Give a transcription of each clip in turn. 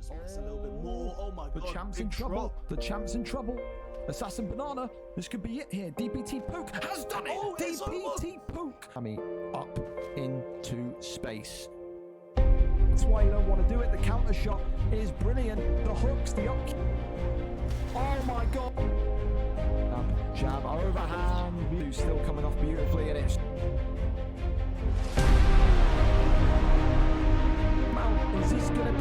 just press a little bit more. Oh my God. The champ's in trouble. The champ's in trouble. Assassin Banana. This could be it here. DPT Poke has done it. Oh, DPT Poke. I mean, up into space. That's why you don't want to do it. The counter shot is brilliant. The hooks, the up. Oh my God. Jab overhand. Still coming off beautifully, and it's. Is this going to be?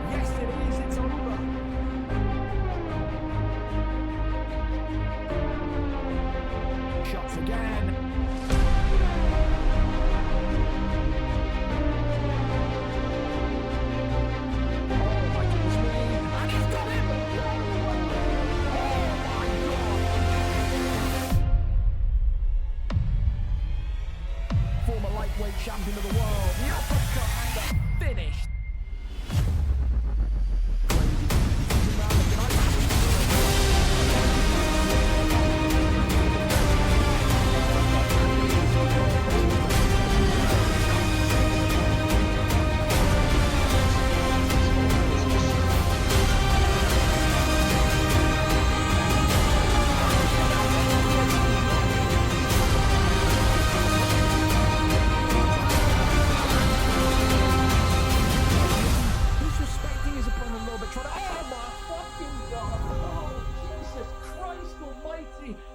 Yes, it is. It's over. Shots again. Oh my goodness me. And he's got him. Oh my God. Former lightweight champion of the world. The uppercut and the finish.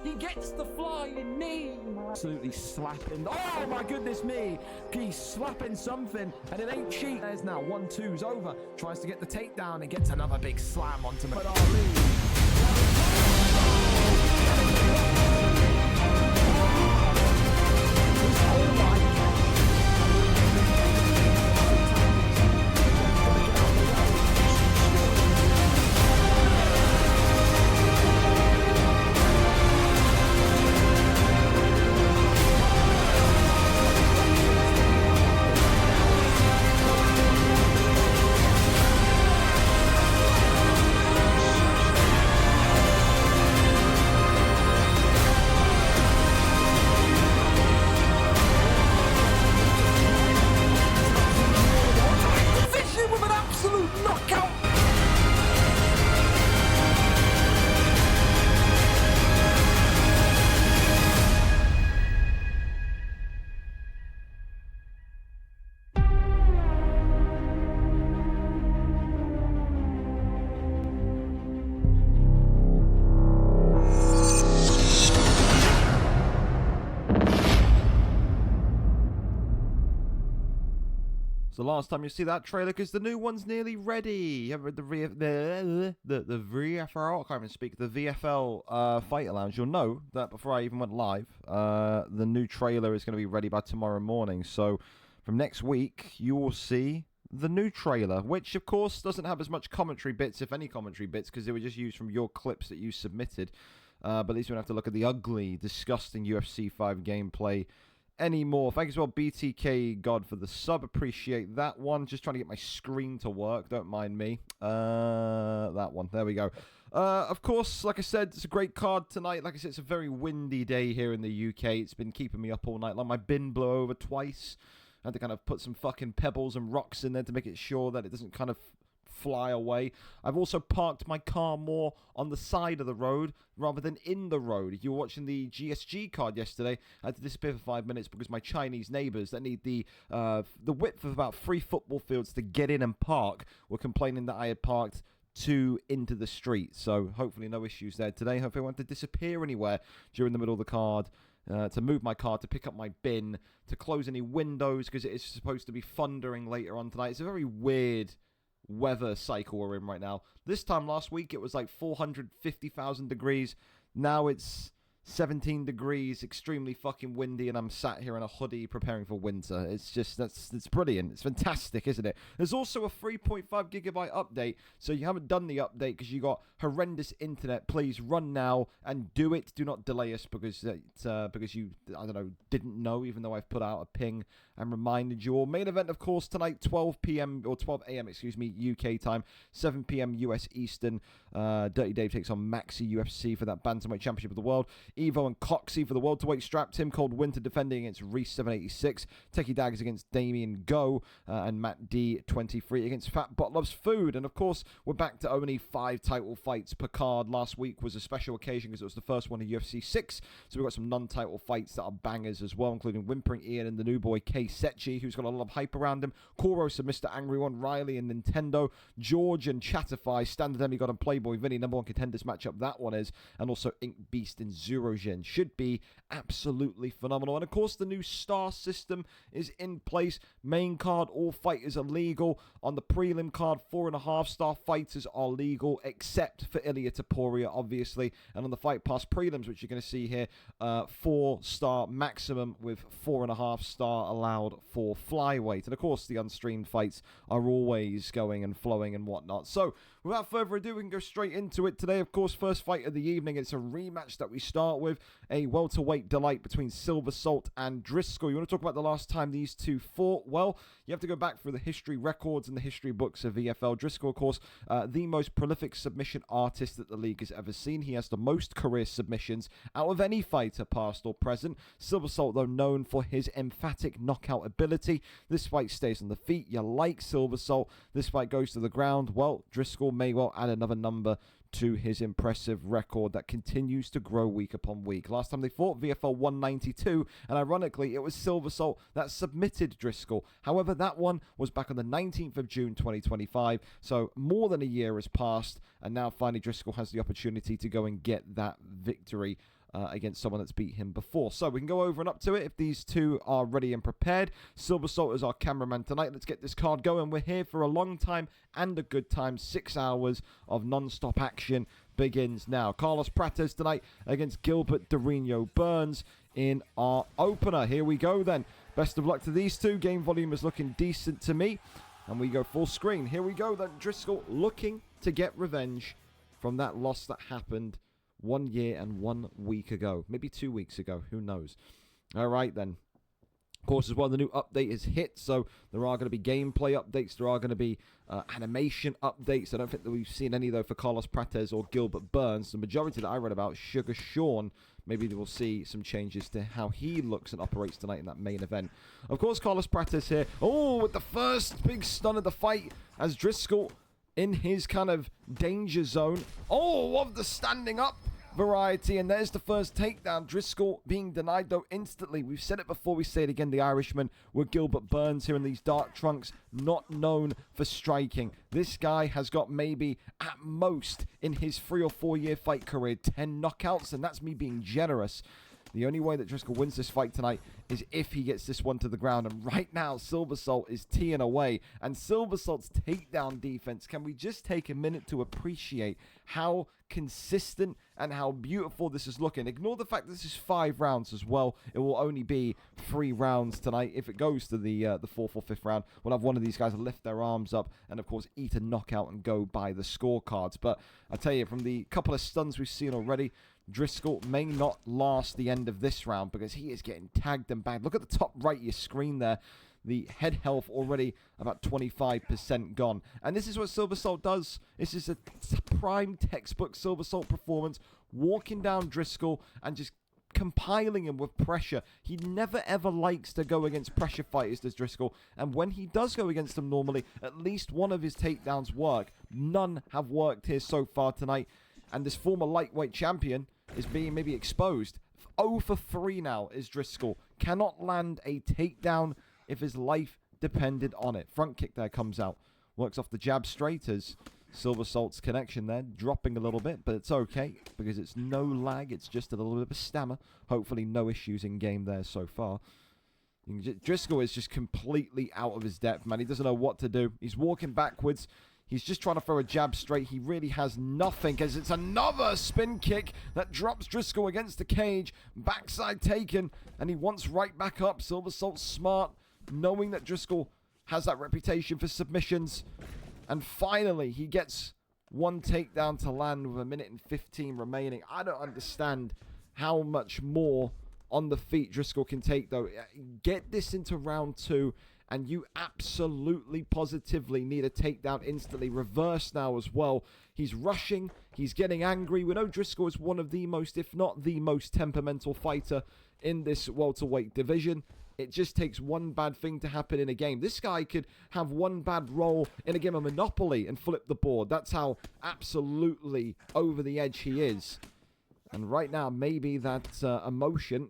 He gets the flying knee. Absolutely slapping. Oh my goodness me. He's slapping something, and it ain't cheap. There's now 1-2's over. Tries to get the takedown and gets another big slam onto him. But So last time you see that trailer, because the new one's nearly ready. The VFL, I can't even speak, the VFL Fighter Lounge. You'll know that before I even went live, the new trailer is going to be ready by tomorrow morning. So from next week, you will see the new trailer, which of course doesn't have as much commentary bits, if any commentary bits, because they were just used from your clips that you submitted. But at least we don't have to look at the ugly, disgusting UFC 5 gameplay anymore. Thank you as well, BTK God, for the sub. Appreciate that one. Just trying to get my screen to work. Don't mind me. That one. There we go. Of course, like I said, it's a great card tonight. Like I said, it's a very windy day here in the UK. It's been keeping me up all night long. My bin blew over twice. I had to kind of put some fucking pebbles and rocks in there to make it sure that it doesn't kind of fly away. I've also parked my car more on the side of the road rather than in the road. If you were watching the GSG card yesterday, I had to disappear for 5 minutes because my Chinese neighbours that need the width of about 3 football fields to get in and park were complaining that I had parked too into the street. So hopefully no issues there today. Hopefully I won't have to disappear anywhere during the middle of the card. To move my car, to pick up my bin, to close any windows because it is supposed to be thundering later on tonight. It's a very weird weather cycle we're in right now. This time last week it was like 450,000 degrees. Now it's 17 degrees, extremely fucking windy, and I'm sat here in a hoodie preparing for winter. It's just, it's brilliant. It's fantastic, isn't it? There's also a 3.5 gigabyte update, so you haven't done the update because you got horrendous internet. Please run now and do it. Do not delay us because you, I don't know, didn't know, even though I've put out a ping and reminded you all. Main event, of course, tonight, 12 p.m. or 12 a.m., excuse me, UK time, 7 p.m. US Eastern. Dirty Dave takes on MaxyUFC for that Bantamweight Championship of the World. Evo and Coxie for the welterweight strap. Tim Cold Winter defending against Reese 786. Techie Daggers against Damien Go. And Matt D23 against Fat Bot Loves Food. And of course, we're back to only 5 title fights per card. Last week was a special occasion because it was the first one in UFC 6. So we've got some non-title fights that are bangers as well, including Whimpering Ian and the new boy K Sechi, who's got a lot of hype around him. Koros and Mr. Angry One, Riley and Nintendo, George and Chatterfy, Standard Demigod and Playboy Vinny, number 1 contenders matchup that one is, and also Ink Beast and Zerojin. Should be absolutely phenomenal. And of course, the new star system is in place. Main card, all fighters are legal. On the prelim card, 4.5-star fighters are legal, except for Ilya Taporia, obviously. And on the Fight Pass prelims, which you're going to see here, 4-star maximum with 4.5-star allowed for flyweight. And of course, the unstreamed fights are always going and flowing and whatnot. So, without further ado, we can go straight into it. Today, of course, first fight of the evening. It's a rematch that we start with. A welterweight delight between Silver Salt and Driscoll. You want to talk about the last time these two fought? Well, you have to go back through the history records and the history books of VFL. Driscoll, of course, the most prolific submission artist that the league has ever seen. He has the most career submissions out of any fighter, past or present. Silver Salt, though, known for his emphatic knockout ability. This fight stays on the feet. You like Silver Salt. This fight goes to the ground. Well, Driscoll may well add another number to his impressive record that continues to grow week upon week. Last time they fought, VFL 192, and ironically, it was Silver Salt that submitted Driscoll. However, that one was back on the 19th of June 2025, so more than a year has passed, and now finally Driscoll has the opportunity to go and get that victory against someone that's beat him before. So we can go over and up to it if these two are ready and prepared. Silver Salt is our cameraman tonight. Let's get this card going. We're here for a long time and a good time. 6 hours of non-stop action begins now. Carlos Prates tonight against Gilbert Dorino Burns in our opener. Here we go then. Best of luck to these two. Game volume is looking decent to me. And we go full screen. Here we go then. Driscoll looking to get revenge from that loss that happened 1 year and 1 week ago. Maybe 2 weeks ago. Who knows? All right, then. Of course, as well, the new update is hit, so there are going to be gameplay updates. There are going to be animation updates. I don't think that we've seen any, though, for Carlos Prates or Gilbert Burns. The majority that I read about, Sugar Sean, maybe we'll see some changes to how he looks and operates tonight in that main event. Of course, Carlos Prates here. Oh, with the first big stun of the fight as Driscoll in his kind of danger zone. Oh, of the standing up variety, and there's the first takedown. Driscoll being denied, though, instantly. We've said it before, we say it again. The Irishman with Gilbert Burns here in these dark trunks, not known for striking. This guy has got maybe, at most, in his 3 or 4 year fight career, 10 knockouts, and that's me being generous. The only way that Driscoll wins this fight tonight is if he gets this one to the ground. And right now, Silver Salt is teeing away. And Silver Salt's takedown defense, can we just take a minute to appreciate how consistent and how beautiful this is looking? Ignore the fact that this is 5 rounds as well. It will only be 3 rounds tonight. If it goes to the 4th or 5th round, we'll have one of these guys lift their arms up and, of course, eat a knockout and go by the scorecards. But I tell you, from the couple of stuns we've seen already, Driscoll may not last the end of this round because he is getting tagged and bagged. Look at the top right of your screen there. The head health already about 25% gone. And this is what Silver Salt does. This is a prime textbook Silver Salt performance. Walking down Driscoll and just compiling him with pressure. He never ever likes to go against pressure fighters, does Driscoll. And when he does go against them normally, at least one of his takedowns work. None have worked here so far tonight. And this former lightweight champion is being maybe exposed. 0 for 3 now is Driscoll. Cannot land a takedown if his life depended on it. Front kick there comes out. Works off the jab straight as Silver Salt's connection there. Dropping a little bit, but it's okay because it's no lag. It's just a little bit of a stammer. Hopefully no issues in game there so far. Driscoll is just completely out of his depth, man. He doesn't know what to do. He's walking backwards. He's just trying to throw a jab straight. He really has nothing because it's another spin kick that drops Driscoll against the cage. Backside taken, and he wants right back up. Silver Salt's smart, knowing that Driscoll has that reputation for submissions. And finally, he gets one takedown to land with 1:15 remaining. I don't understand how much more on the feet Driscoll can take, though. Get this into round 2. And you absolutely, positively need a takedown instantly. Reverse now as well. He's rushing. He's getting angry. We know Driscoll is one of the most, if not the most temperamental fighter in this welterweight division. It just takes one bad thing to happen in a game. This guy could have one bad roll in a game of Monopoly and flip the board. That's how absolutely over the edge he is. And right now, maybe that emotion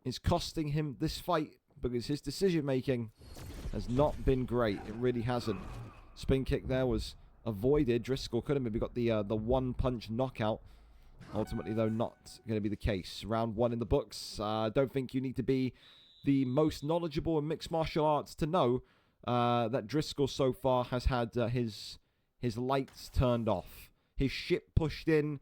is costing him this fight because his decision-making has not been great. It really hasn't. Spin kick there was avoided. Driscoll could have maybe got the one-punch knockout. Ultimately, though, not going to be the case. Round 1 in the books. I don't think you need to be the most knowledgeable in mixed martial arts to know that Driscoll so far has had his lights turned off. His ship pushed in.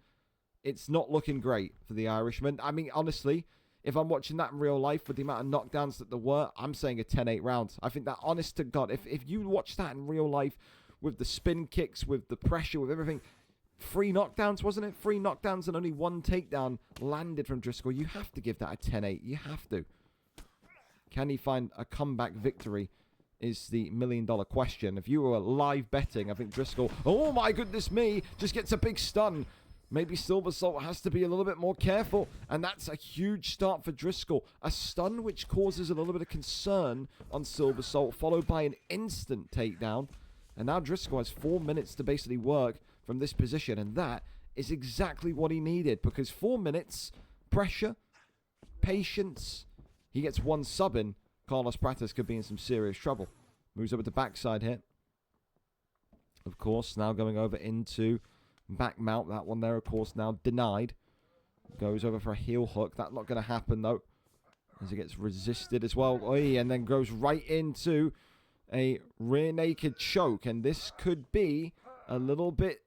It's not looking great for the Irishman. I mean, honestly, if I'm watching that in real life with the amount of knockdowns that there were, I'm saying a 10-8 round. I think that, honest to God, if you watch that in real life with the spin kicks, with the pressure, with everything, 3 knockdowns, wasn't it? 3 knockdowns and only 1 takedown landed from Driscoll. You have to give that a 10-8. You have to. Can he find a comeback victory is the million-dollar question. If you were live betting, I think Driscoll, oh my goodness me, just gets a big stun. Maybe Silver Salt has to be a little bit more careful. And that's a huge start for Driscoll. A stun which causes a little bit of concern on Silver Salt, followed by an instant takedown. And now Driscoll has 4 minutes to basically work from this position. And that is exactly what he needed. Because 4 minutes, pressure, patience. He gets 1 sub in. Carlos Prates could be in some serious trouble. Moves over to backside here. Of course, now going over into back mount. That one there, of course, now denied. Goes over for a heel hook. That's not going to happen, though, as he gets resisted as well. Oy, and then goes right into a rear naked choke. And this could be a little bit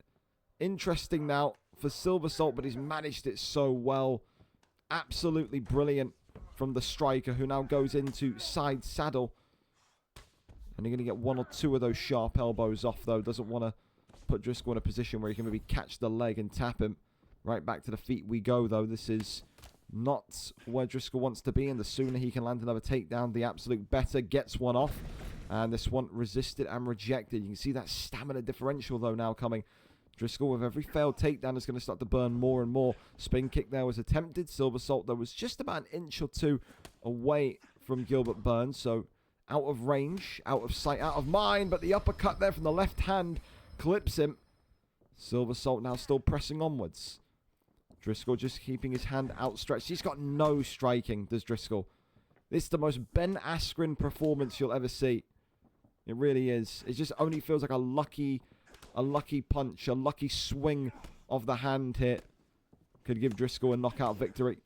interesting now for Silver Salt, but he's managed it so well. Absolutely brilliant from the striker, who now goes into side saddle. And you're going to get 1 or 2 of those sharp elbows off, though. Doesn't want to put Driscoll in a position where he can maybe catch the leg and tap him. Right back to the feet we go, though. This is not where Driscoll wants to be, and the sooner he can land another takedown, the absolute better. Gets one off, and this one resisted and rejected. You can see that stamina differential, though, now coming. Driscoll, with every failed takedown, is going to start to burn more and more. Spin kick there was attempted. Silver Salt, though, was just about an inch or 2 away from Gilbert Burns, so out of range, out of sight, out of mind, but the uppercut there from the left hand clips him. Silver Salt now still pressing onwards. Driscoll just keeping his hand outstretched. He's got no striking, does Driscoll. This is the most Ben Askren performance you'll ever see. It really is. It just only feels like a lucky punch, a lucky swing of the hand here could give Driscoll a knockout victory.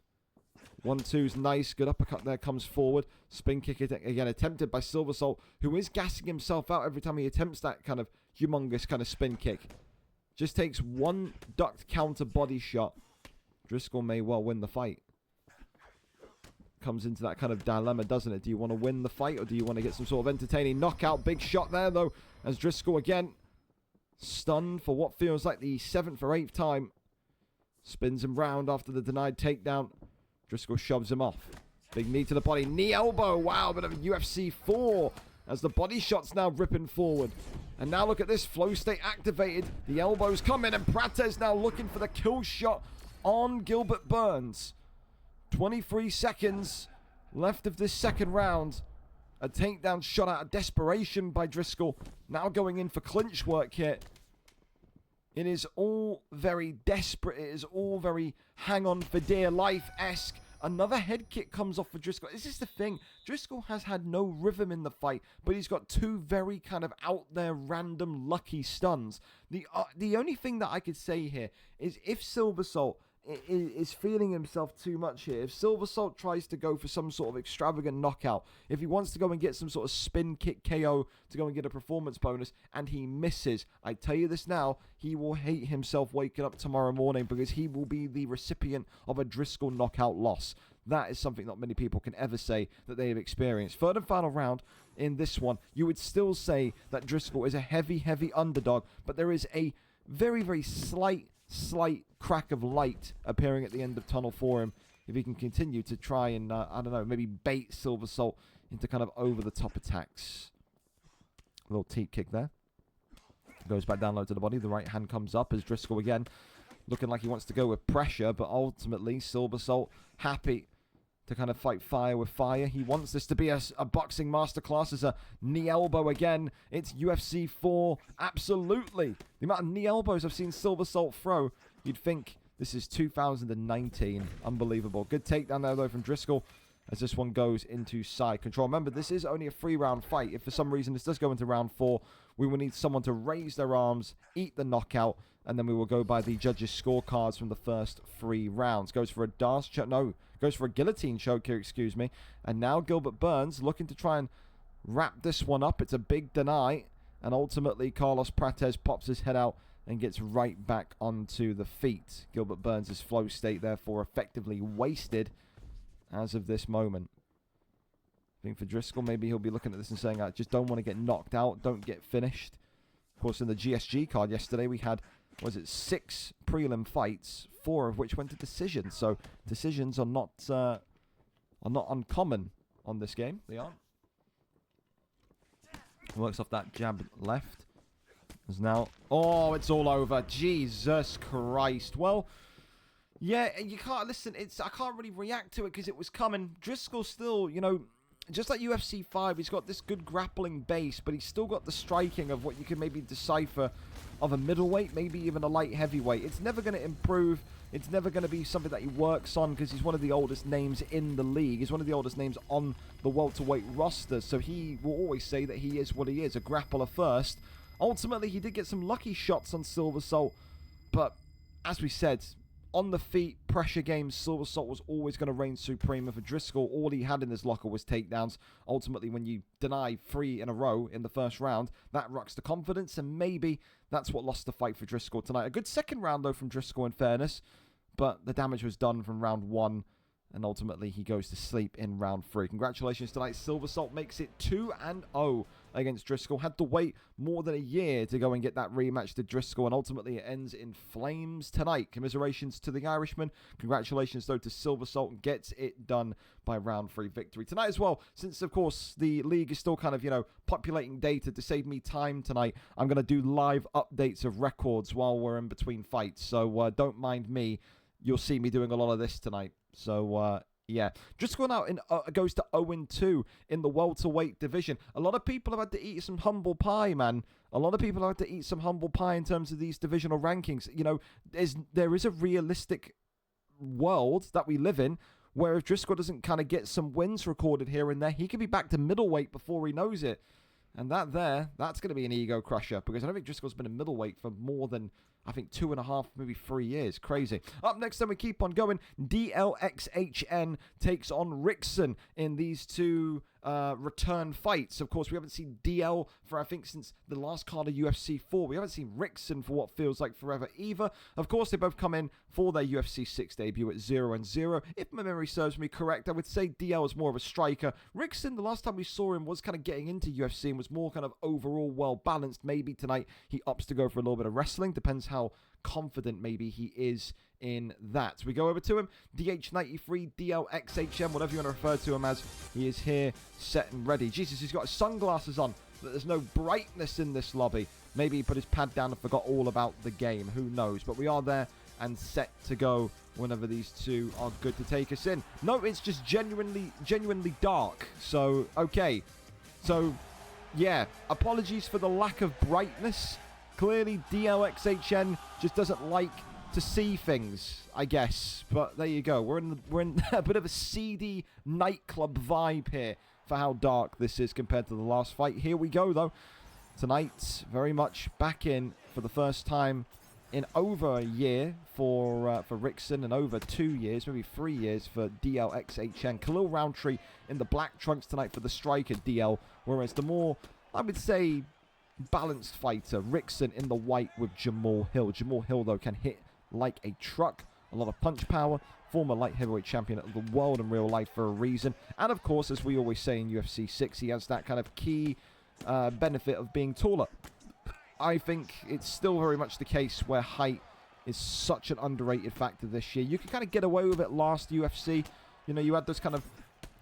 1-2's nice. Good uppercut there comes forward. Spin kick again attempted by Silver Salt, who is gassing himself out every time he attempts that kind of humongous kind of spin kick. Just takes 1 ducked counter body shot. Driscoll may well win the fight. Comes into that kind of dilemma, doesn't it? Do you want to win the fight, or do you want to get some sort of entertaining knockout? Big shot there, though, as Driscoll again stunned for what feels like the 7th or 8th time. Spins him round after the denied takedown. Driscoll shoves him off. Big knee to the body. Knee elbow. Wow, bit of a UFC 4 as the body shot's now ripping forward. And now look at this. Flow state activated. The elbows come in, and Prates now looking for the kill shot on Gilbert Burns. 23 seconds left of this second round. A takedown shot out of desperation by Driscoll. Now going in for clinch work here. It is all very desperate. It is all very hang on for dear life-esque. Another head kick comes off for Driscoll. This is the thing. Driscoll has had no rhythm in the fight, but he's got 2 very kind of out there, random, lucky stuns. The only thing that I could say here is if Silver Salt is feeling himself too much here, if Silver Salt tries to go for some sort of extravagant knockout, if he wants to go and get some sort of spin kick KO to go and get a performance bonus, and he misses, I tell you this now, he will hate himself waking up tomorrow morning, because he will be the recipient of a Driscoll knockout loss. That is something not many people can ever say that they have experienced. Third and final round in this one, you would still say that Driscoll is a heavy underdog, but there is a very, very slight crack of light appearing at the end of tunnel for him if he can continue to try and, I don't know, maybe bait Silver Salt into kind of over-the-top attacks. A little teep kick there. Goes back down low to the body. The right hand comes up as Driscoll again looking like he wants to go with pressure, but ultimately Silversoul happy to kind of fight fire with fire. He wants this to be a boxing masterclass. As a knee elbow again. It's UFC 4. Absolutely. The amount of knee elbows I've seen Silversoul throw, you'd think this is 2019. Unbelievable. Good takedown there, though, from Driscoll, as this one goes into side control. Remember, this is only a 3-round fight. If for some reason this does go into round 4, we will need someone to raise their arms, eat the knockout, and then we will go by the judges' scorecards from the first 3 rounds. Goes for a Darce choke. No, goes for a guillotine choke here, excuse me. And now Gilbert Burns looking to try and wrap this one up. It's a big deny. And ultimately, Carlos Prates pops his head out and gets right back onto the feet. Gilbert Burns' flow state, therefore, effectively wasted as of this moment. I think for Driscoll, maybe he'll be looking at this and saying, I just don't want to get knocked out, don't get finished. Of course, in the GSG card yesterday, we had, was it 6 prelim fights, 4 of which went to decisions. So decisions are not uncommon on this game. They aren't. Works off that jab left. There's now, oh, it's all over. Jesus Christ. Well, yeah, you can't listen. I can't really react to it because it was coming. Driscoll still, you know, just like UFC 5, he's got this good grappling base, but he's still got the striking of what you can maybe decipher of a middleweight, maybe even a light heavyweight. It's never going to improve. It's never going to be something that he works on because he's one of the oldest names in the league. He's one of the oldest names on the welterweight roster, so he will always say that he is what he is, a grappler first. Ultimately, he did get some lucky shots on Silversoul, but as we said, on the feet, pressure games, Silversoul was always going to reign supreme. And for Driscoll, all he had in his locker was takedowns. Ultimately, when you deny 3 in a row in the first round, that rocks the confidence, and maybe that's what lost the fight for Driscoll tonight. A good second round, though, from Driscoll, in fairness, but the damage was done from round 1, and ultimately he goes to sleep in round 3. Congratulations tonight. Silversoul makes it 2-0 against Driscoll. Had to wait more than a year to go and get that rematch to Driscoll, and ultimately it ends in flames tonight. Commiserations to the Irishman. Congratulations, though, to Silversoul. Gets it done by round 3 victory. Tonight as well, since, of course, the league is still kind of, you know, populating data to save me time tonight, I'm going to do live updates of records while we're in between fights. So don't mind me. You'll see me doing a lot of this tonight. So, yeah. Driscoll now goes to 0-2 in the welterweight division. A lot of people have had to eat some humble pie, man. A lot of people have had to eat some humble pie in terms of these divisional rankings. You know, there is a realistic world that we live in where if Driscoll doesn't kind of get some wins recorded here and there, he could be back to middleweight before he knows it. And that's going to be an ego crusher, because I don't think Driscoll's been a middleweight for more than, I think, 2.5, maybe 3 years. Crazy. Up next, then we keep on going. DLXHN takes on Rickson in these 2 return fights. Of course, we haven't seen DL for, I think, since the last card of UFC 4. We haven't seen Rickson for what feels like forever either. Of course, they both come in for their UFC 6 debut at 0-0. If my memory serves me correct, I would say DL is more of a striker. Rickson, the last time we saw him, was kind of getting into UFC and was more kind of overall well-balanced. Maybe tonight he opts to go for a little bit of wrestling. Depends how confident maybe he is in that. We go over to him. DH93, DLXHM, whatever you want to refer to him as. He is here, set and ready. Jesus, he's got his sunglasses on. There's no brightness in this lobby. Maybe he put his pad down and forgot all about the game. Who knows? But we are there and set to go whenever these 2 are good to take us in. No, it's just genuinely dark. So, okay. So, yeah. Apologies for the lack of brightness. Clearly, DLXHN just doesn't like to see things, I guess. But there you go. We're in a bit of a seedy nightclub vibe here for how dark this is compared to the last fight. Here we go, though. Tonight, very much back in for the first time in over a year for Rickson, and over 2 years, maybe 3 years for DLXHN. Khalil Roundtree in the black trunks tonight for the striker DL, whereas the more, I would say, balanced fighter, Rickson in the white with Jamal Hill. Jamal Hill, though, can hit like a truck. A lot of punch power. Former light heavyweight champion of the world in real life for a reason. And, of course, as we always say in UFC 6, he has that kind of key benefit of being taller. I think it's still very much the case where height is such an underrated factor this year. You could kind of get away with it last UFC. You know, you had those kind of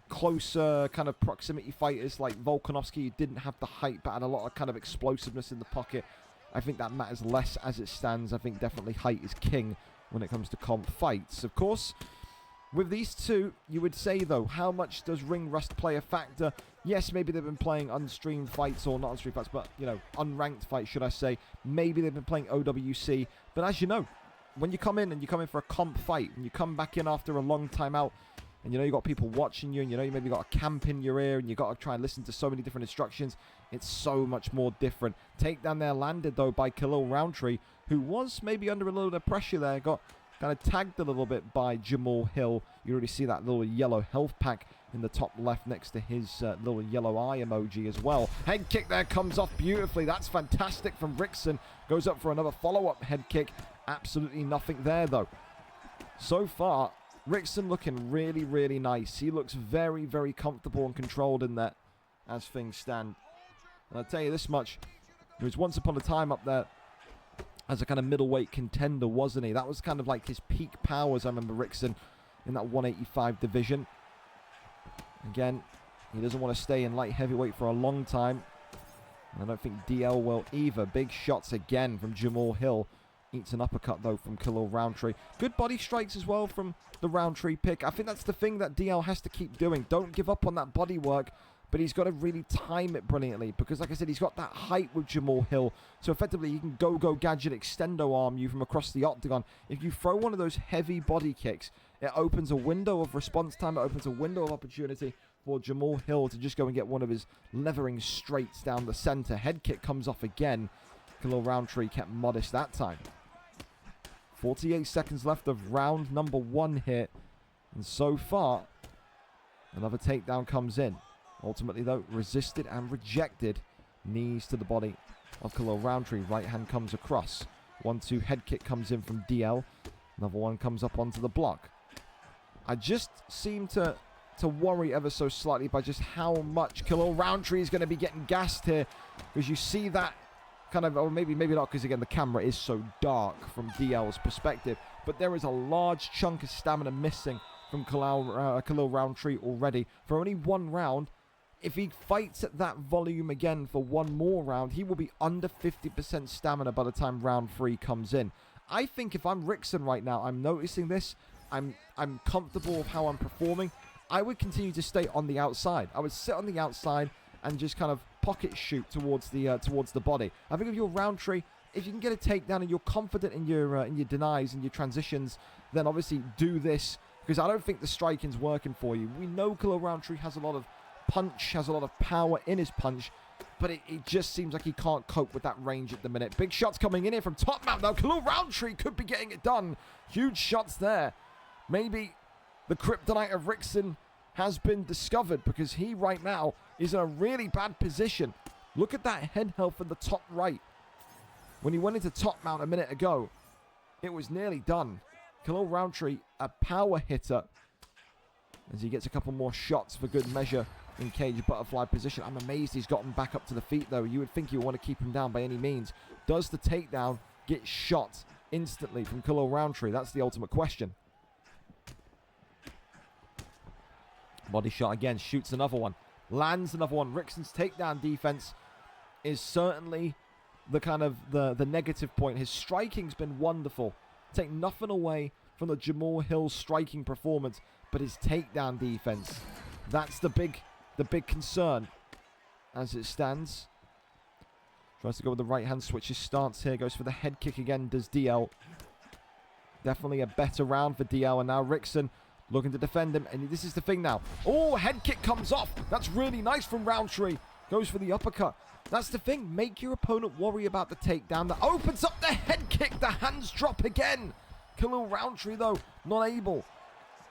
closer kind of proximity fighters like Volkanovski, who didn't have the height but had a lot of kind of explosiveness in the pocket. I think that matters less as it stands. I think definitely height is king when it comes to comp fights. Of course, with these two, you would say, though, how much does ring rust play a factor? Yes, maybe they've been playing unstreamed fights, or not unstreamed fights, but, you know, unranked fights, should I say. Maybe they've been playing OWC. But as you know, when you come in and you come in for a comp fight, and you come back in after a long time out, and you know you got people watching you, and you know you maybe got a camp in your ear, and you got to try and listen to so many different instructions, it's so much more different. Takedown there landed, though, by Khalil Roundtree, who was maybe under a little bit of pressure there, got kind of tagged a little bit by Jamal Hill. You already see that little yellow health pack in the top left next to his little yellow eye emoji as well. Head kick there comes off beautifully. That's fantastic from Rickson. Goes up for another follow-up head kick. Absolutely nothing there, though. So far, Rickson looking really, really nice. He looks very, very comfortable and controlled in there as things stand. And I'll tell you this much. He was once upon a time up there as a kind of middleweight contender, wasn't he? That was kind of like his peak powers, I remember Rickson, in that 185 division. Again, he doesn't want to stay in light heavyweight for a long time. And I don't think DL will either. Big shots again from Jamal Hill. Eats an uppercut, though, from Khalil Roundtree. Good body strikes as well from the Roundtree pick. I think that's the thing that DL has to keep doing. Don't give up on that body work. But he's got to really time it brilliantly. Because, like I said, he's got that height with Jamal Hill. So, effectively, he can go gadget extendo arm you from across the octagon. If you throw one of those heavy body kicks, it opens a window of response time. It opens a window of opportunity for Jamal Hill to just go and get one of his levering straights down the center. Head kick comes off again. Khalil Roundtree kept modest that time. 48 seconds left of round number 1 here. And so far, another takedown comes in. Ultimately, though, resisted and rejected. Knees to the body of Khalil Roundtree. Right hand comes across. 1-2 head kick comes in from DL. Another one comes up onto the block. I just seem to worry ever so slightly by just how much Khalil Roundtree is going to be getting gassed here. Because you see that kind of, or maybe not, because again the camera is so dark from DL's perspective. But there is a large chunk of stamina missing from Khalil Roundtree already. For only one round, if he fights at that volume again for one more round, he will be under 50% stamina by the time round 3 comes in. I think if I'm Rickson right now, I'm noticing this. I'm comfortable with how I'm performing. I would continue to stay on the outside. I would sit on the outside and just kind of pocket shoot towards the body. I think if you're Roundtree, if you can get a takedown and you're confident in your denies and your transitions, then obviously do this, because I don't think the striking's working for you. We know Khalil Roundtree has a lot of punch, has a lot of power in his punch, but it just seems like he can't cope with that range at the minute. Big shots coming in here from top mount now. Khalil Roundtree could be getting it done. Huge shots there. Maybe the kryptonite of Rickson has been discovered, because he right now is in a really bad position. Look at that head health in the top right. When he went into top mount a minute ago, it was nearly done. Khalil Roundtree, a power hitter, as he gets a couple more shots for good measure in cage butterfly position. I'm amazed he's gotten back up to the feet, though. You would think you want to keep him down by any means. Does the takedown get shot instantly from Khalil Roundtree? That's the ultimate question. Body shot again, shoots another one, lands another one. Rickson's takedown defense is certainly the kind of the negative point. His striking's been wonderful. Take nothing away from the Jamal Hill striking performance, but his takedown defense, that's the big concern as it stands. Tries to go with the right hand, switches stance here, goes for the head kick again, does DL. Definitely a better round for DL, and now Rickson looking to defend him, and this is the thing now. Oh, head kick comes off. That's really nice from Roundtree. Goes for the uppercut. That's the thing. Make your opponent worry about the takedown. That opens up the head kick. The hands drop again. Khalil Roundtree, though, not able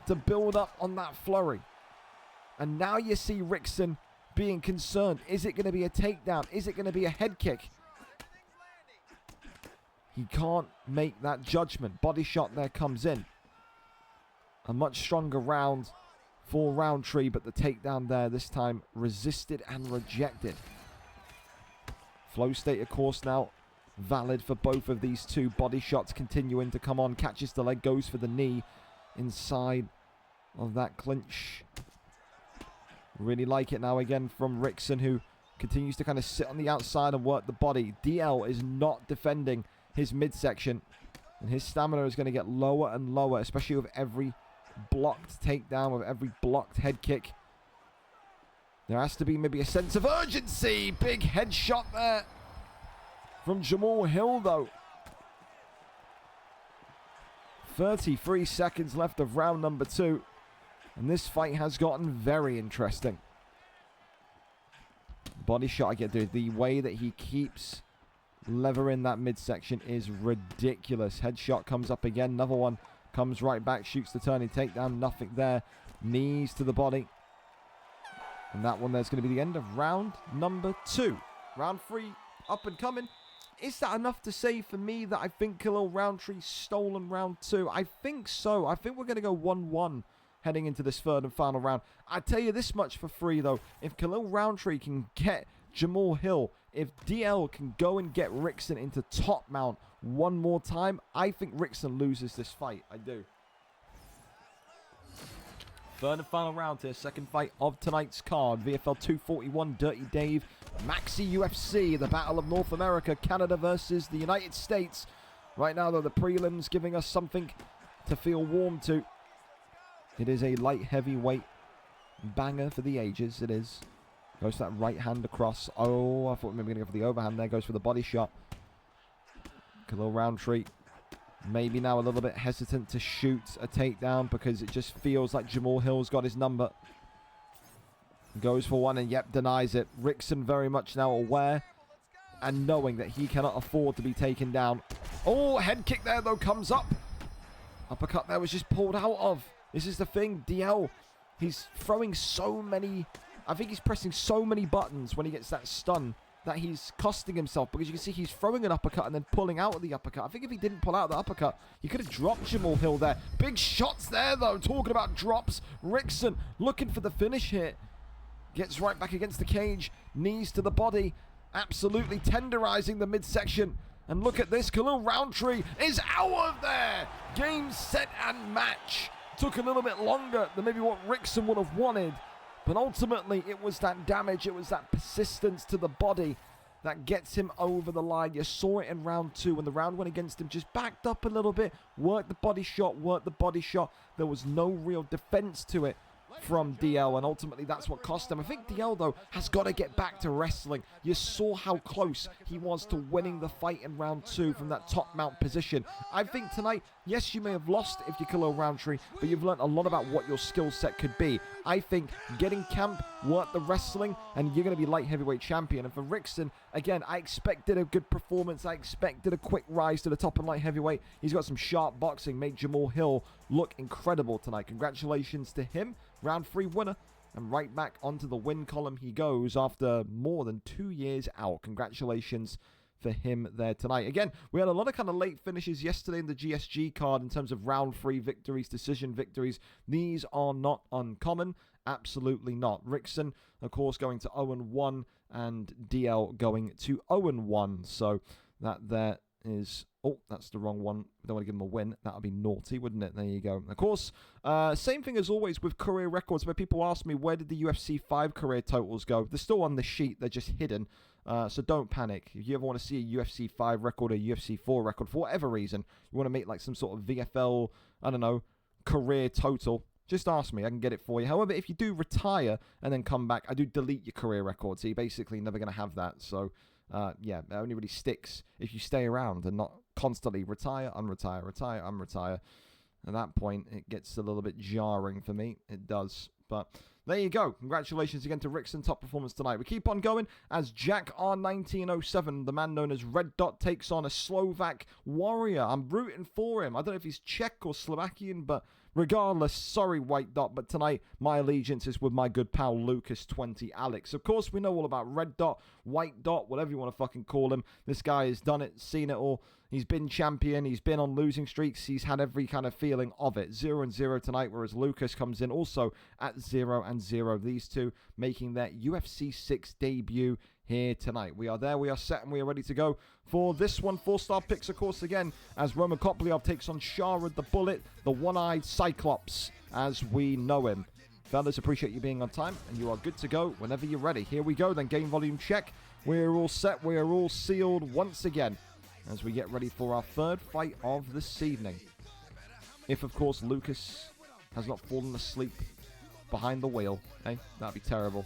to build up on that flurry. And now you see Rickson being concerned. Is it going to be a takedown? Is it going to be a head kick? He can't make that judgment. Body shot there comes in. A much stronger round for Roundtree, but the takedown there this time resisted and rejected. Flow state, of course, now valid for both of these two. Body shots continuing to come on. Catches the leg, goes for the knee inside of that clinch. Really like it now again from Rickson, who Continues to kind of sit on the outside and work the body. DL is not defending his midsection. And his stamina is going to get lower and lower, especially with every blocked takedown, with every blocked head kick. There has to be maybe a sense of urgency. Big headshot there from Jamal Hill, though. 33 seconds left of round number 2. And this fight has gotten very interesting. Body shot again, dude. The way that he keeps levering that midsection is ridiculous. Headshot comes up again. Another one comes right back. Shoots the turning takedown. Nothing there. Knees to the body. And that one there's going to be the end of round number 2. Round 3 up and coming. Is that enough to say for me that I think Khalil Roundtree stolen round 2? I think so. I think we're going to go 1-1 heading into this third and final round. I tell you this much for free, though. If Khalil Roundtree can get Jamal Hill, if DL can go and get Rickson into top mount one more time, I think Rickson loses this fight. I do. Third and final round here. Second fight of tonight's card. VFL 241, Dirty Dave, MaxyUFC. The Battle of North America, Canada versus the United States. Right now, though, the prelims giving us something to feel warm to. It is a light heavyweight banger for the ages. It is. Goes to that right hand across. Oh, I thought maybe going to go for the overhand there. Goes for the body shot. Khalil Roundtree maybe now a little bit hesitant to shoot a takedown because it just feels like Jamal Hill's got his number. Goes for one and yep, denies it. Rickson very much now aware and knowing that he cannot afford to be taken down. Oh, head kick there though comes up. Uppercut there was just pulled out of. This is the thing, DL, he's throwing so many, I think he's pressing so many buttons when he gets that stun that he's costing himself, because you can see he's throwing an uppercut and then pulling out of the uppercut. I think if he didn't pull out the uppercut, he could have dropped Jamal Hill there. Big shots there though, talking about drops. Rickson looking for the finish here. Gets right back against the cage, knees to the body, absolutely tenderizing the midsection. And look at this, Khalil Roundtree is out of there. Game, set, and match. Took a little bit longer than maybe what Rickson would have wanted. But ultimately, it was that damage, it was that persistence to the body that gets him over the line. You saw it in round 2 when the round went against him. Just backed up a little bit, worked the body shot, worked the body shot. There was no real defense to it from DL, and ultimately that's what cost him. I think DL, though, has got to get back to wrestling. You saw how close he was to winning the fight in round 2 from that top mount position. I think tonight, yes, you may have lost if you're Khalil Roundtree, but you've learned a lot about what your skill set could be. I think getting camp, work the wrestling, and you're going to be light heavyweight champion. And for Rickson, again, I expected a good performance. I expected a quick rise to the top in light heavyweight. He's got some sharp boxing, made Jamal Hill look incredible tonight. Congratulations to him. Round 3 winner, and right back onto the win column he goes after more than 2 years out. Congratulations for him there tonight. Again, we had a lot of kind of late finishes yesterday in the GSG card in terms of round 3 victories, decision victories. These are not uncommon. Absolutely not. Rickson, of course, going to 0-1, and DL going to 0-1. So that there is... Oh, that's the wrong one. We don't want to give him a win. That would be naughty, wouldn't it? There you go. Of course, same thing as always with career records, where people ask me, where did the UFC 5 career totals go? They're still on the sheet. They're just hidden. So don't panic. If you ever want to see a UFC 5 record or UFC 4 record, for whatever reason, you want to make like some sort of VFL, I don't know, career total, just ask me. I can get it for you. However, if you do retire and then come back, I do delete your career record. So you're basically never going to have that. So... yeah, it only really sticks if you stay around and not constantly retire, unretire, retire, unretire. At that point, it gets a little bit jarring for me. It does. But there you go. Congratulations again to Rickson. Top performance tonight. We keep on going as Jack R1907, the man known as Red Dot, takes on a Slovak warrior. I'm rooting for him. I don't know if he's Czech or Slovakian, but regardless, sorry, White Dot, but tonight my allegiance is with my good pal Lucas 20 Alex. Of course, we know all about Red Dot, White Dot, whatever you want to fucking call him. This guy has done it, seen it all. He's been champion. He's been on losing streaks. He's had every kind of feeling of it. 0-0 tonight, whereas Lucas comes in also at 0-0. These two making their UFC 6 debut here tonight. We are there, we are set, and we are ready to go for this one. 4-star picks, of course, again, as Roman Koplyov takes on Sharad the Bullet, the one-eyed Cyclops, as we know him. Fellas, appreciate you being on time, and you are good to go whenever you're ready. Here we go then, game volume check. We're all set, we are all sealed once again as we get ready for our third fight of this evening. If, of course, Lucas has not fallen asleep behind the wheel. Hey, that'd be terrible.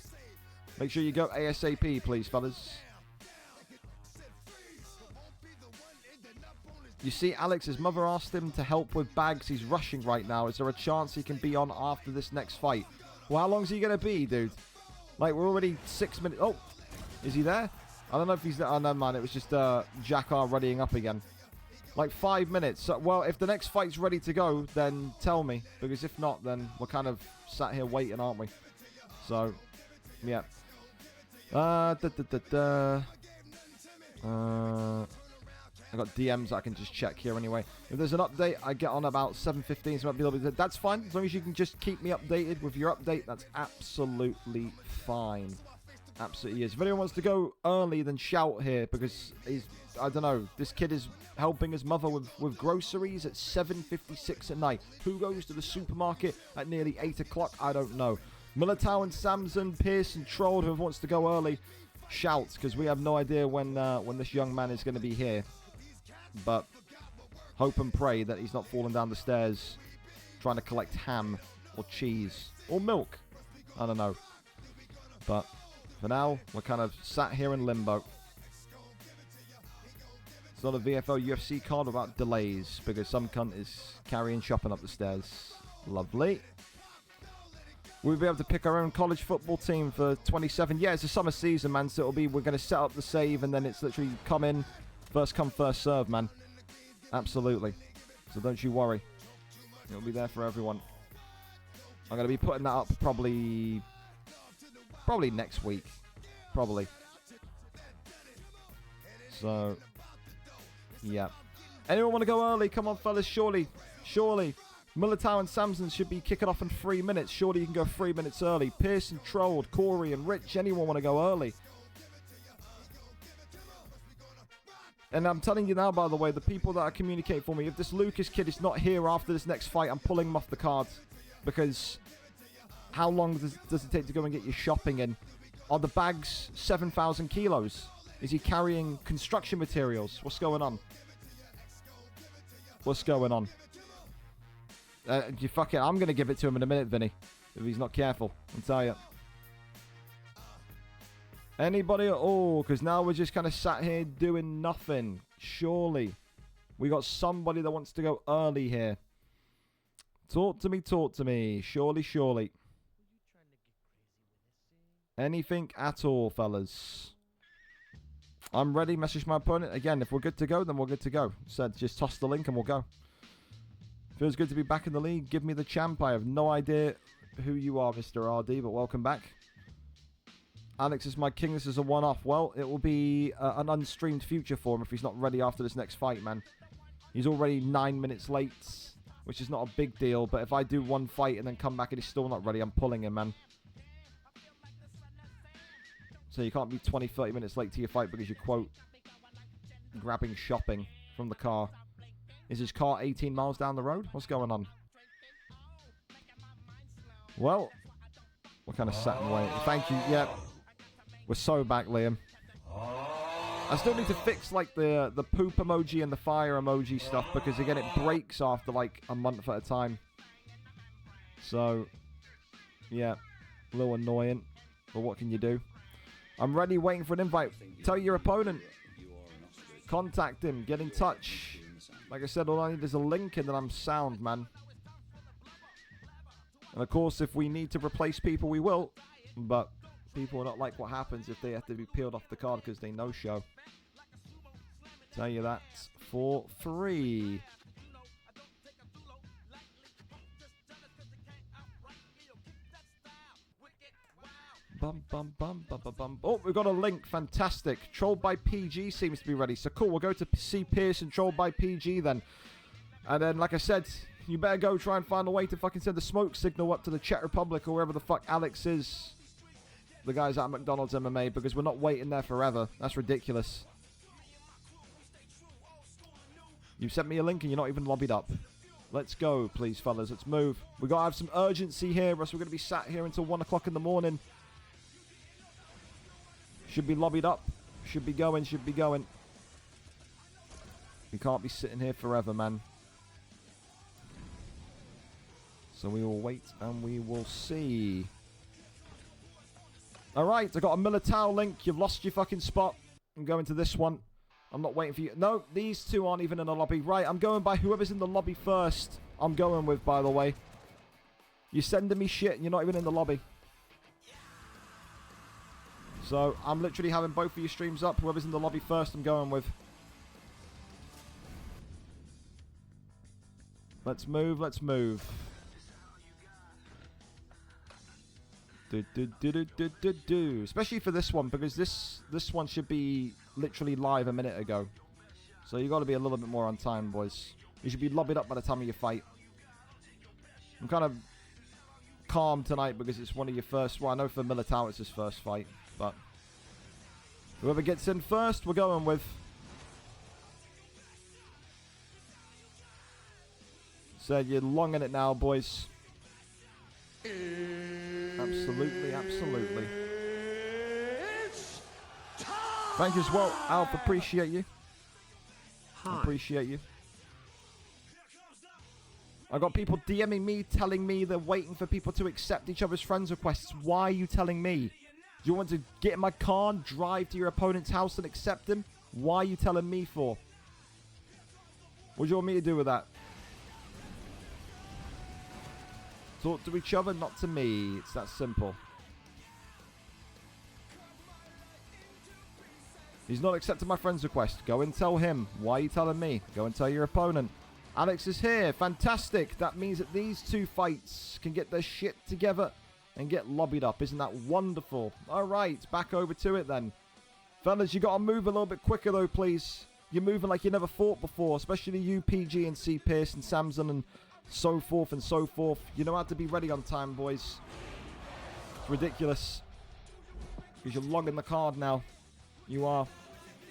Make sure you go ASAP, please, fellas. You see, Alex's mother asked him to help with bags. He's rushing right now. Is there a chance he can be on after this next fight? Well, how long is he going to be, dude? Like, we're already 6 minutes. Oh, is he there? I don't know if he's there. Oh, no, man. It was just Jakar readying up again. Like 5 minutes. So, well, if the next fight's ready to go, then tell me. Because if not, then we're kind of sat here waiting, aren't we? So, yeah. I got DMs I can just check here anyway. If there's an update, I get on about 7:15, so it might be a little bit. That's fine. As long as you can just keep me updated with your update, that's absolutely fine. Absolutely is. If anyone wants to go early, then shout here, because he's, I don't know, this kid is helping his mother with groceries at 7:56 at night. Who goes to the supermarket at nearly 8 o'clock? I don't know. Militao and Samson, Pearson, Trolled, whoever wants to go early, shout, because we have no idea when this young man is going to be here. But hope and pray that he's not falling down the stairs trying to collect ham or cheese or milk. I don't know. But for now, we're kind of sat here in limbo. It's not a VFL UFC card without delays because some cunt is carrying shopping up the stairs. Lovely. We'll be able to pick our own college football team for 27. Yeah, it's a summer season, man. So we're going to set up the save and then it's literally come in. First come, first serve, man. Absolutely. So don't you worry. It'll be there for everyone. I'm going to be putting that up probably next week. Probably. So, yeah. Anyone want to go early? Come on, fellas. Surely. Militao and Samson should be kicking off in 3 minutes. Surely you can go 3 minutes early. Pearson, Trolled, Corey, and Rich. Anyone want to go early? And I'm telling you now, by the way, the people that are communicating for me, if this Lucas kid is not here after this next fight, I'm pulling him off the card. Because how long does it take to go and get your shopping in? Are the bags 7,000 kilos? Is he carrying construction materials? What's going on? What's going on? You fuck it. I'm going to give it to him in a minute, Vinny. If he's not careful. I'll tell you. Anybody at all? Because now we're just kind of sat here doing nothing. Surely. We got somebody that wants to go early here. Talk to me. Surely. Anything at all, fellas? I'm ready. Message my opponent. Again, if we're good to go, then we're good to go. Said, just toss the link and we'll go. Feels good to be back in the league. Give me the champ. I have no idea who you are, Mr. RD, but welcome back. Alex is my king. This is a one-off. Well, it will be an unstreamed future for him if he's not ready after this next fight, man. He's already 9 minutes late, which is not a big deal. But if I do one fight and then come back and he's still not ready, I'm pulling him, man. So you can't be 20, 30 minutes late to your fight because you, quote, grabbing shopping from the car. Is his car 18 miles down the road? What's going on? Well, we're kind of sat and waiting. Thank you. Yep. We're so back, Liam. I still need to fix, like, the poop emoji and the fire emoji stuff because, again, it breaks after, like, a month at a time. So, yeah. A little annoying. But what can you do? I'm ready, waiting for an invite. Tell your opponent. Contact him. Get in touch. Like I said, all I need is a link and then I'm sound, man. And, of course, if we need to replace people, we will. But people will not like what happens if they have to be peeled off the card because they no-show. Tell you that for free. Oh, we've got a link. Fantastic. Trolled by PG seems to be ready. So cool. We'll go to see Pearson Trolled by PG then. And then, like I said, you better go try and find a way to fucking send the smoke signal up to the Czech Republic or wherever the fuck Alex is. The guys at McDonald's MMA, because we're not waiting there forever. That's ridiculous. You sent me a link and you're not even lobbied up. Let's go, please, fellas. Let's move. We got to have some urgency here, or else we're going to be sat here until 1 o'clock in the morning. Should be lobbied up. Should be going, should be going. We can't be sitting here forever, man. So we will wait and we will see. Alright, I got a Militao link. You've lost your fucking spot. I'm going to this one. I'm not waiting for you. No, these two aren't even in the lobby. Right, I'm going by whoever's in the lobby first. I'm going with, by the way. You're sending me shit and you're not even in the lobby. So, I'm literally having both of your streams up. Whoever's in the lobby first, I'm going with. Let's move, let's move. Especially for this one, because this one should be literally live a minute ago. So you got to be a little bit more on time, boys. You should be lobbied up by the time of your fight. I'm kind of calm tonight because it's one of your first. Well, I know for Militao it's his first fight, but whoever gets in first, we're going with. Said you're long in it now, boys. Absolutely, absolutely. Thank you as well, Alf. Appreciate you. Hi. Appreciate you. I got people DMing me, telling me they're waiting for people to accept each other's friends requests. Why are you telling me? Do you want to get in my car and drive to your opponent's house and accept him? Why are you telling me for? What do you want me to do with that? Talk to each other, not to me. It's that simple. He's not accepted my friend's request. Go and tell him. Why are you telling me? Go and tell your opponent. Alex is here. Fantastic. That means that these two fights can get their shit together and get lobbied up. Isn't that wonderful? All right, back over to it then. Fellas, you got to move a little bit quicker though, please. You're moving like you never fought before, especially you, PG, and C. Pierce, and Samson, and so forth and so forth. You know how to be ready on time, boys. It's ridiculous. Because you're logging the card now. You are.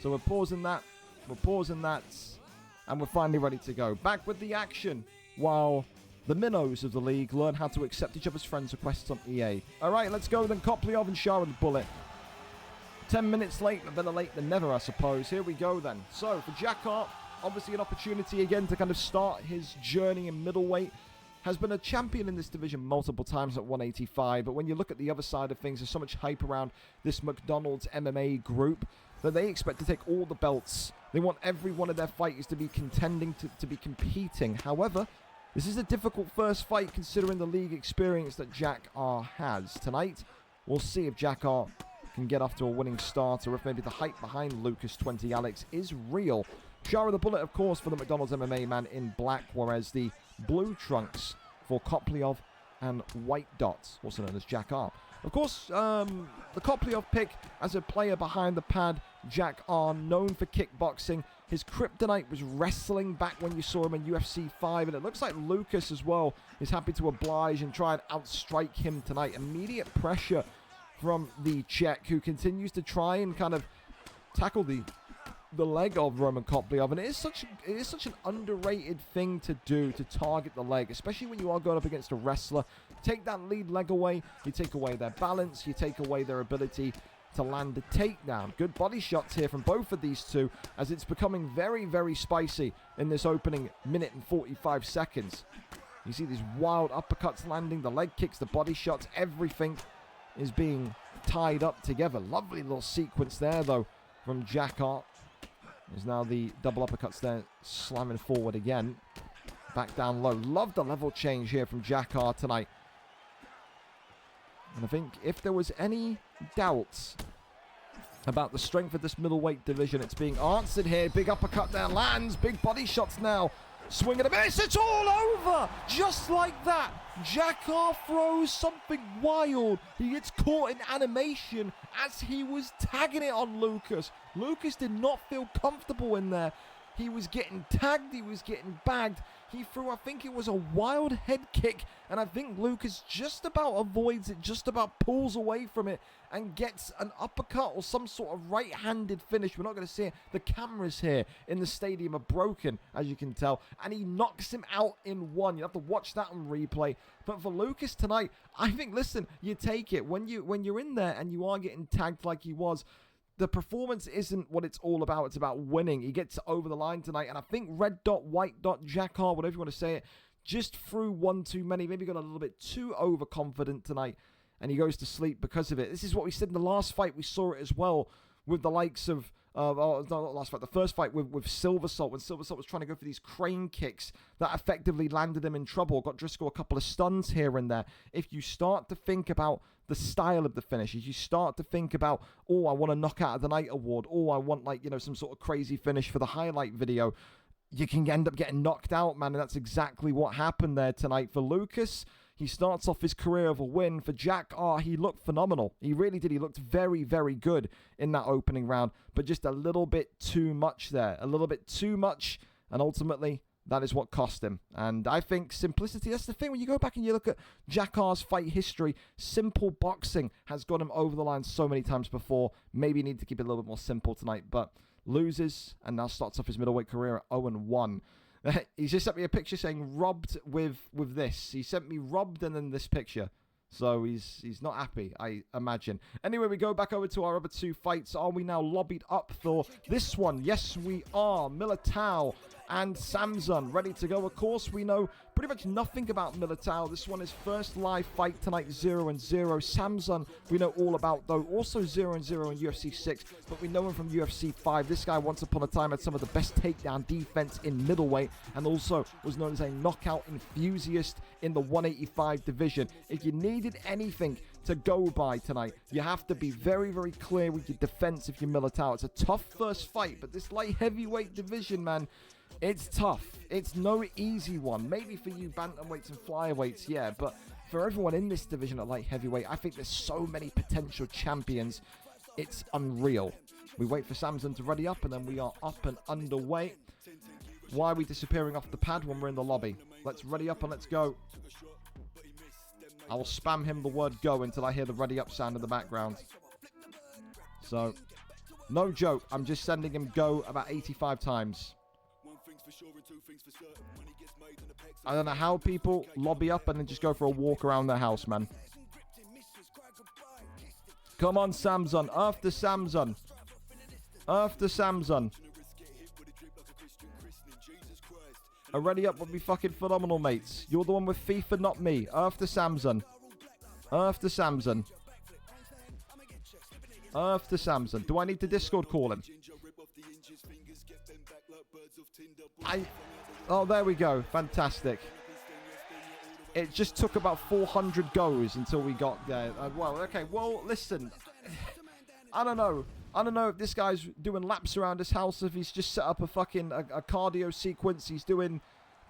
So we're pausing that. We're pausing that. And we're finally ready to go. Back with the action. While the minnows of the league learn how to accept each other's friends' requests on EA. Alright, let's go then. Koplyov and Shah and Bullet. 10 minutes late, but better late than never, I suppose. Here we go then. So, for Jack Hart, obviously an opportunity again to kind of start his journey in middleweight. Has been a champion in this division multiple times at 185, but when you look at the other side of things, there's so much hype around this McDonald's MMA group that they expect to take all the belts. They want every one of their fighters to be contending, to be competing. However, this is a difficult first fight considering the league experience that Jack R has. Tonight, we'll see if Jack R can get off to a winning start, or if maybe the hype behind Lucas 20 Alex is real. Shah the Bullet, of course, for the McDonald's MMA man in black, whereas the blue trunks for Koplyov and white dots, also known as Jack R. Of course, the Koplyov pick as a player behind the pad, Jack R, known for kickboxing. His kryptonite was wrestling back when you saw him in UFC 5, and it looks like Lucas as well is happy to oblige and try and outstrike him tonight. Immediate pressure from the Czech, who continues to try and kind of tackle the leg of Roman Koplyov, and it is such an underrated thing to do, to target the leg, especially when you are going up against a wrestler. Take that lead leg away, you take away their balance, you take away their ability to land a takedown. Good body shots here from both of these two, as it's becoming very, very spicy in this opening minute and 45 seconds. You see these wild uppercuts landing, the leg kicks, the body shots, everything is being tied up together. Lovely little sequence there, though, from Jack Hart. There's now the double uppercuts there, slamming forward again. Back down low. Love the level change here from Jack Hart tonight. And I think if there was any doubts about the strength of this middleweight division, it's being answered here. Big uppercut there, lands. Big body shots now. Swing and a miss. It's all over. Just like that. Jack Hart throws something wild. He gets caught in animation as he was tagging it on Lucas. Lucas did not feel comfortable in there. He was getting tagged. He was getting bagged. He threw, I think it was a wild head kick. And I think Lucas just about avoids it, just about pulls away from it and gets an uppercut or some sort of right-handed finish. We're not going to see it. The cameras here in the stadium are broken, as you can tell. And he knocks him out in one. You have to watch that on replay. But for Lucas tonight, I think, listen, you take it. When you're in there and you are getting tagged like he was, the performance isn't what it's all about. It's about winning. He gets over the line tonight. And I think red dot, white dot, Jakar, whatever you want to say it, just threw one too many. Maybe got a little bit too overconfident tonight. And he goes to sleep because of it. This is what we said in the last fight. We saw it as well with the likes of, not last fight, the first fight with Silver Salt. When Silver Salt was trying to go for these crane kicks that effectively landed him in trouble. Got Driscoll a couple of stuns here and there. If you start to think about the style of the finishes, you start to think about, oh, I want a knockout of the night award. Oh, I want, like, you know, some sort of crazy finish for the highlight video. You can end up getting knocked out, man. And that's exactly what happened there tonight for Lucas. He starts off his career of a win. For Jack, he looked phenomenal. He really did. He looked very, very good in that opening round, but just a little bit too much there. A little bit too much, and ultimately, that is what cost him. And I think simplicity, that's the thing. When you go back and you look at Jakar's fight history, simple boxing has got him over the line so many times before. Maybe you need to keep it a little bit more simple tonight, but loses and now starts off his middleweight career at 0-1. He's just sent me a picture saying robbed with this. He sent me robbed and then this picture. So he's not happy, I imagine. Anyway, we go back over to our other two fights. Are we now lobbied up for this one? Yes, we are. Militao and Samson ready to go. Of course, we know pretty much nothing about Militao. This one is first live fight tonight, 0-0. Samson, we know all about, though. Also 0-0 in UFC 6, but we know him from UFC 5. This guy, once upon a time, had some of the best takedown defense in middleweight and also was known as a knockout enthusiast in the 185 division. If you needed anything to go by tonight, you have to be very, very clear with your defense if you're Militao. It's a tough first fight, but this light heavyweight division, man, it's tough. It's no easy one. Maybe for you bantamweights and flyweights, yeah, but for everyone in this division at light heavyweight, I think there's so many potential champions. It's unreal. We wait for Samson to ready up, and then we are up and underway. Why are we disappearing off the pad when we're in the lobby? Let's ready up and let's go. I will spam him the word go until I hear the ready up sound in the background. So, no joke. I'm just sending him go about 85 times. I don't know how people lobby up and then just go for a walk around their house, man. Come on, Samson. After Samson. After Samson. A ready up would be fucking phenomenal, mates. You're the one with FIFA, not me. After Samson. After Samson. After Samson. Do I need to Discord call him? Oh, there we go. Fantastic. It just took about 400 goes until we got there. Well, okay. Well, listen. I don't know. I don't know if this guy's doing laps around his house, if he's just set up a fucking a cardio sequence. He's doing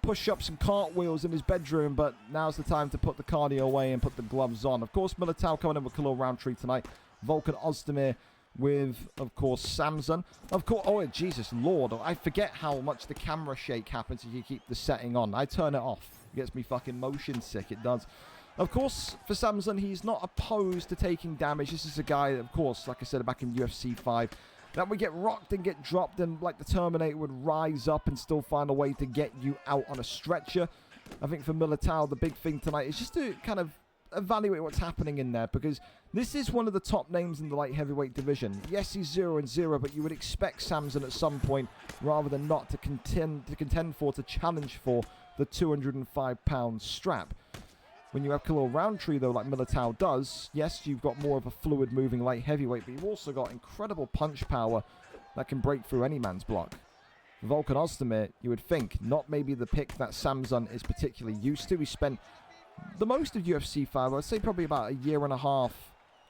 push-ups and cartwheels in his bedroom, but now's the time to put the cardio away and put the gloves on. Of course, Militao coming in with Khalil Roundtree tonight. Volkan Ozdemir with, of course, Samson. Of course, oh, Jesus Lord. I forget how much the camera shake happens if you keep the setting on. I turn it off. It gets me fucking motion sick. It does. Of course, for Samson, he's not opposed to taking damage. This is a guy, of course, like I said, back in UFC 5, that would get rocked and get dropped, and like the Terminator would rise up and still find a way to get you out on a stretcher. I think for Militao, the big thing tonight is just to kind of evaluate what's happening in there, because this is one of the top names in the light heavyweight division. Yes, he's 0-0, but you would expect Samson at some point, rather than not, to contend for, to challenge for the 205-pound strap. When you have Khalil Roundtree, though, like Militao does, yes, you've got more of a fluid-moving light heavyweight, but you've also got incredible punch power that can break through any man's block. Volkan Ozdemir, you would think, not maybe the pick that Samson is particularly used to. He spent the most of UFC 5, I'd say probably about a year and a half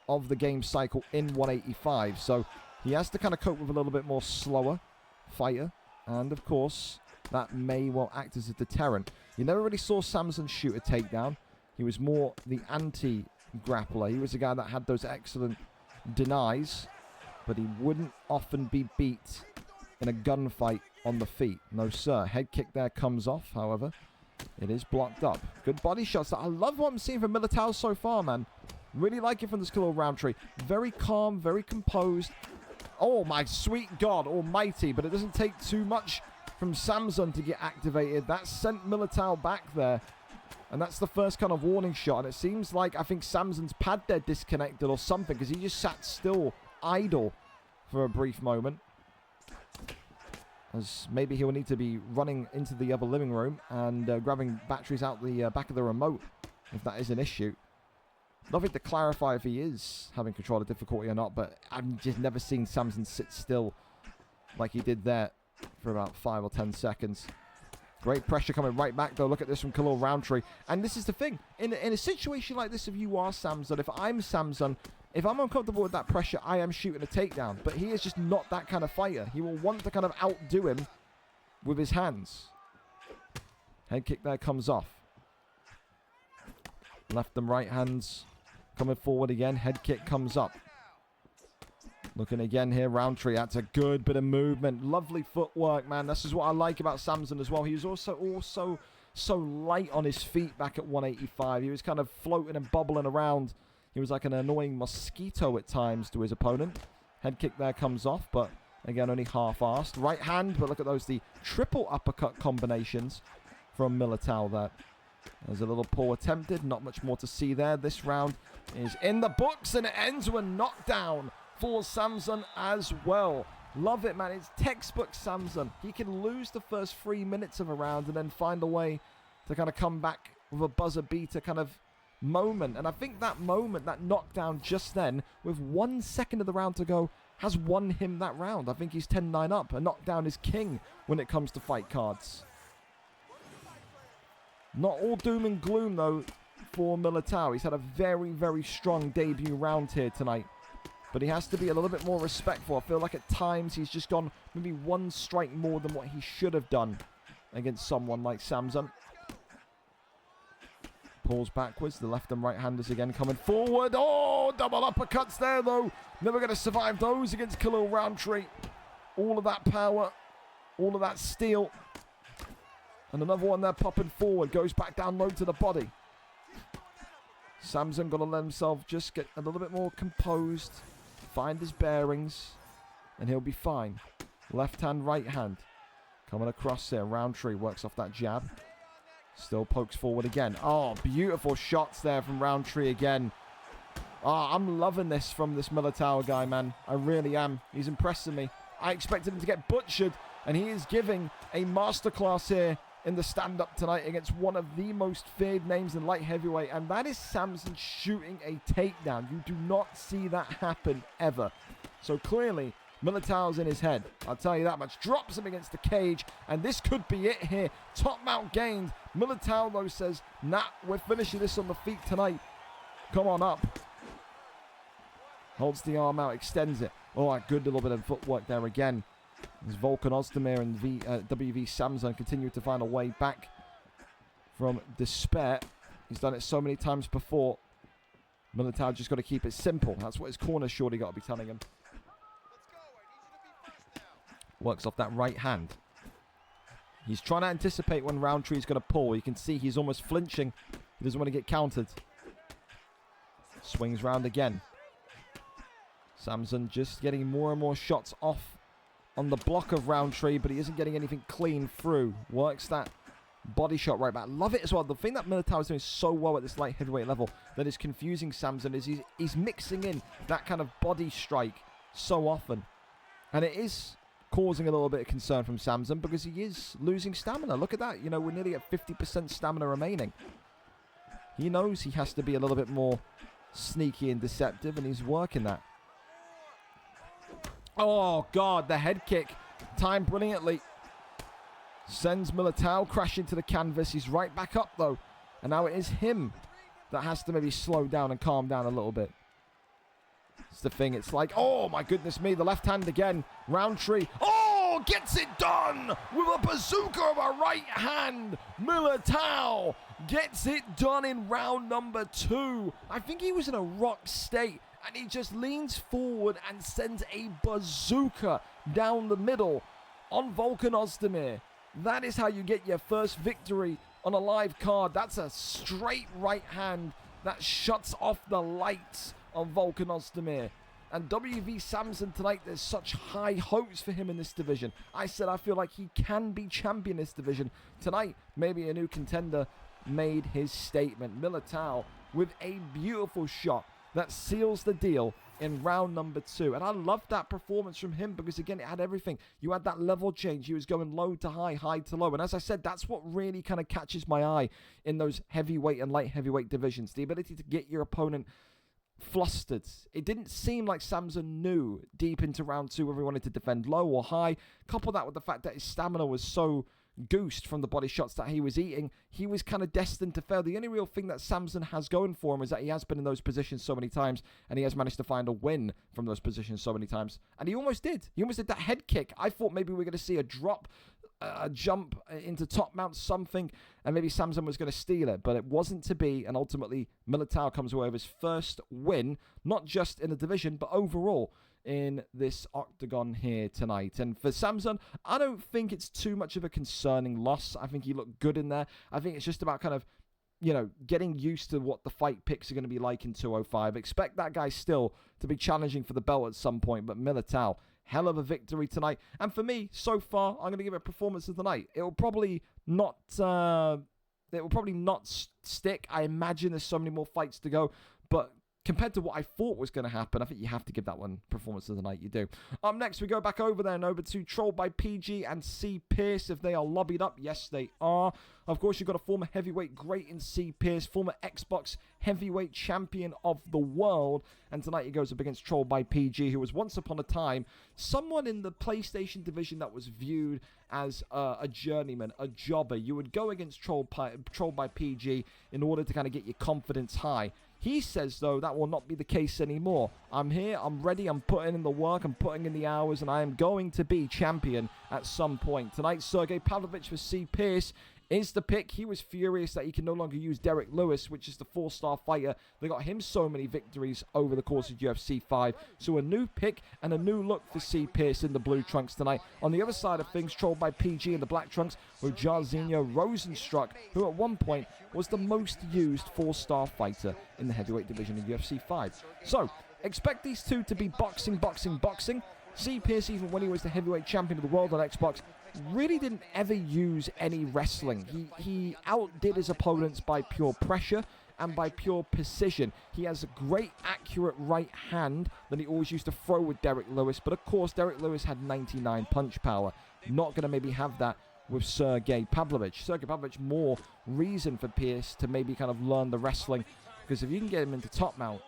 of the game cycle in 185, so he has to kind of cope with a little bit more slower fighter, and of course, that may well act as a deterrent. You never really saw Samson shoot a takedown. He was more the anti-grappler. He was a guy that had those excellent denies, but he wouldn't often be beat in a gunfight on the feet. No, sir. Head kick there comes off, however. It is blocked up. Good body shots. I love what I'm seeing from Militao so far, man. Really like it from this Khalil Roundtree. Very calm, very composed. Oh, my sweet God almighty. But it doesn't take too much from Samson to get activated. That sent Militao back there. And that's the first kind of warning shot. And it seems like I think Samson's pad there disconnected or something, because he just sat still, idle for a brief moment. As maybe he'll need to be running into the other living room and grabbing batteries out the back of the remote, if that is an issue. Nothing to clarify if he is having controller difficulty or not, but I've just never seen Samson sit still like he did there for about 5 or 10 seconds. Great pressure coming right back, though. Look at this from Khalil Roundtree. And this is the thing. In a situation like this, if you are Samson, if I'm Samson, if I'm uncomfortable with that pressure, I am shooting a takedown. But he is just not that kind of fighter. He will want to kind of outdo him with his hands. Head kick there comes off. Left and right hands coming forward again. Head kick comes up. Looking again here, Roundtree. That's a good bit of movement. Lovely footwork, man. This is what I like about Samson as well. He was also so light on his feet back at 185. He was kind of floating and bubbling around. He was like an annoying mosquito at times to his opponent. Head kick there comes off, but again, only half-assed. Right hand, but look at those, the triple uppercut combinations from Militao there. There's a little pull attempted. Not much more to see there. This round is in the books, and it ends with a knockdown for Samson as well. Love it, man. It's textbook Samson. He can lose the first 3 minutes of a round and then find a way to kind of come back with a buzzer beater kind of moment. And I think that moment, that knockdown just then, with 1 second of the round to go, has won him that round. I think he's 10-9 up. A knockdown is king when it comes to fight cards. Not all doom and gloom, though, for Militao. He's had a very, very strong debut round here tonight. But he has to be a little bit more respectful. I feel like at times he's just gone maybe 1 strike more than what he should have done against someone like Samson. Pulls backwards. The left and right handers again coming forward. Oh, double uppercuts there, though. Never going to survive those against Khalil Roundtree. All of that power. All of that steel. And another one there popping forward. Goes back down low to the body. Samson got to let himself just get a little bit more composed. Find his bearings. And he'll be fine. Left hand, right hand. Coming across there. Roundtree works off that jab. Still pokes forward again. Oh, beautiful shots there from Roundtree again. Oh, I'm loving this from this Militao guy, man. I really am. He's impressing me. I expected him to get butchered. And he is giving a masterclass here in the stand-up tonight against one of the most feared names in light heavyweight, and that is Samson shooting a takedown. You do not see that happen ever. So clearly, Militao's in his head. I'll tell you that much. Drops him against the cage, and this could be it here. Top mount gained. Militao, though, says, nah, we're finishing this on the feet tonight. Come on up. Holds the arm out, extends it. Oh, a good little bit of footwork there again. As Volkan Ozdemir and WV Samson continue to find a way back from despair. He's done it so many times before. Militao just got to keep it simple. That's what his corner shorty got to be telling him. Works off that right hand. He's trying to anticipate when Roundtree's going to pull. You can see he's almost flinching. He doesn't want to get countered. Swings round again. Samson just getting more and more shots off on the block of Roundtree, but he isn't getting anything clean through. Works that body shot right back. Love it as well. The thing that Militao is doing so well at this light heavyweight level that is confusing Samson is he's mixing in that kind of body strike so often. And it is causing a little bit of concern from Samson because he is losing stamina. Look at that. You know, we're nearly at 50% stamina remaining. He knows he has to be a little bit more sneaky and deceptive, and he's working that. Oh, God, the head kick. Timed brilliantly. Sends Militao crashing to the canvas. He's right back up, though. And now it is him that has to maybe slow down and calm down a little bit. It's the thing. It's like, oh, my goodness me. The left hand again. Roundtree. Oh, gets it done with a bazooka of a right hand. Militao gets it done in round number 2. I think he was in a rock state. And he just leans forward and sends a bazooka down the middle on Volkan Ozdemir. That is how you get your first victory on a live card. That's a straight right hand that shuts off the lights on Volkan Ozdemir. And WV Samson tonight, there's such high hopes for him in this division. I said I feel like he can be champion in this division. Tonight, maybe a new contender made his statement. Militao with a beautiful shot that seals the deal in round number 2. And I loved that performance from him because, again, it had everything. You had that level change. He was going low to high, high to low. And as I said, that's what really kind of catches my eye in those heavyweight and light heavyweight divisions. The ability to get your opponent flustered. It didn't seem like Samson knew deep into round 2 whether he wanted to defend low or high. Couple that with the fact that his stamina was so goosed from the body shots that he was eating, he was kind of destined to fail. The only real thing that Samson has going for him is that he has been in those positions so many times, and he has managed to find a win from those positions so many times. And he almost did. He almost did that head kick. I thought maybe we were going to see a drop, a jump into top mount, something, and maybe Samson was going to steal it, but it wasn't to be, and ultimately Militao comes away with his first win, not just in the division, but overall in this octagon here tonight. And for Samson, I don't think it's too much of a concerning loss. I think he looked good in there. I think it's just about kind of, you know, getting used to what the fight picks are going to be like in 205. Expect that guy still to be challenging for the belt at some point, but Militao, hell of a victory tonight. And for me, so far, I'm going to give it a performance of the night. It will probably not stick. I imagine there's so many more fights to go, but compared to what I thought was going to happen, I think you have to give that one performance of the night. You do. Up next, we go back over there and over to Trolled by PG and C. Pierce. If they are lobbied up, yes, they are. Of course, you've got a former heavyweight great in C. Pierce, former Xbox heavyweight champion of the world. And tonight he goes up against Trolled by PG, who was once upon a time someone in the PlayStation division that was viewed as a journeyman, a jobber. You would go against Trolled by PG in order to kind of get your confidence high. He says, though, that will not be the case anymore. I'm here, I'm ready, I'm putting in the work, I'm putting in the hours, and I am going to be champion at some point. Tonight, Sergey Pavlovich for C. Pierce is the pick. He was furious that he can no longer use Derek Lewis, which is the 4-star fighter. They got him so many victories over the course of UFC 5. So a new pick and a new look for C. Pierce in the blue trunks tonight. On the other side of things, Trolled by PG in the black trunks with Jairzinho Rosenstruck, who at one point was the most used 4-star fighter in the heavyweight division in UFC 5. So expect these two to be boxing. C. Pierce, even when he was the heavyweight champion of the world on Xbox, really didn't ever use any wrestling. He outdid his opponents by pure pressure and by pure precision. He has a great accurate right hand that he always used to throw with Derek Lewis, but of course Derek Lewis had 99 punch power. Not going to maybe have that with Sergey Pavlovich. Sergey Pavlovich, more reason for Pierce to maybe kind of learn the wrestling, because if you can get him into top mount,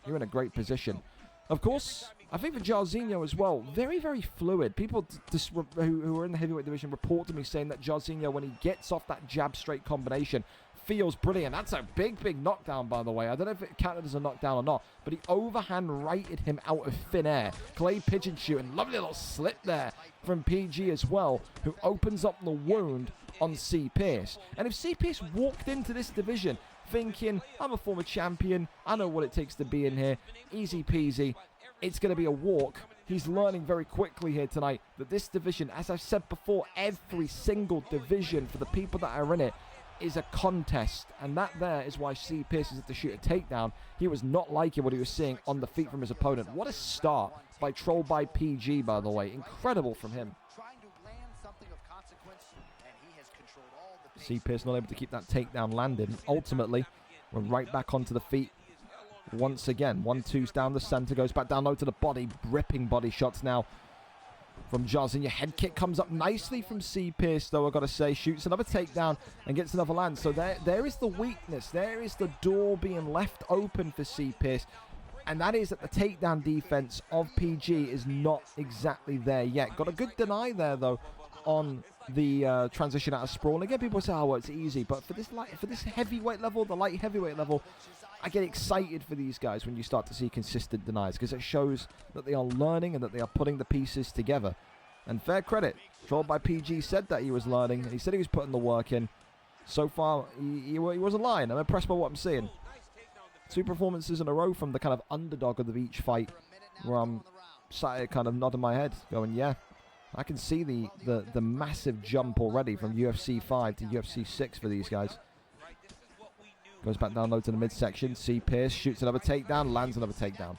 you're in a great position. Of course, I think for Jairzinho as well, very, very fluid. People who are in the heavyweight division report to me saying that Jairzinho, when he gets off that jab straight combination, feels brilliant. That's a big knockdown, by the way. I don't know if it counted as a knockdown or not, but he overhand righted him out of thin air. Clay pigeon shooting. Lovely little slip there from PG as well, who opens up the wound on C. Pierce. And if C. Pierce walked into this division thinking, I'm a former champion, I know what it takes to be in here, easy peasy, it's going to be a walk. He's learning very quickly here tonight that this division, as I've said before, every single division for the people that are in it is a contest. And that there is why C. Pierce is at to shoot a takedown. He was not liking what he was seeing on the feet from his opponent. What a start by Trolled by PG, by the way. Incredible from him. C. Pierce not able to keep that takedown landed. Ultimately, we're right back onto the feet once again. 1-2's down the center, goes back down low to the body. Ripping body shots now from Jairzinho. Head kick comes up nicely from C. Pierce, though, I've got to say. Shoots another takedown and gets another land. So there is the weakness. There is the door being left open for C. Pierce. And that is that the takedown defense of PG is not exactly there yet. Got a good deny there, though, on the transition out of sprawl. And again, people say, oh, well, it's easy. But for this heavyweight level, the light heavyweight level, I get excited for these guys when you start to see consistent denies, because it shows that they are learning and that they are putting the pieces together. And fair credit, Trolled by PG said that he was learning, and he said he was putting the work in. So far, he wasn't lying. I'm impressed by what I'm seeing. 2 performances in a row from the kind of underdog of each fight, where I'm sat here kind of nodding my head, going, yeah, I can see the massive jump already from UFC 5 to UFC 6 for these guys. Goes back down low to the midsection. C. Pierce shoots another takedown, lands another takedown.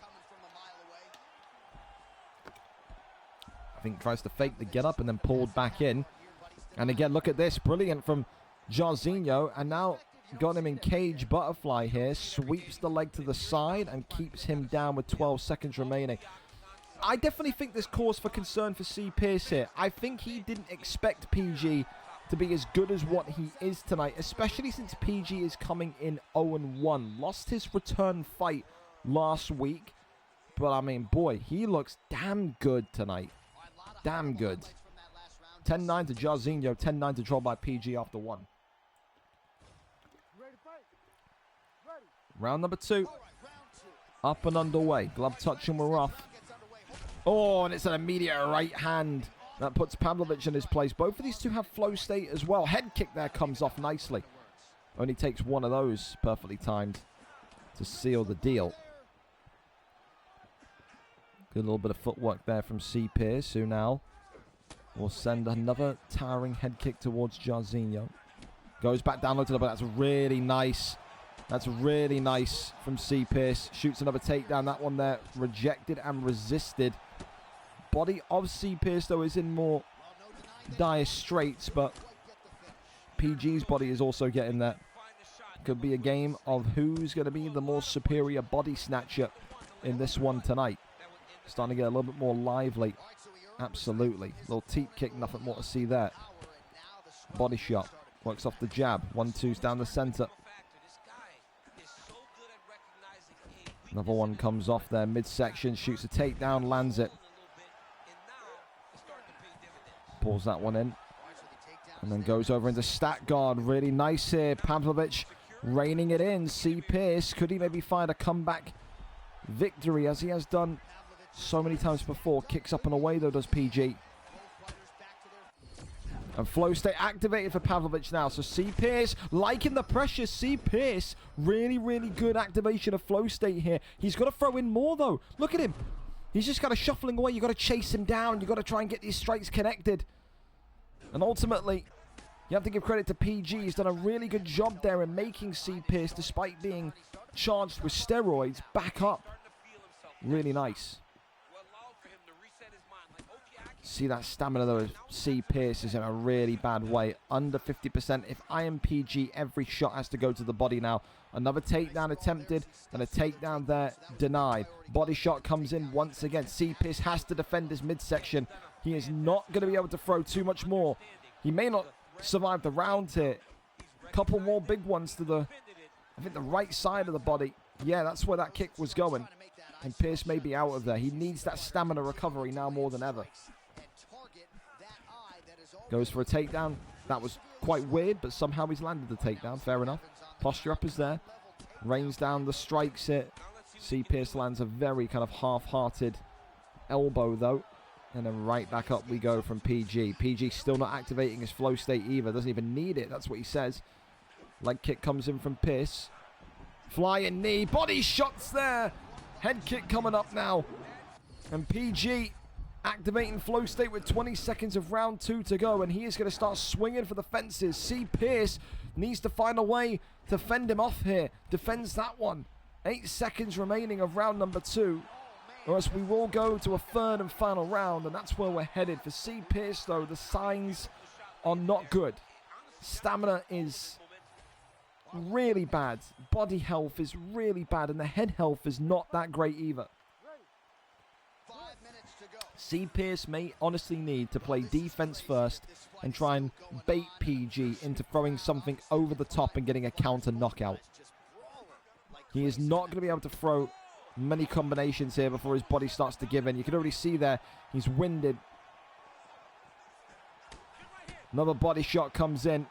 I think tries to fake the get up and then pulled back in. And again, look at this. Brilliant from Jairzinho. And now got him in cage butterfly here. Sweeps the leg to the side and keeps him down with 12 seconds remaining. I definitely think there's cause for concern for C. Pierce here. I think he didn't expect PG to be as good as what he is tonight, especially since PG is coming in 0-1. Lost his return fight last week. But, I mean, boy, he looks damn good tonight. Damn good. 10-9 to Jairzinho, 10-9 to draw by PG after 1. Round number 2. Up and underway. Glove touch and we're off. Oh, and it's an immediate right hand. That puts Pavlovich in his place. Both of these two have flow state as well. Head kick there comes off nicely. Only takes one of those, perfectly timed, to seal the deal. Good little bit of footwork there from C. Pierce, who now will send another towering head kick towards Jairzinho. Goes back down low to the bottom. That's really nice. That's really nice from C. Pierce. Shoots another takedown. That one there rejected and resisted. Body of C. Pierce, though, is in more dire straits, but PG's body is also getting there. Could be a game of who's going to be the more superior body snatcher in this one tonight. Starting to get a little bit more lively. Absolutely. Little teep kick, nothing more to see there. Body shot. Works off the jab. 1-2's down the center. Another one comes off there, midsection, shoots a takedown, lands it. Pulls that one in. And then goes over into stack guard. Really nice here. Pavlovich reining it in. C. Pierce, could he maybe find a comeback victory as he has done so many times before? Kicks up and away though, does PG. And flow state activated for Pavlovich now. So C. Pierce liking the pressure. C. Pierce, really, really good activation of flow state here. He's got to throw in more though. Look at him. He's just kind of shuffling away. You've got to chase him down. You've got to try and get these strikes connected. And ultimately, you have to give credit to PG. He's done a really good job there in making C. Pierce, despite being charged with steroids, back up. Really nice. See that stamina though. C. Pierce is in a really bad way. Under 50%. If I am PG, every shot has to go to the body now. Another takedown attempted, and a takedown there denied. Body shot comes in once again. C. Pierce has to defend his midsection. He is not going to be able to throw too much more. He may not survive the round here. Couple more big ones to the, I think, the right side of the body. Yeah, that's where that kick was going. And Pierce may be out of there. He needs that stamina recovery now more than ever. Goes for a takedown. That was quite weird, but somehow he's landed the takedown. Fair enough. Posture up is there. Rains down the strikes it. C. Pierce lands a very kind of half-hearted elbow, though. And then right back up we go from PG. PG still not activating his flow state either. Doesn't even need it. That's what he says. Leg kick comes in from Pierce. Flying knee. Body shots there. Head kick coming up now. And PG activating flow state with 20 seconds of round 2 to go, and he is going to start swinging for the fences. C. Pierce needs to find a way to fend him off here. Defends that one. 8 seconds remaining of round number 2, or else we will go to a third and final round, and that's where we're headed. For C. Pierce, though, the signs are not good. Stamina is really bad. Body health is really bad, and the head health is not that great either. C. Pierce may honestly need to play defense first and try and bait PG into throwing something over the top and getting a counter knockout. He is not going to be able to throw many combinations here before his body starts to give in. You can already see there, he's winded. Another body shot comes in.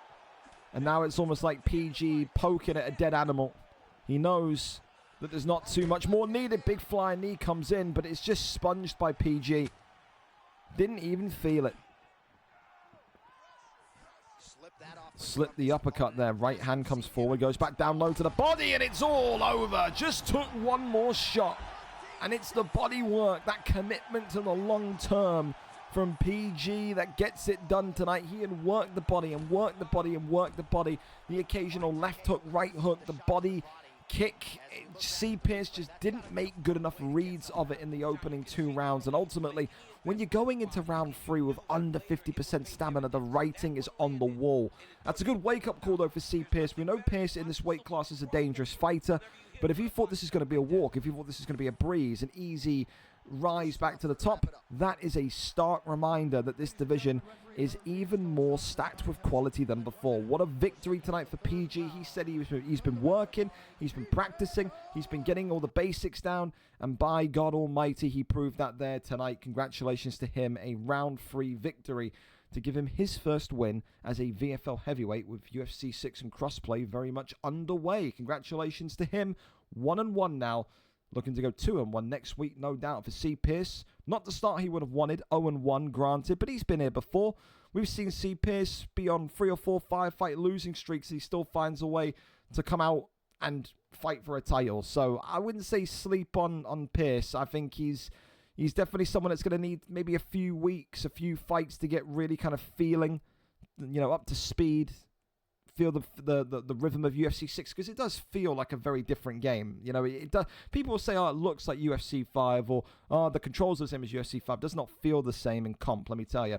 And now it's almost like PG poking at a dead animal. He knows that there's not too much more needed. Big flying knee comes in, but it's just sponged by PG. Didn't even feel it. Slipped the uppercut there. Right hand comes forward, goes back down low to the body, and it's all over. Just took one more shot. And it's the body work, that commitment to the long term from PG that gets it done tonight. He had worked the body and worked the body and worked the body. The occasional left hook, right hook, the body kick. C. Pierce just didn't make good enough reads of it in the opening 2 rounds. And ultimately, when you're going into round 3 with under 50% stamina, the writing is on the wall. That's a good wake-up call, though, for C. Pierce. We know Pierce in this weight class is a dangerous fighter. But if you thought this is going to be a walk, if you thought this is going to be a breeze, an easy rise back to the top, that is a stark reminder that this division is even more stacked with quality than before. What a victory tonight for PG. He said he's been working, he's been practicing, he's been getting all the basics down, and by God Almighty, he proved that there tonight. Congratulations to him, a round 3 victory to give him his first win as a VFL heavyweight, with UFC 6 and crossplay very much underway. Congratulations to him, 1-1 now. Looking to go 2-1 next week, no doubt, for C. Pierce. Not the start he would have wanted, 0-1 granted, but he's been here before. We've seen C. Pierce be on 3 or 4 5-fight losing streaks. He still finds a way to come out and fight for a title. So I wouldn't say sleep on Pierce. I think he's definitely someone that's going to need maybe a few weeks, a few fights to get really kind of feeling, up to speed. Feel the rhythm of UFC 6, because it does feel like a very different game. It does. People will say, it looks like UFC 5, or the controls are the same as UFC 5. Does not feel the same in comp, let me tell you.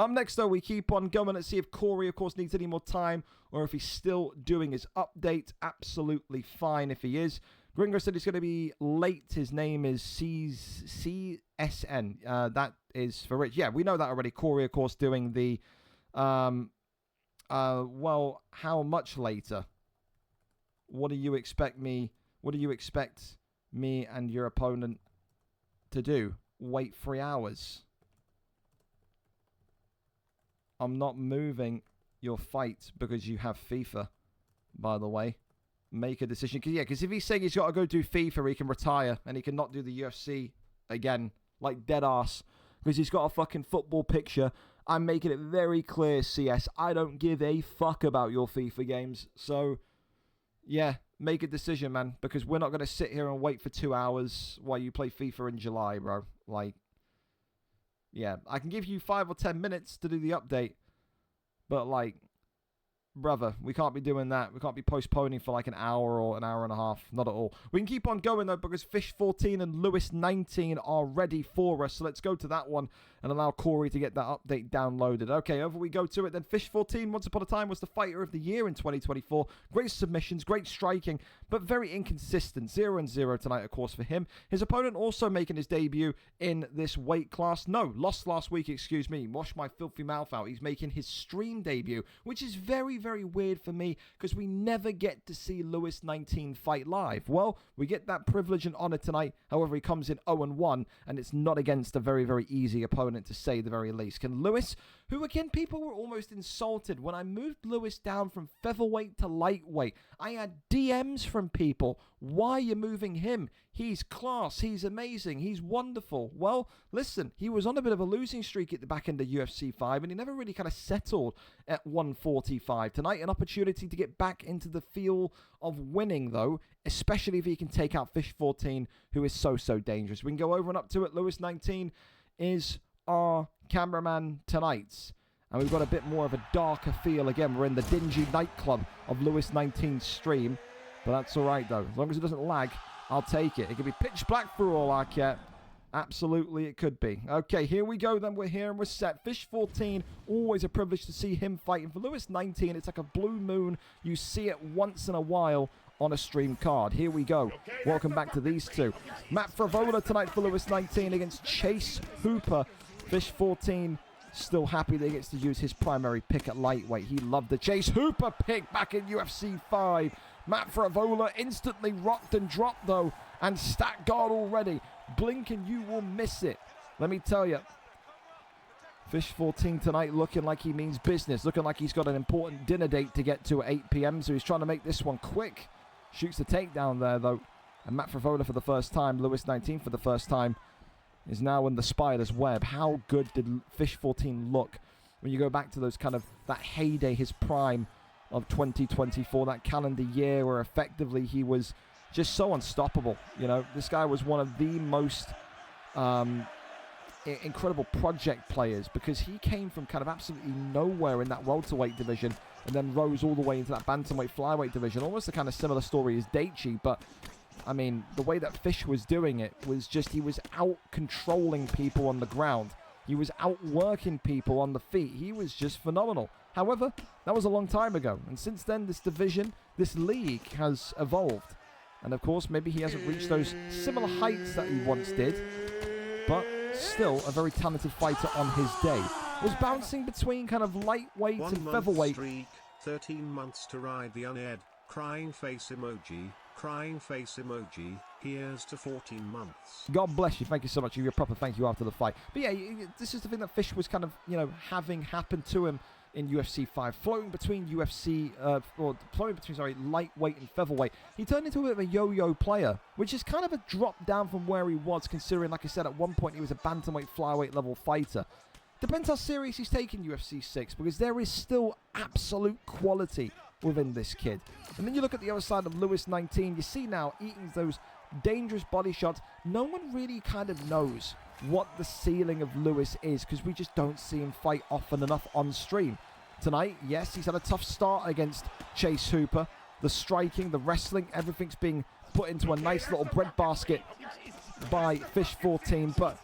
Next, though, we keep on going and see if Corey, of course, needs any more time, or if he's still doing his update. Absolutely fine if he is. Gringo said he's going to be late. His name is CSN. That is for Rich. Yeah, we know that already. Corey, of course, doing the well, how much later? What do you expect me and your opponent to do? Wait 3 hours? I'm not moving your fight because you have FIFA, by the way. Make a decision. Because if he's saying he's got to go do FIFA, he can retire and he can not do the UFC again, like dead ass, because he's got a fucking football picture. I'm making it very clear, CS, I don't give a fuck about your FIFA games. So, yeah, make a decision, man, because we're not going to sit here and wait for 2 hours while you play FIFA in July, bro. Yeah, I can give you 5 or 10 minutes to do the update, but, brother, we can't be doing that. We can't be postponing for an hour or an hour and a half. Not at all. We can keep on going, though, because Fish14 and Lewis19 are ready for us. So let's go to that one and allow Corey to get that update downloaded. Okay, over we go to it then. Fish14, once upon a time, was the fighter of the year in 2024. Great submissions, great striking, but very inconsistent. 0-0 tonight, of course, for him. His opponent also making his debut in this weight class. No, lost last week, excuse me. Wash my filthy mouth out. He's making his stream debut, which is very, very weird for me, because we never get to see Lewis19 fight live. Well, we get that privilege and honor tonight. However, he comes in 0-1, and it's not against a very, very easy opponent, to say the very least. Can Lewis, who again, people were almost insulted when I moved Lewis down from featherweight to lightweight. I had DMs from people. Why are you moving him? He's class. He's amazing. He's wonderful. Well, listen, he was on a bit of a losing streak at the back end of UFC 5, and he never really kind of settled at 145. Tonight, an opportunity to get back into the feel of winning, though, especially if he can take out Fish14, who is so, so dangerous. We can go over and up to it. Lewis19 is our cameraman tonight, and we've got a bit more of a darker feel. Again, we're in the dingy nightclub of Lewis19's stream, but that's all right, though. As long as it doesn't lag, I'll take it. It could be pitch black for all I care. Absolutely, it could be. Okay, here we go then. We're here and we're set. Fish14, always a privilege to see him fighting. For Lewis19, it's like a blue moon. You see it once in a while on a stream card. Here we go. Welcome back to these two. Matt Fravola tonight for Lewis19 against Chase Hooper. Fish14 still happy that he gets to use his primary pick at lightweight. He loved the Chase Hooper pick back in UFC 5. Matt Fravola instantly rocked and dropped, though, and stack guard already. Blink and you will miss it. Let me tell you, Fish14 tonight looking like he means business, looking like he's got an important dinner date to get to at 8 p.m., so he's trying to make this one quick. Shoots the takedown there, though. And Matt Fravola for the first time, Lewis19 for the first time, is now in the spider's web. How good did Fish14 look when you go back to those kind of, that heyday, his prime of 2024, that calendar year where effectively he was just so unstoppable. This guy was one of the most incredible project players, because he came from kind of absolutely nowhere in that welterweight division and then rose all the way into that bantamweight flyweight division. Almost a kind of similar story as Daichi, but I mean, the way that Fish was doing it was just, he was out controlling people on the ground. He was outworking people on the feet. He was just phenomenal. However, that was a long time ago, and since then this division, this league has evolved. And of course, maybe he hasn't reached those similar heights that he once did, but still a very talented fighter on his day. Was bouncing between kind of lightweight and featherweight. 13 months to ride the unaired, crying face emoji, crying face emoji, here's to 14 months. God bless you. Thank you so much. Your proper thank you after the fight. But yeah, this is the thing that Fish was kind of, you know, having happen to him in UFC 5, floating between lightweight and featherweight. He turned into a bit of a yo-yo player, which is kind of a drop down from where he was, considering, like I said, at one point he was a bantamweight flyweight level fighter. Depends how serious he's taking UFC 6, because there is still absolute quality within this kid. And then you look at the other side of Lewis 19, you see now eating those dangerous body shots. No one really kind of knows what the ceiling of Lewis is, because we just don't see him fight often enough on stream. Tonight, yes, he's had a tough start against Chase Hooper. The striking, the wrestling, everything's being put into a nice little breadbasket by Fish 14, but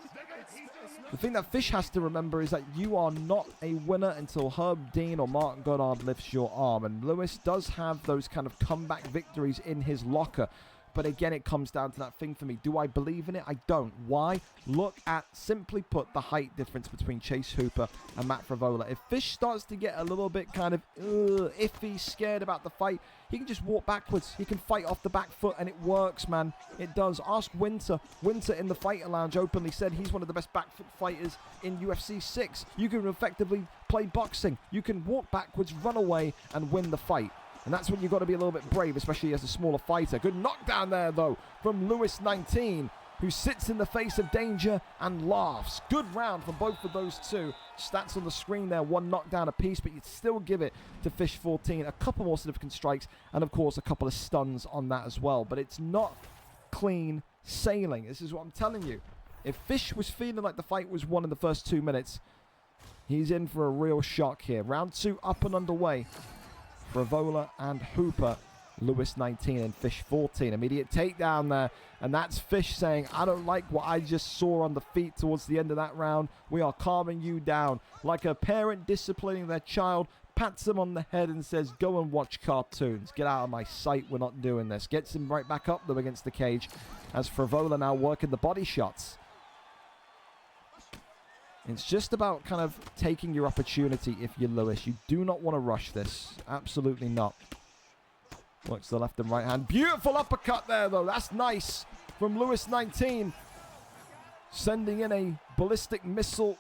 the thing that Fish has to remember is that you are not a winner until Herb Dean or Mark Goddard lifts your arm. And Lewis does have those kind of comeback victories in his locker. But again, it comes down to that thing for me. Do I believe in it? I don't. Why? Look at, simply put, the height difference between Chase Hooper and Matt Frevola. If Fish starts to get a little bit kind of iffy, scared about the fight, he can just walk backwards. He can fight off the back foot, and it works, man. It does. Ask Winter. Winter in the Fighter Lounge openly said he's one of the best back foot fighters in UFC 6. You can effectively play boxing. You can walk backwards, run away, and win the fight. And that's when you've got to be a little bit brave, especially as a smaller fighter. Good knockdown there, though, from Lewis 19, who sits in the face of danger and laughs. Good round from both of those two. Stats on the screen there, one knockdown apiece, but you'd still give it to Fish 14. A couple more significant strikes, and of course, a couple of stuns on that as well. But it's not clean sailing. This is what I'm telling you. If Fish was feeling like the fight was won in the first 2 minutes, he's in for a real shock here. Round 2 up and underway. Frevola and Hooper, Lewis 19 and Fish 14. Immediate takedown there, and that's Fish saying, I don't like what I just saw on the feet towards the end of that round. We are calming you down. Like a parent disciplining their child, pats him on the head and says, go and watch cartoons. Get out of my sight, we're not doing this. Gets him right back up though against the cage, as Frevola now working the body shots. It's just about kind of taking your opportunity if you're Lewis. You do not want to rush this. Absolutely not. Works the left and right hand. Beautiful uppercut there, though. That's nice from Lewis 19. Sending in a ballistic missile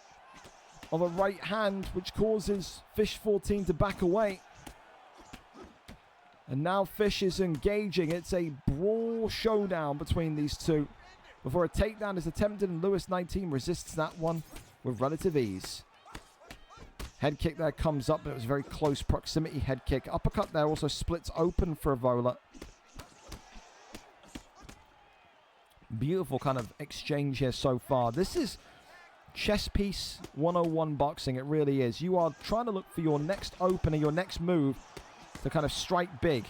of a right hand, which causes Fish 14 to back away. And now Fish is engaging. It's a brawl showdown between these two. Before a takedown is attempted, and Lewis 19 resists that one with relative ease. Head kick there comes up, but it was a very close proximity head kick. Uppercut there also splits open for Frevola. Beautiful kind of exchange here so far. This is chess piece 101 boxing. It really is. You are trying to look for your next opener, your next move to kind of strike big.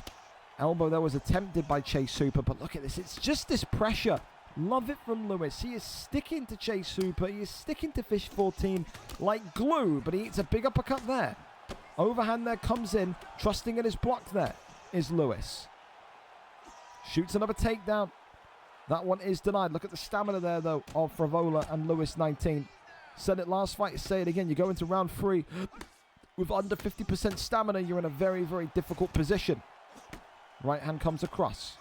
Elbow there was attempted by Chase Hooper, but look at this. It's just this pressure. Love it from Lewis. He is sticking to Chase Hooper. He is sticking to Fish 14 like glue, but he eats a big uppercut there. Overhand there comes in. Trusting in his block there is Lewis. Shoots another takedown. That one is denied. Look at the stamina there, though, of Frevola and Lewis 19. Said it last fight, say it again. You go into round 3 with under 50% stamina. You're in a very, very difficult position. Right hand comes across.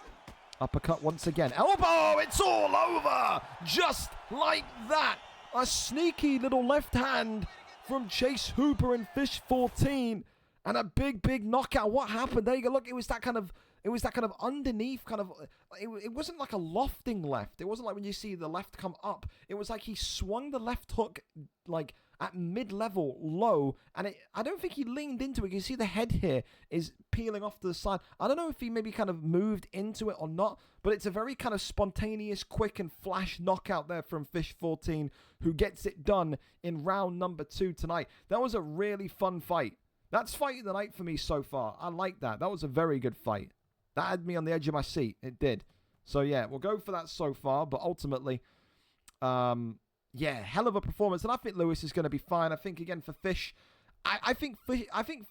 Uppercut once again. Elbow! It's all over! Just like that! A sneaky little left hand from Chase Hooper and Fish 14. And a big, big knockout. What happened? There you go. Look, it was that kind of underneath kind of... It wasn't like a lofting left. It wasn't like when you see the left come up. It was like he swung the left hook like at mid-level, low, and I don't think he leaned into it. You can see the head here is peeling off to the side. I don't know if he maybe kind of moved into it or not, but it's a very kind of spontaneous, quick, and flash knockout there from Fish14, who gets it done in round number 2 tonight. That was a really fun fight. That's fight of the night for me so far. I like that. That was a very good fight. That had me on the edge of my seat. It did. So, yeah, we'll go for that so far. But ultimately, yeah, hell of a performance. And I think Lewis is going to be fine. I think, again, for Fish, I think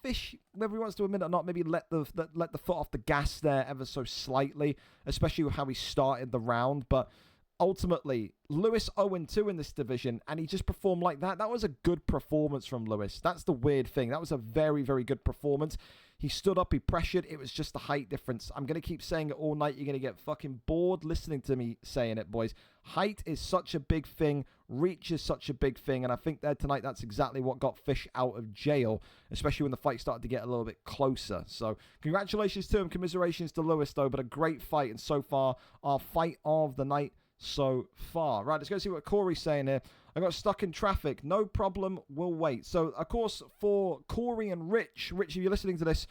Fish, whether he wants to admit it or not, maybe let the foot off the gas there ever so slightly, especially with how he started the round. But ultimately, Lewis 0-2 in this division, and he just performed like that. That was a good performance from Lewis. That's the weird thing. That was a very, very good performance. He stood up, he pressured. It was just the height difference. I'm going to keep saying it all night. You're going to get fucking bored listening to me saying it, boys. Height is such a big thing. Reach is such a big thing. And I think there tonight, that's exactly what got Fish out of jail, especially when the fight started to get a little bit closer. So congratulations to him. Commiserations to Lewis, though. But a great fight. And so far, our fight of the night so far. Right, let's go see what Corey's saying here. I got stuck in traffic. No problem. We'll wait. So, of course, for Corey and Rich, if you're listening to this,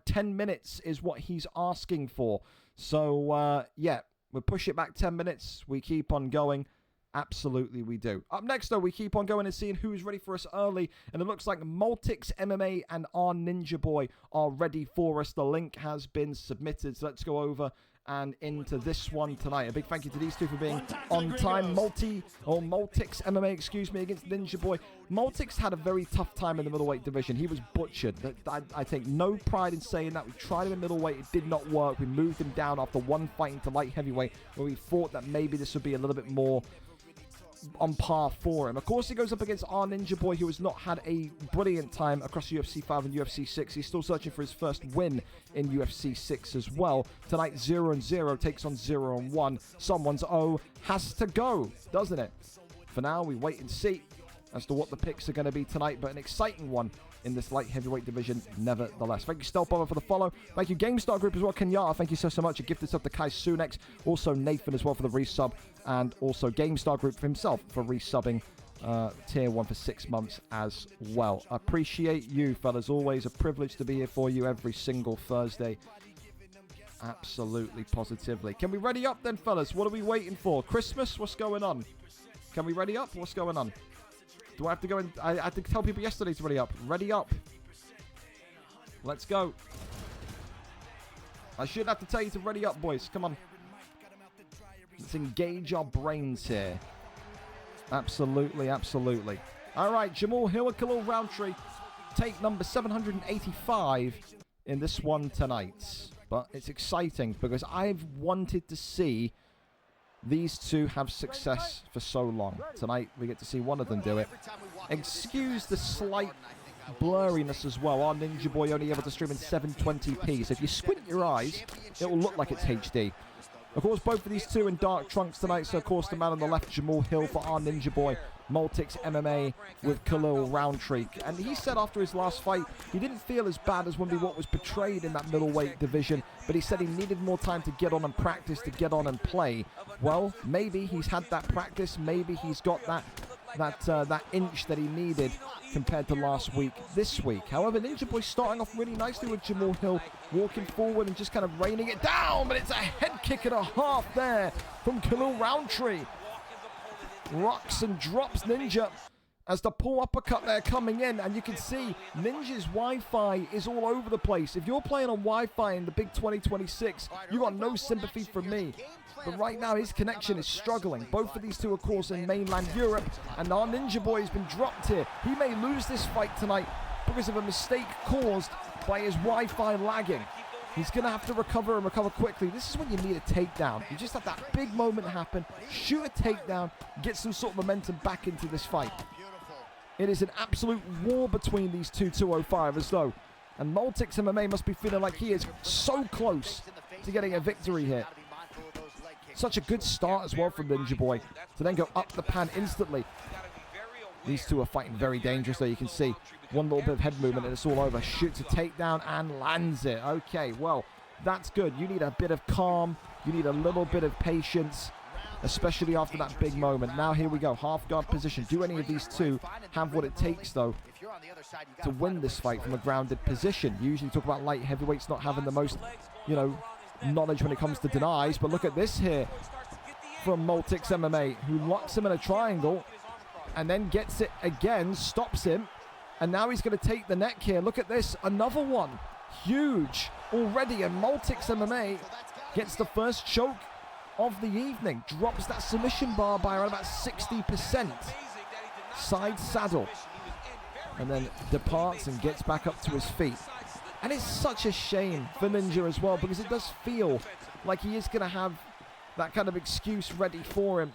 10 minutes is what he's asking for. So, yeah, we'll push it back 10 minutes. We keep on going. Absolutely, we do. Up next, though, we keep on going and seeing who's ready for us early. And it looks like Multics MMA and our Ninja Boy are ready for us. The link has been submitted. So let's go over and into this one tonight. A big thank you to these two for being on time. Multics MMA, excuse me, against Ninja Boy. Multics had a very tough time in the middleweight division. He was butchered. I take no pride in saying that. We tried him in middleweight. It did not work. We moved him down after one fight into light heavyweight, where we thought that maybe this would be a little bit more on par for him. Of course, he goes up against our Ninja Boy, who has not had a brilliant time across UFC 5 and UFC 6. He's still searching for his first win in UFC 6 as well. Tonight, 0-0 takes on 0-1. Someone's O has to go, doesn't it? For now, we wait and see as to what the picks are going to be tonight, but an exciting one in this light heavyweight division nevertheless. Thank you, Stealth Bomber, for the follow. Thank you, GameStar Group as well. Kenyatta, thank you so much. A gifted sub to Kai Sunex. Also, Nathan as well for the resub. And also, GameStar Group for himself for resubbing Tier 1 for 6 months as well. Appreciate you, fellas. Always a privilege to be here for you every single Thursday. Absolutely, positively. Can we ready up then, fellas? What are we waiting for? Christmas? What's going on? Can we ready up? What's going on? Do I have to go in? I had to tell people yesterday to ready up. Ready up. Let's go. I shouldn't have to tell you to ready up, boys. Come on. Let's engage our brains here. Absolutely, absolutely. All right, Jamal Hill and Khalil Roundtree take number 785 in this one tonight. But it's exciting because I've wanted to see these two have success for so long. Tonight, we get to see one of them do it. Excuse the slight blurriness as well. Our Ninja Boy only able to stream in 720p. So if you squint your eyes, it will look like it's HD. Of course, both of these two in dark trunks tonight. So, of course, the man on the left, Jamal Hill, for our Ninja Boy. Multics MMA with Khalil Roundtree. And he said after his last fight, he didn't feel as bad as maybe what was portrayed in that middleweight division, but he said he needed more time to get on and practice, to get on and play. Well, maybe he's had that practice. Maybe he's got that inch that he needed compared to last week, this week. However, Ninja Boy starting off really nicely with Jamal Hill walking forward and just kind of raining it down, but it's a head kick and a half there from Khalil Roundtree. Rocks and drops Ninja as the pull uppercut there coming in, and you can see Ninja's Wi-Fi is all over the place. If you're playing on Wi-Fi in the big 2026, you got no sympathy from me. But right now his connection is struggling. Both of these two, of course, in mainland Europe, and our Ninja Boy has been dropped here. He may lose this fight tonight because of a mistake caused by his Wi-Fi lagging. He's going to have to recover and recover quickly. This is when you need a takedown. You just have that big moment happen, shoot a takedown, get some sort of momentum back into this fight. It is an absolute war between these two 205ers, though. And Multics MMA must be feeling like he is so close to getting a victory here. Such a good start as well from Ninja Boy to then go up the pan instantly. These two are fighting very dangerous, though. You can see one little bit of head movement and it's all over. Shoots a takedown and lands it. Okay, well, that's good. You need a bit of calm. You need a little bit of patience. especially after that big moment. Now here we go, half guard position. Do any of these two have what it takes, though, to win this fight from a grounded position? Usually talk about light heavyweights not having the most, you know, knowledge when it comes to denies, but look at this here from Multix MMA, who locks him in a triangle and then gets it again, stops him, and now he's going to take the neck here. Look at this, another one, huge already, and Multix MMA gets the first choke of the evening, drops that submission bar by around about 60%, side saddle, and then departs and gets back up to his feet. And it's such a shame for Ninja as well, because it does feel like he is going to have that kind of excuse ready for him,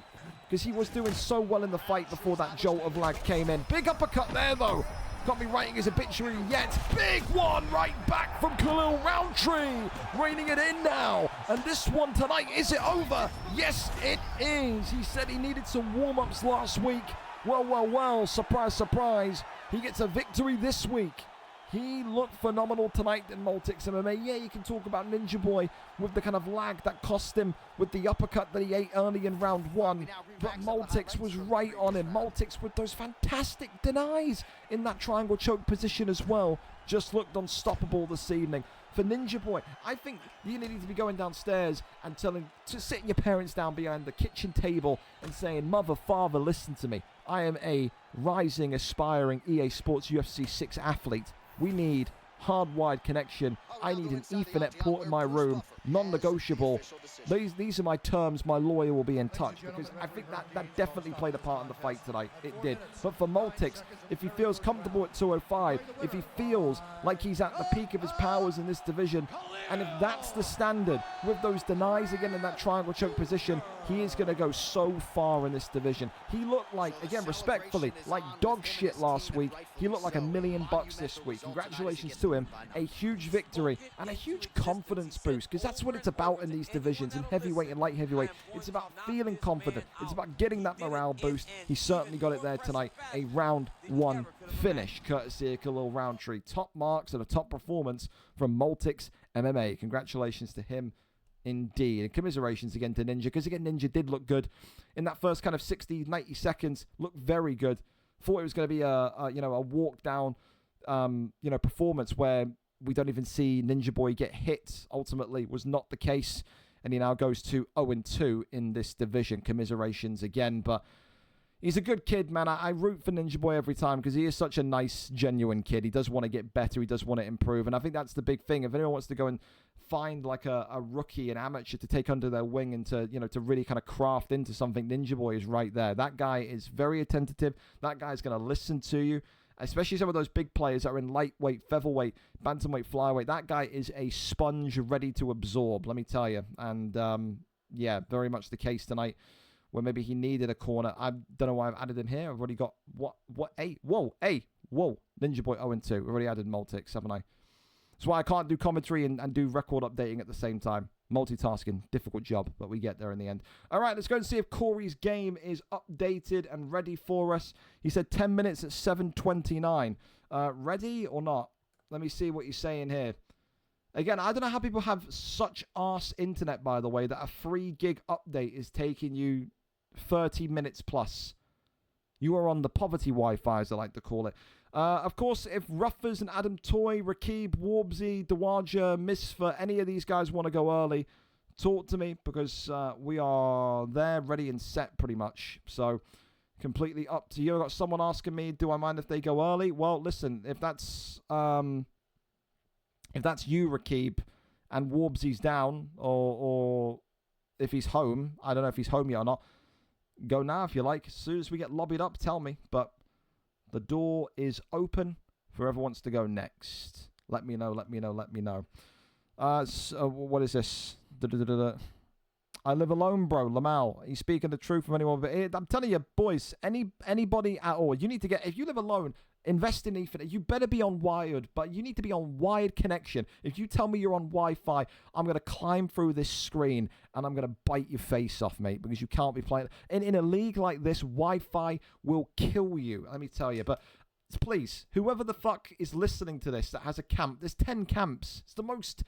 because he was doing so well in the fight before that jolt of lag came in. Big uppercut there, though. Can't be writing his obituary yet. Big one right back from Khalil Roundtree, reining it in now. And this one tonight, is it over? Yes, it is. He said he needed some warm-ups last week. Well, well, well, surprise, surprise. He gets a victory this week. He looked phenomenal tonight in Multix MMA. Yeah, you can talk about Ninja Boy with the kind of lag that cost him with the uppercut that he ate early in round one. But Multix was right on him. Multix with those fantastic denies in that triangle choke position as well. Just looked unstoppable this evening. For Ninja Boy, I think you need to be going downstairs and sitting your parents down behind the kitchen table and saying, "Mother, father, listen to me. I am a rising, aspiring EA Sports UFC 6 athlete. We need hardwired connection. I need an Ethernet port in my room, non-negotiable. These are my terms. My lawyer will be in touch," because I think that definitely played a part in the fight tonight. It did. But for Multix, if he feels comfortable at 205, if he feels like he's at the peak of his powers in this division, and if that's the standard with those denies again in that triangle choke position, he is going to go so far in this division. He looked like, again, respectfully, like dog shit last week. He looked like $1 million this week. Congratulations to him. A huge victory and a huge confidence boost, because that's what it's about in these divisions, in heavyweight and light heavyweight. It's about feeling confident. It's about getting that morale boost. He certainly got it there tonight. A round one finish, courtesy of Khalil Roundtree. Top marks and a top performance from Multix MMA. Congratulations to him indeed. And commiserations again to Ninja, because again, Ninja did look good in that first kind of 60, 90 seconds. Looked very good. Thought it was going to be a walk down performance where we don't even see Ninja Boy get hit. Ultimately was not the case, and he now goes to 0-2 in this division. Commiserations again, but he's a good kid, man. I root for Ninja Boy every time, because he is such a nice, genuine kid. He does want to get better. He does want to improve, and I think that's the big thing. If anyone wants to go and find like a rookie, an amateur to take under their wing and to really kind of craft into something, Ninja Boy is right there. That guy is very attentive. That guy's going to listen to you. Especially some of those big players that are in lightweight, featherweight, bantamweight, flyweight. That guy is a sponge ready to absorb, let me tell you. And, yeah, very much the case tonight, where maybe he needed a corner. I don't know why I've added him here. I've already got, whoa, Ninja Boy 0-2. I've already added Multix, haven't I? That's why I can't do commentary and do record updating at the same time. Multitasking, difficult job, but we get there in the end. All right, let's go and see if Corey's game is updated and ready for us. He said 10 minutes at 7:29. Ready or not? Let me see what you're saying here. Again, I don't know how people have such arse internet, by the way, that a 3 gig update is taking you 30 minutes plus. You are on the poverty Wi-Fi, as I like to call it. Of course, if Ruffers and Adam Toy, Rakib, Warbsy, Dawaja, Misfa, any of these guys want to go early, talk to me, because we are there, ready and set pretty much. So, completely up to you. I've got someone asking me, do I mind if they go early? Well, listen, if that's you, Rakib, and Warbsy's down, or if he's home, I don't know if he's home yet or not, go now if you like. As soon as we get lobbied up, tell me. But the door is open for whoever wants to go next. Let me know, let me know, let me know. So what is this? I live alone, bro. Lamal. He's speaking the truth from anyone. But I'm telling you, boys, anybody at all, you need to get, if you live alone, invest in Ethernet. You better be on wired, but you need to be on wired connection. If you tell me you're on Wi-Fi, I'm going to climb through this screen and I'm going to bite your face off, mate, because you can't be playing. In a league like this, Wi-Fi will kill you, let me tell you. But please, whoever the fuck is listening to this that has a camp, there's 10 camps. It's the most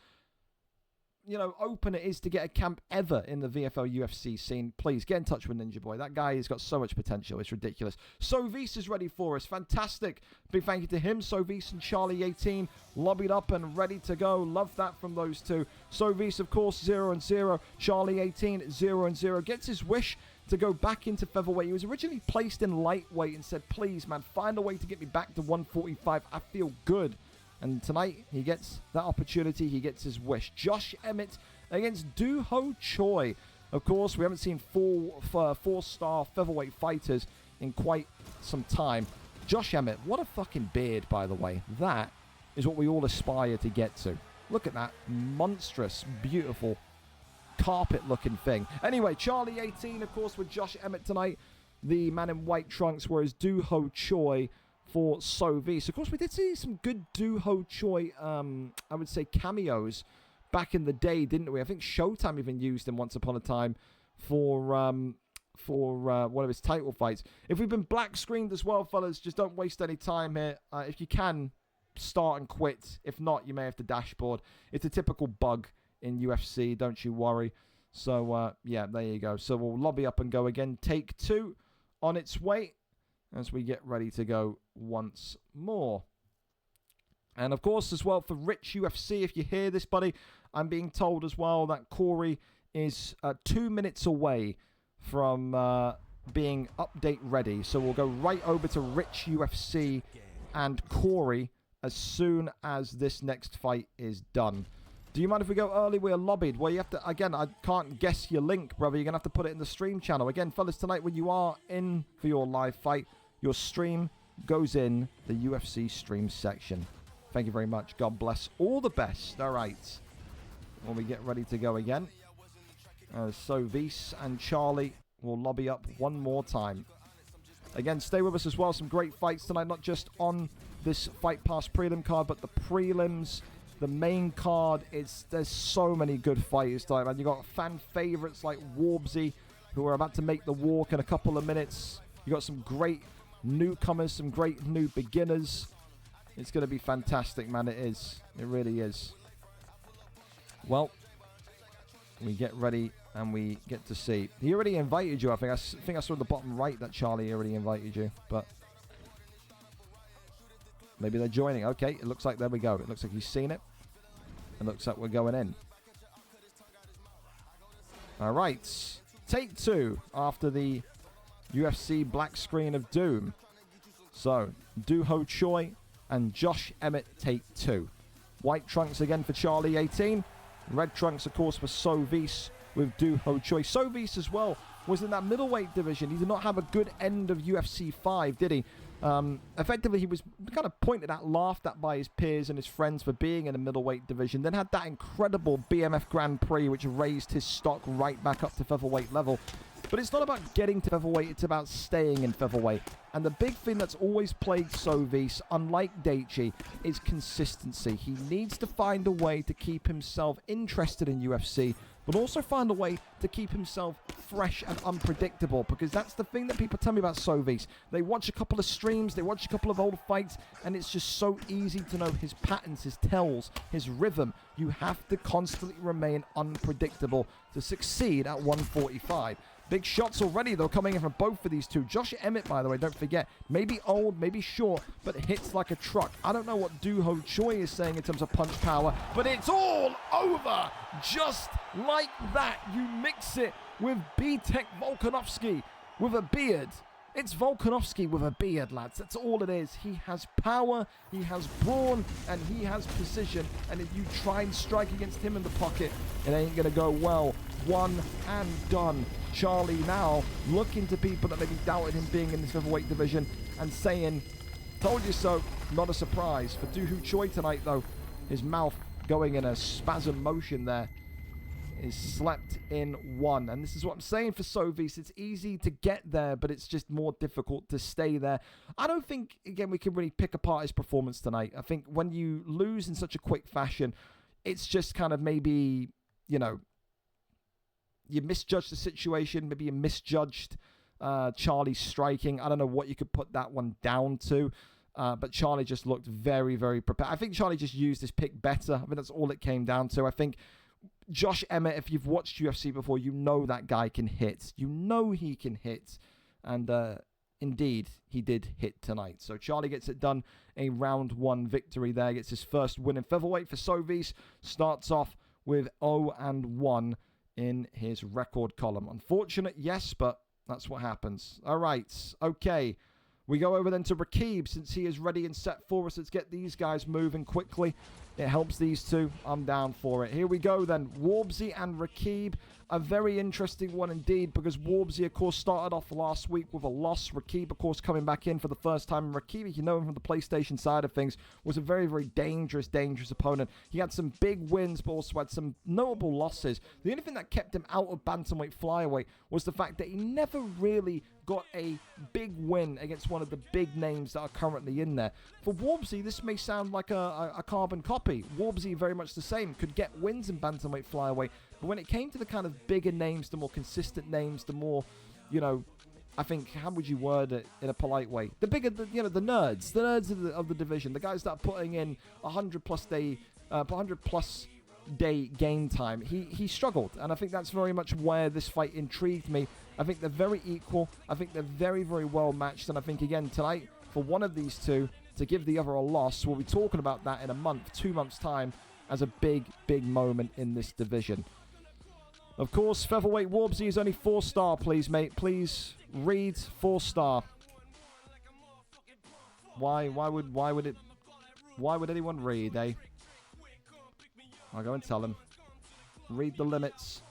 open it is to get a camp ever in the VFL UFC scene, please get in touch with Ninja Boy. That guy has got so much potential. It's ridiculous. Sovis is ready for us. Fantastic. Big thank you to him. Sovis and Charlie18 lobbied up and ready to go. Love that from those two. Sovis, of course, 0-0. Charlie18, 0-0. Gets his wish to go back into featherweight. He was originally placed in lightweight and said, please, man, find a way to get me back to 145. I feel good. And tonight, he gets that opportunity. He gets his wish. Josh Emmett against Do Ho Choi. Of course, we haven't seen four-star featherweight fighters in quite some time. Josh Emmett, what a fucking beard, by the way. That is what we all aspire to get to. Look at that monstrous, beautiful, carpet-looking thing. Anyway, Charlie18, of course, with Josh Emmett tonight. The man in white trunks, whereas Do Ho Choi for Sovis. Of course, we did see some good Do Ho Choi, I would say, cameos back in the day, didn't we? I think Showtime even used him once upon a time for one of his title fights. If we've been black screened as well, fellas, just don't waste any time here. If you can, start and quit. If not, you may have to dashboard. It's a typical bug in UFC, don't you worry. So, yeah, there you go. So we'll lobby up and go again. Take 2 on its way as we get ready to go once more. And of course, as well, for Rich UFC, if you hear this, buddy, I'm being told as well that Corey is 2 minutes away from being update ready. So we'll go right over to Rich UFC and Corey as soon as this next fight is done. Do you mind if we go early? We're lobbied. Well, you have to, again, I can't guess your link, brother. You're going to have to put it in the stream channel. Again, fellas, tonight when you are in for your live fight, your stream goes in the UFC stream section. Thank you very much. God bless. All the best. All right. When we get ready to go again. Sovis and Charlie will lobby up one more time. Again, stay with us as well. Some great fights tonight, not just on this Fight Pass prelim card, but the prelims, the main card. There's so many good fighters tonight, man. You got fan favorites like Warbsy, who are about to make the walk in a couple of minutes. You got some great newcomers, some great new beginners. It's going to be fantastic, man. It is. It really is. Well, we get ready and we get to see. He already invited you, I think. I think I saw at the bottom right that Charlie already invited you, but maybe they're joining. Okay, it looks like there we go. It looks like he's seen it. It looks like we're going in. All right. Take 2 after the UFC black screen of doom. So, Do Ho Choi and Josh Emmett take 2. White trunks again for Charlie18. Red trunks, of course, for Sovis with Do Ho Choi. Sovis as well was in that middleweight division. He did not have a good end of UFC 5, did he? Effectively, he was kind of pointed at, laughed at by his peers and his friends for being in a middleweight division. Then had that incredible BMF Grand Prix, which raised his stock right back up to featherweight level. But it's not about getting to featherweight, it's about staying in featherweight. And the big thing that's always plagued Sovis, unlike Daichi, is consistency. He needs to find a way to keep himself interested in UFC, but also find a way to keep himself fresh and unpredictable, because that's the thing that people tell me about Sovis. They watch a couple of streams, they watch a couple of old fights, and it's just so easy to know his patterns, his tells, his rhythm. You have to constantly remain unpredictable to succeed at 145. Big shots already, though, coming in from both of these two. Josh Emmett, by the way, don't forget, maybe old, maybe short, but hits like a truck. I don't know what Do Ho Choi is saying in terms of punch power, but it's all over just like that. You mix it with B-Tech Volkanovski with a beard. It's Volkanovski with a beard, lads. That's all it is. He has power, he has brawn, and he has precision. And if you try and strike against him in the pocket, it ain't going to go well. One and done. Charlie now looking to people that maybe doubted him being in this featherweight division and saying, told you so, not a surprise. For Do Ho Choi tonight, though, his mouth going in a spasm motion there is slept in one. And this is what I'm saying for Sovis. It's easy to get there, but it's just more difficult to stay there. I don't think, again, we can really pick apart his performance tonight. I think when you lose in such a quick fashion, it's just kind of maybe, you know, you misjudged the situation. Maybe you misjudged Charlie's striking. I don't know what you could put that one down to. But Charlie just looked very, very prepared. I think Charlie just used his pick better. I mean, that's all it came down to. I think Josh Emmett, if you've watched UFC before, you know that guy can hit. You know he can hit. And indeed, he did hit tonight. So Charlie gets it done. A round 1 victory there. Gets his first win in featherweight for Sovis. Starts off with 0-1 in his record column. Unfortunate, yes, but that's what happens. All right, okay. We go over then to Rakib, since he is ready and set for us. Let's get these guys moving quickly. It helps these two. I'm down for it. Here we go then. Warbsy and Rakib. A very interesting one indeed, because Warbsy, of course, started off last week with a loss. Rakib, of course, coming back in for the first time. Rakib, you know him from the PlayStation side of things, was a very, very dangerous opponent. He had some big wins, but also had some notable losses. The only thing that kept him out of bantamweight flyweight was the fact that he never really got a big win against one of the big names that are currently in there. For Warbsy, this may sound like a carbon copy. Warbsy, very much the same, could get wins in bantamweight flyweight, but when it came to the kind of bigger names, the more consistent names, the more, you know, I think, how would you word it in a polite way? The bigger, the nerds of the division, the guys that are putting in 100 plus day game time, he struggled, and I think that's very much where this fight intrigued me. I think they're very equal. I think they're very, very well matched, and I think, again, tonight, for one of these two to give the other a loss, we'll be talking about that in a month, 2 months' time, as a big, big moment in this division. Of course, featherweight Warbsy is only 4-star, please, mate. Please read 4-star. Why would anyone read, eh? I'll go and tell him. Read the limits.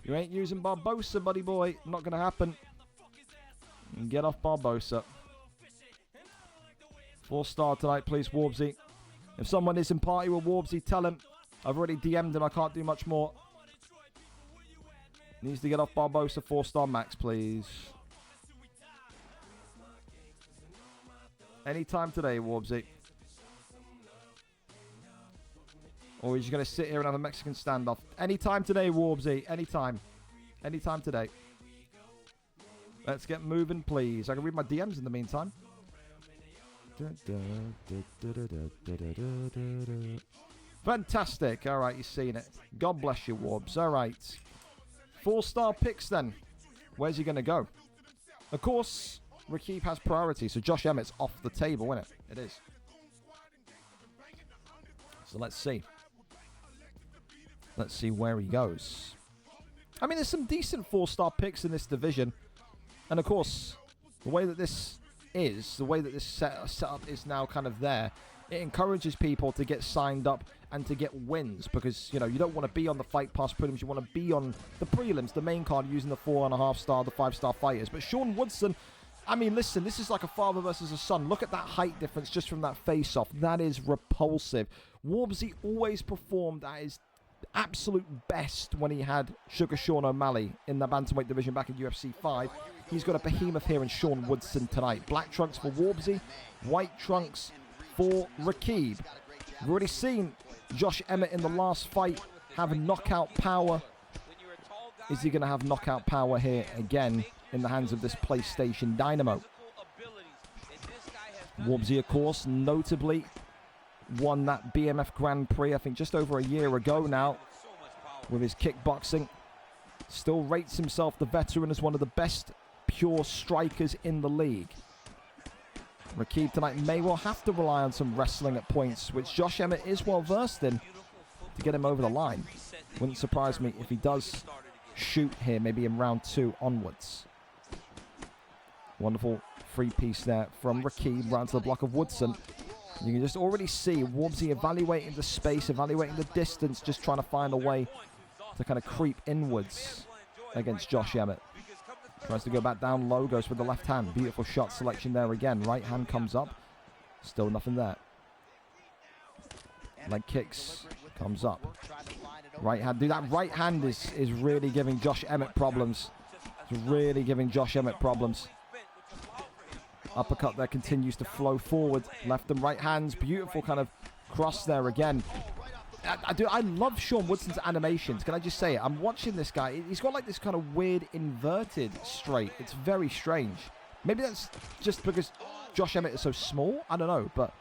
You ain't using Barbosa, buddy boy. Not gonna happen. Get off Barbosa. 4-star tonight, please, Warbsy. If someone is in party with Warbsy, tell him. I've already DM'd him. I can't do much more. Needs to get off Barbosa. 4-star max, please. Anytime today, Warbsy. Or he's going to sit here and have a Mexican standoff. Anytime today, Warbsy. Anytime. Anytime today. Let's get moving, please. I can read my DMs in the meantime. Fantastic. All right, you've seen it. God bless you, Warbs. All right. 4-star picks, then. Where's he going to go? Of course, Rakib has priority, so Josh Emmett's off the table, isn't it? It is. So let's see. Let's see where he goes. I mean, there's some decent 4-star picks in this division. And, of course, the way that this is, the way that this setup is now kind of there, it encourages people to get signed up and to get wins, because, you know, you don't want to be on the Fight Pass prelims, you want to be on the prelims, the main card, using the 4.5-star, the 5-star fighters. But Sean Woodson, I mean, listen, this is like a father versus a son. Look at that height difference just from that face-off. That is repulsive. Warbsy always performed at his absolute best when he had Sugar Sean O'Malley in the bantamweight division back in UFC 5. He's got a behemoth here in Sean Woodson tonight. Black trunks for Warbsy, white trunks for Rakib. We've already seen Josh Emmett in the last fight have knockout power. Is he going to have knockout power here again in the hands of this PlayStation Dynamo? Warbsy, of course, notably won that BMF Grand Prix, I think, just over a year ago now with his kickboxing. Still rates himself, the veteran, as one of the best pure strikers in the league. Rakib tonight may well have to rely on some wrestling at points, which Josh Emmett is well versed in, to get him over the line. Wouldn't surprise me if he does shoot here, maybe in round 2 onwards. Wonderful free piece there from Rakib, round to the block of Woodson. You can just already see Warbsy evaluating the space, evaluating the distance, just trying to find a way to kind of creep inwards against Josh Emmett. Tries to go back down low, goes with the left hand. Beautiful shot selection there again. Right hand comes up. Still nothing there. Leg kicks. Comes up. Right hand. Dude, that right hand is really giving Josh Emmett problems. It's really giving Josh Emmett problems. Uppercut there continues to flow forward. Left and right hands. Beautiful kind of cross there again. I love Sean Woodson's animations. Can I just say it? I'm watching this guy. He's got like this kind of weird inverted straight. It's very strange. Maybe that's just because Josh Emmett is so small. I don't know. But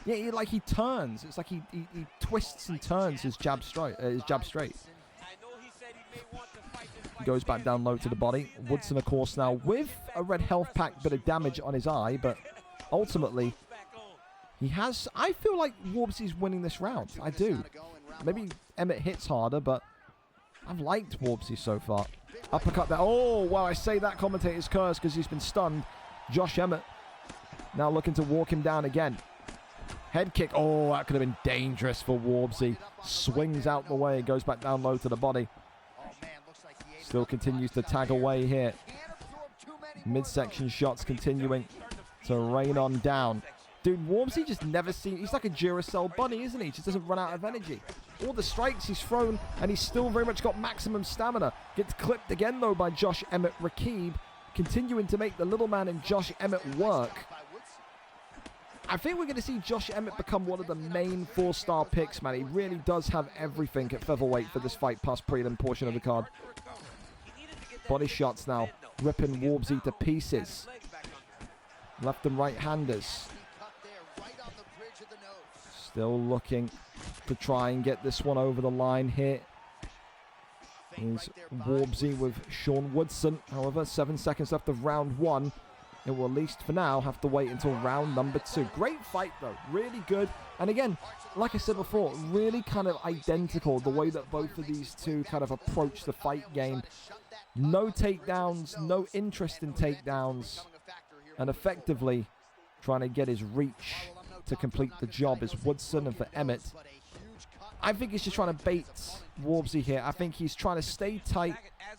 Yeah, he turns. It's like he twists and turns his jab straight. Goes back down low to the body. Woodson, of course, now with a red health pack, bit of damage on his eye, but ultimately he has. I feel like Warbsy's winning this round. I do. Maybe Emmett hits harder, but I've liked Warbsy so far. Uppercut there. Oh, wow, I say that commentator's curse because he's been stunned. Josh Emmett now looking to walk him down again. Head kick. Oh, that could have been dangerous for Warbsy. Swings out the way. Goes back down low to the body. Still continues to tag away here. Midsection shots continuing to rain on down. Dude, Warbsy just never seems... He's like a Duracell bunny, isn't he? He just doesn't run out of energy. All the strikes he's thrown, and he's still very much got maximum stamina. Gets clipped again, though, by Josh Emmett. Rakib continuing to make the little man in Josh Emmett work. I think we're going to see Josh Emmett become one of the main 4-star picks, man. He really does have everything at featherweight for this fight past prelim portion of the card. Body shots now, ripping Warbsy to pieces. Left and right-handers. Still looking to try and get this one over the line here. Is Warbsy with Sean Woodson. However, 7 seconds left of round 1. It will, at least for now, have to wait until round number 2. Great fight, though. Really good. And again, like I said before, really kind of identical the way that both of these two kind of approach the fight game. No takedowns, no interest in takedowns, and effectively trying to get his reach to complete the job is Woodson. And for Emmett, I think he's just trying to bait Warbsy here. I think he's trying to stay tight.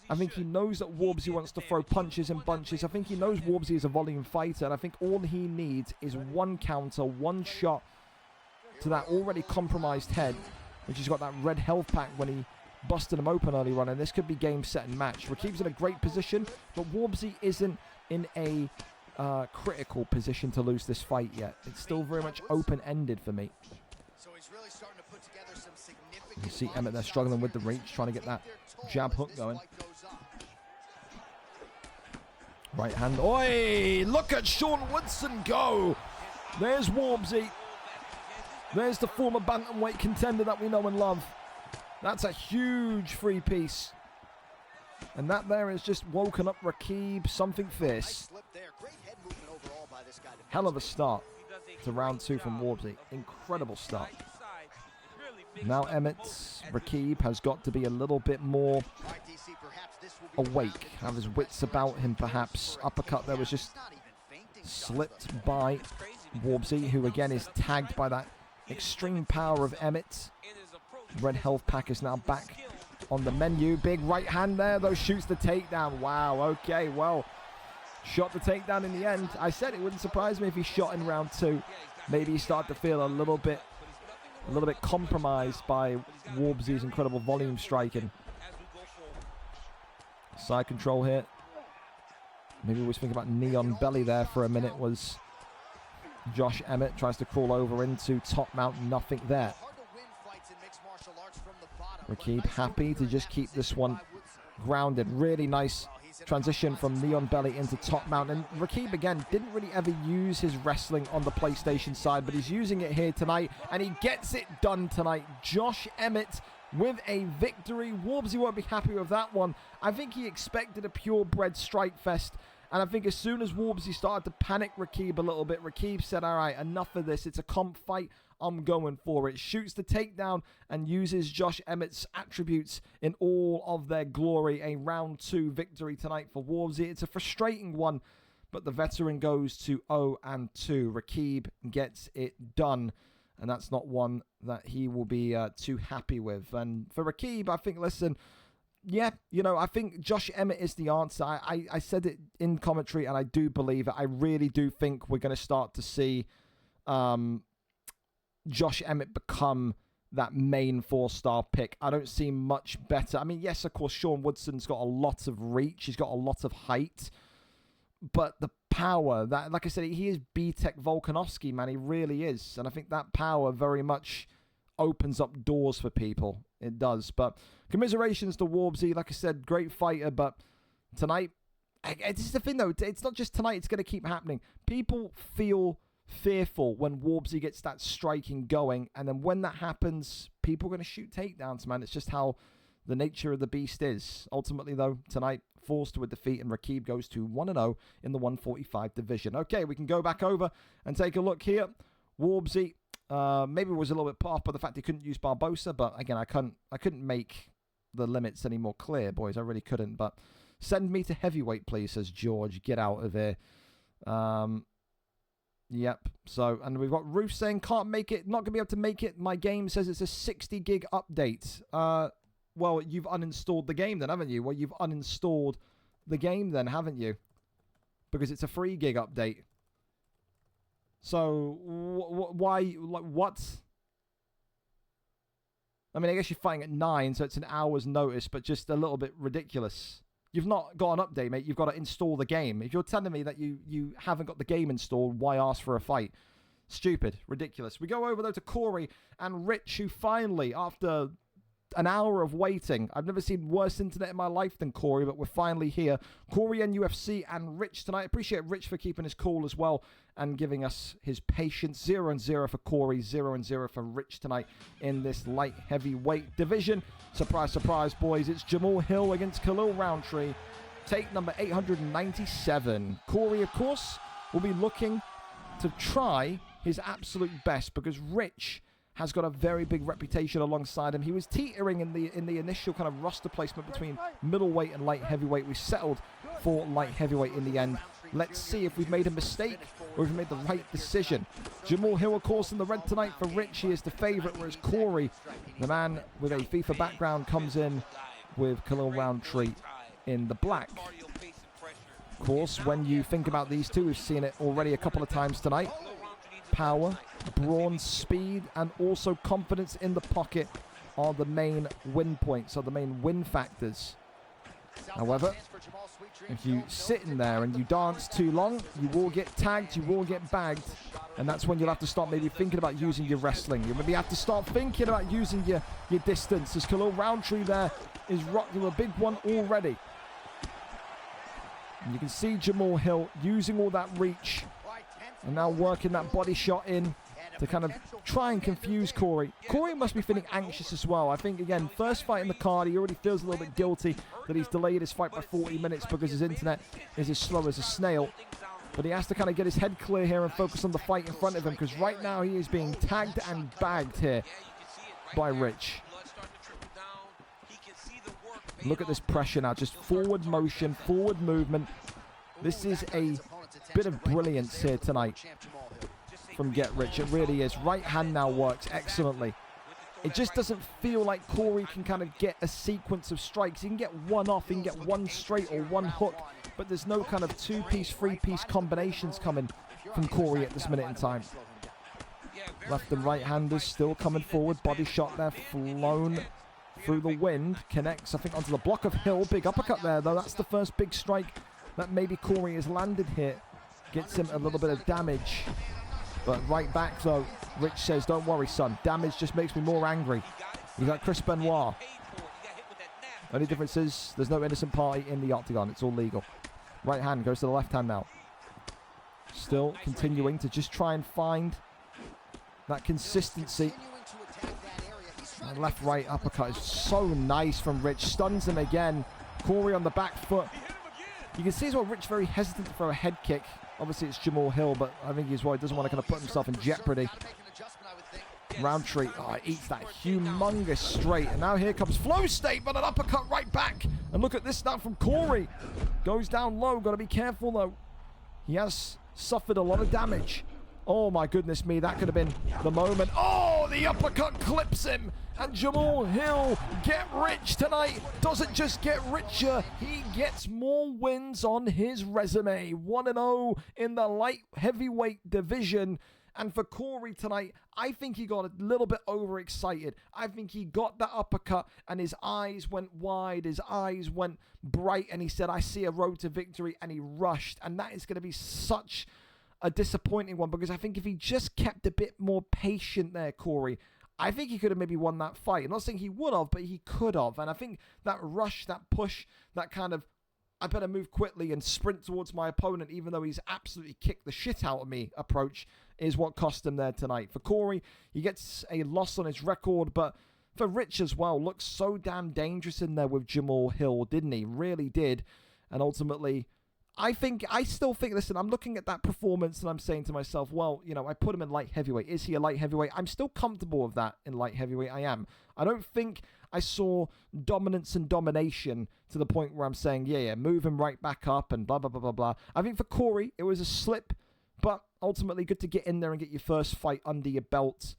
I think he knows that Warbsy wants to throw punches and bunches. I think he knows Warbsy is a volume fighter, and I think all he needs is one counter, one shot to that already compromised head, which has got that red health pack when he busted him open early on, and this could be game, set, and match. Rakib's in a great position, but Warbsy isn't in a critical position to lose this fight yet. It's still very much open-ended for me. You see Emmett there struggling with the reach, trying to get that jab hook going. Right hand. Oi! Look at Sean Woodson go! There's Warbsy. There's the former bantamweight contender that we know and love. That's a huge free piece. And that there has just woken up Rakib something fierce. Hell of a start to round 2 from Warbsy. Incredible start. Now Rakib has got to be a little bit more awake. Have his wits about him perhaps. Uppercut there was just slipped by Warbsy, who again is tagged by that extreme power of Emmett. Red health pack is now back on the menu. Big right hand there, though, shoots the takedown. Wow, okay, well, shot the takedown in the end. I said it wouldn't surprise me if he shot in round 2. Maybe he started to feel a little bit compromised by Warbsy's incredible volume striking. Side control here. Maybe we was thinking about Neon Belly there for a minute. Was Josh Emmett tries to crawl over into top mount, nothing there. Rakib happy to just keep this one grounded. Really nice transition from Neon Belly into top mount. And Rakib, again, didn't really ever use his wrestling on the PlayStation side, but he's using it here tonight, and he gets it done tonight. Josh Emmett with a victory. Warbsy won't be happy with that one. I think he expected a purebred strike fest, and I think as soon as Warbsy started to panic Rakib a little bit, Rakib said, all right, enough of this. It's a comp fight. I'm going for it. Shoots the takedown and uses Josh Emmett's attributes in all of their glory. A round 2 victory tonight for Warbsy. It's a frustrating one, but the veteran goes to 0-2. Rakib gets it done, and that's not one that he will be too happy with. And for Rakib, I think, listen, yeah, you know, I think Josh Emmett is the answer. I said it in commentary, and I do believe it. I really do think we're going to start to see Josh Emmett become that main 4-star pick. I don't see much better. I mean, yes, of course, Sean Woodson's got a lot of reach. He's got a lot of height. But the power, that, like I said, he is B-Tech Volkanovski, man. He really is. And I think that power very much opens up doors for people. It does. But commiserations to Warbsy. Like I said, great fighter. But tonight, this is the thing, though. It's not just tonight. It's going to keep happening. People feel fearful when Warbsy gets that striking going. And then when that happens, people are going to shoot takedowns, man. It's just how the nature of the beast is. Ultimately, though, tonight, forced to a defeat, and Rakib goes to 1-0 in the 145 division. Okay, we can go back over and take a look here. Warbsy maybe was a little bit put off by the fact he couldn't use Barbosa, but again, I couldn't make the limits any more clear, boys. I really couldn't. But send me to heavyweight, please, says George. Get out of here. Yep. So, and we've got Ruth saying, can't make it, not going to be able to make it. My game says it's a 60 gig update. Well, you've uninstalled the game then, haven't you? Well, you've uninstalled the game then, haven't you? Because it's a 3 gig update. So, why, like, what? I mean, I guess you're fighting at 9, so it's an hour's notice, but just a little bit ridiculous. You've not got an update, mate. You've got to install the game. If you're telling me that you haven't got the game installed, why ask for a fight? Stupid. Ridiculous. We go over, though, to Corey and Rich, who finally, after an hour of waiting, I've never seen worse internet in my life than Corey, but we're finally here. Corey and UFC and Rich tonight. Appreciate Rich for keeping his cool as well and giving us his patience. 0-0 for Corey, 0-0 for Rich tonight in this light heavyweight division. Surprise, surprise, boys. It's Jamal Hill against Khalil Roundtree. Take number 897. Corey, of course, will be looking to try his absolute best because Rich has got a very big reputation alongside him. He was teetering in the initial kind of roster placement between middleweight and light heavyweight. We settled for light heavyweight in the end. Let's see if we've made a mistake or if we've made the right decision. Jamal Hill, of course, in the red tonight for Rich. He is the favorite, whereas Corey, the man with a FIFA background, comes in with Khalil Roundtree in the black. Of course, when you think about these two, we've seen it already a couple of times tonight. Power, brawn, speed, and also confidence in the pocket are the main win points, are the main win factors. However, if you sit in there and you dance too long, you will get tagged, you will get bagged, and that's when you'll have to start maybe thinking about using your wrestling. You maybe have to start thinking about using your distance, as Khalil Roundtree there is rocking a big one already. And you can see Jamal Hill using all that reach and now working that body shot in to kind of try and confuse Corey. Corey must be feeling anxious as well. I think, again, first fight in the card, he already feels a little bit guilty that he's delayed his fight by 40 minutes because his internet is as slow as a snail. But he has to kind of get his head clear here and focus on the fight in front of him because right now he is being tagged and bagged here by Rich. Look at this pressure now, just forward motion, forward movement. This is a bit of brilliance here tonight from Get Rich. It really is. Right hand now works excellently. It just doesn't feel like Corey can kind of get a sequence of strikes. He can get one off, he can get one straight or one hook, but there's no kind of two-piece, three-piece combinations coming from Corey at this minute in time. Left and right-handers still coming forward. Body shot there, flown through the wind. Connects, I think, onto the block of Hill. Big uppercut there, though. That's the first big strike that maybe Corey has landed here. Gets him a little bit of damage. But right back, though, Rich says, don't worry, son. Damage just makes me more angry. He's like Chris Benoit. Only difference is there's no innocent party in the octagon. It's all legal. Right hand goes to the left hand now. Still continuing to just try and find that consistency. And left-right uppercut is so nice from Rich. Stuns him again. Corey on the back foot. You can see as well Rich very hesitant to throw a head kick. Obviously it's Jamal Hill, but I think he's why he doesn't want to kind of put himself in jeopardy. Roundtree eats that humongous straight. And now here comes Flow State, but an uppercut right back. And look at this now from Corey. Goes down low. Got to be careful, though. He has suffered a lot of damage. Oh, my goodness me. That could have been the moment. Oh, the uppercut clips him. And Jamal Hill, Get Rich tonight, doesn't just get richer, he gets more wins on his resume. 1-0 in the light heavyweight division. And for Corey tonight, I think he got a little bit overexcited. I think he got that uppercut and his eyes went wide, his eyes went bright, and he said, I see a road to victory, and he rushed. And that is going to be such a disappointing one, because I think if he just kept a bit more patient there, Corey, I think he could have maybe won that fight. I'm not saying he would have, but he could have. And I think that rush, that push, that kind of, I better move quickly and sprint towards my opponent, even though he's absolutely kicked the shit out of me approach, is what cost him there tonight. For Corey, he gets a loss on his record, but for Rich as well, looks so damn dangerous in there with Jamal Hill, didn't he? Really did. And ultimately, I still think, listen, I'm looking at that performance and I'm saying to myself, well, you know, I put him in light heavyweight. Is he a light heavyweight? I'm still comfortable with that in light heavyweight. I am. I don't think I saw dominance and domination to the point where I'm saying, yeah, move him right back up and blah, blah, blah, blah, blah. I think for Corey, it was a slip, but ultimately good to get in there and get your first fight under your belt.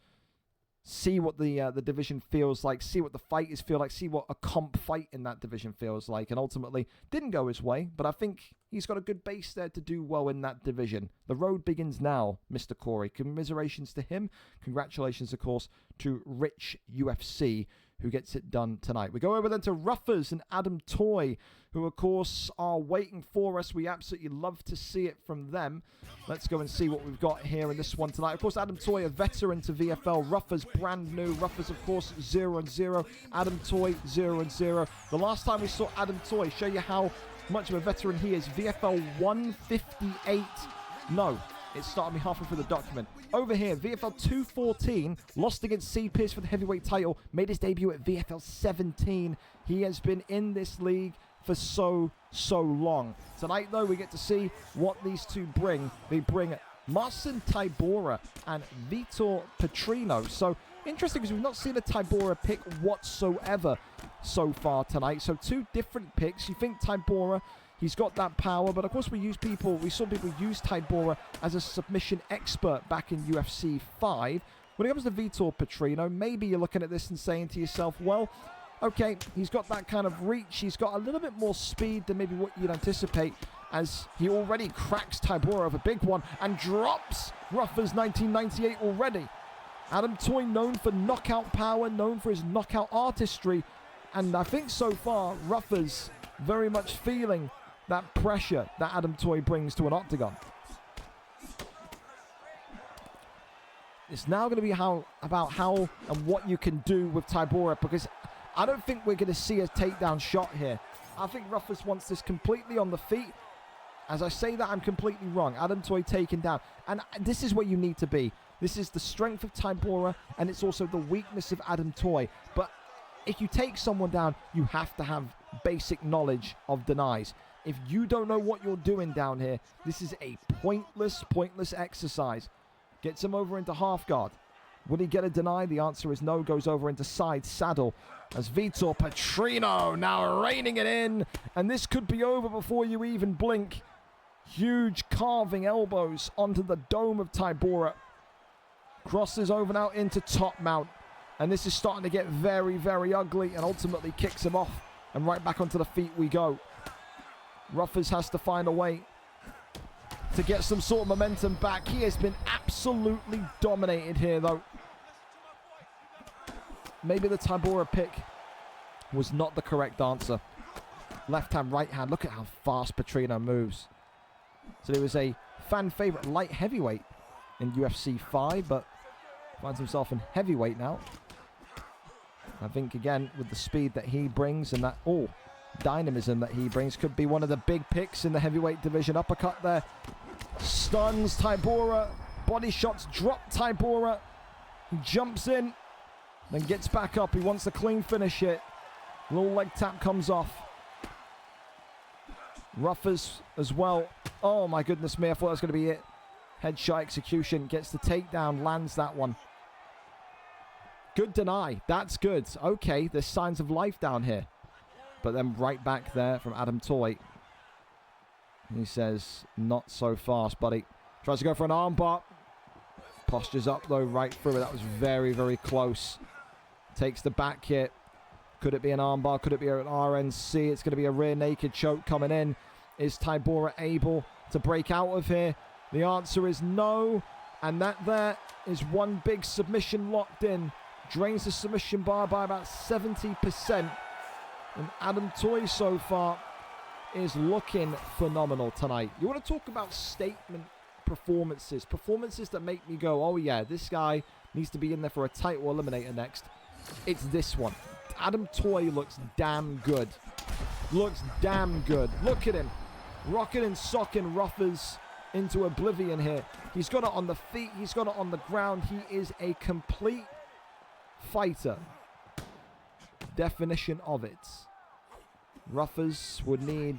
See what the division feels like. See what the fighters feel like. See what a comp fight in that division feels like. And ultimately, didn't go his way. But I think he's got a good base there to do well in that division. The road begins now, Mr. Corey. Commiserations to him. Congratulations, of course, to Rich UFC, who gets it done tonight. We go over then to Ruffers and Adam Toy, who, of course, are waiting for us. We absolutely love to see it from them. Let's go and see what we've got here in this one tonight. Of course, Adam Toy, a veteran to VFL. Ruffers, brand new. Ruffers, of course, 0-0. Adam Toy, 0-0. The last time we saw Adam Toy, show you how much of a veteran he is. VFL 158. No, it started me halfway through the document. Over here, VFL 214, lost against C. Pierce for the heavyweight title, made his debut at VFL 17. He has been in this league for so long. Tonight, though, we get to see what these two bring. They bring Marcin Tybura and Vitor Petrino. So, interesting because we've not seen a Tybura pick whatsoever so far tonight. So, two different picks. You think Tybura, he's got that power, but of course we saw people use Tybura as a submission expert back in UFC 5. When it comes to Vitor Petrino, maybe you're looking at this and saying to yourself, well, okay, he's got that kind of reach. He's got a little bit more speed than maybe what you'd anticipate, as he already cracks Tybura of a big one and drops Ruffers 1998 already. Adam Toy, known for knockout power, known for his knockout artistry, and I think so far, Ruffers very much feeling that pressure that Adam Toy brings to an octagon. It's now going to be about how and what you can do with Tybura, because I don't think we're going to see a takedown shot here. I think Ruffers wants this completely on the feet. As I say that, I'm completely wrong. Adam Toy taken down. And this is where you need to be. This is the strength of Tybura, and it's also the weakness of Adam Toy. But if you take someone down, you have to have basic knowledge of denies. If you don't know what you're doing down here, this is a pointless exercise. Gets him over into half guard. Will he get a deny? The answer is no. Goes over into side saddle as Vitor Petrino now reining it in. And this could be over before you even blink. Huge carving elbows onto the dome of Tybura. Crosses over now into top mount. And this is starting to get very, very ugly, and ultimately kicks him off. And right back onto the feet we go. Ruffers has to find a way to get some sort of momentum back. He has been absolutely dominated here, though. Maybe the Tybura pick was not the correct answer. Left hand, right hand. Look at how fast Petrino moves. So there was a fan favorite light heavyweight in UFC 5, but finds himself in heavyweight now. I think, again, with the speed that he brings and that, dynamism that he brings, could be one of the big picks in the heavyweight division. Uppercut there. Stuns Tybura. Body shots drop Tybura. He jumps in, then gets back up. He wants a clean finish here. Little leg tap comes off. Ruffers as well. Oh my goodness me, I thought that was going to be it. Headshot execution, gets the takedown, lands that one. Good deny, that's good. Okay, there's signs of life down here. But then right back there from Adam Toy. He says, not so fast, buddy. Tries to go for an armbar. Postures up though, right through it. That was very, very close. Takes the back hit. Could it be an armbar? Could it be an RNC? It's going to be a rear naked choke coming in. Is Tybura able to break out of here? The answer is no. And that there is one big submission locked in. Drains the submission bar by about 70%. And Adam Toy so far is looking phenomenal tonight. You want to talk about statement performances. Performances that make me go, oh yeah, this guy needs to be in there for a title eliminator next. It's this one. Adam Toy looks damn good. Looks damn good. Look at him. Rocking and socking Ruffers into oblivion here. He's got it on the feet. He's got it on the ground. He is a complete fighter. Definition of it. Ruffers would need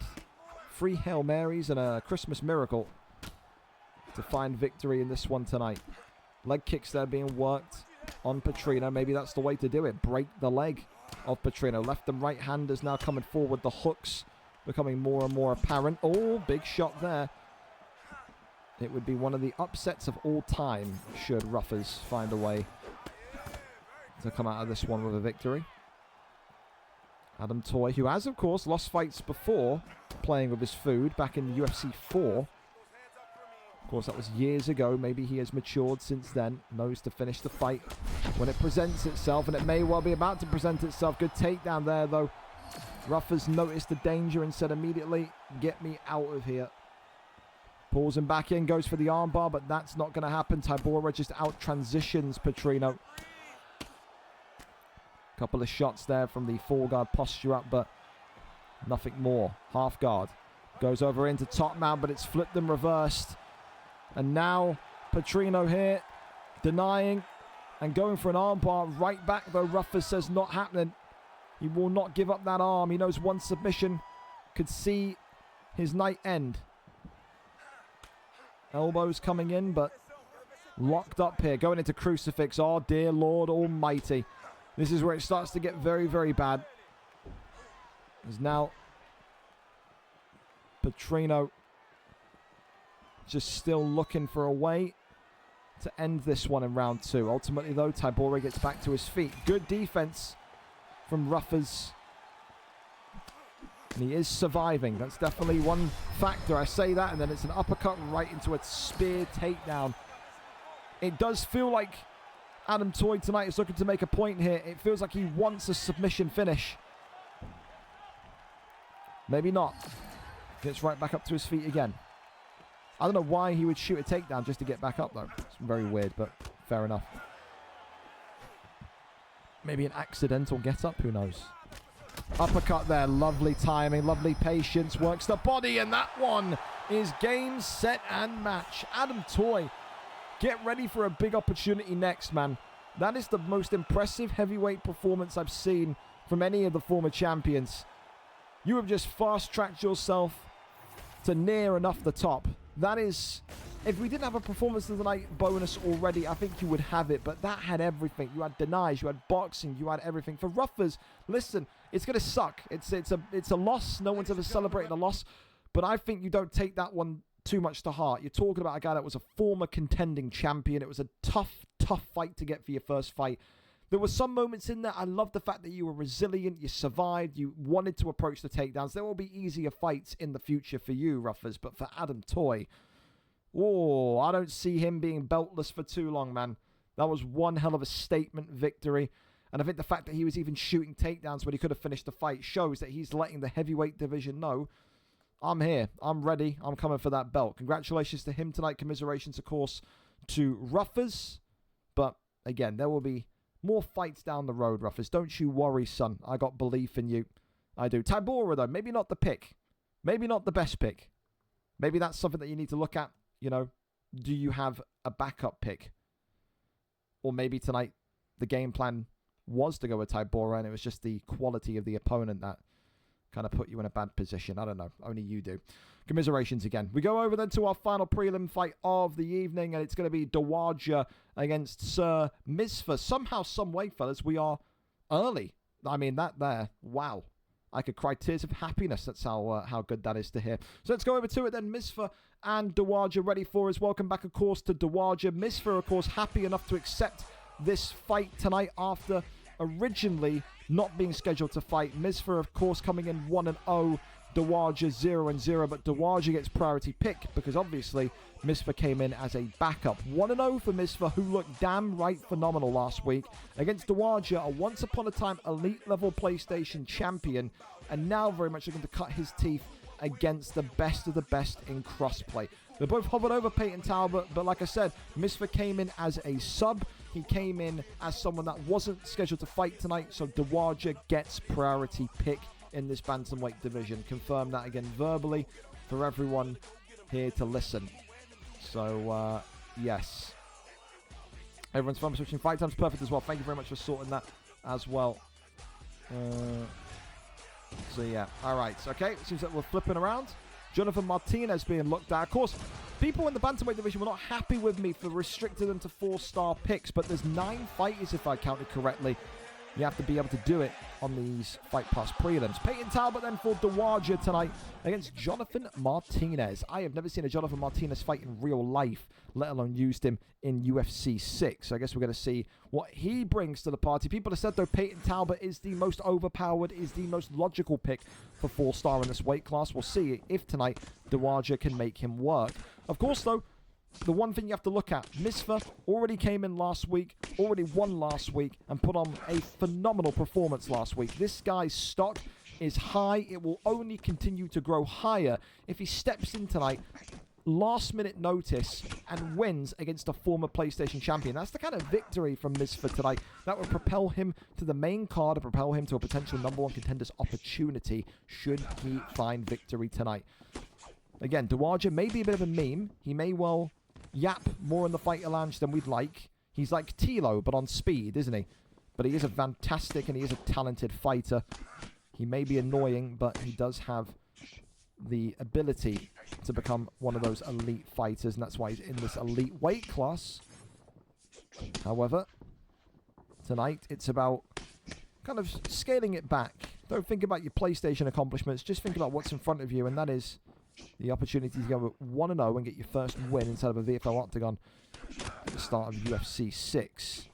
3 Hail Marys and a Christmas miracle to find victory in this one tonight. Leg kicks there being worked on Petrino. Maybe that's the way to do it. Break the leg of Petrino. Left and right handers now coming forward. The hooks becoming more and more apparent. Oh, big shot there. It would be one of the upsets of all time should Ruffers find a way to come out of this one with a victory. Adam Toy, who has, of course, lost fights before playing with his food back in UFC 4. Of course, that was years ago. Maybe he has matured since then. Knows to finish the fight when it presents itself, and it may well be about to present itself. Good takedown there, though. Ruffers noticed the danger and said immediately, get me out of here. Pulls him back in, goes for the armbar, but that's not going to happen. Tybura just out-transitions Petrino. Couple of shots there from the full guard posture up, but nothing more. Half guard. Goes over into top mount, but it's flipped and reversed. And now Petrino here denying and going for an armbar right back, though Ruffers says not happening. He will not give up that arm. He knows one submission could see his night end. Elbows coming in, but locked up here. Going into crucifix. Oh, dear Lord Almighty. This is where it starts to get very, very bad. As now Petrino just still looking for a way to end this one in round 2. Ultimately, though, Tybura gets back to his feet. Good defense from Ruffers. And he is surviving. That's definitely one factor. I say that, and then it's an uppercut right into a spear takedown. It does feel like Adam Toy tonight is looking to make a point here. It feels like he wants a submission finish. Maybe not. Gets right back up to his feet again. I don't know why he would shoot a takedown just to get back up, though. It's very weird, but fair enough. Maybe an accidental get-up, who knows? Uppercut there, lovely timing, lovely patience. Works the body, and that one is game, set, and match. Adam Toy, get ready for a big opportunity next, man. That is the most impressive heavyweight performance I've seen from any of the former champions. You have just fast-tracked yourself to near enough the top. That is, if we didn't have a performance of the night bonus already, I think you would have it. But that had everything. You had denies, you had boxing, you had everything. For Ruffers, listen, it's going to suck. It's a loss. No one's ever celebrated a loss. But I think you don't take that one too much to heart. You're talking about a guy that was a former contending champion. It was a tough fight to get for your first fight. There were some moments in there. I love the fact that you were resilient. You survived. You wanted to approach the takedowns. There will be easier fights in the future for you, Ruffers. But for Adam Toy, oh, I don't see him being beltless for too long, man. That was one hell of a statement victory. And I think the fact that he was even shooting takedowns when he could have finished the fight shows that he's letting the heavyweight division know, I'm here. I'm ready. I'm coming for that belt. Congratulations to him tonight. Commiserations, of course, to Ruffers. But again, there will be more fights down the road, Ruffers. Don't you worry, son. I got belief in you. I do. Tybura, though, maybe not the pick. Maybe not the best pick. Maybe that's something that you need to look at. You know, do you have a backup pick? Or maybe tonight the game plan was to go with Tybura and it was just the quality of the opponent that kind of put you in a bad position. I don't know. Only you do. Commiserations again. We go over then to our final prelim fight of the evening, and it's going to be Dawaja against Sir Misfa. Somehow, some way, fellas, we are early. I mean, that there, wow. I could cry tears of happiness. That's how good that is to hear. So let's go over to it then. Misfa and Dawaja ready for us. Welcome back, of course, to Dawaja. Misfa, of course, happy enough to accept this fight tonight after originally not being scheduled to fight. Misfa, of course, coming in 1-0. Dawaja 0-0, but Dawaja gets priority pick because obviously Misfa came in as a backup. 1-0 for Misfa, who looked damn right phenomenal last week against Dawaja, a once upon a time elite level PlayStation champion, and now very much looking to cut his teeth against the best of the best in crossplay. They both hovered over Peyton Talbot, but like I said, Misfa came in as a sub. He came in as someone that wasn't scheduled to fight tonight, so Dawaja gets priority pick in this bantamweight division. Confirm that again verbally for everyone here to listen. So, yes. Everyone's fun switching fight times. Perfect as well. Thank you very much for sorting that as well. So, yeah. All right. Okay. Seems like we're flipping around. Jonathan Martinez being looked at. Of course, people in the bantamweight division were not happy with me for restricting them to 4-star picks, but there's 9 fighters, if I counted correctly. You have to be able to do it on these Fight Pass prelims. Peyton Talbot then for Dawaja tonight against Jonathan Martinez. I have never seen a Jonathan Martinez fight in real life, let alone used him in UFC 6. So I guess we're going to see what he brings to the party. People have said, though, Peyton Talbot is the most overpowered, is the most logical pick for 4-star in this weight class. We'll see if tonight Dawaja can make him work. Of course, though, the one thing you have to look at, Misfa already came in last week, already won last week, and put on a phenomenal performance last week. This guy's stock is high. It will only continue to grow higher if he steps in tonight, last-minute notice, and wins against a former PlayStation champion. That's the kind of victory from Misfa tonight that would propel him to the main card and propel him to a potential #1 contender's opportunity should he find victory tonight. Again, Dawaja may be a bit of a meme. He may well yap more in the fighter lounge than we'd like. He's like Tilo, but on speed, isn't he? But he is a fantastic and he is a talented fighter. He may be annoying, but he does have the ability to become one of those elite fighters, and that's why he's in this elite weight class. However, tonight it's about kind of scaling it back. Don't think about your PlayStation accomplishments, just think about what's in front of you, and that is the opportunity to go 1-0 and get your first win inside of a VFL Octagon at the start of UFC 6.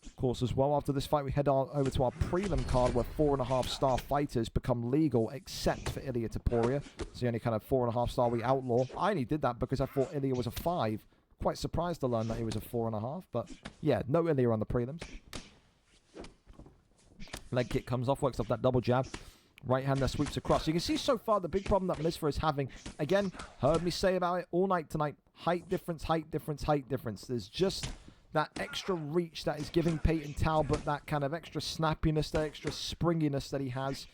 Of course, as well, after this fight, we head on over to our prelim card where 4.5-star fighters become legal, except for Ilya Taporia. It's the only kind of 4.5-star we outlaw. I only did that because I thought Ilya was a 5. Quite surprised to learn that he was a 4.5, but yeah, no Ilya on the prelims. Leg kick comes off, works off that double jab. Right hand there sweeps across. You can see so far the big problem that Misfa is having. Again, heard me say about it all night tonight. Height difference, height difference, height difference. There's just that extra reach that is giving Peyton Talbot that kind of extra snappiness, that extra springiness that he has.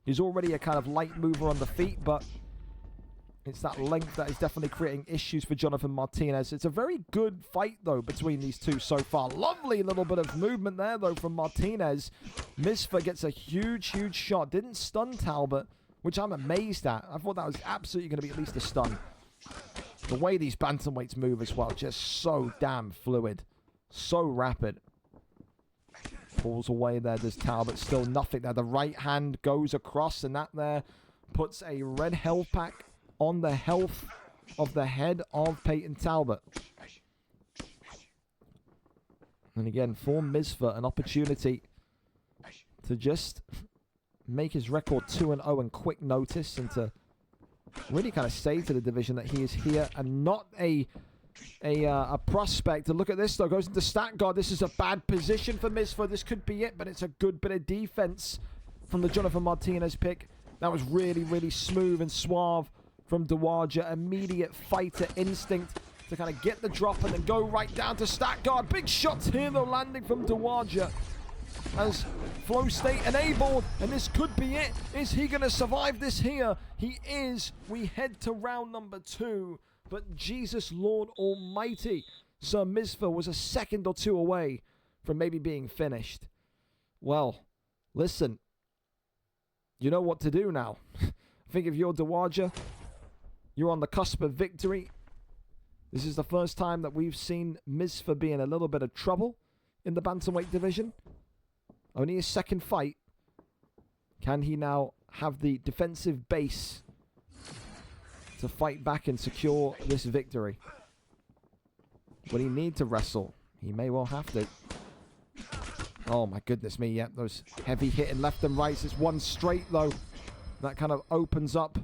He's already a kind of light mover on the feet, but it's that length that is definitely creating issues for Jonathan Martinez. It's a very good fight, though, between these two so far. Lovely little bit of movement there, though, from Martinez. Misfa gets a huge, huge shot. Didn't stun Talbot, which I'm amazed at. I thought that was absolutely going to be at least a stun. The way these bantamweights move as well, just so damn fluid. So rapid. Pulls away there, does Talbot. Still nothing there. The right hand goes across, and that there puts a red health pack on the health of the head of Peyton Talbot. And again, for Misfa, an opportunity to just make his record 2-0 in quick notice and to really kind of say to the division that he is here and not a prospect. And look at this, though. Goes into stat guard. This is a bad position for Misfa. This could be it, but it's a good bit of defense from the Jonathan Martinez pick. That was really, really smooth and suave from Dawaja. Immediate fighter instinct to kind of get the drop and then go right down to stat guard. Big shots here, though, landing from Dawaja as flow state enabled, and this could be it. Is he going to survive this here? He is. We head to round number 2, but Jesus Lord Almighty, Sir Misfa was a second or 2 away from maybe being finished. Well, listen, you know what to do now. I think if you're Dawaja, you're on the cusp of victory. This is the first time that we've seen Misfa be in a little bit of trouble in the bantamweight division. Only his second fight. Can he now have the defensive base to fight back and secure this victory? Will he need to wrestle? He may well have to. Oh my goodness me, yeah, those heavy hitting left and rights. It's one straight, though. That kind of opens up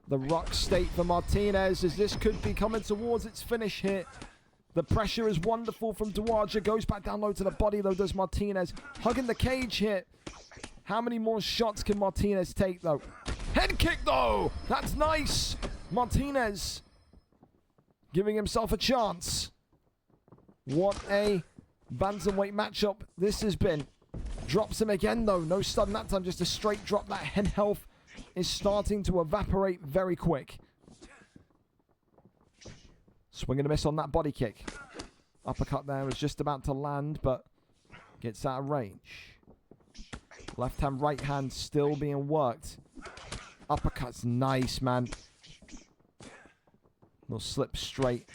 the rock state for Martinez, as this could be coming towards its finish here. The pressure is wonderful from Dawaja. Goes back down low to the body, though, does Martinez. Hugging the cage here. How many more shots can Martinez take, though? Head kick, though! That's nice! Martinez giving himself a chance. What a bantamweight matchup this has been. Drops him again, though. No stun that time, just a straight drop. That head health is starting to evaporate very quick. Swing and a miss on that body kick. Uppercut there was just about to land, but gets out of range. Left hand, right hand still being worked. Uppercut's nice, man. Little slip straight.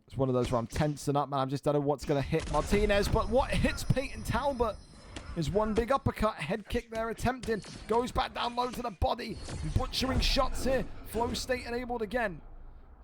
It's one of those where I'm tensing up, man. I just don't know what's going to hit Martinez, but what hits Peyton Talbot is one big uppercut. Head kick there attempted. Goes back down low to the body. Butchering shots here. Flow state enabled again.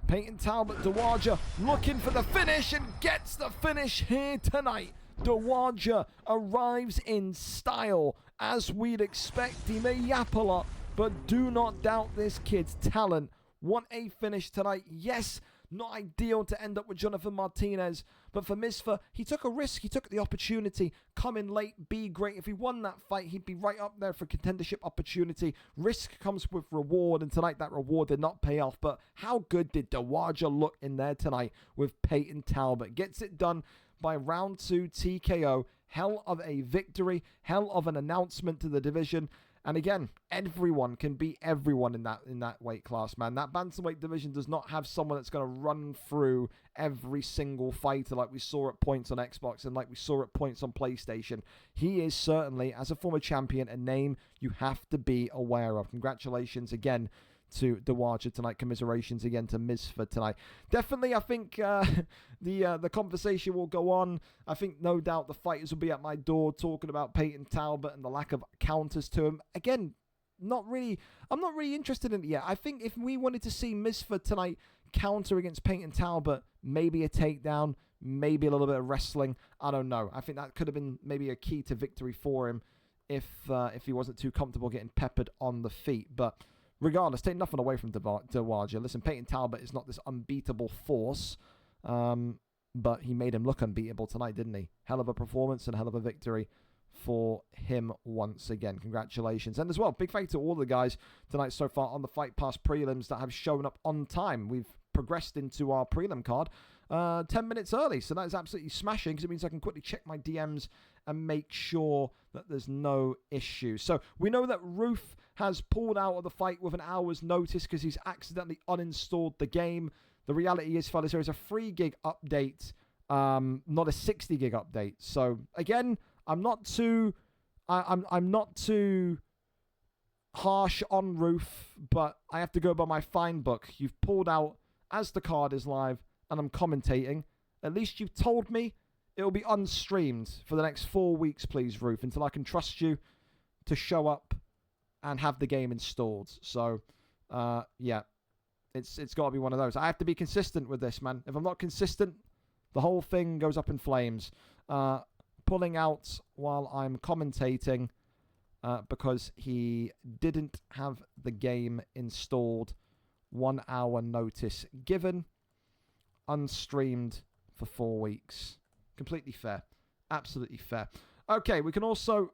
Peyton Talbot, Dawaja looking for the finish and gets the finish here tonight. Dawaja arrives in style, as we'd expect. He may yap a lot, but do not doubt this kid's talent. What a finish tonight. Yes, not ideal to end up with Jonathan Martinez, but for Misfa, he took a risk. He took the opportunity. Come in late, be great. If he won that fight, he'd be right up there for contendership opportunity. Risk comes with reward, and tonight that reward did not pay off. But how good did Dawaja look in there tonight with Peyton Talbot? Gets it done by round 2 TKO. Hell of a victory. Hell of an announcement to the division. And again, everyone can beat everyone in that weight class, man. That bantamweight division does not have someone that's going to run through every single fighter like we saw at points on Xbox and like we saw at points on PlayStation. He is certainly, as a former champion, a name you have to be aware of. Congratulations again to Dawaja tonight. Commiserations again to Misfa tonight. Definitely, I think the conversation will go on. I think no doubt the fighters will be at my door talking about Peyton Talbot and the lack of counters to him. Again, I'm not really interested in it yet. I think if we wanted to see Misfa tonight counter against Peyton Talbot, maybe a takedown, maybe a little bit of wrestling. I don't know. I think that could have been maybe a key to victory for him if he wasn't too comfortable getting peppered on the feet. But regardless, take nothing away from Dawaja. Listen, Peyton Talbot is not this unbeatable force, but he made him look unbeatable tonight, didn't he? Hell of a performance and hell of a victory for him once again. Congratulations. And as well, big thank you to all the guys tonight so far on the Fight Pass prelims that have shown up on time. We've progressed into our prelim card 10 minutes early, so that is absolutely smashing because it means I can quickly check my DMs and make sure that there's no issue. So we know that Roof has pulled out of the fight with an hour's notice because he's accidentally uninstalled the game. The reality is, fellas, there is a 3 gig update, not a 60 gig update. So again, I'm not too harsh on Roof, but I have to go by my fine book. You've pulled out as the card is live and I'm commentating. At least you've told me it will be unstreamed for the next 4 weeks, please, Roof, until I can trust you to show up and have the game installed. So, yeah, it's got to be one of those. I have to be consistent with this, man. If I'm not consistent, the whole thing goes up in flames. Pulling out while I'm commentating because he didn't have the game installed. 1 hour notice given. Unstreamed for 4 weeks. Completely fair. Absolutely fair. Okay, we can also...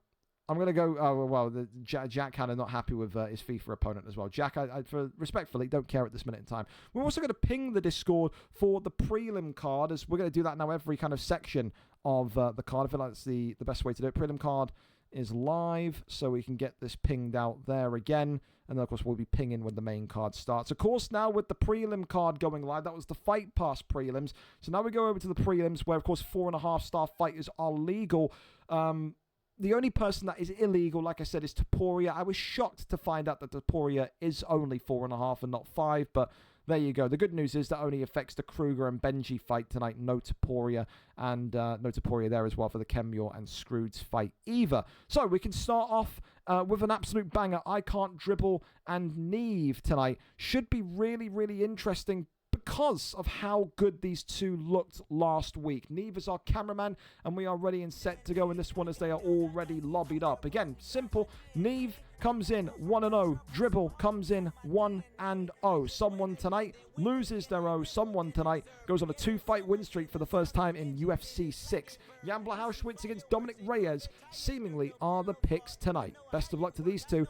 I'm going to go... Oh, well, Jack kind of not happy with his FIFA opponent as well. Jack, I respectfully don't care at this minute in time. We're also going to ping the Discord for the prelim card, as we're going to do that now every kind of section of the card. I feel like that's the best way to do it. Prelim card is live, so we can get this pinged out there again. And then, of course, we'll be pinging when the main card starts. Of course, now with the prelim card going live, that was the Fight Pass prelims. So now we go over to the prelims, where, of course, 4.5-star fighters are legal. The only person that is illegal, like I said, is Topuria. I was shocked to find out that Topuria is only 4.5 and not 5, but there you go. The good news is that only affects the Kruger and Benji fight tonight. No Topuria, and no Topuria there as well for the Kemure and Scrooge fight either. So we can start off with an absolute banger. I Can't Dribble and Neve tonight. Should be really, really interesting because of how good these two looked last week. Neve is our cameraman, and we are ready and set to go in this one as they are already lobbied up. Again, simple. Neve comes in 1-0. Dribble comes in 1-0. Someone tonight loses their O. Someone tonight goes on a 2-fight win streak for the first time in UFC 6. Jan Blachowicz against Dominic Reyes seemingly are the picks tonight. Best of luck to these two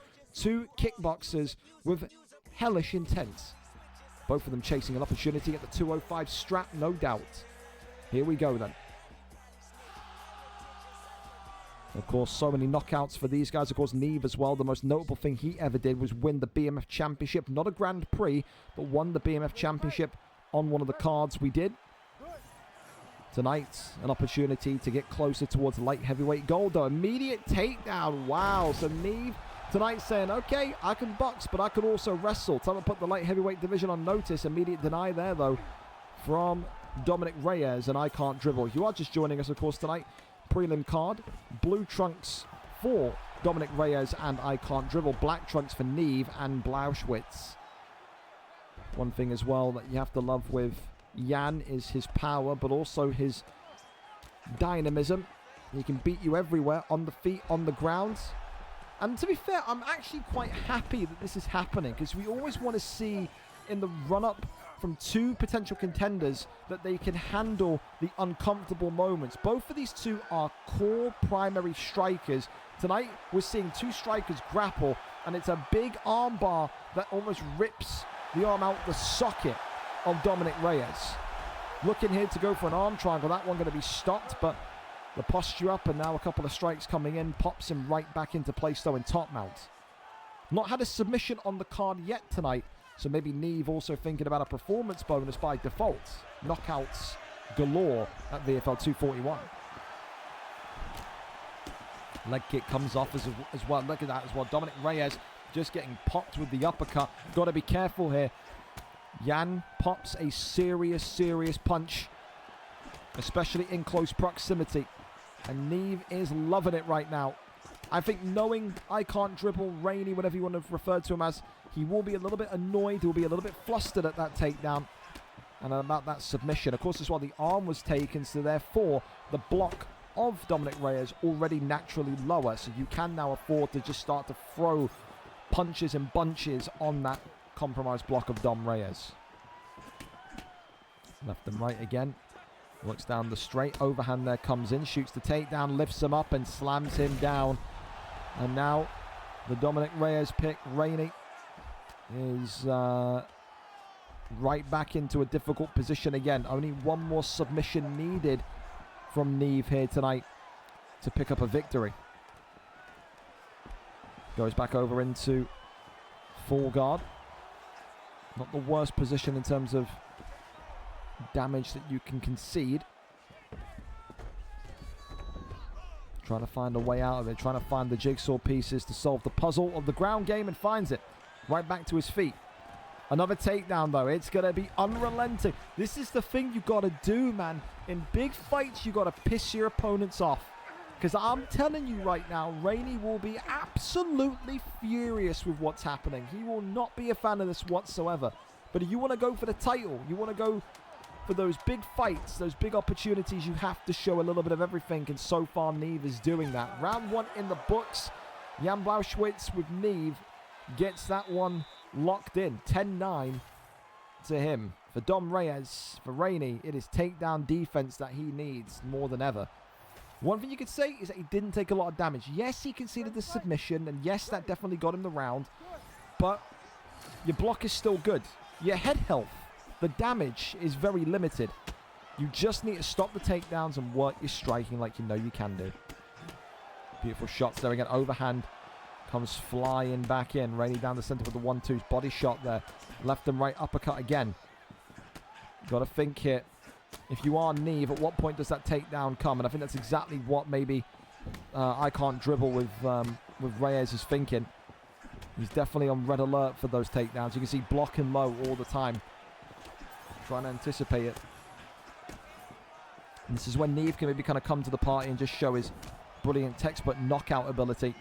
kickboxers with hellish intent. Both of them chasing an opportunity at the 205 strap, no doubt. Here we go then. Of course, so many knockouts for these guys. Of course, Neve as well. The most notable thing he ever did was win the BMF Championship. Not a Grand Prix, but won the BMF Championship on one of the cards we did. Tonight, an opportunity to get closer towards light heavyweight gold, though. Immediate takedown. Wow. So Neve tonight saying, okay, I can box, but I can also wrestle. Time to put the light heavyweight division on notice. Immediate deny there, though, from Dominic Reyes, and I can't dribble. If you are just joining us, of course, tonight, prelim card, blue trunks for Dominic Reyes and I can't dribble, black trunks for Neve and Blauschwitz. One thing as well that you have to love with Jan is his power, but also his dynamism. He can beat you everywhere, on the feet, on the ground. And to be fair, I'm actually quite happy that this is happening, because we always want to see in the run-up from two potential contenders that they can handle the uncomfortable moments. Both of these two are core primary strikers. Tonight, we're seeing two strikers grapple, and it's a big arm bar that almost rips the arm out the socket of Dominic Reyes. Looking here to go for an arm triangle. That one going to be stopped, but the posture up, and now a couple of strikes coming in. Pops him right back into place, though, in top mount. Not had a submission on the card yet tonight, so maybe Neve also thinking about a performance bonus by default. Knockouts galore at VFL 241. Leg kick comes off as well. Look at that as well. Dominic Reyes just getting popped with the uppercut. Got to be careful here. Jan pops a serious punch, especially in close proximity. And Neve is loving it right now. I think knowing I can't dribble, Rainy, whatever you want to refer to him as, he will be a little bit annoyed. He'll be a little bit flustered at that takedown and about that submission. Of course, as well, the arm was taken, so therefore the block of Dominic Reyes already naturally lower. So you can now afford to just start to throw punches and bunches on that compromised block of Dom Reyes. Left and right again. Looks down the straight. Overhand there comes in. Shoots the takedown. Lifts him up and slams him down. And now the Dominic Reyes pick, Rainey, is right back into a difficult position again. Only one more submission needed from Neve here tonight to pick up a victory. Goes back over into full guard. Not the worst position in terms of damage that you can concede. Trying to find a way out of it. Trying to find the jigsaw pieces to solve the puzzle of the ground game, and finds it. Right back to his feet. Another takedown, though. It's going to be unrelenting. This is the thing you got to do, man. In big fights, you got to piss your opponents off. Because I'm telling you right now, Rainey will be absolutely furious with what's happening. He will not be a fan of this whatsoever. But if you want to go for the title, you want to go for those big fights, those big opportunities, you have to show a little bit of everything. And so far, Neve is doing that. Round one in the books. Jan Blauschwitz with Neve gets that one locked in. 10-9 to him. For Dom Reyes, for Rainey, it is takedown defense that he needs more than ever. One thing you could say is that he didn't take a lot of damage. Yes, he conceded the submission, and yes, that definitely got him the round. But your block is still good. Your head health, the damage is very limited. You just need to stop the takedowns and work your striking like you know you can do. Beautiful shots there again. Overhand comes flying back in. Rainey down the center with the 1-2 body shot there. Left and right uppercut again. Got to think here. If you are Neve, at what point does that takedown come? And I think that's exactly what maybe I can't dribble with Reyes is thinking. He's definitely on red alert for those takedowns. You can see blocking low all the time. Trying to anticipate it. And this is when Neve can maybe kind of come to the party and just show his brilliant textbook knockout ability.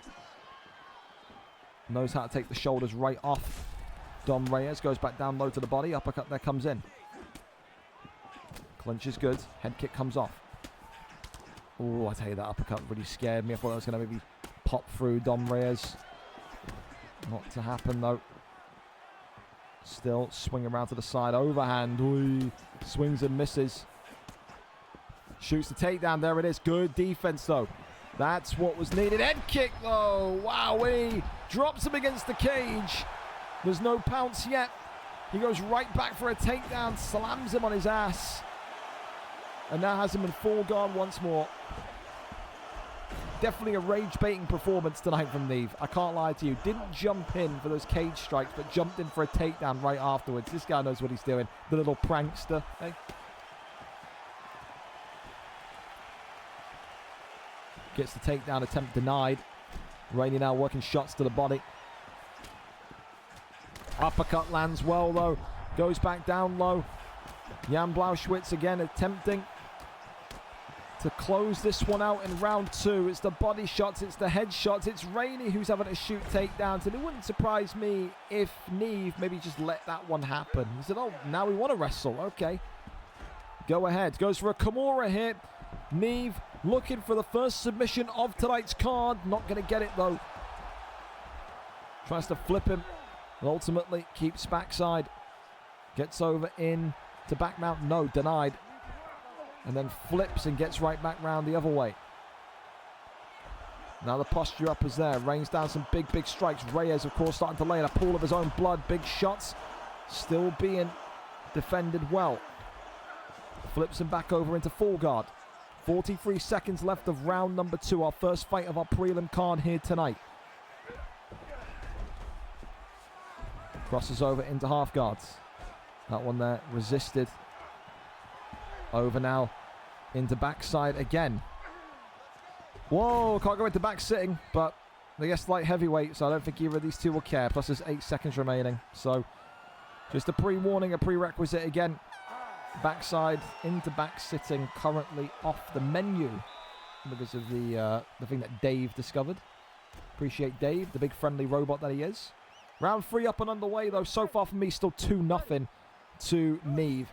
Knows how to take the shoulders right off. Dom Reyes goes back down low to the body. Uppercut there comes in. Clinch is good. Head kick comes off. Oh, I tell you, that uppercut really scared me. I thought that was going to maybe pop through Dom Reyes. Not to happen, though. Still swing around to the side. Overhand. Ooh, swings and misses. Shoots the takedown. There it is. Good defense, though. That's what was needed. Head kick, though. Wowee. Drops him against the cage. There's no pounce yet. He goes right back for a takedown. Slams him on his ass. And now has him in full guard once more. Definitely a rage-baiting performance tonight from Neve. I can't lie to you. Didn't jump in for those cage strikes, but jumped in for a takedown right afterwards. This guy knows what he's doing. The little prankster. Hey. Gets the takedown attempt denied. Rainey now working shots to the body. Uppercut lands well, though. Goes back down low. Jan Blauschwitz again attempting to close this one out in round 2. It's the body shots, it's the head shots, it's Rainey who's having to shoot takedowns, and it wouldn't surprise me if Neve maybe just let that one happen. He said, oh, now we want to wrestle. Okay. Go ahead. Goes for a Kimura here. Neve looking for the first submission of tonight's card. Not going to get it, though. Tries to flip him, and ultimately keeps backside. Gets over in to back mount. No, denied. And then flips and gets right back round the other way. Now the posture up is there. Rains down some big, big strikes. Reyes, of course, starting to lay in a pool of his own blood. Big shots. Still being defended well. Flips him back over into full guard. 43 seconds left of round number 2. Our first fight of our prelim card here tonight. Crosses over into half guards. That one there resisted. Over now into backside again. Whoa, can't go into back sitting, but I guess light heavyweight, so I don't think either of these two will care. Plus there's 8 seconds remaining. So just a pre-warning, a prerequisite again. Backside into back sitting, currently off the menu because of the thing that Dave discovered. Appreciate Dave, the big friendly robot that he is. Round 3 up and underway, though. So far for me, still 2-0 to Neve.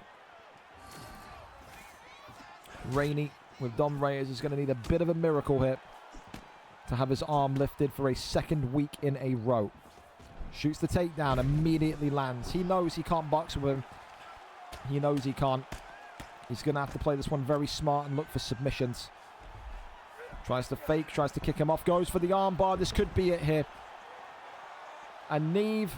Rainey with Dom Reyes is going to need a bit of a miracle here to have his arm lifted for a second week in a row. Shoots the takedown, immediately lands. He knows he can't box with him. He knows he can't. He's going to have to play this one very smart and look for submissions. Tries to fake, tries to kick him off, goes for the arm bar. This could be it here. And Neve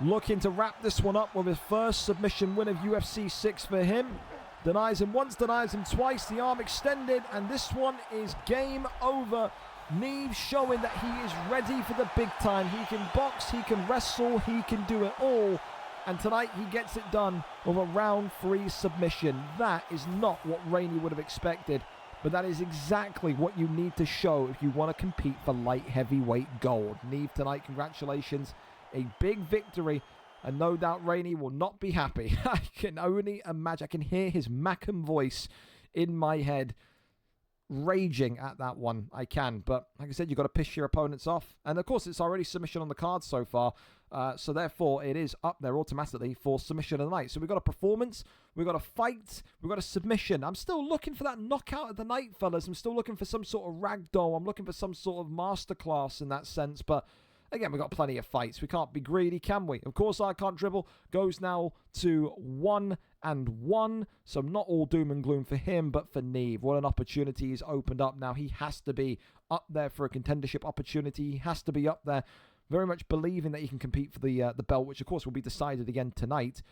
looking to wrap this one up with his first submission win of UFC 6 for him. Denies him once, denies him twice. The arm extended, and this one is game over. Neve showing that he is ready for the big time. He can box, he can wrestle, he can do it all. And tonight he gets it done with a round 3 submission. That is not what Rainey would have expected, but that is exactly what you need to show if you want to compete for light heavyweight gold. Neve tonight, congratulations. A big victory. And no doubt Rainey will not be happy. I can only imagine. I can hear his Macam voice in my head raging at that one. I can. But like I said, you've got to piss your opponents off. And of course, it's already submission on the card so far. So therefore, it is up there automatically for submission of the night. So we've got a performance. We've got a fight. We've got a submission. I'm still looking for that knockout of the night, fellas. I'm still looking for some sort of ragdoll. I'm looking for some sort of masterclass in that sense. But again, we've got plenty of fights. We can't be greedy, can we? Of course, I Can't Dribble goes now to 1-1. So not all doom and gloom for him, but for Neve. What an opportunity he's opened up now. He has to be up there for a contendership opportunity. He has to be up there very much believing that he can compete for the belt, which, of course, will be decided again tonight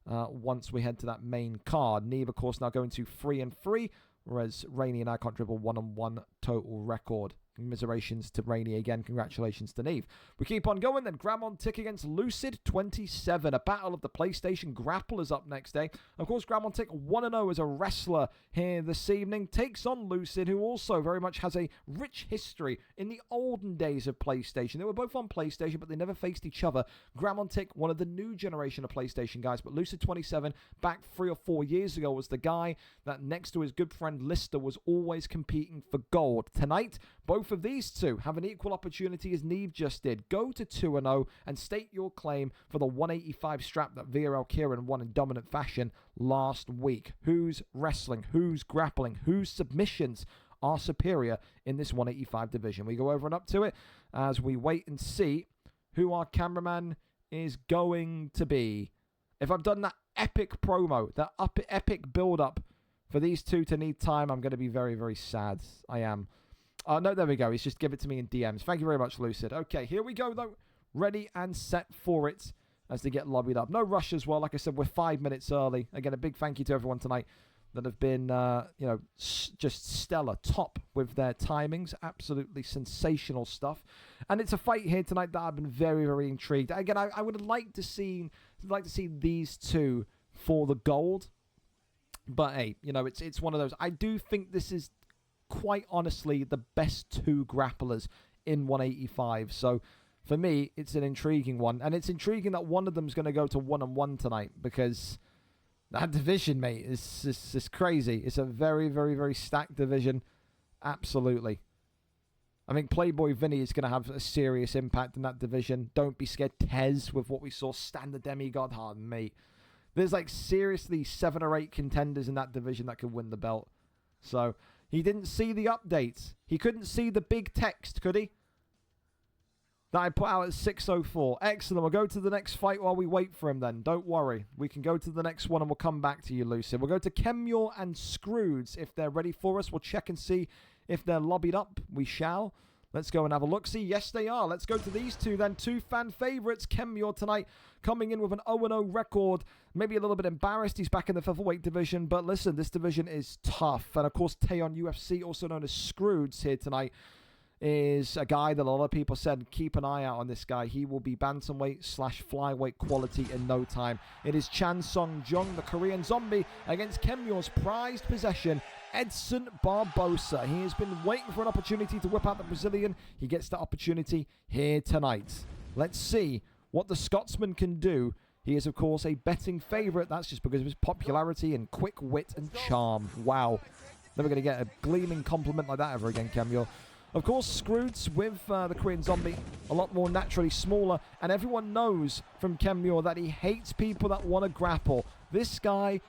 once we head to that main card. Neve, of course, now going to 3-3, whereas Rainey and I Can't Dribble 1-1 total record. Commiserations to Rainey again. Congratulations to Neve. We keep on going then. Gramon Tick against Lucid 27. A battle of the PlayStation grapplers up next day. Of course, Gramon Tick 1-0 as a wrestler here this evening. Takes on Lucid, who also very much has a rich history in the olden days of PlayStation. They were both on PlayStation, but they never faced each other. Gramon Tick, one of the new generation of PlayStation guys, but Lucid 27, back 3 or 4 years ago, was the guy that next to his good friend Lister was always competing for gold. Tonight, both of these two have an equal opportunity as Neve just did. Go to 2-0 and state your claim for the 185 strap that VRL Kieran won in dominant fashion last week. Who's wrestling? Who's grappling? Whose submissions are superior in this 185 division? We go over and up to it as we wait and see who our cameraman is going to be. If I've done that epic promo, that epic build-up for these two to need time, I'm going to be very, very sad. I am. No, there we go. He's just give it to me in DMs. Thank you very much, Lucid. Okay, here we go, though. Ready and set for it as they get lobbied up. No rush as well. Like I said, we're 5 minutes early. Again, a big thank you to everyone tonight that have been, just stellar, top with their timings. Absolutely sensational stuff. And it's a fight here tonight that I've been very, very intrigued. Again, I would like to see these two for the gold. But hey, it's one of those. I do think this is quite honestly the best two grapplers in 185. So for me, it's an intriguing one. And it's intriguing that one of them is going to go to 1-1 tonight, because that division, mate, is crazy. It's a very, very, very stacked division. Absolutely. I think Playboy Vinny is going to have a serious impact in that division. Don't be scared. Tez, with what we saw, Standard Demigod. Oh, mate. There's like seriously 7 or 8 contenders in that division that could win the belt. So he didn't see the updates. He couldn't see the big text, could he? That I put out at 6:04. Excellent. We'll go to the next fight while we wait for him then. Don't worry. We can go to the next one and we'll come back to you, Lucid. We'll go to Kemure and Scroods if they're ready for us. We'll check and see if they're lobbied up. We shall. Let's go and have a look-see. Yes, they are. Let's go to these two then. Two fan favorites. Kemure tonight coming in with an 0-0 record. Maybe a little bit embarrassed. He's back in the featherweight division. But listen, this division is tough. And of course, Taeyon UFC, also known as Scroods, here tonight, is a guy that a lot of people said, keep an eye out on this guy. He will be bantamweight/flyweight quality in no time. It is Chan Song Jung, the Korean zombie, against Kemure's prized possession, Edson Barbosa. He has been waiting for an opportunity to whip out the Brazilian. He gets the opportunity here tonight. Let's see what the Scotsman can do. He is, of course, a betting favourite. That's just because of his popularity and quick wit and charm. Wow. Never going to get a gleaming compliment like that ever again, Kemure. Of course, Scroods with the Korean zombie, a lot more naturally smaller, and everyone knows from Kemure that he hates people that want to grapple. This guy,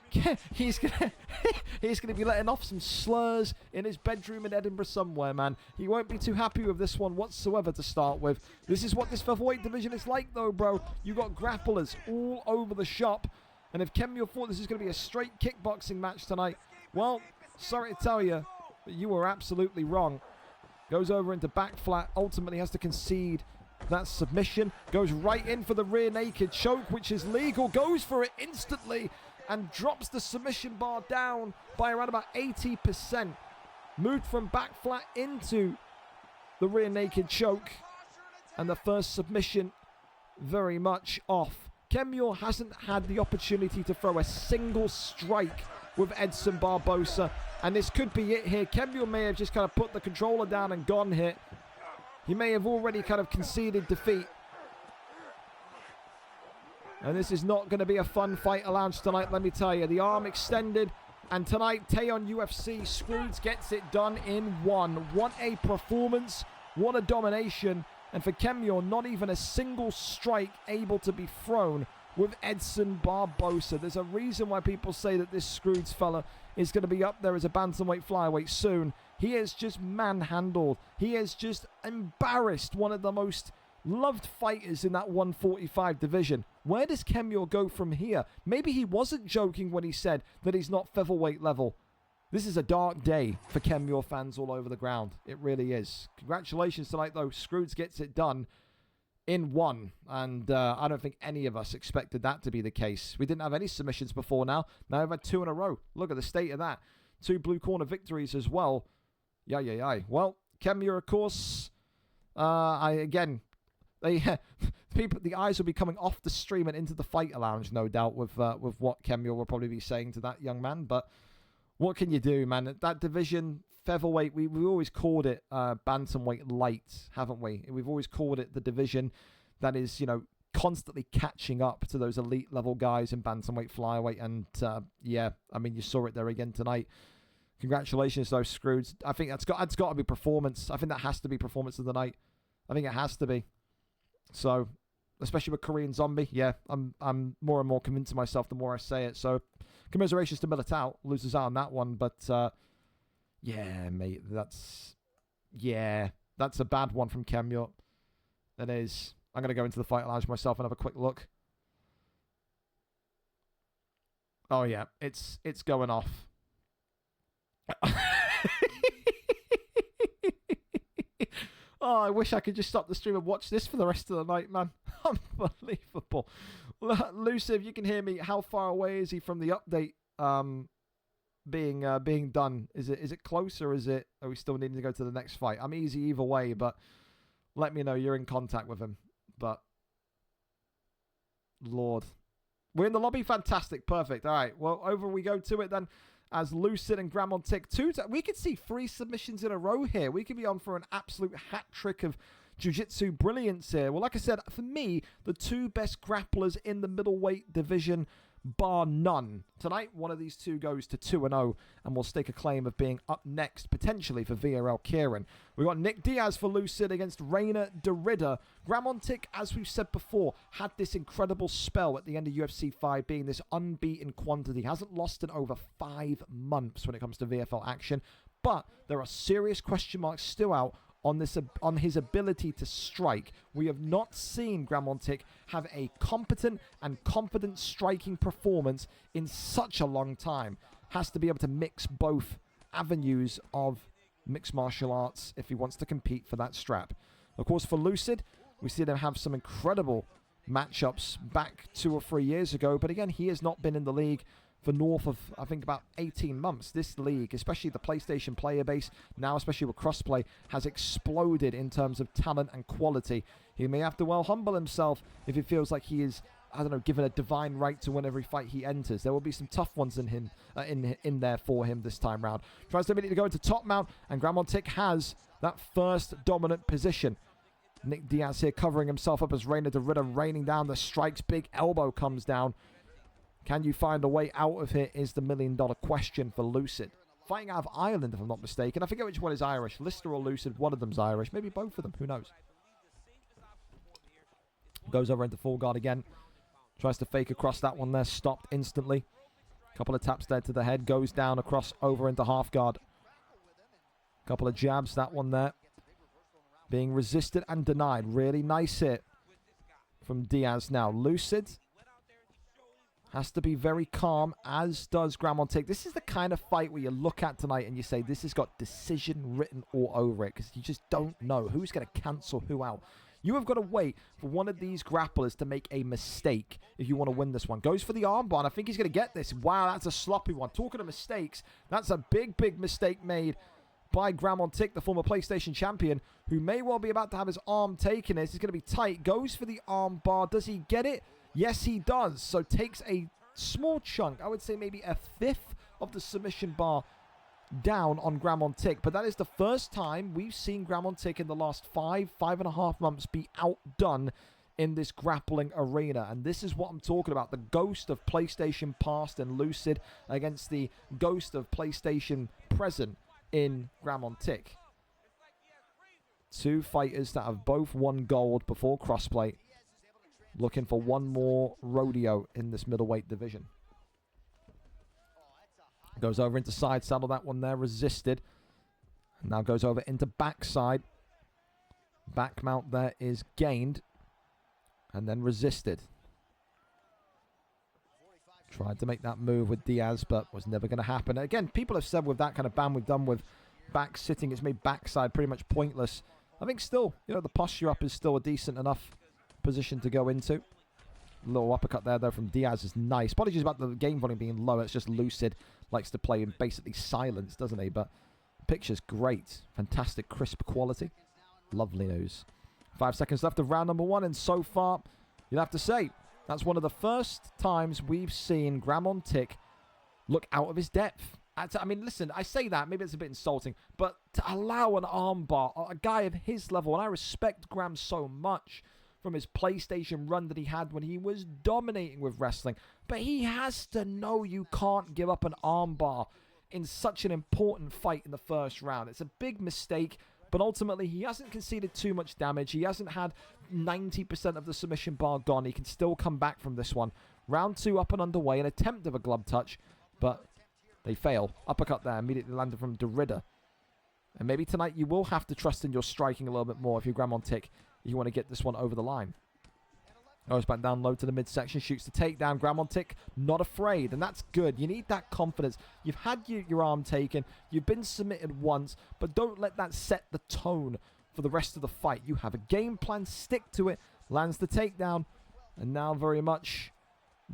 he's gonna be letting off some slurs in his bedroom in Edinburgh somewhere, man. He won't be too happy with this one whatsoever to start with. This is what this featherweight division is like, though, bro. You got grapplers all over the shop, and if Kemure thought this is going to be a straight kickboxing match tonight, well, sorry to tell you, but you were absolutely wrong. Goes over into back flat, ultimately has to concede that submission. Goes right in for the rear naked choke, which is legal. Goes for it instantly and drops the submission bar down by around about 80%. Moved from back flat into the rear naked choke. And the first submission very much off. Kemure hasn't had the opportunity to throw a single strike with Edson Barbosa, and this could be it here. Kemure may have just kind of put the controller down and gone here. He may have already kind of conceded defeat. And this is not going to be a fun fight allowance tonight, let me tell you. The arm extended, and tonight, Taeyon UFC, Scroods gets it done in one. What a performance, what a domination, and for Kemure, not even a single strike able to be thrown with Edson Barbosa. There's a reason why people say that this Scroods fella is going to be up there as a bantamweight flyweight soon. He has just manhandled. He has just embarrassed one of the most loved fighters in that 145 division. Where does Kemure go from here? Maybe he wasn't joking when he said that he's not featherweight level. This is a dark day for Kemure fans all over the ground. It really is. Congratulations tonight, though. Scroods gets it done in one, and I don't think any of us expected that to be the case. We didn't have any submissions before now. Now we've had 2 in a row. Look at the state of that. 2 blue corner victories as well. Yay. Well, Kemure, of course, the eyes will be coming off the stream and into the fighter lounge, no doubt, with what Kemure will probably be saying to that young man. But what can you do, man? That division, featherweight, we always called it bantamweight light, haven't we? We've always called it the division that is, constantly catching up to those elite level guys in bantamweight, flyweight, and you saw it there again tonight. Congratulations, though, Scroods. I think that's got to be performance. I think that has to be performance of the night. I think it has to be. So, especially with Korean Zombie, yeah, I'm more and more convinced of myself the more I say it. So, commiserations to Militao, loses out on that one, but yeah, mate, that's a bad one from Kemure. That is. I'm gonna go into the fight lounge myself and have a quick look. Oh yeah, it's going off. Oh, I wish I could just stop the stream and watch this for the rest of the night, man. Unbelievable. Lucy, if you can hear me, how far away is he from the update being done? Is it close, or are we still needing to go to the next fight? I'm easy either way, but let me know you're in contact with him. But Lord, we're in the lobby. Fantastic, perfect. All right, well, over we go to it then. As Lucid and Gramontic, we could see 3 submissions in a row here. We could be on for an absolute hat trick of jiu-jitsu brilliance here. Well, like I said, for me, the 2 best grapplers in the middleweight division, bar none. Tonight, one of these 2 goes to 2-0 and will stake a claim of being up next, potentially, for VRL Kieran. We got Nick Diaz for Lucid against Rainer Derrida. Gramontic, as we've said before, had this incredible spell at the end of UFC 5, being this unbeaten quantity. Hasn't lost in over 5 months when it comes to VFL action, but there are serious question marks still out on his ability to strike. We have not seen Gramontic have a competent and confident striking performance in such a long time. Has to be able to mix both avenues of mixed martial arts if he wants to compete for that strap. Of course, for Lucid, we see them have some incredible matchups back 2 or 3 years ago, but again, he has not been in the league for north of, I think, about 18 months. This league, especially the PlayStation player base, now especially with crossplay, has exploded in terms of talent and quality. He may have to well humble himself if he feels like he is, I don't know, given a divine right to win every fight he enters. There will be some tough ones in him, in there for him this time round. Tries to immediately go into top mount, and Gramontic has that first dominant position. Nick Diaz here covering himself up as Rainer Derrida raining down the strikes. Big elbow comes down. Can you find a way out of here is the $1 million question for Lucid. Fighting out of Ireland, if I'm not mistaken. I forget which one is Irish. Lister or Lucid, one of them's Irish. Maybe both of them, who knows. Goes over into full guard again. Tries to fake across that one there, stopped instantly. Couple of taps there to the head, goes down across over into half guard. Couple of jabs, that one there. Being resisted and denied. Really nice hit from Diaz now. Lucid has to be very calm, as does Gramontic. This is the kind of fight where you look at tonight and you say, this has got decision written all over it, because you just don't know who's going to cancel who out. You have got to wait for one of these grapplers to make a mistake if you want to win this one. Goes for the armbar, and I think he's going to get this. Wow, that's a sloppy one. Talking of mistakes, that's a big, big mistake made by Gramontic, the former PlayStation champion, who may well be about to have his arm taken. This is going to be tight. Goes for the armbar. Does he get it? Yes, he does. So takes a small chunk, I would say maybe a fifth of the submission bar down on Gramontic. But that is the first time we've seen Gramontic in the last 5.5 months be outdone in this grappling arena. And this is what I'm talking about. The ghost of PlayStation past and Lucid against the ghost of PlayStation present in Gramontic. 2 fighters that have both won gold before crossplay. Looking for one more rodeo in this middleweight division. Goes over into side saddle. That one there resisted. Now goes over into backside. Back mount there is gained. And then resisted. Tried to make that move with Diaz, but was never going to happen. Again, people have said with that kind of ban we've done with back sitting, it's made backside pretty much pointless. I think still, the posture up is still a decent enough position to go into. A little uppercut there, though, from Diaz is nice. Apologies about the game volume being low. It's just Lucid likes to play in basically silence, doesn't he? But picture's great. Fantastic, crisp quality. Lovely news. 5 seconds left of round number 1, and so far, you'll have to say, that's one of the first times we've seen Gramontic look out of his depth. I mean, listen, I say that, maybe it's a bit insulting, but to allow an armbar, a guy of his level, and I respect Gram so much from his PlayStation run that he had when he was dominating with wrestling, but he has to know you can't give up an armbar in such an important fight in the first round. It's a big mistake, but ultimately he hasn't conceded too much damage. He hasn't had 90% of the submission bar gone. He can still come back from this one. Round 2 up and underway, an attempt of a glove touch, but they fail. Uppercut there, immediately landed from Derrida. And maybe tonight you will have to trust in your striking a little bit more if you're Gramontic. You want to get this one over the line. Goes back down low to the midsection, shoots the takedown. Gramontic not afraid, and that's good. You need that confidence. You've had your arm taken. You've been submitted once, but don't let that set the tone for the rest of the fight. You have a game plan, stick to it. Lands the takedown, and now very much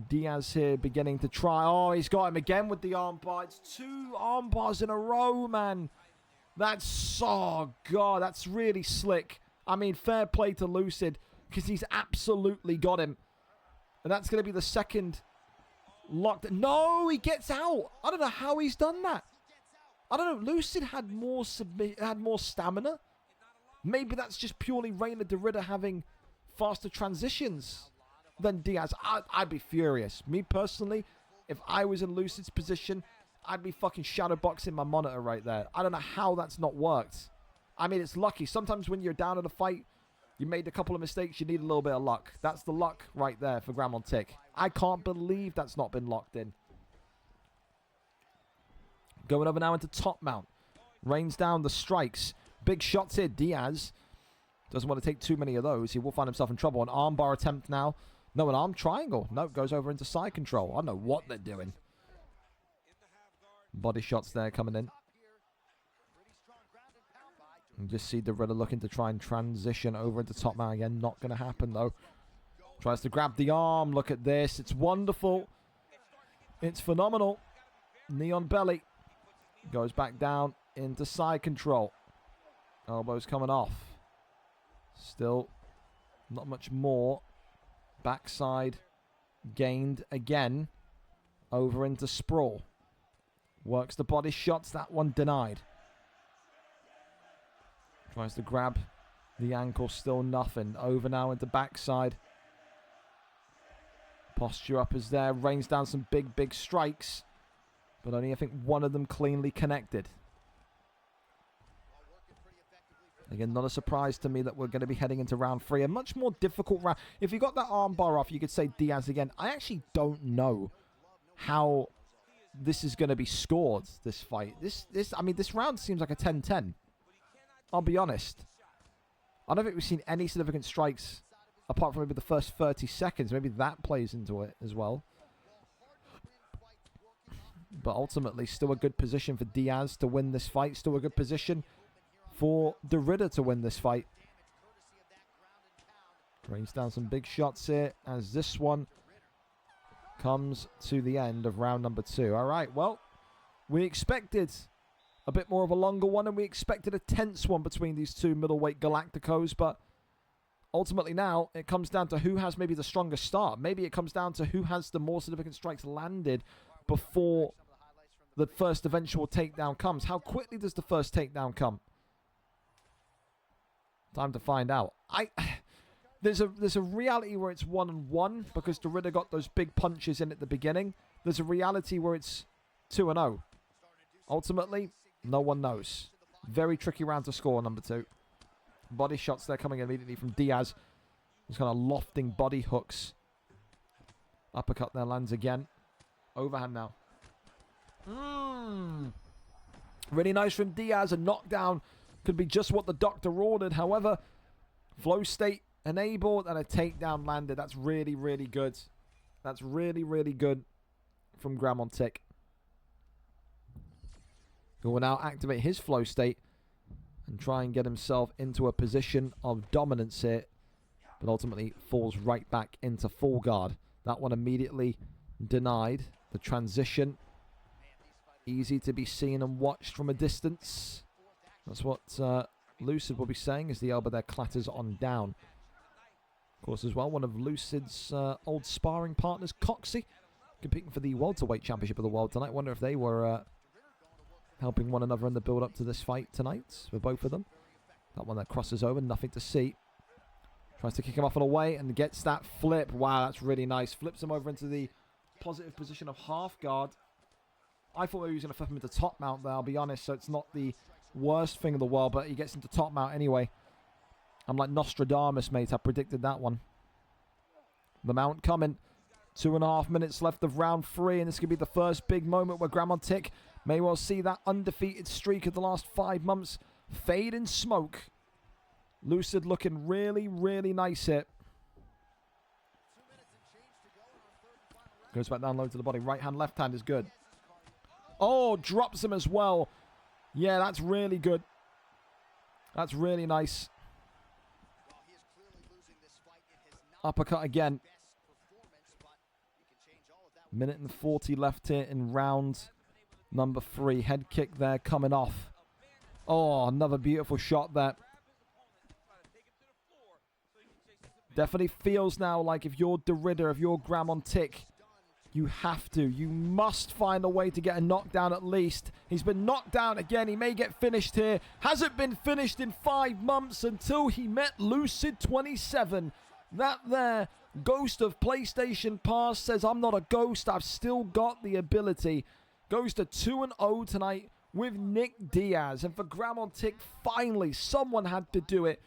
Diaz here beginning to try. Oh, he's got him again with the arm bar. It's 2 arm bars in a row, man. That's, oh, God, that's really slick. I mean, fair play to Lucid, because he's absolutely got him. And that's going to be the second locked. No, he gets out. I don't know how he's done that. I don't know. Lucid had more stamina. Maybe that's just purely Reina Derrida having faster transitions than Diaz. I'd be furious. Me personally, if I was in Lucid's position, I'd be fucking shadowboxing my monitor right there. I don't know how that's not worked. I mean, it's lucky. Sometimes when you're down in a fight, you made a couple of mistakes, you need a little bit of luck. That's the luck right there for Gramon Tick. I can't believe that's not been locked in. Going over now into top mount. Rains down the strikes. Big shots here. Diaz doesn't want to take too many of those. He will find himself in trouble. An armbar attempt now. No, an arm triangle. No, goes over into side control. I don't know what they're doing. Body shots there coming in. And just see Derrida looking to try and transition over into top mount again. Not going to happen, though. Tries to grab the arm. Look at this. It's wonderful. It's phenomenal. Neon belly. Goes back down into side control. Elbows coming off. Still not much more. Backside gained again. Over into sprawl. Works the body shots. That one denied. Tries to grab the ankle. Still nothing. Over now into backside. Posture up is there. Rains down some big strikes. But only, I think, one of them cleanly connected. Again, not a surprise to me that we're going to be heading into round 3. A much more difficult round. If you got that arm bar off, you could say Diaz again. I actually don't know how this is going to be scored, this fight. I mean, this round seems like a 10-10. I'll be honest. I don't think we've seen any significant strikes apart from maybe the first 30 seconds. Maybe that plays into it as well. But ultimately, still a good position for Diaz to win this fight. Still a good position for Derrida to win this fight. Rains down some big shots here as this one comes to the end of round number 2. All right, well, we expected a bit more of a longer one, and we expected a tense one between these two middleweight Galacticos, but ultimately now it comes down to who has maybe the strongest start. Maybe it comes down to who has the more significant strikes landed before the first eventual takedown comes. How quickly does the first takedown come? Time to find out. There's a reality where it's 1-1 because Derrida got those big punches in at the beginning. There's a reality where it's 2-0. Ultimately, no one knows. Very tricky round to score, number 2. Body shots there coming immediately from Diaz. He's kind of lofting body hooks. Uppercut there lands again. Overhand now. Really nice from Diaz. A knockdown could be just what the doctor ordered. However, flow state enabled and a takedown landed. That's really, really good. That's really, really good from Gramon Tick, who will now activate his flow state and try and get himself into a position of dominance here, but ultimately falls right back into full guard. That one immediately denied. The transition, easy to be seen and watched from a distance. That's what Lucid will be saying as the elbow there clatters on down. Of course, as well, one of Lucid's old sparring partners, Coxey, competing for the welterweight championship of the world tonight. Wonder if they were helping one another in the build-up to this fight tonight for both of them. That one that crosses over, nothing to see. Tries to kick him off and away and gets that flip. Wow, that's really nice. Flips him over into the positive position of half guard. I thought he was going to flip him into top mount there, I'll be honest, so it's not the worst thing in the world, but he gets into top mount anyway. I'm like Nostradamus, mate. I predicted that one. The mount coming. 2.5 minutes left of round 3, and this could be the first big moment where Gramon Tick may well see that undefeated streak of the last 5 months fade in smoke. Lucid looking really, really nice here. Goes back down low to the body. Right hand, left hand is good. Oh, drops him as well. Yeah, that's really good. That's really nice. Uppercut again. Minute and 40 left here in round number 3. Head kick there coming off. Oh, another beautiful shot there. Definitely feels now like if you're DirtyDave859, if you're Gramontic, you must find a way to get a knockdown at least. He's been knocked down again. He may get finished here. Hasn't been finished in 5 months until he met Lucid27. That there, ghost of PlayStation Past, says, I'm not a ghost. I've still got the ability. Goes to 2-0 tonight with Nick Diaz. And for Gramontic, finally, someone had to do it.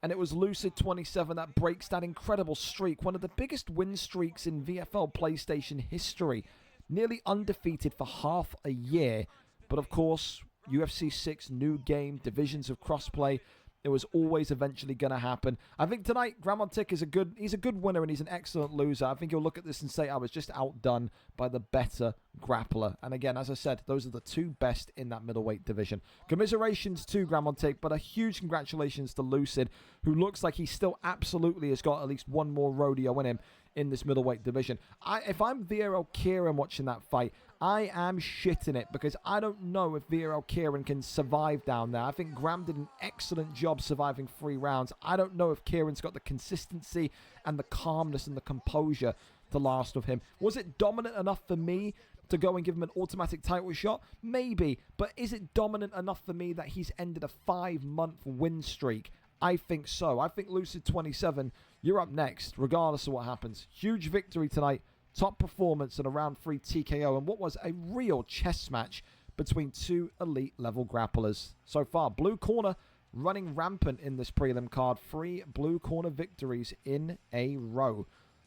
And it was Lucid27 that breaks that incredible streak. One of the biggest win streaks in VFL PlayStation history. Nearly undefeated for half a year. But of course, UFC 6, new game, divisions of crossplay. It was always eventually going to happen. I think tonight, Gramontic is he's a good winner and he's an excellent loser. I think he'll look at this and say, I was just outdone by the better grappler. And again, as I said, those are the 2 best in that middleweight division. Commiserations to Gramontic, but a huge congratulations to Lucid, who looks like he still absolutely has got at least one more rodeo in him in this middleweight division. If I'm VRL Kieran watching that fight, I am shitting it because I don't know if VRL Kieran can survive down there. I think Graham did an excellent job surviving 3 rounds. I don't know if Kieran's got the consistency and the calmness and the composure to last with him. Was it dominant enough for me to go and give him an automatic title shot? Maybe. But is it dominant enough for me that he's ended a 5-month win streak? I think so. I think Lucid27, you're up next, regardless of what happens. Huge victory tonight. Top performance in a round 3 TKO and what was a real chess match between 2 elite level grapplers. So far, blue corner running rampant in this prelim card. 3 blue corner victories in a row.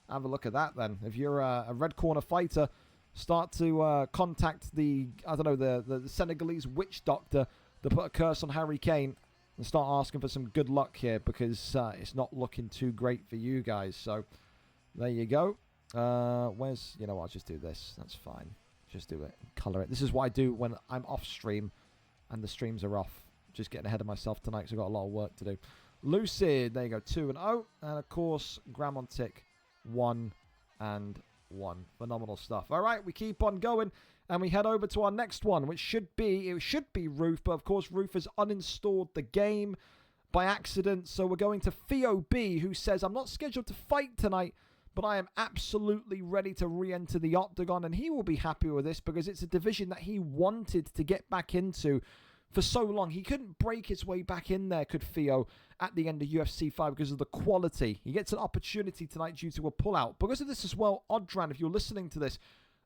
Have a look at that then. If you're a red corner fighter, start to contact the Senegalese witch doctor to put a curse on Harry Kane and start asking for some good luck here because it's not looking too great for you guys. So there you go. You know what, I'll just do this. That's fine. Just do it. Color it. This is what I do when I'm off stream and the streams are off. Just getting ahead of myself tonight because I've got a lot of work to do. Lucid, there you go, 2-0. And of course, Gramontic, 1-1. Phenomenal stuff. All right, we keep on going and we head over to our next one, which should be Roof, but of course, Roof has uninstalled the game by accident. So we're going to Theo B, who says, I'm not scheduled to fight tonight, but I am absolutely ready to re-enter the octagon, and he will be happy with this because it's a division that he wanted to get back into for so long. He couldn't break his way back in there, could Theo, at the end of UFC 5 because of the quality. He gets an opportunity tonight due to a pullout. Because of this as well, Odran, if you're listening to this,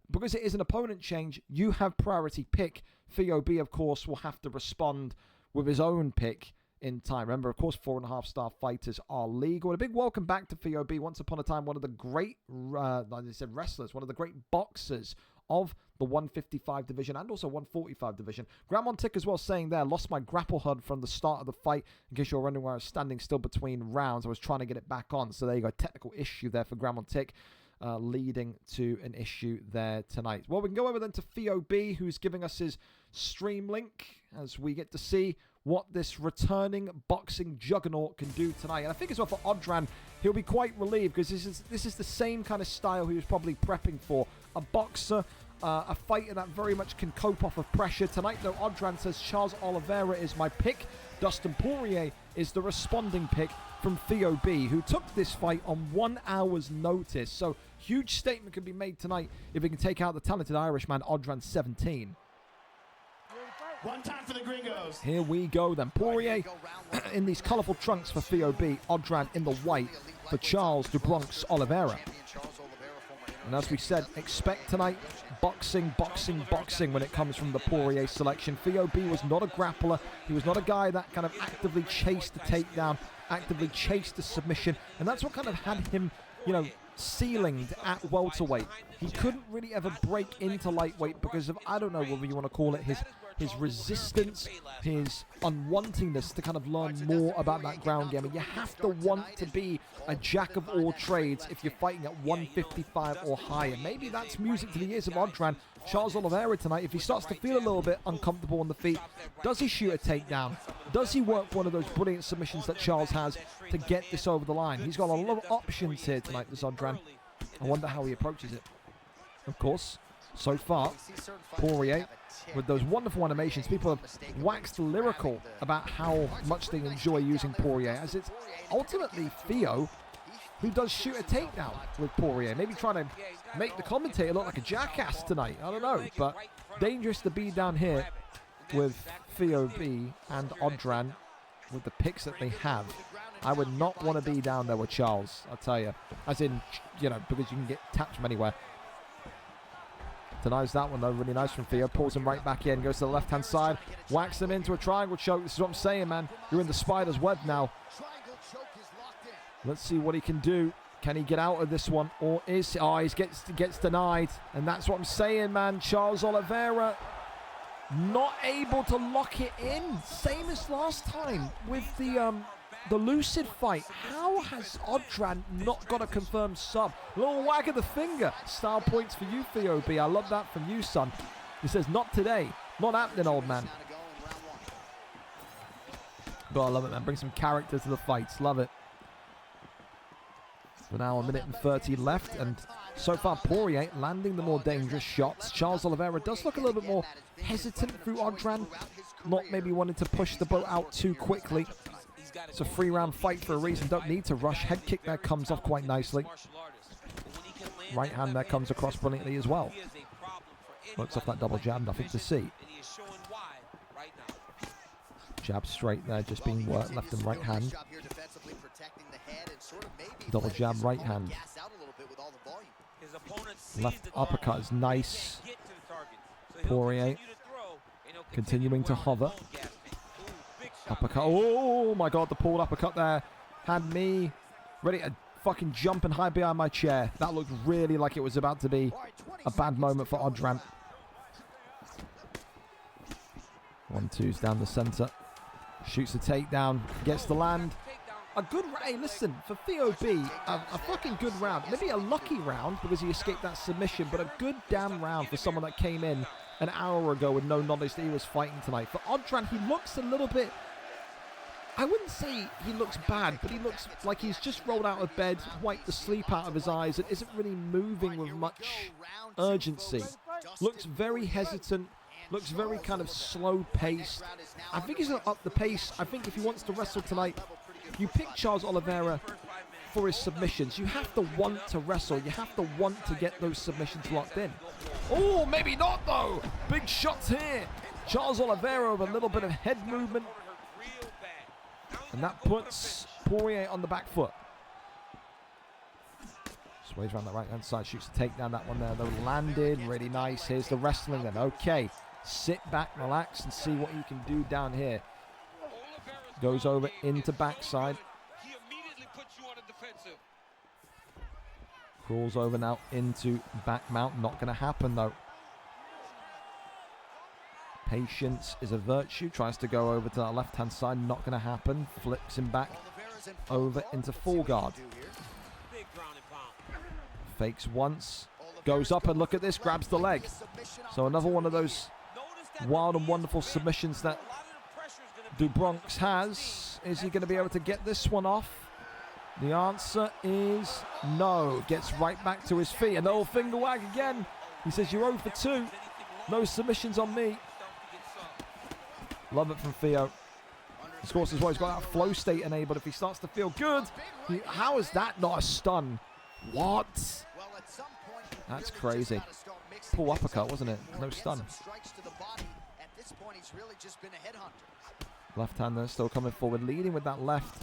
because it is an opponent change, you have priority pick. Theo B, of course, will have to respond with his own pick in time. Remember, of course, 4.5-star fighters are legal. And a big welcome back to Theo B. Once upon a time, one of the great, like I said, wrestlers, one of the great boxers of the 155 division and also 145 division. Gramontic as well saying there, lost my grapple HUD from the start of the fight. In case you're wondering where I was standing still between rounds, I was trying to get it back on. So there you go, technical issue there for Gramontic, leading to an issue there tonight. Well, we can go over then to Theo B, who's giving us his stream link as we get to see what this returning boxing juggernaut can do tonight. And I think as well for Odran, he'll be quite relieved because this is the same kind of style he was probably prepping for. A boxer, a fighter that very much can cope off of pressure. Tonight, though, Odran says Charles Oliveira is my pick. Dustin Poirier is the responding pick from Theo B, who took this fight on 1 hour's notice. So, huge statement can be made tonight if he can take out the talented Irishman, Odran 17. One time for the gringos. Here we go then. Poirier in these colourful trunks for Theo B. Odran in the white for Charles du Bronx Oliveira. And as we said, expect tonight boxing, boxing, boxing when it comes from the Poirier selection. Theo B was not a grappler. He was not a guy that kind of actively chased the takedown, actively chased the submission. And that's what kind of had him, you know, ceilinged at welterweight. He couldn't really ever break into lightweight because of, I don't know whether you want to call it his resistance, his unwantingness to kind of learn more about that ground game. And you have to want to be a jack of all trades if you're fighting at 155 or higher. Maybe that's music to the ears of Odran. Charles Oliveira tonight, if he starts to feel a little bit uncomfortable on the feet, does he shoot a takedown? Does he work one of those brilliant submissions that Charles has to get this over the line? He's got a lot of options here tonight, this Odran. I wonder how he approaches it. of course, so far, Poirier, with those wonderful animations, people have waxed lyrical about how much they enjoy using Poirier, as it's ultimately Theo who does shoot a takedown with Poirier. Maybe trying to make the commentator look like a jackass tonight. I don't know, but dangerous to be down here with Theo B and Odran with the picks that they have. I would not want to be down there with Charles, I'll tell you. As in, you know, because you can get tapped from anywhere. Denies that one though, really nice from Theo. Pulls him right back in, goes to the left-hand side, whacks him into a triangle choke. This is what I'm saying, man. You're in the spider's web now. Let's see what he can do. Can he get out of this one? Or is... Oh, he gets denied. And that's what I'm saying, man. Charles Oliveira not able to lock it in. Same as last time with the Lucid fight. How has Odran not got a confirmed sub? A little wag of the finger. Style points for you, Theo B. I love that from you, son. He says, not today. Not happening, old man. But I love it, man. Bring some character to the fights. Love it. We're now a minute and 30 left, and so far Poirier landing the more dangerous shots. Charles Oliveira does look a little bit more hesitant through Odran, not maybe wanting to push the boat out too quickly. It's a 3-round fight for a reason. Don't need to rush. Head kick there comes off quite nicely. Right hand there comes across brilliantly as well. Looks off that double jab, nothing to see. Jab straight there, just being worked left and right hand. Double jab right hand. Left uppercut is nice. Poirier continuing to hover. Uppercut. Oh my god, the pulled uppercut there had me ready to fucking jump and hide behind my chair. That looked really like it was about to be a bad moment for Odran. 1-2's down the center. Shoots the takedown. Gets the land. A good... Hey, listen, for Theo B, a fucking good round. Maybe a lucky round because he escaped that submission, but a good damn round for someone that came in an hour ago with no knowledge that he was fighting tonight. For Odran, he looks a little bit... I wouldn't say he looks bad, but he looks like he's just rolled out of bed, wiped the sleep out of his eyes, and isn't really moving with much urgency. Looks very hesitant. Looks very kind of slow-paced. I think he's going to up the pace. I think if he wants to wrestle tonight, you pick Charles Oliveira for his submissions. You have to want to wrestle. You have to want to get those submissions locked in. Oh, maybe not, though. Big shots here. Charles Oliveira with a little bit of head movement. And that puts Poirier on the back foot. Sways around the right-hand side. Shoots the takedown. That one there, though, landed. Really nice. Here's the wrestling then. Okay. Sit back, relax, and see what you can do down here. Goes over into backside. Crawls over now into back mount. Not going to happen, though. Patience is a virtue. Tries to go over to that left-hand side. Not going to happen. Flips him back over into full guard. Fakes once. Goes up and look at this. Grabs the leg. So another one of those wild and wonderful submissions that DuBronx has. Is he going to be able to get this one off? The answer is no. Gets right back to his feet. And the old finger wag again. He says, you're 0 for 2. No submissions on me. Love it from Theo. Of course, as well, he's got that flow state enabled. If he starts to feel good, how is that not a stun? What? That's crazy. Pull uppercut, wasn't it? No stun. Left hand there, still coming forward, leading with that left.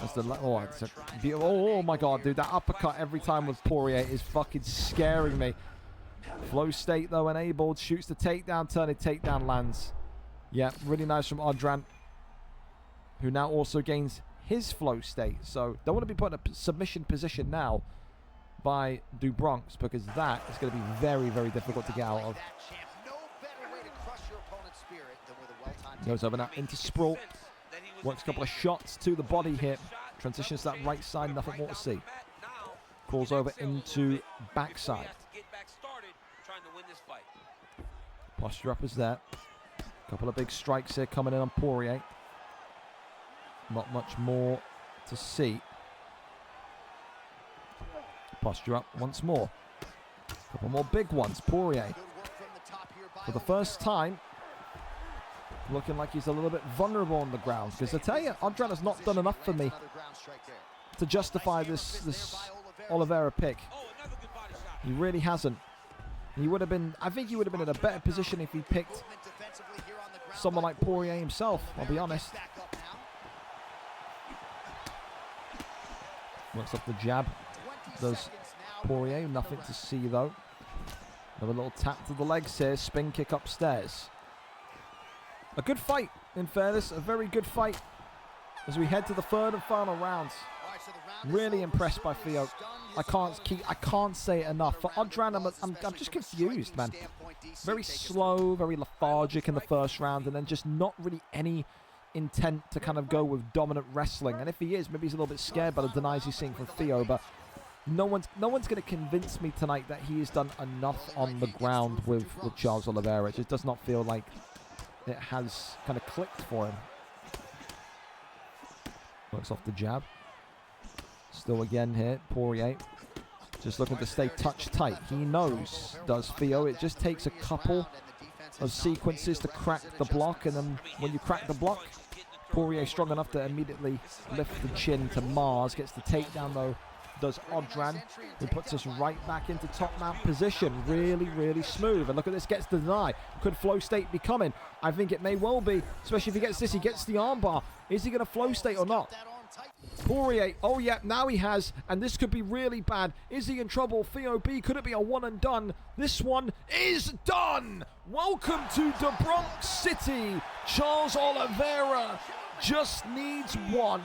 Oh my god, dude, that uppercut every time with Poirier is fucking scaring me. Flow state though enabled, shoots the takedown, turning takedown lands. Yeah, really nice from Odran, who now also gains his flow state. So don't want to be put in a submission position now by DuBronx, because that is going to be very, very difficult to get out of. Goes over now into sprawl. Works a couple of shots to the body here. Transitions to that right side, nothing more to see. Calls over into backside. Posture up is there. Couple of big strikes here coming in on Poirier. Not much more to see. Posture up once more. Couple more big ones. Poirier, for the first time, looking like he's a little bit vulnerable on the ground. Because I tell you, Odran has not done enough for me to justify this Oliveira pick. He really hasn't. He would have been, I think he would have been in a better position if he picked someone like Poirier himself, I'll be honest. Works off the jab. Does Poirier. Nothing to see, though. Another little tap to the legs here. Spin kick upstairs. A good fight, in fairness. A very good fight as we head to the third and final rounds. Really impressed by Theo. I can't say it enough. For Odran, I'm just confused, man. Very slow, very lethargic in the first round, and then just not really any intent to kind of go with dominant wrestling. And if he is, maybe he's a little bit scared by the denies he's seeing from Theo, but no one's going to convince me tonight that he has done enough on the ground with Charles Oliveira. It just does not feel like it has kind of clicked for him. Works off the jab. Still again here, Poirier. Just looking to stay touch tight. He knows, does Theo. It just takes a couple of sequences to crack the block, and then when you crack the block, Poirier strong enough to immediately lift the chin to Mars. Gets the takedown though, does Odran, who puts us right back into top mount position. Really, really smooth. And look at this, gets the deny. Could flow state be coming? I think it may well be, especially if he gets this. He gets the armbar. Is he going to flow state or not? Poirier, oh yeah, now he has, and this could be really bad. Is he in trouble? Theo B, could it be a one and done? This one is done! Welcome to the Bronx City. Charles Oliveira just needs one.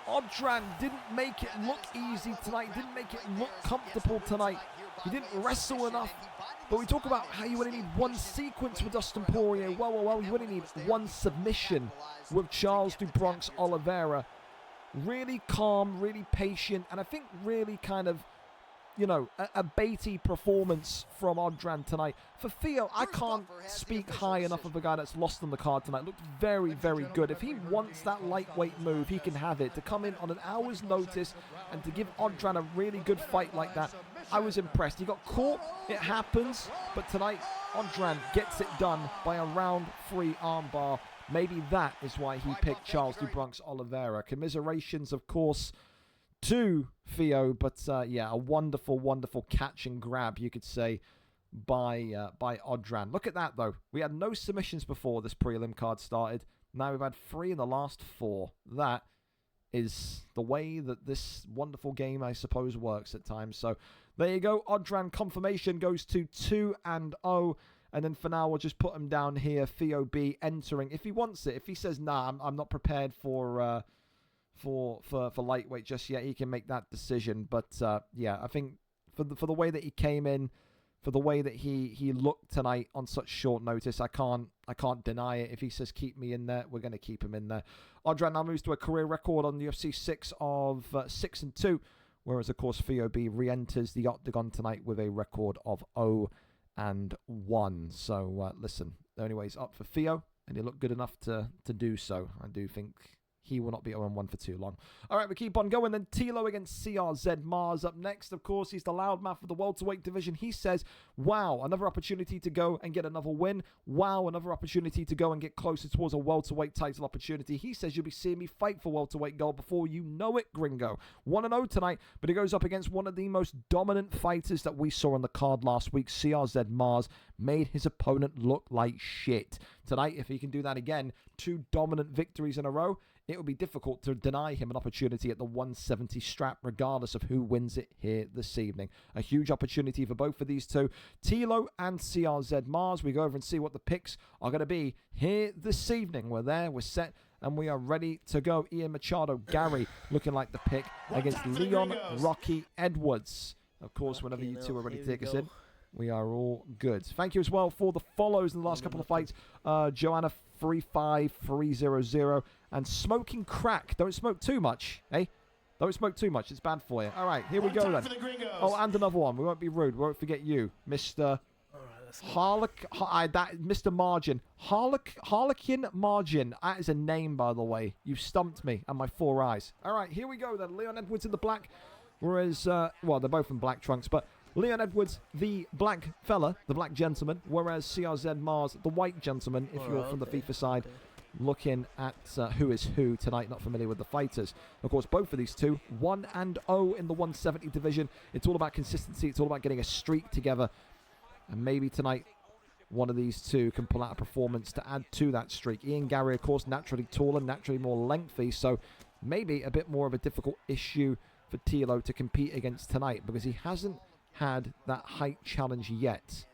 Odran didn't make it look easy tonight, didn't make it look comfortable tonight. He didn't wrestle enough. But we talk about how you only need one sequence with Dustin Poirier. Well, you only need one submission with Charles do Bronx Oliveira. Really calm, really patient, and I think really kind of, you know, a baity performance from Odran tonight. For Theo, I can't speak high enough of a guy that's lost on the card tonight. Looked very, very good. If he wants that lightweight move, he can have it. To come in on an hour's notice and to give Odran a really good fight like that, I was impressed. He got caught, it happens, but tonight, Odran gets it done by a round 3 armbar. Maybe that is why he picked Charles do Bronx Oliveira. Commiserations, of course, to Theo, but yeah, a wonderful, wonderful catch and grab, you could say, by Odran. Look at that, though. We had no submissions before this prelim card started. Now we've had 3 in the last 4. That is the way that this wonderful game, I suppose, works at times. So there you go. Odran confirmation goes to 2-0. And then for now, we'll just put him down here. Theo B entering. If he wants it, if he says, nah, I'm not prepared for lightweight just yet, he can make that decision. But yeah, I think for the way that he came in, for the way that he looked tonight on such short notice, I can't deny it. If he says keep me in there, we're going to keep him in there. Odran now moves to a career record on the UFC 6 of 6-2, whereas of course Theo B re-enters the octagon tonight with a record of 0-1. So listen, the only way is up for Theo, and he looked good enough to do so. I do think he will not be 0-1 for too long. All right, we keep on going. Then Tilo against CRZ Mars up next. Of course, he's the loudmouth of the welterweight division. He says, wow, another opportunity to go and get another win. Wow, another opportunity to go and get closer towards a welterweight title opportunity. He says you'll be seeing me fight for welterweight gold before you know it, gringo. 1-0 tonight, but he goes up against one of the most dominant fighters that we saw on the card last week. CRZ Mars made his opponent look like shit. Tonight, if he can do that again, 2 dominant victories in a row, it will be difficult to deny him an opportunity at the 170 strap, regardless of who wins it here this evening. A huge opportunity for both of these two, Tilo and CRZ Mars. We go over and see what the picks are going to be here this evening. We're there, we're set, and we are ready to go. Ian Machado, Gary, looking like the pick against Leon Rocky Edwards. Of course, whenever you two are ready to take us in, we are all good. Thank you as well for the follows in the last couple of fights. Joanna 35300 and Smoking Crack. Don't smoke too much, eh? Don't smoke too much. It's bad for you. All right, here we go then. Oh, and another one. We won't be rude. We won't forget you, Mr. Mr. Margin. Harlequin Margin. That is a name, by the way. You've stumped me and my 4 eyes. All right, here we go then. Leon Edwards in the black. Whereas, well, they're both in black trunks, but Leon Edwards, the black fella, the black gentleman, whereas CRZ Mars, the white gentleman, if you're from the FIFA side, looking at who is who tonight, not familiar with the fighters. Of course, both of these two, 1-0 in the 170 division. It's all about consistency. It's all about getting a streak together. And maybe tonight, one of these two can pull out a performance to add to that streak. Ian Gary, of course, naturally taller, naturally more lengthy, so maybe a bit more of a difficult issue for Tilo to compete against tonight, because he hasn't had that height challenge yet.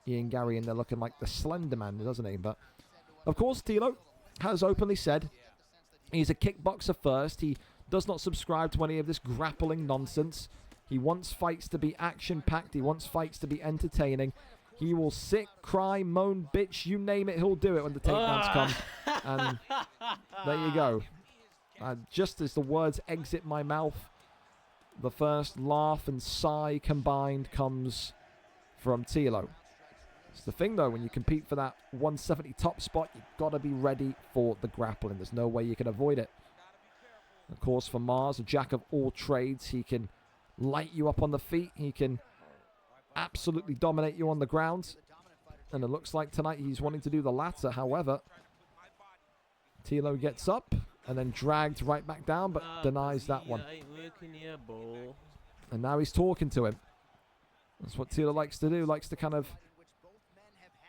Ian Gary in there looking like the Slender Man, doesn't he? But, of course, Tilo has openly said he's a kickboxer first. He does not subscribe to any of this grappling nonsense. He wants fights to be action-packed. He wants fights to be entertaining. He will sit, cry, moan, bitch, you name it, he'll do it when the takedowns come. And there you go. Just as the words exit my mouth, the first laugh and sigh combined comes from Tilo. It's the thing, though, when you compete for that 170 top spot, you've got to be ready for the grappling. There's no way you can avoid it. Of course, for Mars, a jack of all trades, he can light you up on the feet. He can absolutely dominate you on the ground. And it looks like tonight he's wanting to do the latter. However, Tilo gets up and then dragged right back down, but denies that one. And now he's talking to him. That's what Tilo likes to do. Likes to kind of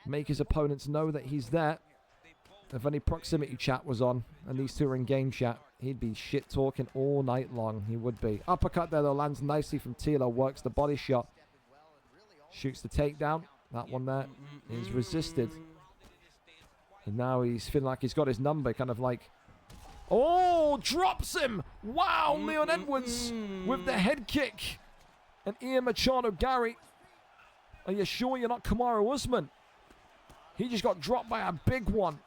make his opponents know that he's there. If any proximity chat was on and these two are in game chat, he'd be shit talking all night long. He would be. Uppercut there, though, lands nicely from Tilo. Works the body shot. Shoots the takedown. That one there is resisted. And now he's feeling like he's got his number. Kind of like, oh, drops him. Wow, Leon Edwards with the head kick. And Ian Machado Gary, are you sure you're not Kamaru Usman? He just got dropped by a big one.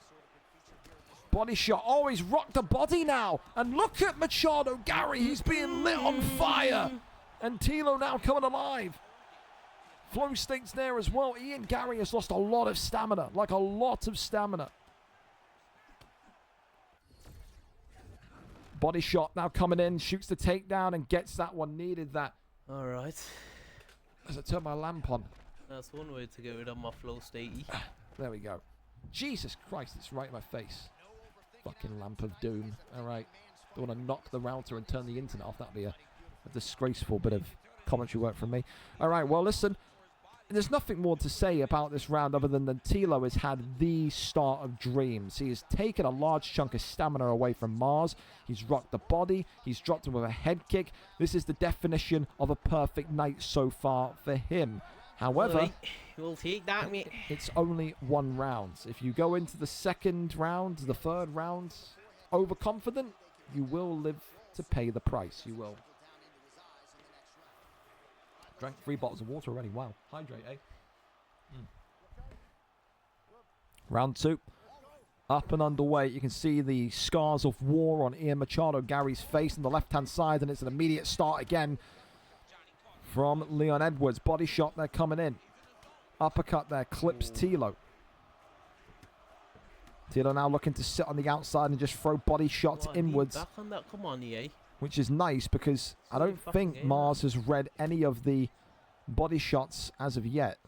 Body shot. Oh, he's rocked the body now. And look at Machado Gary. He's being lit on fire. And Tilo now coming alive. Flow states there as well. Ian Gary has lost a lot of stamina. Like a lot of stamina. Body shot now coming in. Shoots the takedown and gets that one. Needed that. All right. As I turn my lamp on. That's one way to get rid of my flow statey. There we go. Jesus Christ, it's right in my face. Fucking lamp of doom. All right. Don't want to knock the router and turn the internet off. That'd be a disgraceful bit of commentary work from me. All right, well, listen. There's nothing more to say about this round other than that Tilo has had the start of dreams. He has taken a large chunk of stamina away from Mars. He's rocked the body. He's dropped him with a head kick. This is the definition of a perfect night so far for him. However, we'll take that, mate. It's only one round. If you go into the second round, the third round, overconfident, you will live to pay the price. You will. Drank 3 bottles of water already. Wow. Hydrate, eh? Round 2. Up and underway. You can see the scars of war on Ian Machado Gary's face on the left-hand side, and it's an immediate start again from Leon Edwards. Body shot there coming in. Uppercut there. Clips Tilo. Tilo now looking to sit on the outside and just throw body shots inwards. Back on that. Come on, EA. Which is nice because I don't think Mars has read any of the body shots as of yet.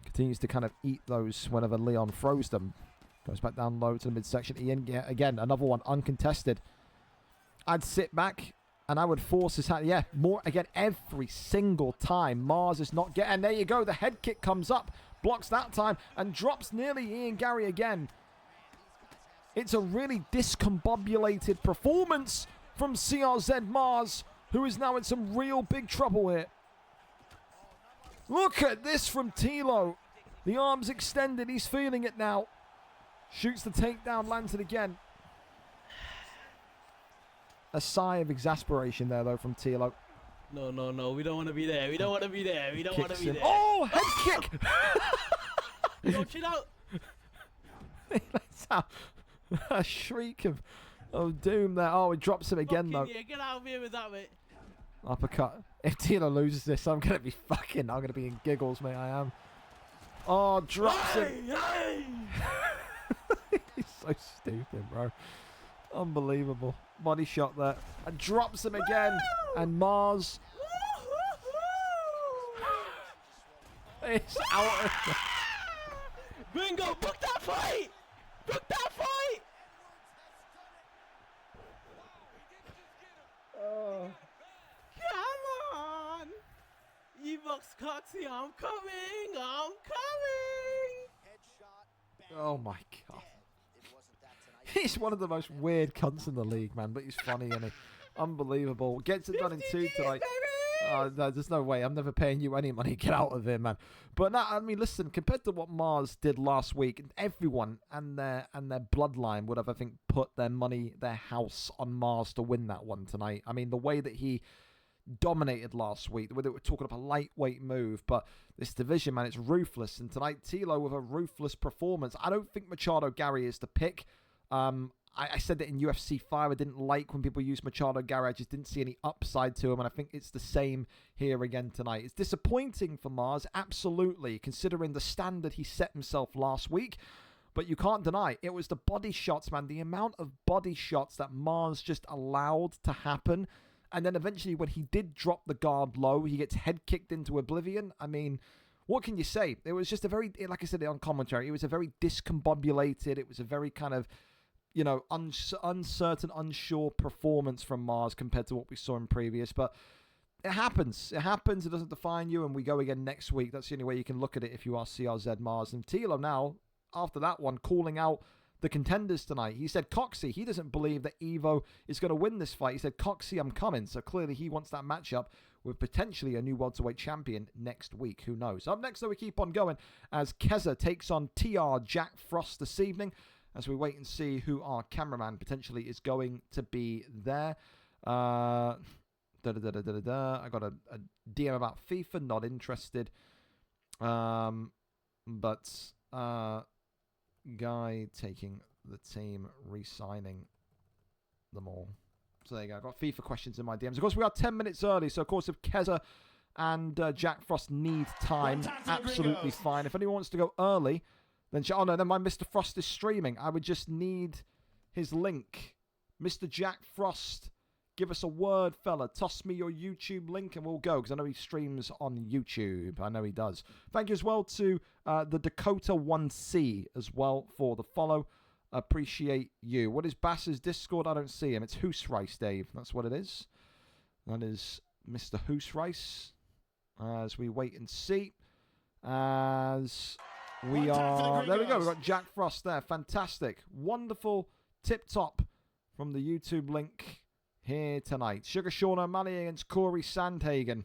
Continues to kind of eat those whenever Leon throws them. Goes back down low to the midsection. Ian, again, another one uncontested. I'd sit back and I would force his hand. Yeah, more again every single time. Mars is not getting. There you go. The head kick comes up. Blocks that time and drops nearly Ian Gary again. It's a really discombobulated performance from CRZ Mars, who is now in some real big trouble here. Look at this from Tilo. The arms extended. He's feeling it now. Shoots the takedown, lands it again. A sigh of exasperation there, though, from Tilo. No, no, no. We don't want to be there. We don't want to be there. We don't want to be there. Oh, head kick! No, chill out. He lets out a shriek of doom there. Oh, it drops him again, though. Yeah, get out of here with that, mate. Uppercut. If Tilo loses this, I'm going to be in giggles, mate. I am. Oh, drops him. He's so stupid, bro. Unbelievable. Body shot there. And drops him again. And Mars It's out of... Gringo, book that fight! Book that fight! Come on! Evox Coxie, I'm coming! I'm coming! Oh my god. He's one of the most weird cunts in the league, man, but he's funny, isn't he? Unbelievable. Gets it done in 2 tonight. No, there's no way. I'm never paying you any money. Get out of here, man. But no, I mean, listen, compared to what Mars did last week, everyone and their bloodline would have, I think, put their money, their house on Mars to win that one tonight. I mean, the way that he dominated last week, the way that we're talking about a lightweight move, but this division, man, it's ruthless. And tonight, Tilo with a ruthless performance. I don't think Machado Gary is the pick. I said that in UFC 5, I didn't like when people use Machado Gary. I just didn't see any upside to him, and I think it's the same here again tonight. It's disappointing for Mars, absolutely, considering the standard he set himself last week, but you can't deny it was the body shots, man. The amount of body shots that Mars just allowed to happen, and then eventually when he did drop the guard low, he gets head kicked into oblivion. I mean, what can you say? It was just a very, like I said on commentary, it was a very discombobulated, it was a very kind of, you know, uncertain, unsure performance from Mars compared to what we saw in previous. But it happens. It happens. It doesn't define you. And we go again next week. That's the only way you can look at it if you are CRZ Mars. And Tilo now, after that one, calling out the contenders tonight. He said Coxie, he doesn't believe that Evo is going to win this fight. He said, Coxie, I'm coming. So clearly he wants that matchup with potentially a new welterweight champion next week. Who knows? Up next, though, we keep on going as Keza takes on TR Jack Frost this evening, as we wait and see who our cameraman potentially is going to be there. I got a DM about FIFA, not interested. But guy taking the team, re-signing them all. So there you go. I've got FIFA questions in my DMs. Of course, we are 10 minutes early. So, of course, if Keza and Jack Frost need time, absolutely fine. If anyone wants to go early, then, oh no, then my Mr. Frost is streaming. I would just need his link. Mr. Jack Frost, give us a word, fella. Toss me your YouTube link and we'll go, because I know he streams on YouTube. I know he does. Thank you as well to the Dakota 1C as well for the follow. Appreciate you. What is Bass's Discord? I don't see him. It's Hoos Rice, Dave. That's what it is. That is Mr. Hoos Rice. As we wait and see. As... we are, there we go, we've got Jack Frost there, fantastic, wonderful, tip-top from the YouTube link here tonight. Sugar Sean O'Malley against Corey Sandhagen,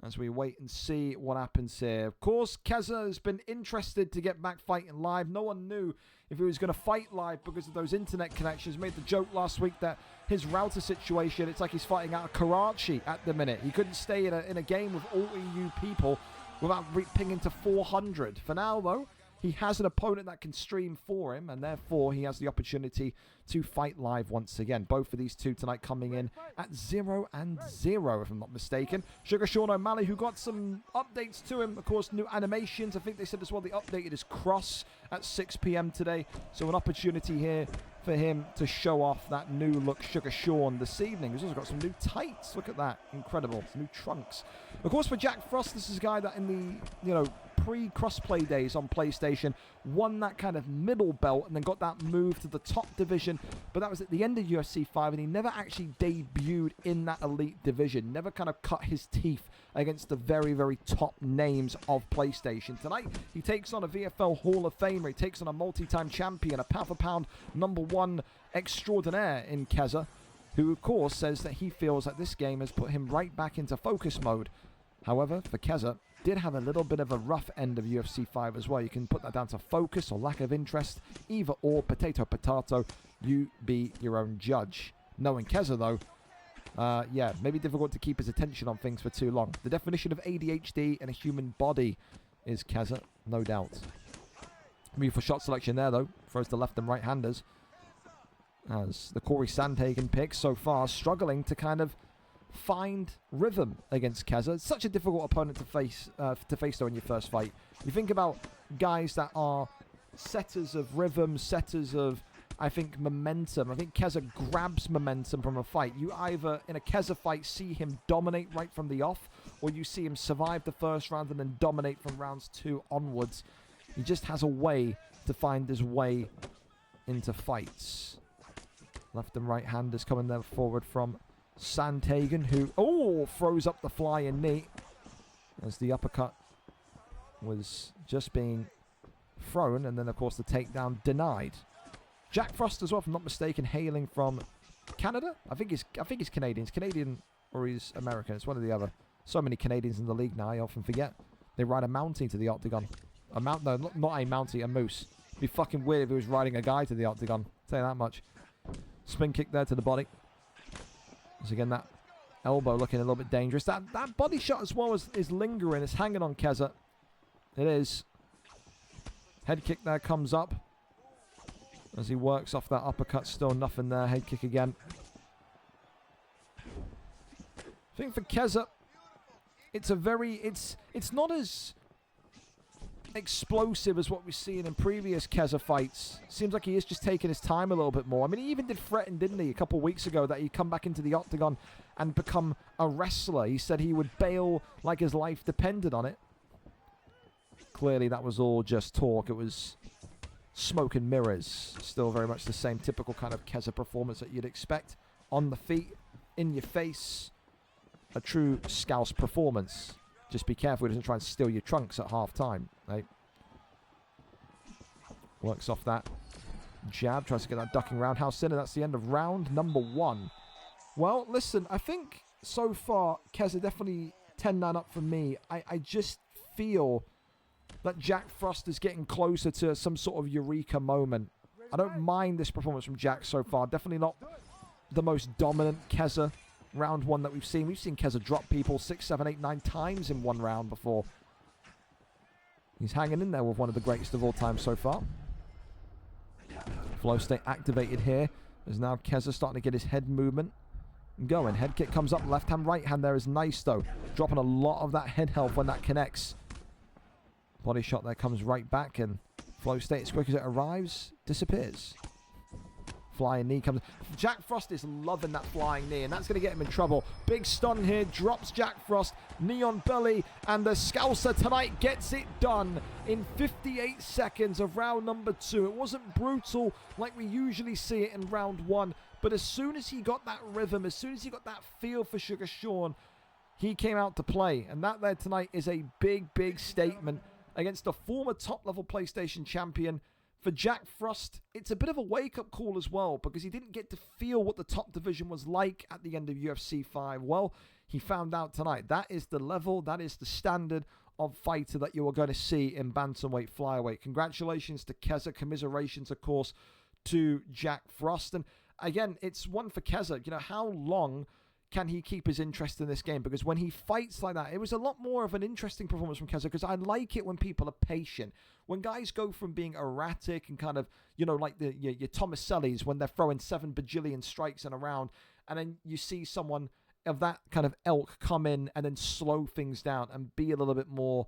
as we wait and see what happens here. Of course, Keza has been interested to get back fighting live. No one knew if he was going to fight live because of those internet connections. Made the joke last week that his router situation, it's like he's fighting out of Karachi at the minute. He couldn't stay in a game with all EU people without pinging to 400. For now, though, he has an opponent that can stream for him, and therefore he has the opportunity to fight live once again. Both of these two tonight coming in at 0-0, if I'm not mistaken. Sugar Sean O'Malley, who got some updates to him. Of course, new animations. I think they said as well they updated his cross at 6 p.m. today. So an opportunity here for him to show off that new look Sugar Sean this evening. He's also got some new tights. Look at that. Incredible. Some new trunks. Of course, for Jack Frost, this is a guy that in the, pre-crossplay days on PlayStation won that kind of middle belt and then got that move to the top division. But that was at the end of UFC 5, and he never actually debuted in that elite division. Never kind of cut his teeth against the very, very top names of PlayStation. Tonight, he takes on a VFL Hall of Famer. He takes on a multi-time champion, a pound-for-pound #1 extraordinaire in Keza, who, of course, says that he feels that this game has put him right back into focus mode. However, for Keza, did have a little bit of a rough end of UFC 5 as well. You can put that down to focus or lack of interest. Either or, potato, potato. You be your own judge. Knowing Keza, though, maybe difficult to keep his attention on things for too long. The definition of ADHD in a human body is Keza, no doubt. Move for shot selection there, though. Throws to left and right-handers. As the Corey Sandhagen pick so far, struggling to kind of find rhythm against Keza. It's such a difficult opponent to face though in your first fight. You think about guys that are setters of rhythm, setters of I think, momentum. I think Keza grabs momentum from a fight. You either, in a Keza fight, see him dominate right from the off, or you see him survive the first round and then dominate from rounds 2 onwards. He just has a way to find his way into fights. Left and right handers coming there forward from Sandhagen, who, throws up the flying knee as the uppercut was just being thrown, and then, of course, the takedown denied. Jack Frost as well, if I'm not mistaken, hailing from Canada. I think he's Canadian. He's Canadian or he's American. It's one or the other. So many Canadians in the league now, I often forget. They ride a mountie to the octagon. No, not a mountie, a moose. It'd be fucking weird if he was riding a guy to the octagon. I'll tell you that much. Spin kick there to the body. Once again, that elbow looking a little bit dangerous. That body shot as well is lingering. It's hanging on Keza. It is. Head kick there comes up. As he works off that uppercut, still nothing there. Head kick again. I think for Keza, it's not as explosive as what we've seen in previous Keza fights. Seems like he is just taking his time a little bit more. I mean, he even did threaten, didn't he, a couple of weeks ago that he'd come back into the octagon and become a wrestler. He said he would bail like his life depended on it. Clearly, that was all just talk. It was smoke and mirrors. Still very much the same typical kind of Keza performance that you'd expect. On the feet, in your face. A true Scouse performance. Just be careful he doesn't try and steal your trunks at half time. Right? Works off that jab. Tries to get that ducking roundhouse in. And that's the end of round number 1. Well, listen, I think so far Keza definitely 10-9 up for me. I just feel that Jack Frost is getting closer to some sort of eureka moment. I don't mind this performance from Jack so far. Definitely not the most dominant Keza round 1 that we've seen. We've seen Keza drop people 6, 7, 8, 9 times in one round before. He's hanging in there with one of the greatest of all time so far. Flow state activated here. As now Keza starting to get his head movement going. Head kick comes up. Left hand, right hand there is nice though. Dropping a lot of that head health when that connects. Body shot there comes right back, and flow state as quick as it arrives disappears. Flying knee comes. Jack Frost is loving that flying knee, and that's going to get him in trouble. Big stun here, drops Jack Frost, knee on belly, and the Scouser tonight gets it done in 58 seconds of round number 2. It wasn't brutal like we usually see it in round 1, but as soon as he got that rhythm, as soon as he got that feel for Sugar Sean, he came out to play, and that there tonight is a big, big statement against a former top-level PlayStation champion. For Jack Frost, it's a bit of a wake-up call as well, because he didn't get to feel what the top division was like at the end of UFC 5. Well, he found out tonight. That is the level, that is the standard of fighter that you are going to see in bantamweight, flyweight. Congratulations to Keza. Commiserations, of course, to Jack Frost. And again, it's one for Keza. You know, how long can he keep his interest in this game? Because when he fights like that, it was a lot more of an interesting performance from Keza, because I like it when people are patient. When guys go from being erratic and kind of, you know, like your Tomasellis, when they're throwing 7 bajillion strikes in a round, and then you see someone of that kind of ilk come in and then slow things down and be a little bit more,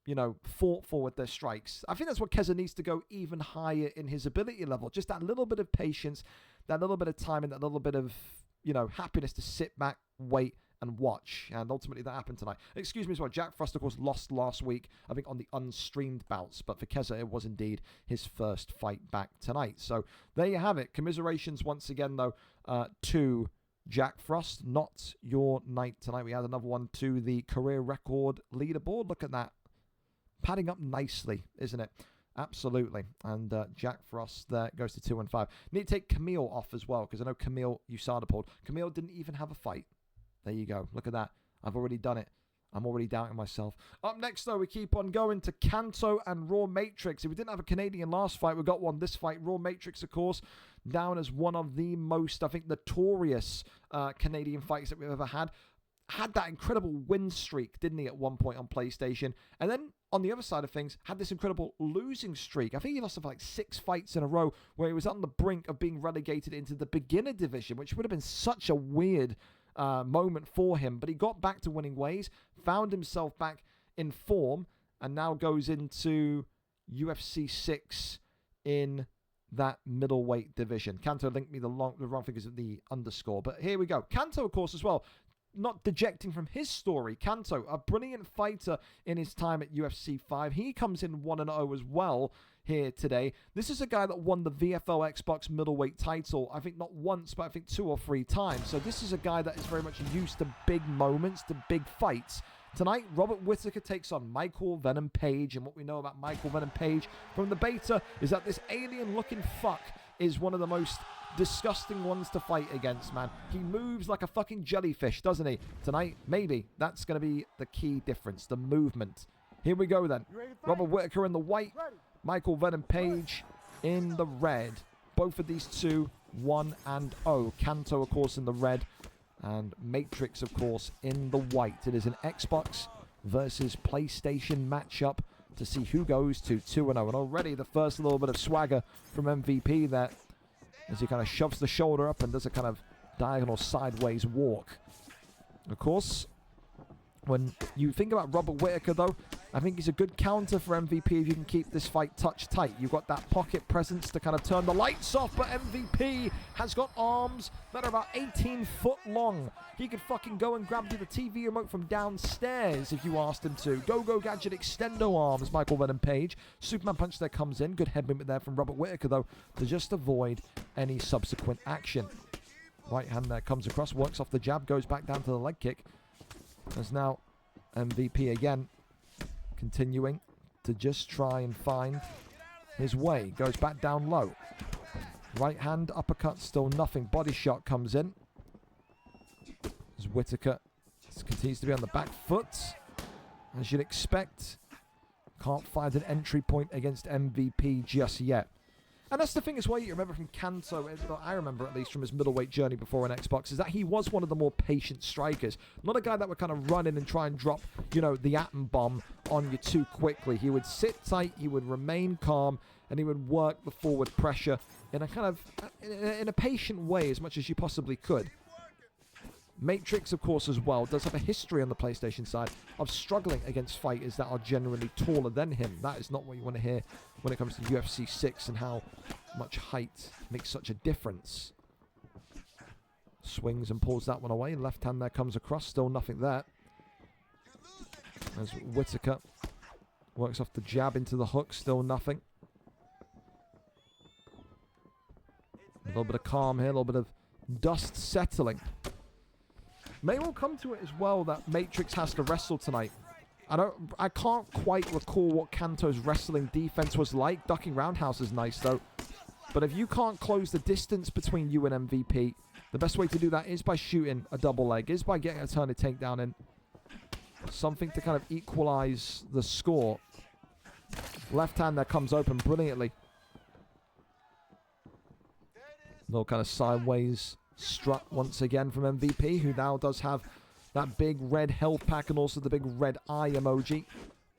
you know, thoughtful with their strikes. I think that's what Keza needs to go even higher in his ability level. Just that little bit of patience, that little bit of time, and that little bit of, you know, happiness to sit back, wait, and watch. And ultimately that happened tonight. Excuse me as well. Jack Frost, of course, lost last week, I think, on the unstreamed bouts. But for Keza, it was indeed his first fight back tonight. So there you have it. Commiserations once again, though, to Jack Frost. Not your night tonight. We had another one to the career record leaderboard. Look at that. Padding up nicely, isn't it? Absolutely. And Jack Frost there goes to 2-5. Need to take Camille off as well, because I know Camille USADA pulled. Camille didn't even have a fight. There you go. Look at that. I've already done it. I'm already doubting myself. Up next, though, we keep on going to Kanto and Raw Matrix. If we didn't have a Canadian last fight, we got one this fight. Raw Matrix, of course, down as one of the most, I think, notorious Canadian fights that we've ever had. Had that incredible win streak, didn't he, at one point on PlayStation? And then, on the other side of things, had this incredible losing streak. I think he lost like 6 fights in a row, where he was on the brink of being relegated into the beginner division, which would have been such a weird moment for him. But he got back to winning ways, found himself back in form, and now goes into UFC 6 in that middleweight division. Kanto linked me the wrong figures of the underscore. But here we go. Kanto, of course, as well. Not dejecting from his story. Kanto, a brilliant fighter in his time at UFC 5. He comes in 1-0 as well here today. This is a guy that won the VFL Xbox middleweight title, I think not once, but I think 2 or 3 times. So this is a guy that is very much used to big moments, to big fights. Tonight, Robert Whittaker takes on Michael Venom Page, and what we know about Michael Venom Page from the beta is that this alien-looking fuck is one of the most disgusting ones to fight against, man. He moves like a fucking jellyfish, doesn't he? Tonight, maybe that's going to be the key difference, the movement. Here we go then. Robert Whittaker in the white, Michael Venom Page in the red. Both of these two, 1-0. Kanto, of course, in the red, and Matrix, of course, in the white. It is an Xbox versus PlayStation matchup to see who goes to 2-0. And already the first little bit of swagger from MVP there, as he kind of shoves the shoulder up and does a kind of diagonal sideways walk. Of course, when you think about Robert Whittaker, though, I think he's a good counter for MVP if you can keep this fight touch tight. You've got that pocket presence to kind of turn the lights off, but MVP has got arms that are about 18 foot long. He could fucking go and grab you the TV remote from downstairs if you asked him to. Go Gadget extendo arms, Michael Venom Page. Superman punch there comes in. Good head movement there from Robert Whittaker, though, to just avoid any subsequent action. Right hand there comes across, works off the jab, goes back down to the leg kick. There's now MVP again, continuing to just try and find his way. Goes back down low. Right hand uppercut, still nothing. Body shot comes in. As Whittaker continues to be on the back foot, as you'd expect. Can't find an entry point against MVP just yet. And that's the thing as well you remember from Kanto, I remember at least from his middleweight journey before an Xbox, is that he was one of the more patient strikers. Not a guy that would kind of run in and try and drop, you know, the atom bomb on you too quickly. He would sit tight, he would remain calm, and he would work the forward pressure in a kind of, in a patient way as much as you possibly could. Matrix, of course, as well, does have a history on the PlayStation side of struggling against fighters that are generally taller than him. That is not what you want to hear when it comes to UFC 6 and how much height makes such a difference. Swings and pulls that one away. Left hand there comes across. Still nothing there. As Whittaker works off the jab into the hook. Still nothing. A little bit of calm here. A little bit of dust settling. May well come to it as well that Matrix has to wrestle tonight. I can't quite recall what Kanto's wrestling defense was like. Ducking roundhouse is nice though. But if you can't close the distance between you and MVP, the best way to do that is by shooting a double leg, is by getting a turn of takedown in. Something to kind of equalize the score. Left hand there comes open brilliantly. Little kind of sideways strut once again from MVP, who now does have that big red health pack and also the big red eye emoji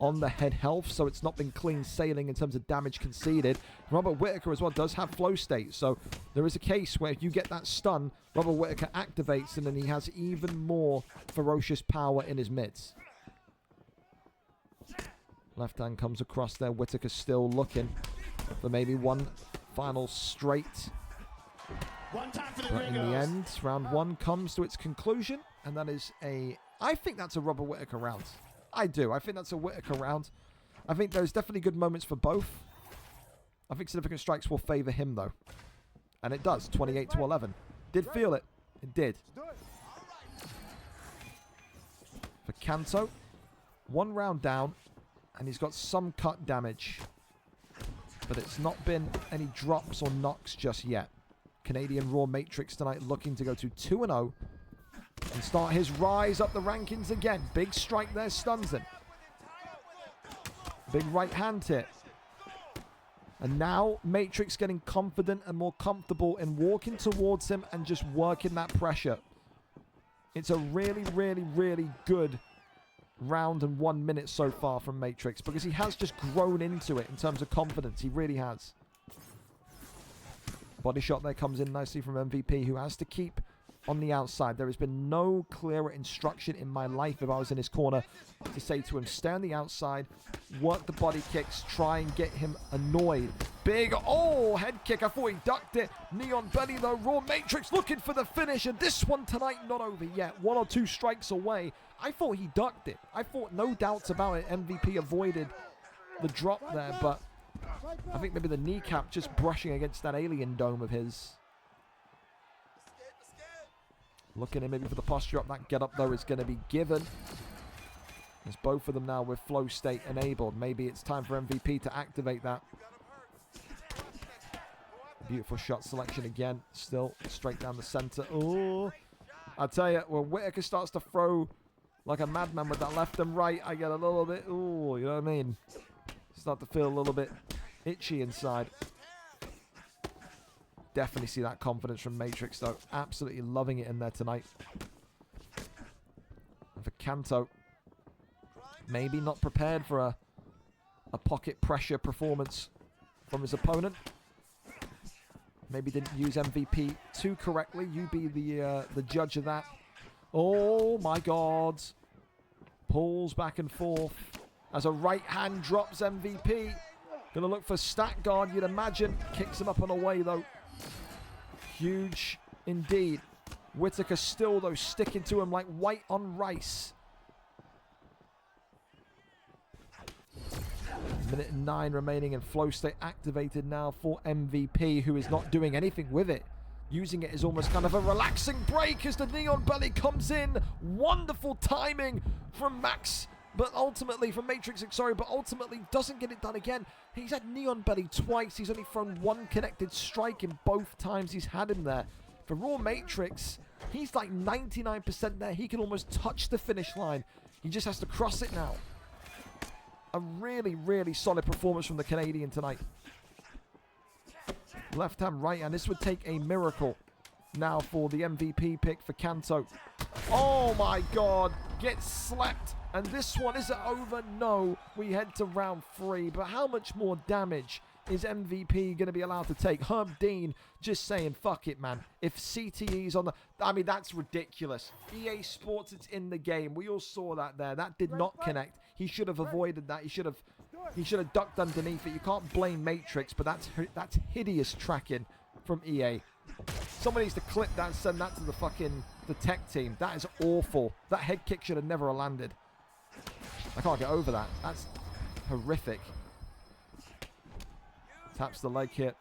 on the head health, so it's not been clean sailing in terms of damage conceded. Robert Whittaker as well does have flow state, so there is a case where if you get that stun, Robert Whittaker activates and then he has even more ferocious power in his mitts. Left hand comes across there. Whittaker still looking for maybe one final straight. But in the end, round one comes to its conclusion, and that is I think that's a Robert Whittaker round. I do. I think that's a Whittaker round. I think there's definitely good moments for both. I think significant strikes will favor him, though. And it does, 28-11. Did feel it. It did. For Kanto, one round down, and he's got some cut damage. But it's not been any drops or knocks just yet. Canadian Raw Matrix tonight looking to go to 2-0 and start his rise up the rankings again. Big strike there, stuns him. Big right hand hit. And now Matrix getting confident and more comfortable in walking towards him and just working that pressure. It's a really, really, really good round and 1 minute so far from Matrix because he has just grown into it in terms of confidence. He really has. Body shot there comes in nicely from MVP, who has to keep on the outside. There has been no clearer instruction in my life if I was in his corner to say to him, stay on the outside, work the body kicks, try and get him annoyed big, oh, head kick. I thought he ducked it. Knee on belly though. Raw Matrix looking for the finish. And this one tonight, not over yet. 1 or 2 strikes away. I thought he ducked it. I thought no doubts about it. MVP avoided the drop there. But I think maybe the kneecap just brushing against that alien dome of his. Looking in maybe for the posture up. That get up though is going to be given. There's both of them now with flow state enabled. Maybe it's time for MVP to activate that. Beautiful shot selection again. Still straight down the center. Oh, I tell you, when Whittaker starts to throw like a madman with that left and right, I get a little bit, oh, you know what I mean? Start to feel a little bit itchy inside. Definitely see that confidence from Matrix though. Absolutely loving it in there tonight. And for Kanto, maybe not prepared for a pocket pressure performance from his opponent. Maybe didn't use MVP too correctly. You be the judge of that. Oh my God. Pulls back and forth as a right hand drops MVP. Gonna look for stat guard, you'd imagine. Kicks him up and away though. Huge indeed. Whittaker still though sticking to him like white on rice. Minute 9 remaining and flow state activated now for MVP, who is not doing anything with it. Using it as almost kind of a relaxing break as the Neon Belly comes in. Wonderful timing from Max, but ultimately, from Matrix, sorry, but ultimately doesn't get it done again. He's had Neon Belly twice. He's only thrown 1 connected strike in both times he's had him there. For Raw Matrix, he's like 99% there. He can almost touch the finish line. He just has to cross it now. A really, really solid performance from the Canadian tonight. Left hand, right hand. This would take a miracle now for the MVP pick for Kanto. Oh my God. Gets slapped. And this one, is it over? No. We head to round 3. But how much more damage is MVP going to be allowed to take? Herb Dean just saying, fuck it, man. If CTE's on the... I mean, that's ridiculous. EA Sports, it's in the game. We all saw that there. That did not connect. He should have avoided that. He should have ducked underneath it. You can't blame Matrix, but that's hideous tracking from EA. Someone needs to clip that and send that to the tech team. That is awful. That head kick should have never landed. I can't get over that. That's horrific. Taps the leg hit.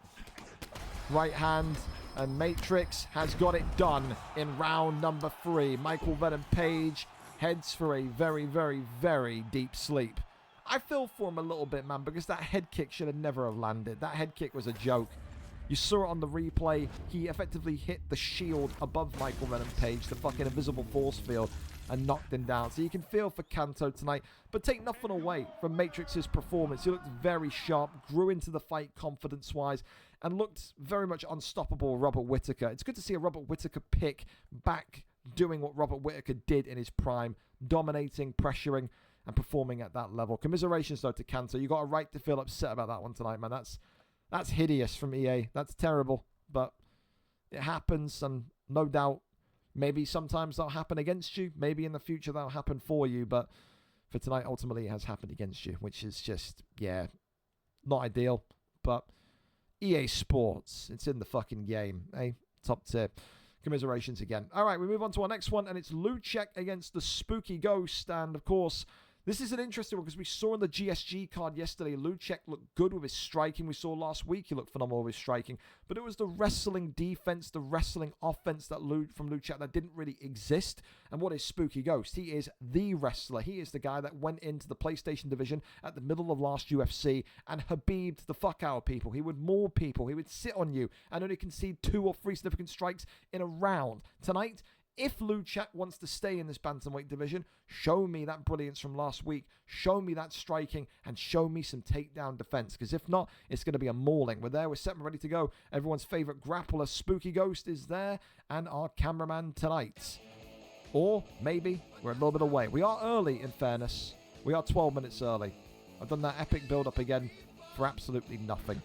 Right hand. And Matrix has got it done in round number 3. Michael Venom Page heads for a very, very, very deep sleep. I feel for him a little bit, man, because that head kick should have never have landed. That head kick was a joke. You saw it on the replay. He effectively hit the shield above Michael Venom Page, the fucking invisible force field, and knocked him down. So you can feel for Kanto tonight, but take nothing away from Matrix's performance. He looked very sharp, grew into the fight confidence-wise, and looked very much unstoppable, Robert Whittaker. It's good to see a Robert Whittaker pick back doing what Robert Whittaker did in his prime, dominating, pressuring, and performing at that level. Commiserations, though, to Kanto. You got a right to feel upset about that one tonight, man. That's hideous from EA. That's terrible, but it happens, and no doubt, maybe sometimes that'll happen against you. Maybe in the future that'll happen for you, but for tonight, ultimately, it has happened against you, which is just, yeah, not ideal, but EA Sports, it's in the fucking game, eh? Top tier. Commiserations again. All right, we move on to our next one, and it's Luchek against the Spooky Ghost. And, of course, this is an interesting one because we saw in the GSG card yesterday, Luchek looked good with his striking. We saw last week he looked phenomenal with his striking. But it was the wrestling defense, the wrestling offense that from Luchek that didn't really exist. And what is Spooky Ghost? He is the wrestler. He is the guy that went into the PlayStation division at the middle of last UFC and Habib'd the fuck out of people. He would maul people. He would sit on you and only concede 2 or 3 significant strikes in a round. Tonight, if Luchek wants to stay in this bantamweight division, show me that brilliance from last week, show me that striking, and show me some takedown defense. Because if not, it's going to be a mauling. We're there, we're set and ready to go. Everyone's favorite grappler, Spooky Ghost, is there, and our cameraman tonight. Or maybe we're a little bit away. We are early, in fairness. We are 12 minutes early. I've done that epic build-up again for absolutely nothing.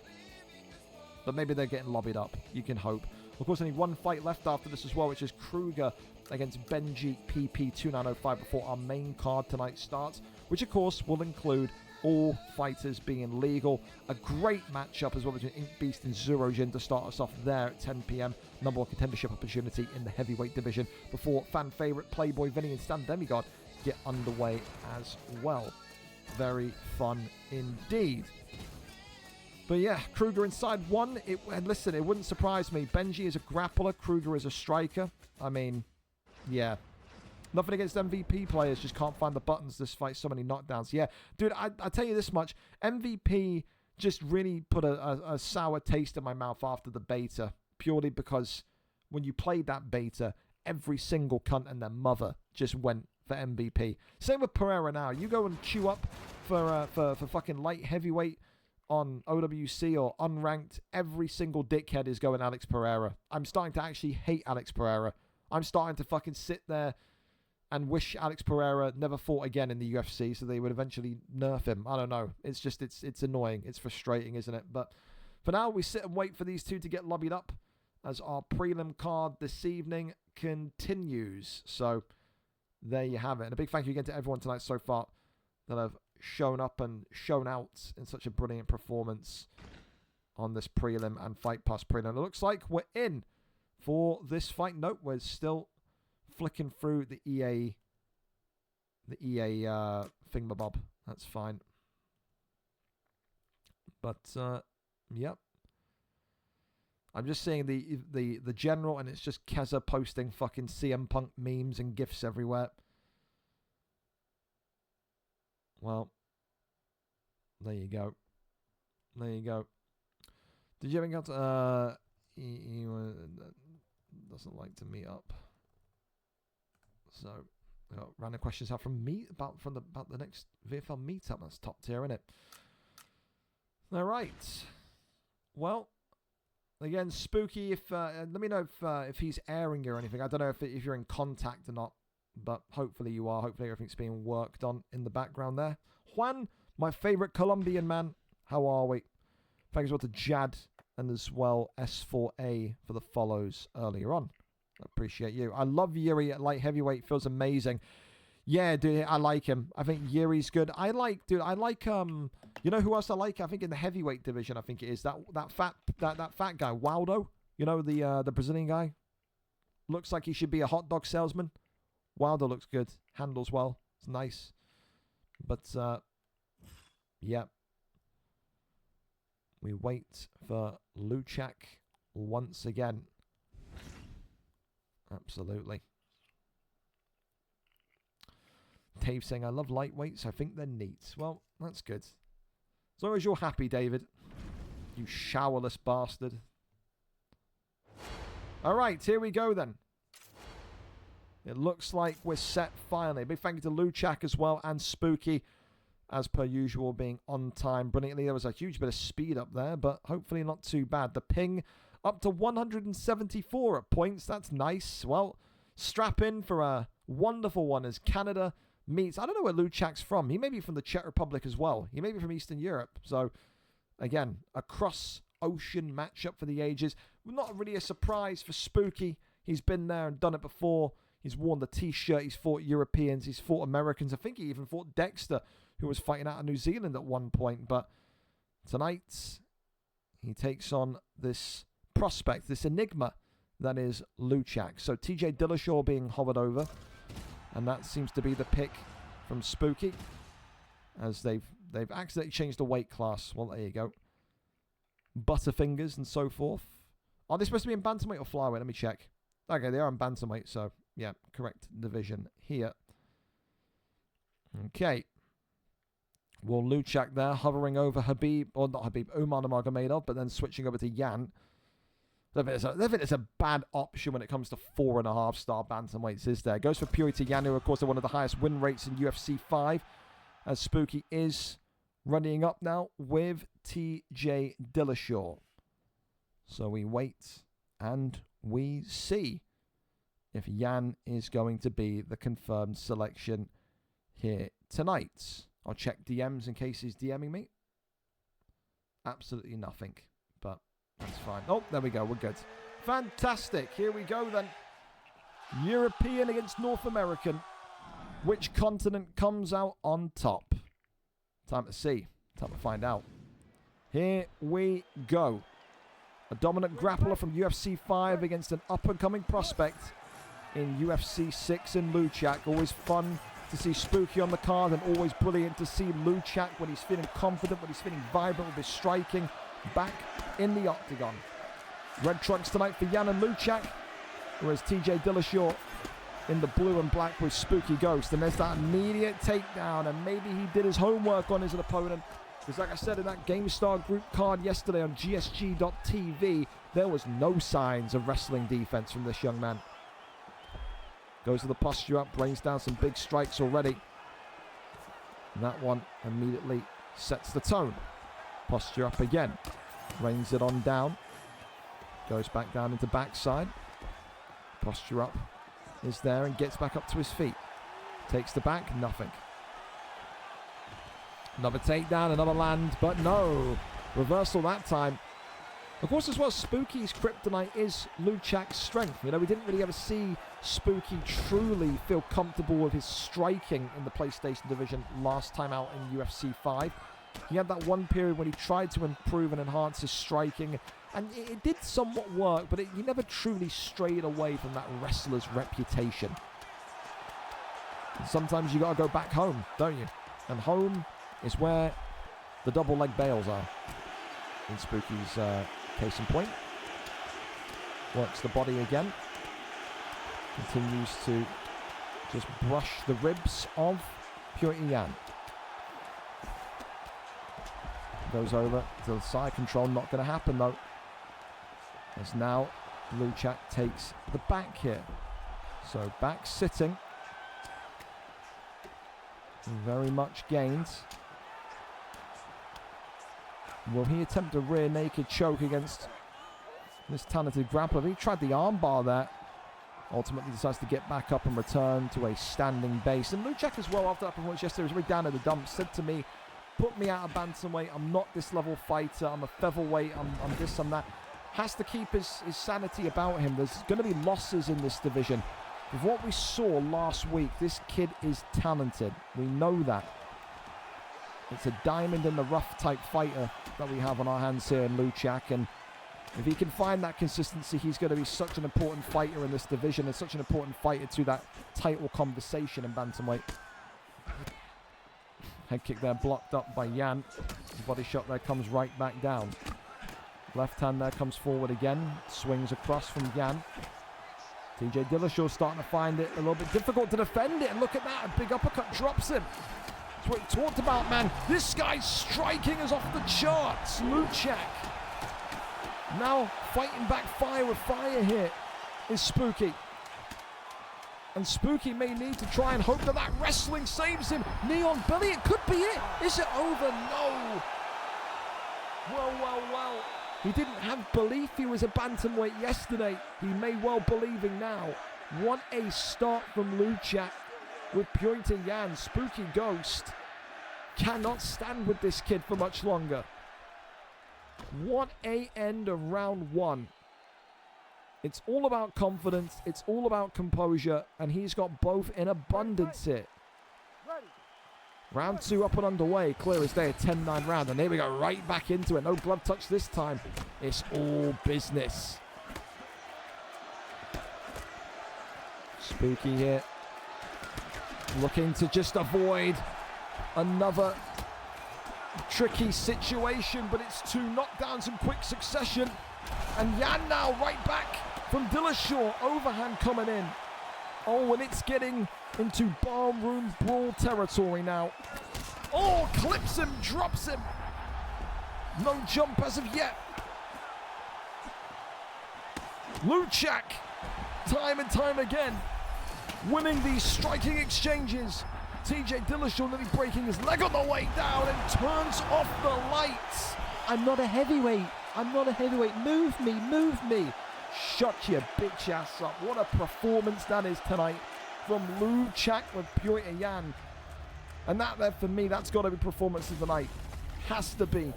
But maybe they're getting lobbied up. You can hope. Of course, only one fight left after this as well, which is Kruger against Benji PP2905 before our main card tonight starts, which, of course, will include all fighters being legal. A great matchup as well between Ink Beast and Zurojin to start us off there at 10 p.m. Number one contendership opportunity in the heavyweight division before fan favourite Playboy Vinny and Stan Demigod get underway as well. Very fun indeed. But yeah, Kruger inside one. Listen, it wouldn't surprise me. Benji is a grappler. Kruger is a striker. I mean, yeah. Nothing against MVP players. Just can't find the buttons this fight. So many knockdowns. Yeah, dude, I tell you this much. MVP just really put a sour taste in my mouth after the beta. Purely because when you played that beta, every single cunt and their mother just went for MVP. Same with Pereira now. You go and queue up for fucking light heavyweight on OWC or unranked, every single dickhead is going Alex Pereira. I'm starting to actually hate Alex Pereira. I'm starting to fucking sit there and wish Alex Pereira never fought again in the UFC so they would eventually nerf him. I don't know. It's just, it's annoying. It's frustrating, isn't it? But for now, we sit and wait for these two to get lobbied up as our prelim card this evening continues. So there you have it. And a big thank you again to everyone tonight so far that have shown up and shown out in such a brilliant performance on this prelim and Fight Pass prelim. It looks like we're in for this fight. Nope, we're still flicking through the EA thingamabob. That's fine. But yep. I'm just seeing the general, and it's just Keza posting fucking CM Punk memes and GIFs everywhere. Well, there you go. There you go. Did you ever get he doesn't like to meet up. So, random questions out from me about the next VFL meetup. That's top tier, isn't it? All right. Well, again, Spooky. If let me know if he's airing or anything. I don't know if you're in contact or not. But hopefully you are. Hopefully everything's being worked on in the background there. Juan, my favorite Colombian man. How are we? Thanks as well to Jad and as well S4A for the follows earlier on. I appreciate you. I love Yuri at light heavyweight. Feels amazing. Yeah, dude, I like him. I think Yuri's good. I like you know who else I like? I think in the heavyweight division, I think it is that fat guy, Waldo. You know, the Brazilian guy. Looks like he should be a hot dog salesman. Wilder looks good. Handles well. It's nice. But, yeah. We wait for Luchak once again. Absolutely. Dave saying, I love lightweights. I think they're neat. Well, that's good. As long as you're happy, David. You showerless bastard. All right, here we go then. It looks like we're set finally. Big thank you to Luchak as well and Spooky, as per usual, being on time brilliantly. There was a huge bit of speed up there, but hopefully not too bad. The ping up to 174 at points. That's nice. Well, strap in for a wonderful one as Canada meets. I don't know where Luchak's from. He may be from the Czech Republic as well. He may be from Eastern Europe. So, again, a cross-ocean matchup for the ages. Not really a surprise for Spooky. He's been there and done it before. He's worn the T-shirt. He's fought Europeans. He's fought Americans. I think he even fought Dexter, who was fighting out of New Zealand at one point. But tonight, he takes on this prospect, this enigma that is Luchak. So TJ Dillashaw being hovered over. And that seems to be the pick from Spooky, as they've accidentally changed the weight class. Well, there you go. Butterfingers and so forth. Are they supposed to be in bantamweight or flyweight? Let me check. Okay, they are in bantamweight, so yeah, correct division here. Okay. Well, Luchak there hovering over Habib, or not Habib, Umar Nurmagomedov, but then switching over to Yan. I think it's a bad option when it comes to 4.5-star bantamweights, is there? Goes for Purity Yan, who, of course, are one of the highest win rates in UFC 5, as Spooky is running up now with TJ Dillashaw. So we wait and we see if Yan is going to be the confirmed selection here tonight. I'll check DMs in case he's DMing me. Absolutely nothing, but that's fine. Oh, there we go. We're good. Fantastic. Here we go then. European against North American. Which continent comes out on top? Time to see. Time to find out. Here we go. A dominant grappler from UFC 5 against an up-and-coming prospect in UFC 6 in Luchak. Always fun to see Spooky on the card, and always brilliant to see Luchak when he's feeling confident, when he's feeling vibrant with his striking, back in the octagon. Red trunks tonight for Jan and Luchak, whereas TJ Dillashaw in the blue and black with Spooky Ghost. And there's that immediate takedown, and maybe he did his homework on his opponent, because like I said in that GameStar group card yesterday on GSG.TV, there was no signs of wrestling defense from this young man. Goes to the posture up, rains down some big strikes already. And that one immediately sets the tone. Posture up again. Rains it on down. Goes back down into backside. Posture up is there and gets back up to his feet. Takes the back, nothing. Another takedown, another land, but no. Reversal that time. Of course, as well, Spooky's kryptonite is Luchak's strength. You know, we didn't really ever see Spooky truly feel comfortable with his striking in the PlayStation division last time out in UFC 5. He had that one period when he tried to improve and enhance his striking, and it did somewhat work, but he never truly strayed away from that wrestler's reputation. And sometimes you got to go back home, don't you? And home is where the double leg bails are. In Spooky's case in point. Works the body again. Continues to just brush the ribs of Purity Yan. Goes over to the side control. Not going to happen though. As now Luchak takes the back here. So back sitting. Very much gained. Will he attempt a rear naked choke against this talented grappler? He tried the armbar there. Ultimately decides to get back up and return to a standing base. And Luchak as well, after that performance yesterday, was really down at the dumps. Said to me, put me out of bantamweight. I'm not this level fighter. I'm a featherweight. I'm this, I'm that. Has to keep his sanity about him. There's going to be losses in this division. With what we saw last week, this kid is talented. We know that. It's a diamond in the rough type fighter that we have on our hands here in Luchak, and if he can find that consistency, he's going to be such an important fighter in this division and such an important fighter to that title conversation in bantamweight. Head kick there blocked up by Yan. The body shot there comes right back down. Left hand there comes forward again. Swings across from Yan. TJ Dillashaw starting to find it a little bit difficult to defend it, and look at that, a big uppercut drops him. That's what we talked about, man. This guy's striking is off the charts. Luchak. Now fighting back fire with fire here is Spooky. And Spooky may need to try and hope that that wrestling saves him. Knee on belly, it could be it. Is it over? No. Well. He didn't have belief he was a bantamweight yesterday. He may well believing now. What a start from Luchak. With Purity Yan, Spooky Ghost cannot stand with this kid for much longer. What a end of round one. It's all about confidence, it's all about composure, and he's got both in abundance here. Round two up and underway, clear as day, a 10-9 round, and here we go, right back into it. No glove touch this time. It's all business. Spooky here, looking to just avoid another tricky situation, but it's two knockdowns in quick succession. And Yan now right back from Dillashaw, overhand coming in. Oh, and it's getting into barroom brawl territory now. Oh, clips him, drops him. No jump as of yet. Luchak, time and time again, winning these striking exchanges. TJ Dillashaw nearly breaking his leg on the way down and turns off the lights. I'm not a heavyweight. I'm not a heavyweight. Move me, move me. Shut your bitch ass up. What a performance that is tonight from Luchak with Purity Yan. And that there for me, that's got to be performance of the night. Has to be.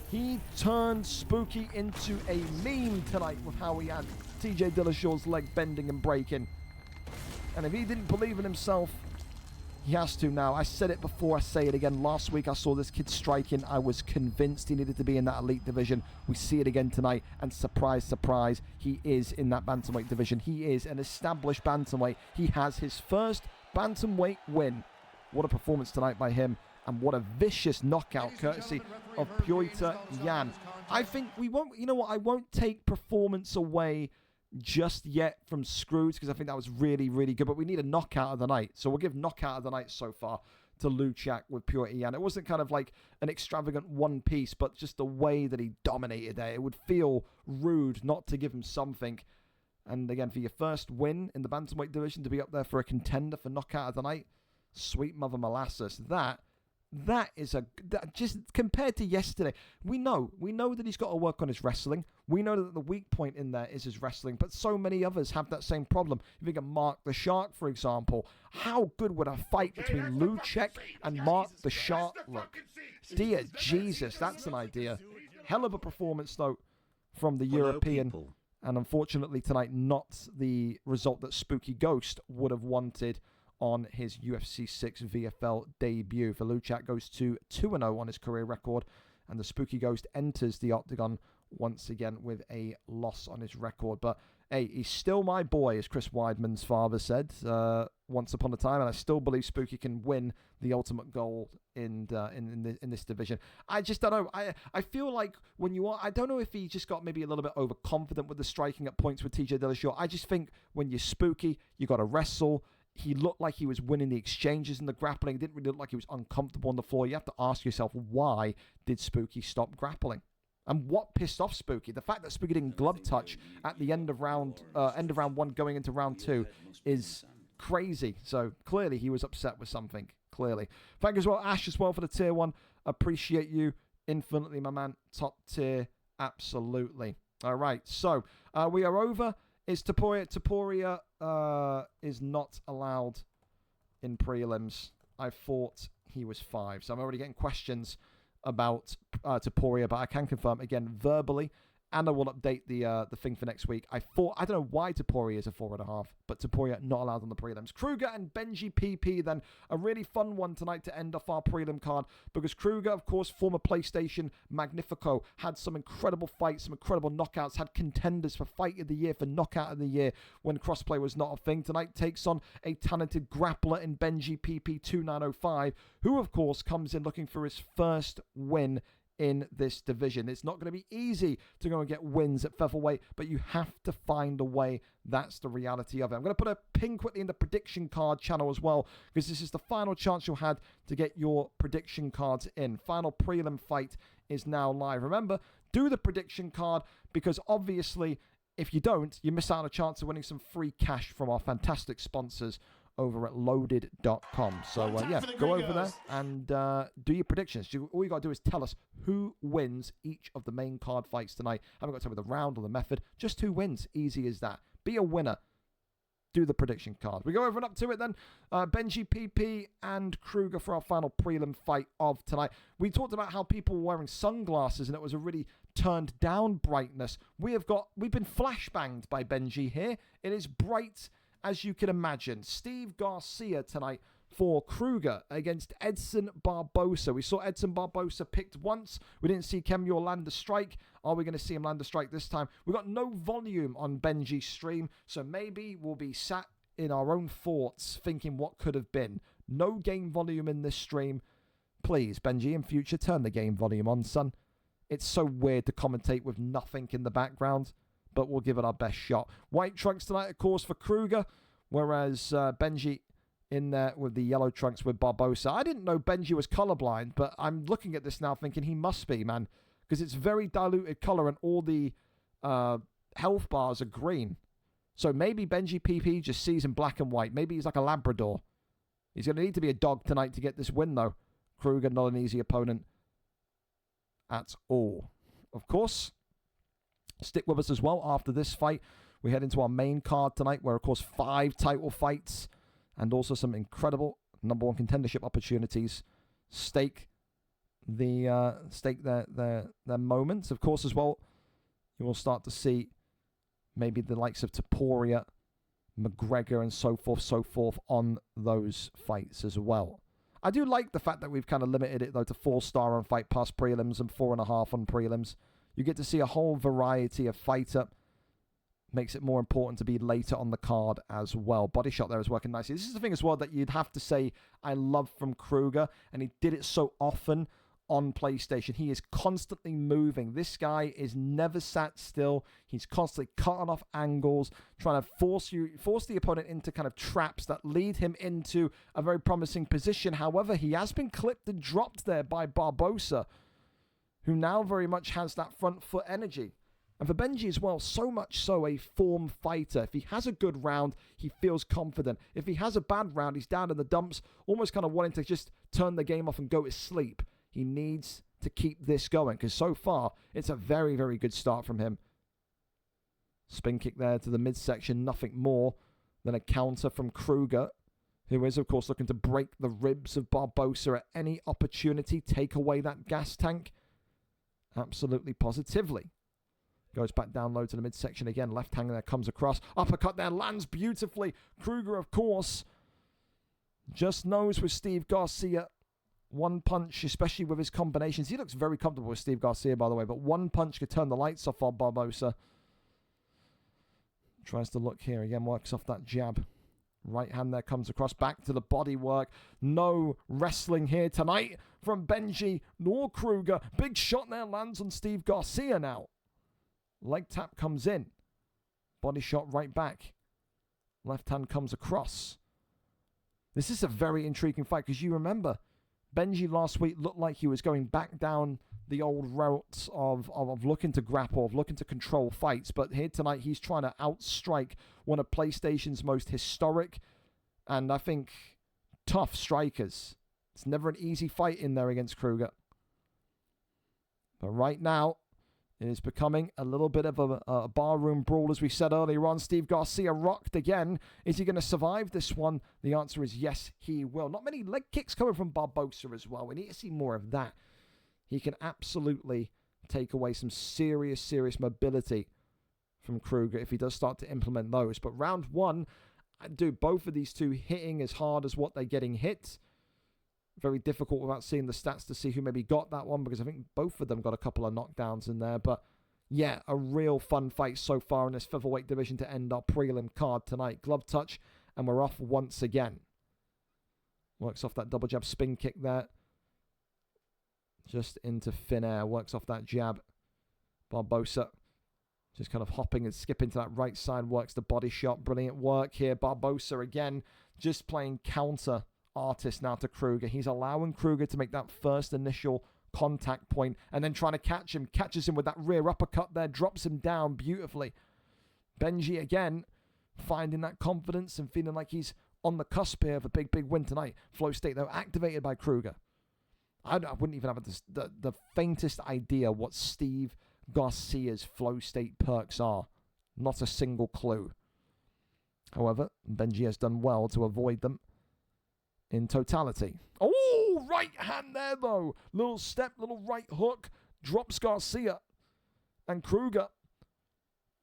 He turned Spooky into a meme tonight with how he had TJ Dillashaw's leg bending and breaking. And if he didn't believe in himself He has to now. I said it before, I say it again. Last week I saw this kid striking. I was convinced he needed to be in that elite division. We see it again tonight. And surprise, surprise, he is in that bantamweight division. He is an established bantamweight. He has his first bantamweight win. What a performance tonight by him. And what a vicious knockout courtesy of Petr Yan. I think we won't, you know what, I won't take performance away just yet from Scrooge, because I think that was really, really good. But we need a knockout of the night. So we'll give knockout of the night so far to Luchak with Petr Yan. It wasn't kind of like an extravagant one piece, but just the way that he dominated there. It would feel rude not to give him something. And again, for your first win in the bantamweight division, to be up there for a contender for knockout of the night, sweet mother molasses. That is just compared to yesterday. We know that he's got to work on his wrestling. We know that the weak point in there is his wrestling, but so many others have that same problem. If you think of Mark the Shark, for example, how good would a fight between Luchak and Mark the Shark look? Dear Jesus, that's an idea. Hell of a performance, though, from the European. And unfortunately tonight, not the result that Spooky Ghost would have wanted on his UFC 6 VFL debut. For Luchak goes to 2-0 on his career record, and the Spooky Ghost enters the octagon once again with a loss on his record. But hey, he's still my boy, as Chris Weidman's father said once upon a time, and I still believe Spooky can win the ultimate goal in this division. I just don't know. I feel like when you are, I don't know if he just got maybe a little bit overconfident with the striking at points with TJ Dillashaw. I just think when you're Spooky, you got to wrestle. He looked like he was winning the exchanges and the grappling. It didn't really look like he was uncomfortable on the floor. You have to ask yourself, why did Spooky stop grappling? And what pissed off Spooky? The fact that Spooky didn't glove touch at the end of round one going into round two is crazy. So clearly he was upset with something. Clearly. Thank you as well, Ash, as well, for the tier 1. Appreciate you infinitely, my man. Top tier. Absolutely. All right. So we are over. Is Topuria is not allowed in prelims. I thought he was 5. So I'm already getting questions about Topuria, but I can confirm again verbally. Anna will update the thing for next week. I don't know why Topuria is a 4.5, but Topuria not allowed on the prelims. Kruger and Benji PP, then a really fun one tonight to end off our prelim card, because Kruger, of course, former PlayStation Magnifico, had some incredible fights, some incredible knockouts, had contenders for Fight of the Year, for Knockout of the Year when crossplay was not a thing. Tonight takes on a talented grappler in Benji PP 2905, who, of course, comes in looking for his first win in this division. It's not going to be easy to go and get wins at featherweight, but you have to find a way. That's the reality of it. I'm going to put a pin quickly in the prediction card channel as well, because this is the final chance you'll have to get your prediction cards in. Final prelim fight is now live. Remember, do the prediction card, because obviously if you don't, you miss out on a chance of winning some free cash from our fantastic sponsors over at loaded.com. So yeah, go over there and do your predictions. All you got to do is tell us who wins each of the main card fights tonight. I haven't got to tell me the round or the method, just who wins. Easy as that. Be a winner. Do the prediction card. We go over and up to it then. Benji PP and Kruger for our final prelim fight of tonight. We talked about how people were wearing sunglasses and it was a really turned down brightness. We've been flashbanged by Benji here. It is bright as you can imagine. Steve Garcia tonight for Kruger against Edson Barbosa. We saw Edson Barbosa picked once. We didn't see Kemur land a strike. Are we going to see him land a strike this time? We got no volume on Benji's stream, so maybe we'll be sat in our own thoughts thinking what could have been. No game volume in this stream. Please, Benji, in future, turn the game volume on, son. It's so weird to commentate with nothing in the background, but we'll give it our best shot. White trunks tonight, of course, for Kruger, whereas Benji in there with the yellow trunks with Barbosa. I didn't know Benji was colorblind, but I'm looking at this now thinking he must be, man, because it's very diluted color and all the health bars are green. So maybe Benji PP just sees in black and white. Maybe he's like a Labrador. He's going to need to be a dog tonight to get this win, though. Kruger, not an easy opponent at all. Of course, stick with us as well after this fight. We head into our main card tonight, where, of course, 5 title fights and also some incredible number 1 contendership opportunities stake their moments. Of course, as well, you will start to see maybe the likes of Topuria McGregor and so forth on those fights as well. I do like the fact that we've kind of limited it, though, to 4-star on Fight Pass prelims and 4.5 on prelims. You get to see a whole variety of fighter. Makes it more important to be later on the card as well. Body shot there is working nicely. This is the thing as well that you'd have to say I love from Kruger, and he did it so often on PlayStation. He is constantly moving. This guy is never sat still. He's constantly cutting off angles, trying to force the opponent into kind of traps that lead him into a very promising position. However, he has been clipped and dropped there by Barbosa, who now very much has that front foot energy. And for Benji as well, so much so a form fighter. If he has a good round, he feels confident. If he has a bad round, he's down in the dumps, almost kind of wanting to just turn the game off and go to sleep. He needs to keep this going, because so far, it's a very, very good start from him. Spin kick there to the midsection, nothing more than a counter from Kruger, who is, of course, looking to break the ribs of Barbosa at any opportunity, take away that gas tank. Absolutely positively. Goes back down low to the midsection again. Left hand there comes across. Uppercut there lands beautifully. Kruger, of course, just knows with Steve Garcia. One punch, especially with his combinations. He looks very comfortable with Steve Garcia, by the way, but one punch could turn the lights off on Barbosa. Tries to look here again, works off that jab. Right hand there comes across, back to the body work. No wrestling here tonight from Benji nor Kruger. Big shot there lands on Steve Garcia now. Leg tap comes in. Body shot right back. Left hand comes across. This is a very intriguing fight, because you remember, Benji last week looked like he was going back down the old route of looking to grapple, of looking to control fights. But here tonight, he's trying to outstrike one of PlayStation's most historic and, I think, tough strikers. It's never an easy fight in there against Kruger. But right now, it is becoming a little bit of a barroom brawl, as we said earlier on. Steve Garcia rocked again. Is he going to survive this one? The answer is yes, he will. Not many leg kicks coming from Barbosa as well. We need to see more of that. He can absolutely take away some serious mobility from Kruger if he does start to implement those. But round one, both of these two hitting as hard as what they're getting hit. Very difficult without seeing the stats to see who maybe got that one, because I think both of them got a couple of knockdowns in there. But yeah, a real fun fight so far in this featherweight division to end our prelim card tonight. Glove touch, and we're off once again. Works off that double jab spin kick there. Just into thin air. Works off that jab. Barbosa just kind of hopping and skipping to that right side. Works the body shot. Brilliant work here. Barbosa again just playing counter artist now to Kruger. He's allowing Kruger to make that first initial contact point and then trying to catch him. Catches him with that rear uppercut there. Drops him down beautifully. Benji again finding that confidence and feeling like he's on the cusp here of a big win tonight. Flow state though activated by Kruger. I wouldn't even have the faintest idea what Steve Garcia's flow state perks are. Not a single clue. However, Benji has done well to avoid them in totality. Oh, right hand there though. Little step, little right hook. Drops Garcia. And Kruger,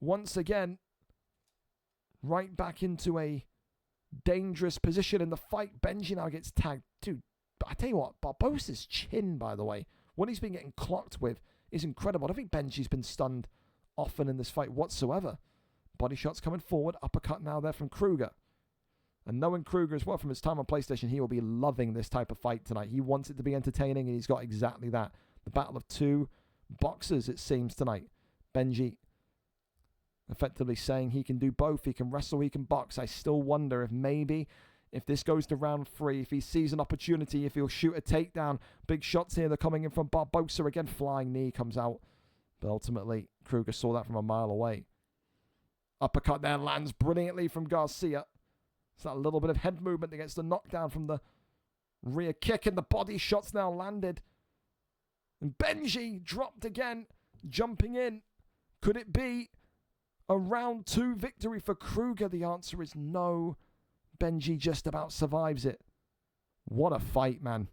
once again, right back into a dangerous position in the fight. Benji now gets tagged. Dude, I tell you what, Barbosa's chin, by the way, what he's been getting clocked with is incredible. I don't think Benji's been stunned often in this fight whatsoever. Body shots coming forward. Uppercut now there from Kruger. And knowing Kruger as well from his time on PlayStation, he will be loving this type of fight tonight. He wants it to be entertaining, and he's got exactly that. The battle of two boxers, it seems, tonight. Benji effectively saying he can do both. He can wrestle, he can box. I still wonder if maybe, if this goes to round 3, if he sees an opportunity, if he'll shoot a takedown. Big shots here. They're coming in from Barbosa again. Flying knee comes out. But ultimately, Kruger saw that from a mile away. Uppercut there lands brilliantly from Garcia. It's that little bit of head movement that gets the knockdown from the rear kick, and the body shots now landed. And Benji dropped again, jumping in. Could it be a round 2 victory for Kruger? The answer is no. Benji just about survives it. What a fight, man.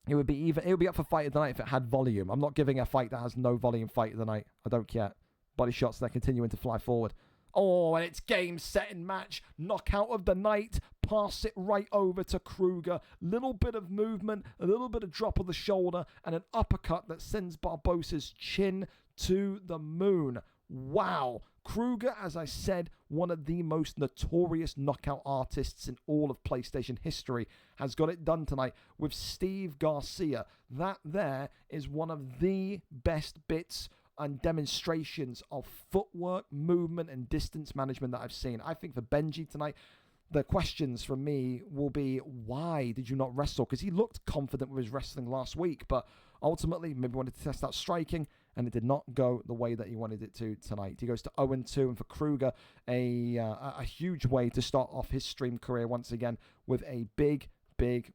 It would be up for fight of the night if it had volume. I'm not giving a fight that has no volume fight of the night. I don't care. Body shots, they're continuing to fly forward. Oh, and it's game, set, and match. Knockout of the night. Pass it right over to Kruger. Little bit of movement, a little bit of drop of the shoulder, and an uppercut that sends Barbosa's chin to the moon. Wow. Kruger, as I said, one of the most notorious knockout artists in all of PlayStation history, has got it done tonight with Steve Garcia. That there is one of the best bits and demonstrations of footwork, movement, and distance management that I've seen. I think for Benji tonight, the questions from me will be, why did you not wrestle? Because he looked confident with his wrestling last week, but ultimately maybe wanted to test out striking, and it did not go the way that he wanted it to tonight. He goes to 0-2, and for Kruger, a huge way to start off his stream career once again with a big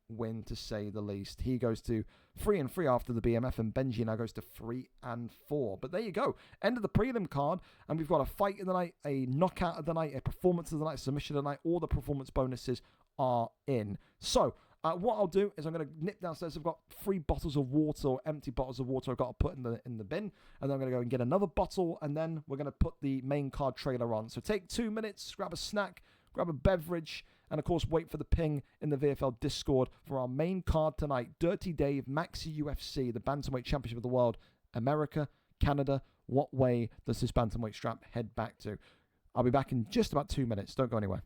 win, to say the least. He goes to 3-3 after the BMF, and Benji now goes to 3-4. But there you go. End of the prelim card, and we've got a fight of the night, a knockout of the night, a performance of the night, submission of the night. All the performance bonuses are in. So what I'll do is I'm going to nip downstairs. I've got 3 bottles of water, or empty bottles of water I've got to put in the bin, and then I'm going to go and get another bottle, and then we're going to put the main card trailer on. So take 2 minutes, grab a snack, grab a beverage, and of course wait for the ping in the VFL Discord for our main card tonight. Dirty Dave, MaxyUFC, the Bantamweight Championship of the World. America, Canada, what way does this Bantamweight strap head back to? I'll be back in just about 2 minutes. Don't go anywhere.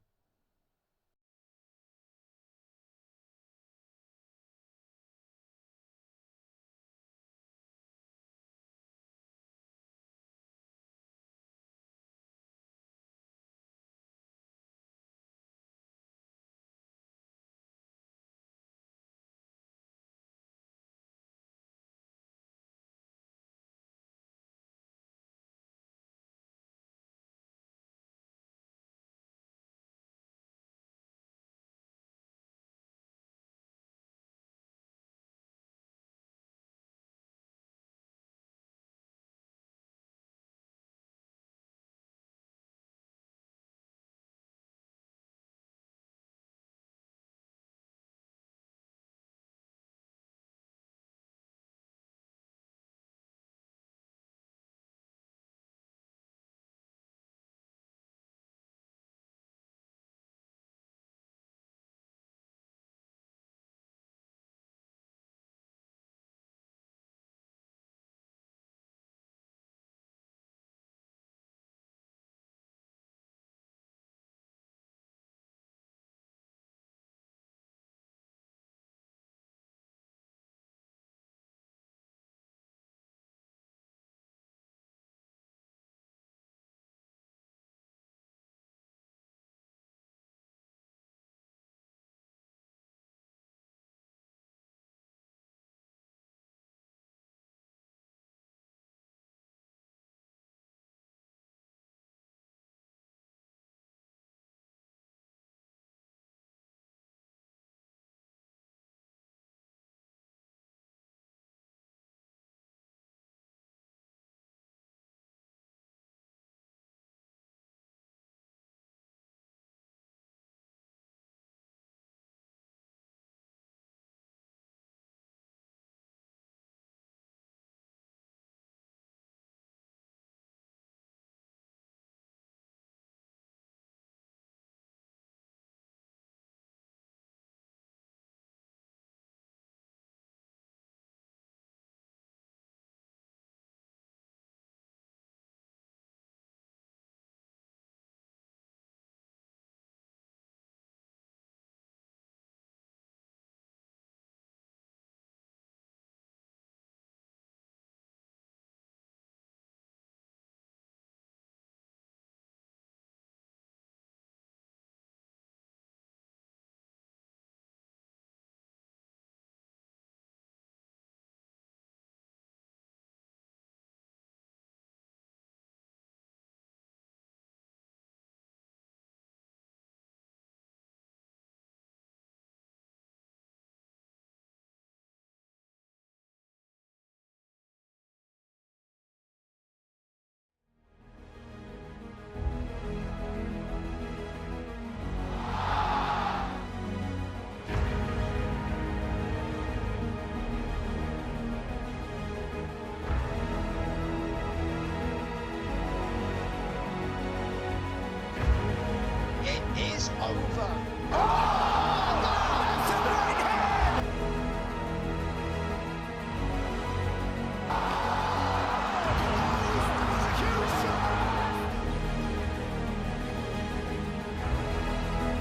over.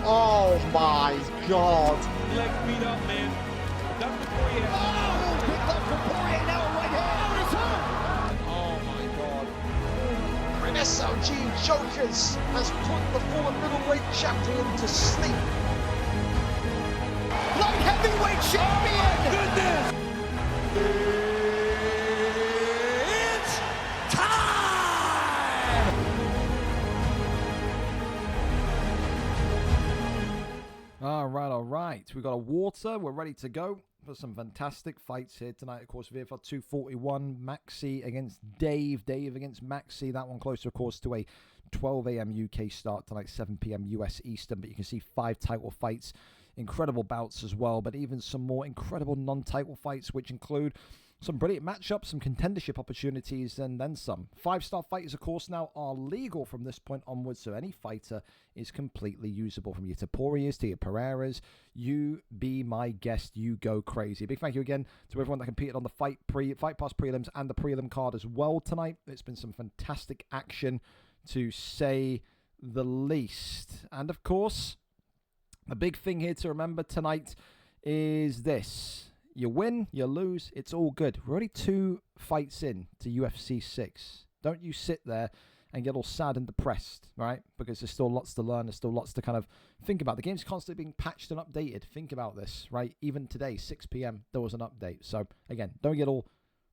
Oh my God. Leg beat up, man. That's the Poirier. Oh, big left from Poirier, now a right hand. Oh my God. An SLG Jokers has put the former middleweight champion to sleep. Light heavyweight champion. Oh goodness. It's time. All right. We've got a water. We're ready to go for some fantastic fights here tonight. Of course, VFL 241, Maxy against Dave. Dave against Maxy. That one closer, of course, to a 12 a.m. UK start tonight, 7 p.m. US Eastern. But you can see 5 title fights, incredible bouts as well, but even some more incredible non-title fights, which include some brilliant matchups, some contendership opportunities, and then some. 5-star fighters, of course, now are legal from this point onwards, so any fighter is completely usable, from your Taporias to your Pereiras. You be my guest, you go crazy. Big thank you again to everyone that competed on the Fight Pass prelims and the prelim card as well tonight. It's been some fantastic action, to say the least. And of course, the big thing here to remember tonight is this. You win, you lose, it's all good. We're only 2 fights in to UFC 6. Don't you sit there and get all sad and depressed, right? Because there's still lots to learn. There's still lots to kind of think about. The game's constantly being patched and updated. Think about this, right? Even today, 6 p.m., there was an update. So, again, don't get all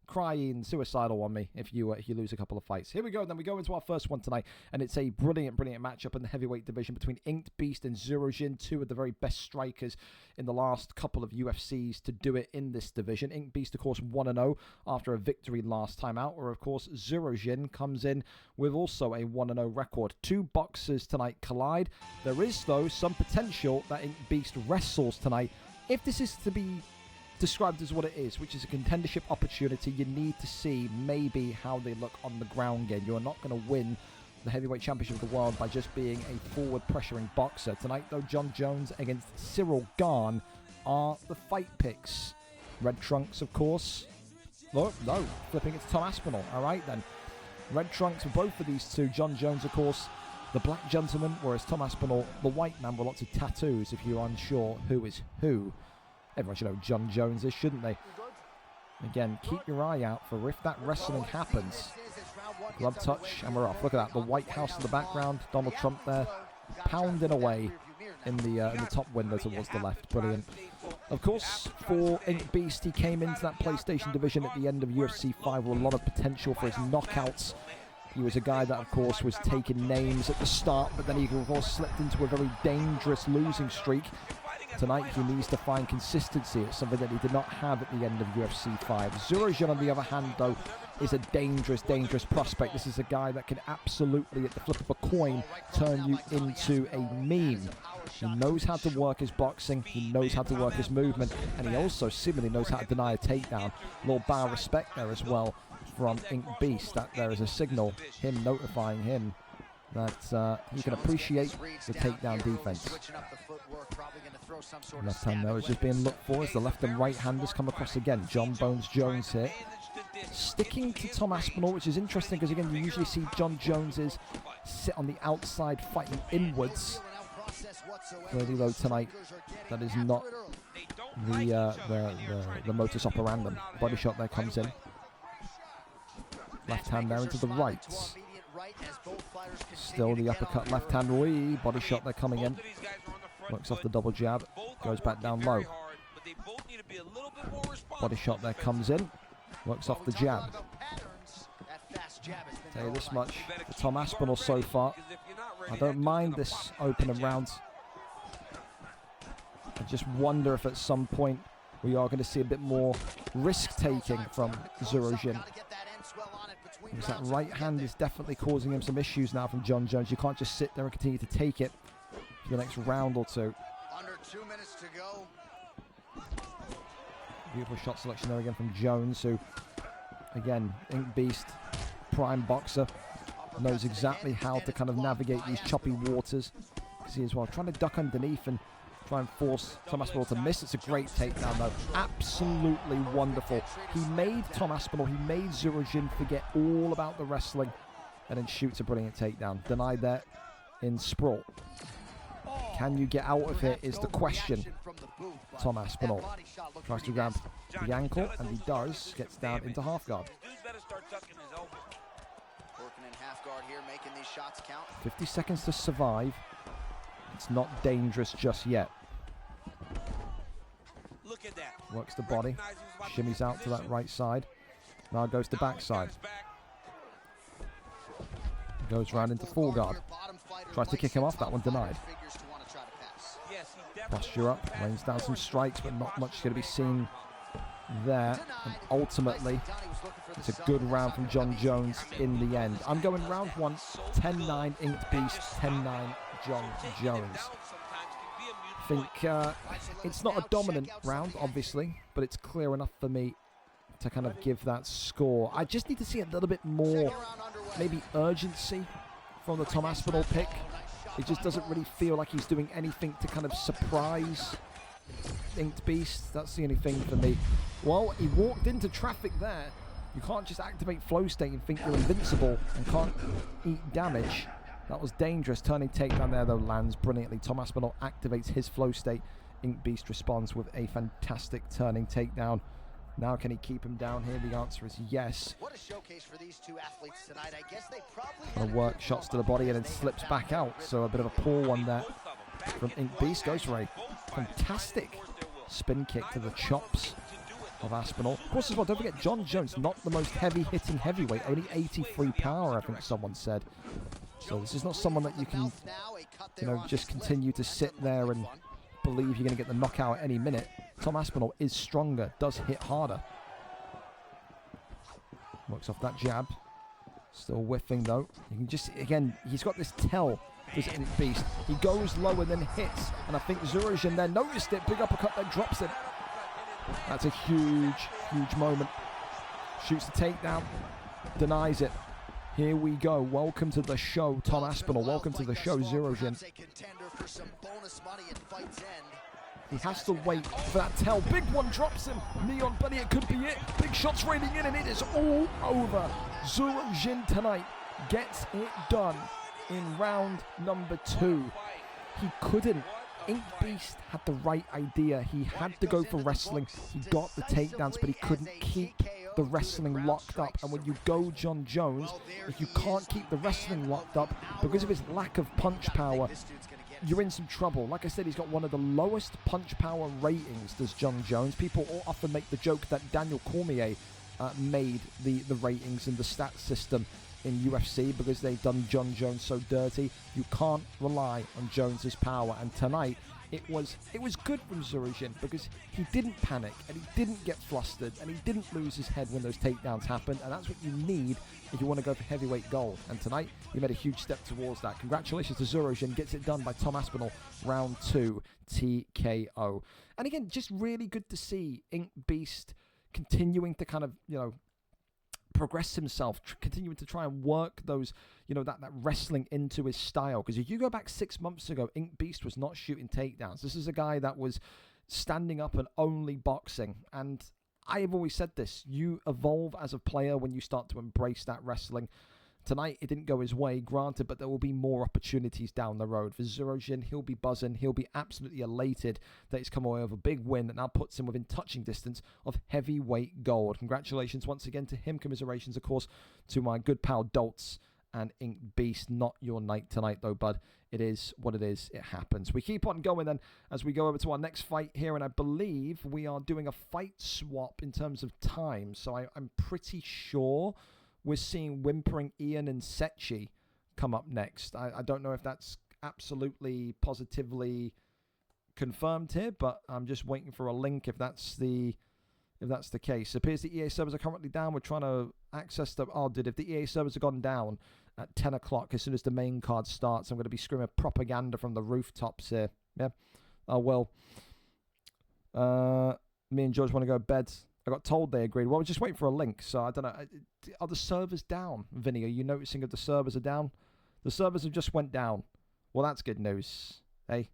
crying suicidal on me if you lose a couple of fights. Here we go, then we go into our first one tonight, and it's a brilliant matchup in the heavyweight division between Inked Beast and Zerojin, 2 of the very best strikers in the last couple of UFCs to do it in this division. Inked Beast, of course, 1-0 after a victory last time out, where, of course, Zerojin comes in with also a 1-0 record. 2 boxers tonight collide. There is, though, some potential that Inked Beast wrestles tonight. If this is to be described as what it is, which is a contendership opportunity, you need to see maybe how they look on the ground game. You are not going to win the heavyweight championship of the world by just being a forward pressuring boxer. Tonight, though, John Jones against Cyril Gane are the fight picks. Red Trunks, of course. No, flipping it to Tom Aspinall. All right, then. Red Trunks for both of these two. John Jones, of course, the black gentleman, whereas Tom Aspinall, the white man with lots of tattoos, if you're unsure who is who. Everyone should know who John Jones is, shouldn't they? Again, keep your eye out for if that wrestling happens. Glove touch, and we're off. Look at that, the White House in the background. Donald Trump there, pounding away in the top window towards the left. Brilliant. Of course, for Inked Beast, he came into that PlayStation division at the end of UFC 5 with a lot of potential for his knockouts. He was a guy that, of course, was taking names at the start, but then he, of course, slipped into a very dangerous losing streak. Tonight, he needs to find consistency. It's something that he did not have at the end of UFC 5. Zerojin, on the other hand, though, is a dangerous prospect. This is a guy that can absolutely, at the flip of a coin, turn you into a meme. He knows how to work his boxing, he knows how to work his movement, and he also seemingly knows how to deny a takedown. A little bow of respect there as well from Inked Beast. That there is a signal, him notifying him that he can appreciate the takedown defense. Left hand though is just being looked for as the left and right handers come across again. John Bones Jones here, sticking to Tom Aspinall, which is interesting because again you usually see John Jones's sit on the outside fighting inwards. Clearly though tonight that is not the modus operandum. Body shot there comes in. Left hand there into the right. Still the uppercut left hand. Wee, body shot there coming in. Works off the double jab. Goes back down low. Body shot there comes in. Works off the jab. Tell you this much. For Tom Aspinall so far, I don't mind this opening round. I just wonder if at some point we are going to see a bit more risk-taking from Zerojin. Because that right hand is definitely causing him some issues now from John Jones. You can't just sit there and continue to take it for the next round or two. Under 2 minutes to go. Beautiful shot selection there again from Jones, who, again, Inked Beast, prime boxer, knows exactly how to kind of navigate these choppy waters. see as well. Trying to duck underneath and try and force Tom Aspinall to miss. It's a great takedown, though. Absolutely wonderful. He made Tom Aspinall, he made Zurajin forget all about the wrestling and then shoots a brilliant takedown. Denied there in sprawl. Can you get out of here is the question. Tom Aspinall tries to grab the ankle, and he does. Gets down into half guard. 50 seconds to survive. It's not dangerous just yet. Works the body. Shimmies out to that right side. Now goes to backside. Goes round into full guard. Tries to kick him off. That one denied. Posture up. Rains down some strikes, but not much going to be seen there. And ultimately, it's a good round from Jon Jones in the end. I'm going round 1, 10-9 Inked Beast, 10-9 Jon Jones. I think it's not a dominant round, obviously, but it's clear enough for me to kind of give that score. I just need to see a little bit more, maybe urgency from the Tom Aspinall pick. It just doesn't really feel like he's doing anything to kind of surprise Inked Beast. That's the only thing for me. Well, he walked into traffic there. You can't just activate flow state and think you're invincible and can't eat damage. That was dangerous. Turning takedown there, though, lands brilliantly. Tom Aspinall activates his flow state. Inked Beast responds with a fantastic turning takedown. Now, can he keep him down here? The answer is yes. What a showcase for these two athletes tonight. I guess they probably And work shots to the body and then slips back out. So a bit of a poor one there from Inked Beast. Goes for a fantastic spin kick to the chops of Aspinall. Of course, as well, don't forget, Jon Jones, not the most heavy-hitting heavyweight. Only 83 power, I think someone said. So this is not someone that you can, you know, just continue to sit there and believe you're going to get the knockout at any minute. Tom Aspinall is stronger, does hit harder. Works off that jab. Still whiffing, though. You can just, again, he's got this tell, this Inked Beast. He goes low and then hits. And I think Zurajin there noticed it. Big uppercut that drops it. That's a huge, huge moment. Shoots the takedown. Denies it. Here we go. Welcome to the show, Tom Aspinall. Welcome to the show, Zurajin. He has to wait for that tell. Big one drops him. Knee on belly, it could be it. Big shots raining in, and it is all over. Zurajin tonight gets it done in round number 2. He couldn't. Inked Beast had the right idea. He had to go for wrestling. He got the takedowns, but he couldn't keep the wrestling locked up. And when you go Jon Jones, if you can't keep the wrestling locked up because of his lack of punch power, you're in some trouble. Like I said, he's got one of the lowest punch power ratings, does Jon Jones. People often make the joke that Daniel Cormier made the ratings in the stats system in UFC because they've done Jon Jones so dirty. You can't rely on Jones's power, and tonight it was good from Zurajin because he didn't panic and he didn't get flustered and he didn't lose his head when those takedowns happened, and that's what you need if you want to go for heavyweight gold. And tonight he made a huge step towards that. Congratulations to Zurajin. Gets it done by Tom Aspinall. Round 2 TKO. And again, just really good to see Inked Beast continuing to kind of, you know, progress himself, continuing to try and work those, you know, that wrestling into his style. Because if you go back 6 months ago, Inked Beast was not shooting takedowns. This is a guy that was standing up and only boxing. And I have always said this, you evolve as a player when you start to embrace that wrestling. Tonight, it didn't go his way, granted, but there will be more opportunities down the road. For Zurajin, he'll be buzzing. He'll be absolutely elated that he's come away with a big win that now puts him within touching distance of heavyweight gold. Congratulations once again to him. Commiserations, of course, to my good pal Doltz and Inked Beast. Not your night tonight, though, bud. It is what it is. It happens. We keep on going then as we go over to our next fight here, and I believe we are doing a fight swap in terms of time. So I'm pretty sure we're seeing Whimpering Ian and Sechi come up next. I don't know if that's absolutely positively confirmed here, but I'm just waiting for a link if that's the case. It appears the EA servers are currently down. We're trying to access the... Oh, if the EA servers have gone down at 10 o'clock, as soon as the main card starts, I'm going to be screaming propaganda from the rooftops here. Yeah. Oh, well. Me and George want to go to bed. I got told they agreed. Well, we're just waiting for a link, so I don't know. Are the servers down, Vinny? Are you noticing if the servers are down? The servers have just went down. Well, that's good news. Hey,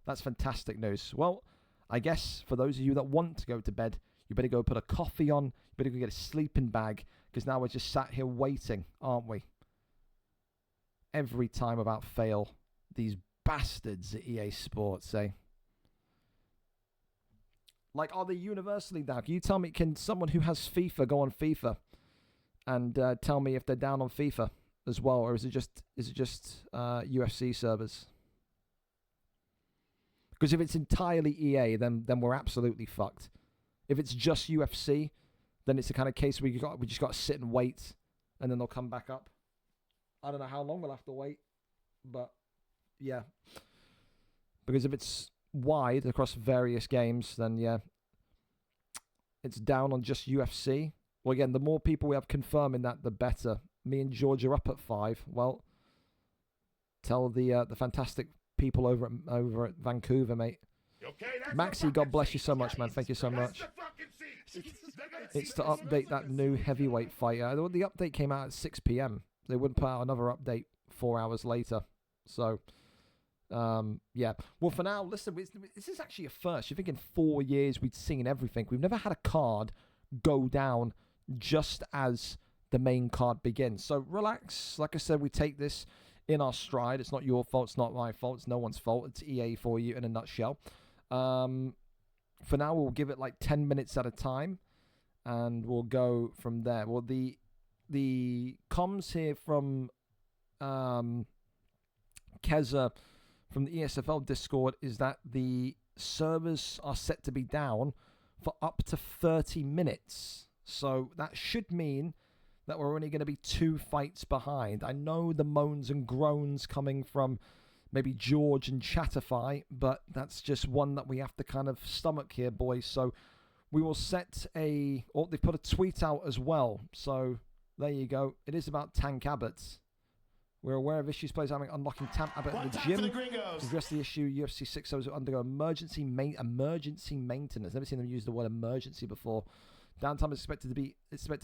that's fantastic news. Well, I guess for those of you that want to go to bed, you better go put a coffee on. You better go get a sleeping bag, because now we're just sat here waiting, aren't we? Every time about fail, these bastards at EA Sports, eh? Like, are they universally down? Can you tell me, can someone who has FIFA go on FIFA and tell me if they're down on FIFA as well, or is it just UFC servers? Because if it's entirely EA, then we're absolutely fucked. If it's just UFC, then it's the kind of case where we just got to sit and wait, and then they'll come back up. I don't know how long we'll have to wait, but yeah. Because if it's wide across various games, then yeah, it's down on just UFC. Well, again, the more people we have confirming that, the better. Me and George are up at 5. Well, tell the fantastic people over at Vancouver, mate. Okay, Maxi, God bless you so much, man. Thank you so much. It's to update that new heavyweight fighter. The update came out at 6 p.m. They wouldn't put out another update 4 hours later. So, yeah. Well, for now, listen, this is actually a first. You think in 4 years we'd seen everything. We've never had a card go down just as the main card begins. So relax. Like I said, we take this in our stride. It's not your fault. It's not my fault. It's no one's fault. It's EA for you in a nutshell. For now, we'll give it like 10 minutes at a time, and we'll go from there. Well, the comms here from Keza from the ESFL Discord is that the servers are set to be down for up to 30 minutes. So that should mean that we're only going to be 2 fights behind. I know the moans and groans coming from maybe George and Chatterfy, but that's just one that we have to kind of stomach here, boys. So we will set they put a tweet out as well. So there you go. It is about Tank Abbott. We're aware of issues players having unlocking Tank Abbott in the gym. To address the issue, UFC 6 will undergo emergency maintenance. Never seen them use the word emergency before. Downtime is expected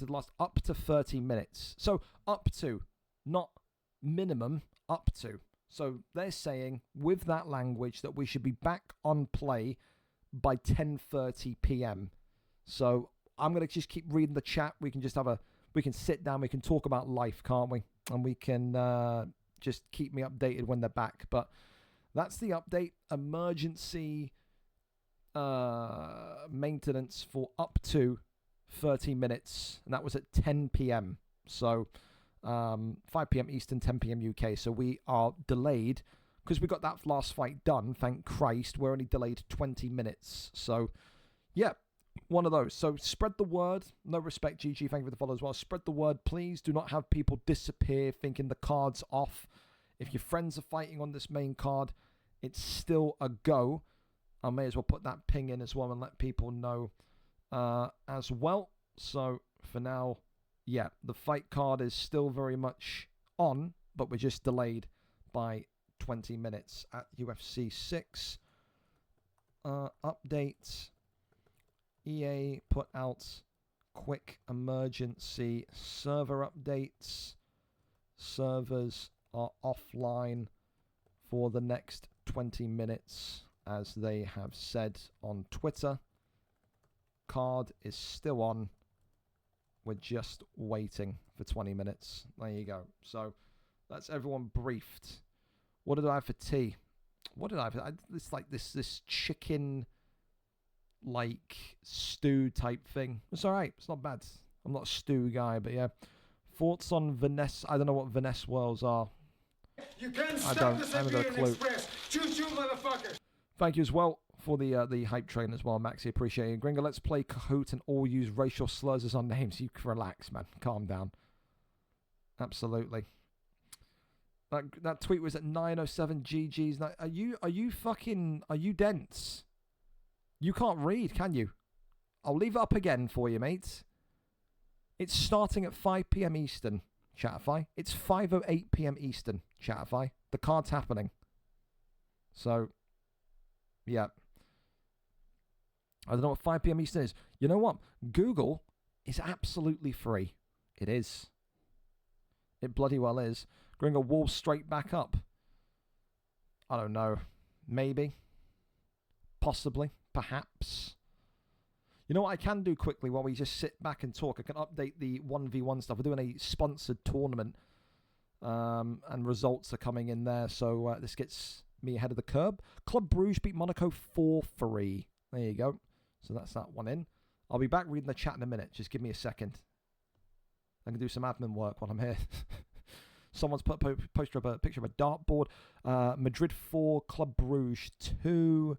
to last up to 30 minutes. So up to, not minimum, up to. So they're saying with that language that we should be back on play by 10:30 p.m. So I'm going to just keep reading the chat. We can sit down, we can talk about life, can't we? And we can just keep me updated when they're back. But that's the update. Emergency maintenance for up to 30 minutes. And that was at 10 p.m. So 5 p.m. Eastern, 10 p.m. UK. So we are delayed because we got that last fight done. Thank Christ. We're only delayed 20 minutes. So, yeah, one of those. So spread the word. No respect, GG. Thank you for the follow as well. Spread the word. Please do not have people disappear thinking the card's off. If your friends are fighting on this main card, it's still a go. I may as well put that ping in as well and let people know as well. So for now, yeah, the fight card is still very much on, but we're just delayed by 20 minutes at UFC 6. Update. EA put out quick emergency server updates. Servers are offline for the next 20 minutes, as they have said on Twitter. Card is still on. We're just waiting for 20 minutes. There you go. So that's everyone briefed. What did I have for tea? What did I have? It's like this chicken like stew type thing. It's all right. It's not bad. I'm not a stew guy, but yeah. Thoughts on Vanessa? I don't know what Vanessa Worlds are. You can't I haven't got a clue. Choo-choo, motherfucker. Thank you as well for the hype train as well, Maxi. Appreciate it. Gringo, let's play Kahoot and all use racial slurs as our names. You can relax, man. Calm down. Absolutely. That tweet was at 9:07 GG's. Are you dense? You can't read, can you? I'll leave it up again for you, mate. It's starting at 5 p.m. Eastern, Chatify. It's 5:08 p.m. Eastern, Chatify. The card's happening. So, yeah. I don't know what 5 p.m. Eastern is. You know what? Google is absolutely free. It is. It bloody well is. Gringo, wall straight back up. I don't know. Maybe. Possibly. Perhaps. You know what I can do quickly while we just sit back and talk? I can update the 1v1 stuff. We're doing a sponsored tournament. And results are coming in there. So this gets me ahead of the curb. Club Bruges beat Monaco 4-3. There you go. So that's that one in. I'll be back reading the chat in a minute. Just give me a second. I can do some admin work while I'm here. Someone's put a poster of a picture of a dartboard. Madrid 4, Club Bruges 2.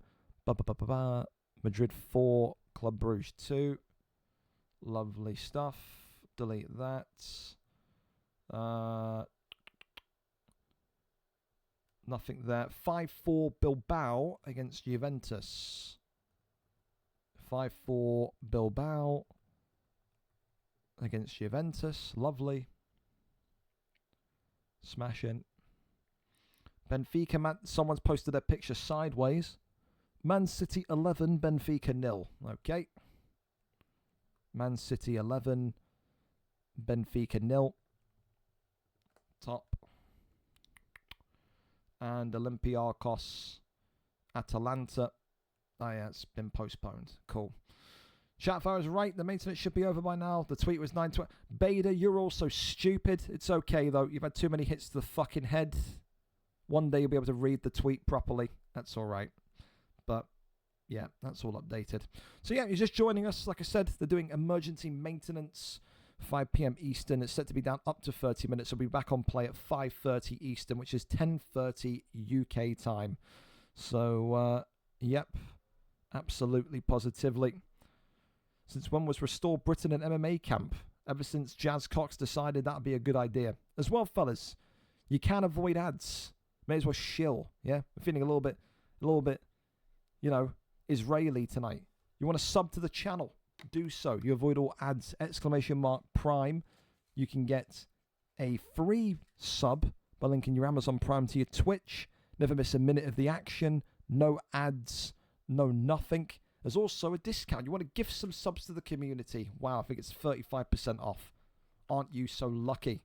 Madrid 4, Club Bruges 2. Lovely stuff. Delete that. Nothing there. 5-4 Bilbao against Juventus. 5-4 Bilbao against Juventus. Lovely. Smashing. Benfica, someone's posted a picture sideways. Man City 11, Benfica 0. Okay. Man City 11, Benfica 0. Top. And Olympiacos, Atalanta. Oh yeah, it's been postponed. Cool. Chatfire is right. The maintenance should be over by now. The tweet was 9:20. Beta, you're also stupid. It's okay, though. You've had too many hits to the fucking head. One day you'll be able to read the tweet properly. That's all right. But, yeah, that's all updated. So, yeah, you're just joining us. Like I said, they're doing emergency maintenance. 5 p.m. Eastern. It's set to be down up to 30 minutes. We'll be back on play at 5:30 Eastern, which is 10:30 UK time. So, yep, absolutely, positively. Since when was Restore Britain an MMA camp? Ever since Jazz Cox decided that would be a good idea. As well, fellas, you can avoid ads. May as well shill, yeah? I'm feeling a little bit, you know, Israeli tonight. You want to sub to the channel? Do so. You avoid all ads. !Prime. You can get a free sub by linking your Amazon Prime to your Twitch. Never miss a minute of the action. No ads. No nothing. There's also a discount. You want to gift some subs to the community. Wow, I think it's 35% off. Aren't you so lucky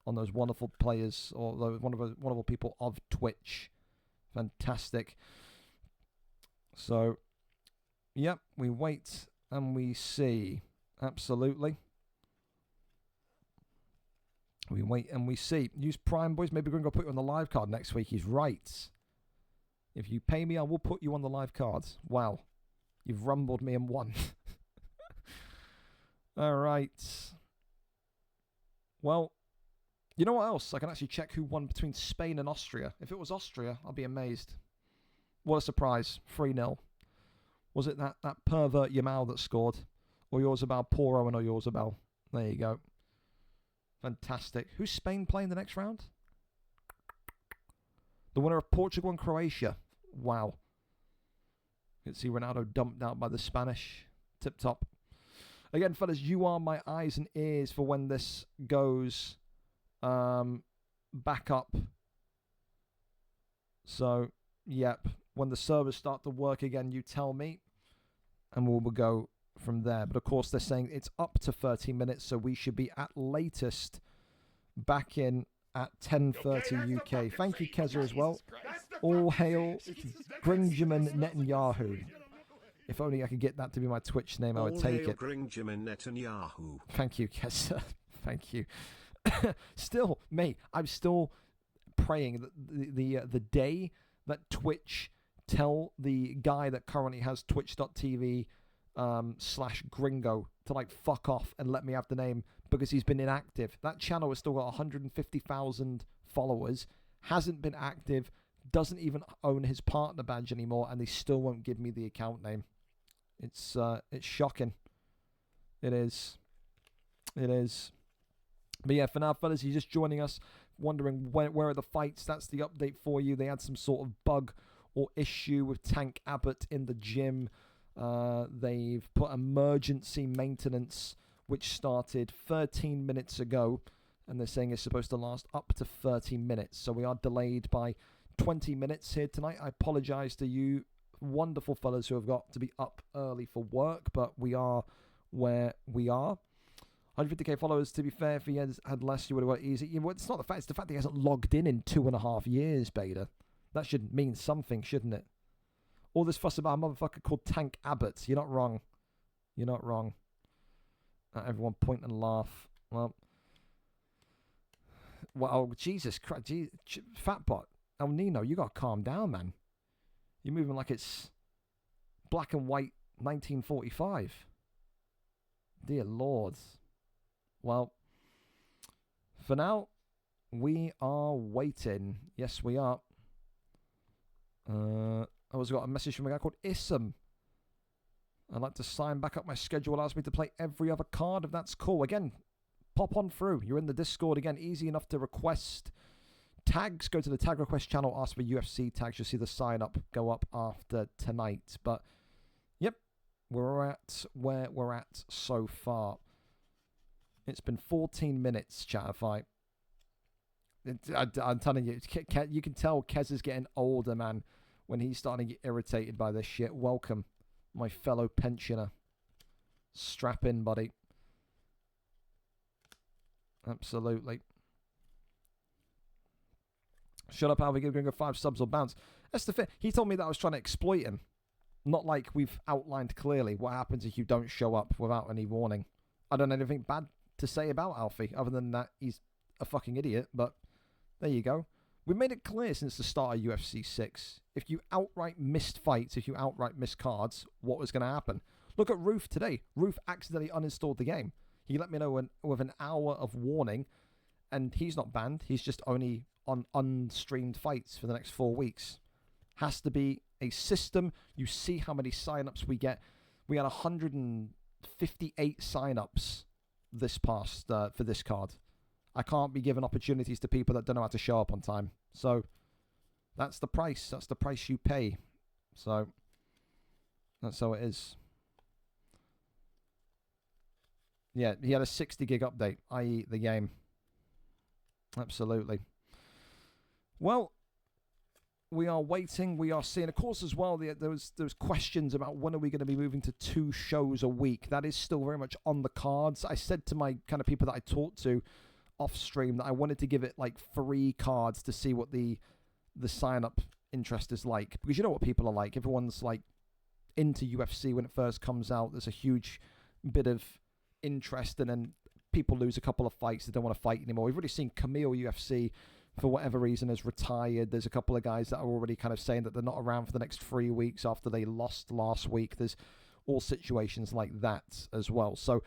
on those wonderful players or those wonderful people of Twitch? Fantastic. So, yep, we wait and we see. Absolutely. We wait and we see. Use Prime, boys. Maybe we're going to put you on the live card next week. He's right. If you pay me, I will put you on the live card. Wow. You've rumbled me and won. All right. Well, you know what else? I can actually check who won between Spain and Austria. If it was Austria, I'll be amazed. What a surprise. 3-0. Was it that pervert Yamal that scored? Or Yorzabal Poor Owen or Yorzabal? There you go. Fantastic. Who's Spain playing the next round? The winner of Portugal and Croatia. Wow. You can see Ronaldo dumped out by the Spanish. Tip top. Again, fellas, you are my eyes and ears for when this goes back up. So, yep. When the servers start to work again, you tell me. And we'll go from there. But, of course, they're saying it's up to 30 minutes. So, we should be at latest back in at 10:30 UK. Thank you, Keza, as well. All hail Grinjamin Netanyahu. If only I could get that to be my Twitch name, I would take it. Grinjamin Netanyahu. Thank you, Keza. Thank you. Still, mate, I'm still praying that the day that Twitch tell the guy that currently has twitch.tv /gringo to like fuck off and let me have the name because he's been inactive. That channel has still got 150,000 followers, hasn't been active, doesn't even own his partner badge anymore, and they still won't give me the account name. It's shocking. It is. It is. But yeah, for now, fellas, you're just joining us, wondering where are the fights. That's the update for you. They had some sort of bug or issue with Tank Abbott in the gym. They've put emergency maintenance, which started 13 minutes ago, and they're saying it's supposed to last up to 30 minutes. So we are delayed by 20 minutes here tonight. I apologize to you wonderful fellas who have got to be up early for work, but we are where we are. 150k followers, to be fair, if he had less, you would have got it easy. It's not the fact, it's the fact that he hasn't logged in 2.5 years, Beta. That should mean something, shouldn't it? All this fuss about a motherfucker called Tank Abbott. You're not wrong. You're not wrong. Everyone point and laugh. Well, Jesus Christ. Fatbot. El Nino, you got to calm down, man. You're moving like it's black and white 1945. Dear Lord. Well, for now, we are waiting. Yes, we are. I also got a message from a guy called Issam. I'd like to sign back up my schedule. Allows me to play every other card, if that's cool. Again, pop on through. You're in the Discord. Again, easy enough to request tags. Go to the tag request channel. Ask for UFC tags. You'll see the sign up go up after tonight. But, yep, we're at where we're at so far. It's been 14 minutes, Chatify. I'm telling you, you can tell Kez is getting older, man, when he's starting to get irritated by this shit. Welcome, my fellow pensioner. Strap in, buddy. Absolutely. Shut up, Alvy. Give Gringo 5 subs or bounce. That's the thing. He told me that I was trying to exploit him. Not like we've outlined clearly what happens if you don't show up without any warning. I don't have anything bad to say about Alfie, other than that he's a fucking idiot, but there you go. We've made it clear since the start of UFC 6. If you outright missed fights, if you outright missed cards, what was going to happen? Look at Roof today. Roof accidentally uninstalled the game. He let me know with an hour of warning, and he's not banned. He's just only on unstreamed fights for the next 4 weeks. Has to be a system. You see how many signups we get. We had 158 signups this past for this card. I can't be giving opportunities to people that don't know how to show up on time. So that's the price. That's the price you pay. So that's how it is. Yeah, he had a 60 gig update, i.e. the game. Absolutely. Well, we are waiting. We are seeing, of course, as well, there was questions about when are we going to be moving to 2 shows a week. That is still very much on the cards. I said to my kind of people that I talked to off stream that I wanted to give it like 3 cards to see what the sign up interest is like, because you know what people are like. Everyone's like into UFC when it first comes out. There's a huge bit of interest, and then people lose a couple of fights. They don't want to fight anymore. We've already seen Camille UFC, for whatever reason, has retired. There's a couple of guys that are already kind of saying that they're not around for the next 3 weeks after they lost last week. There's all situations like that as well. So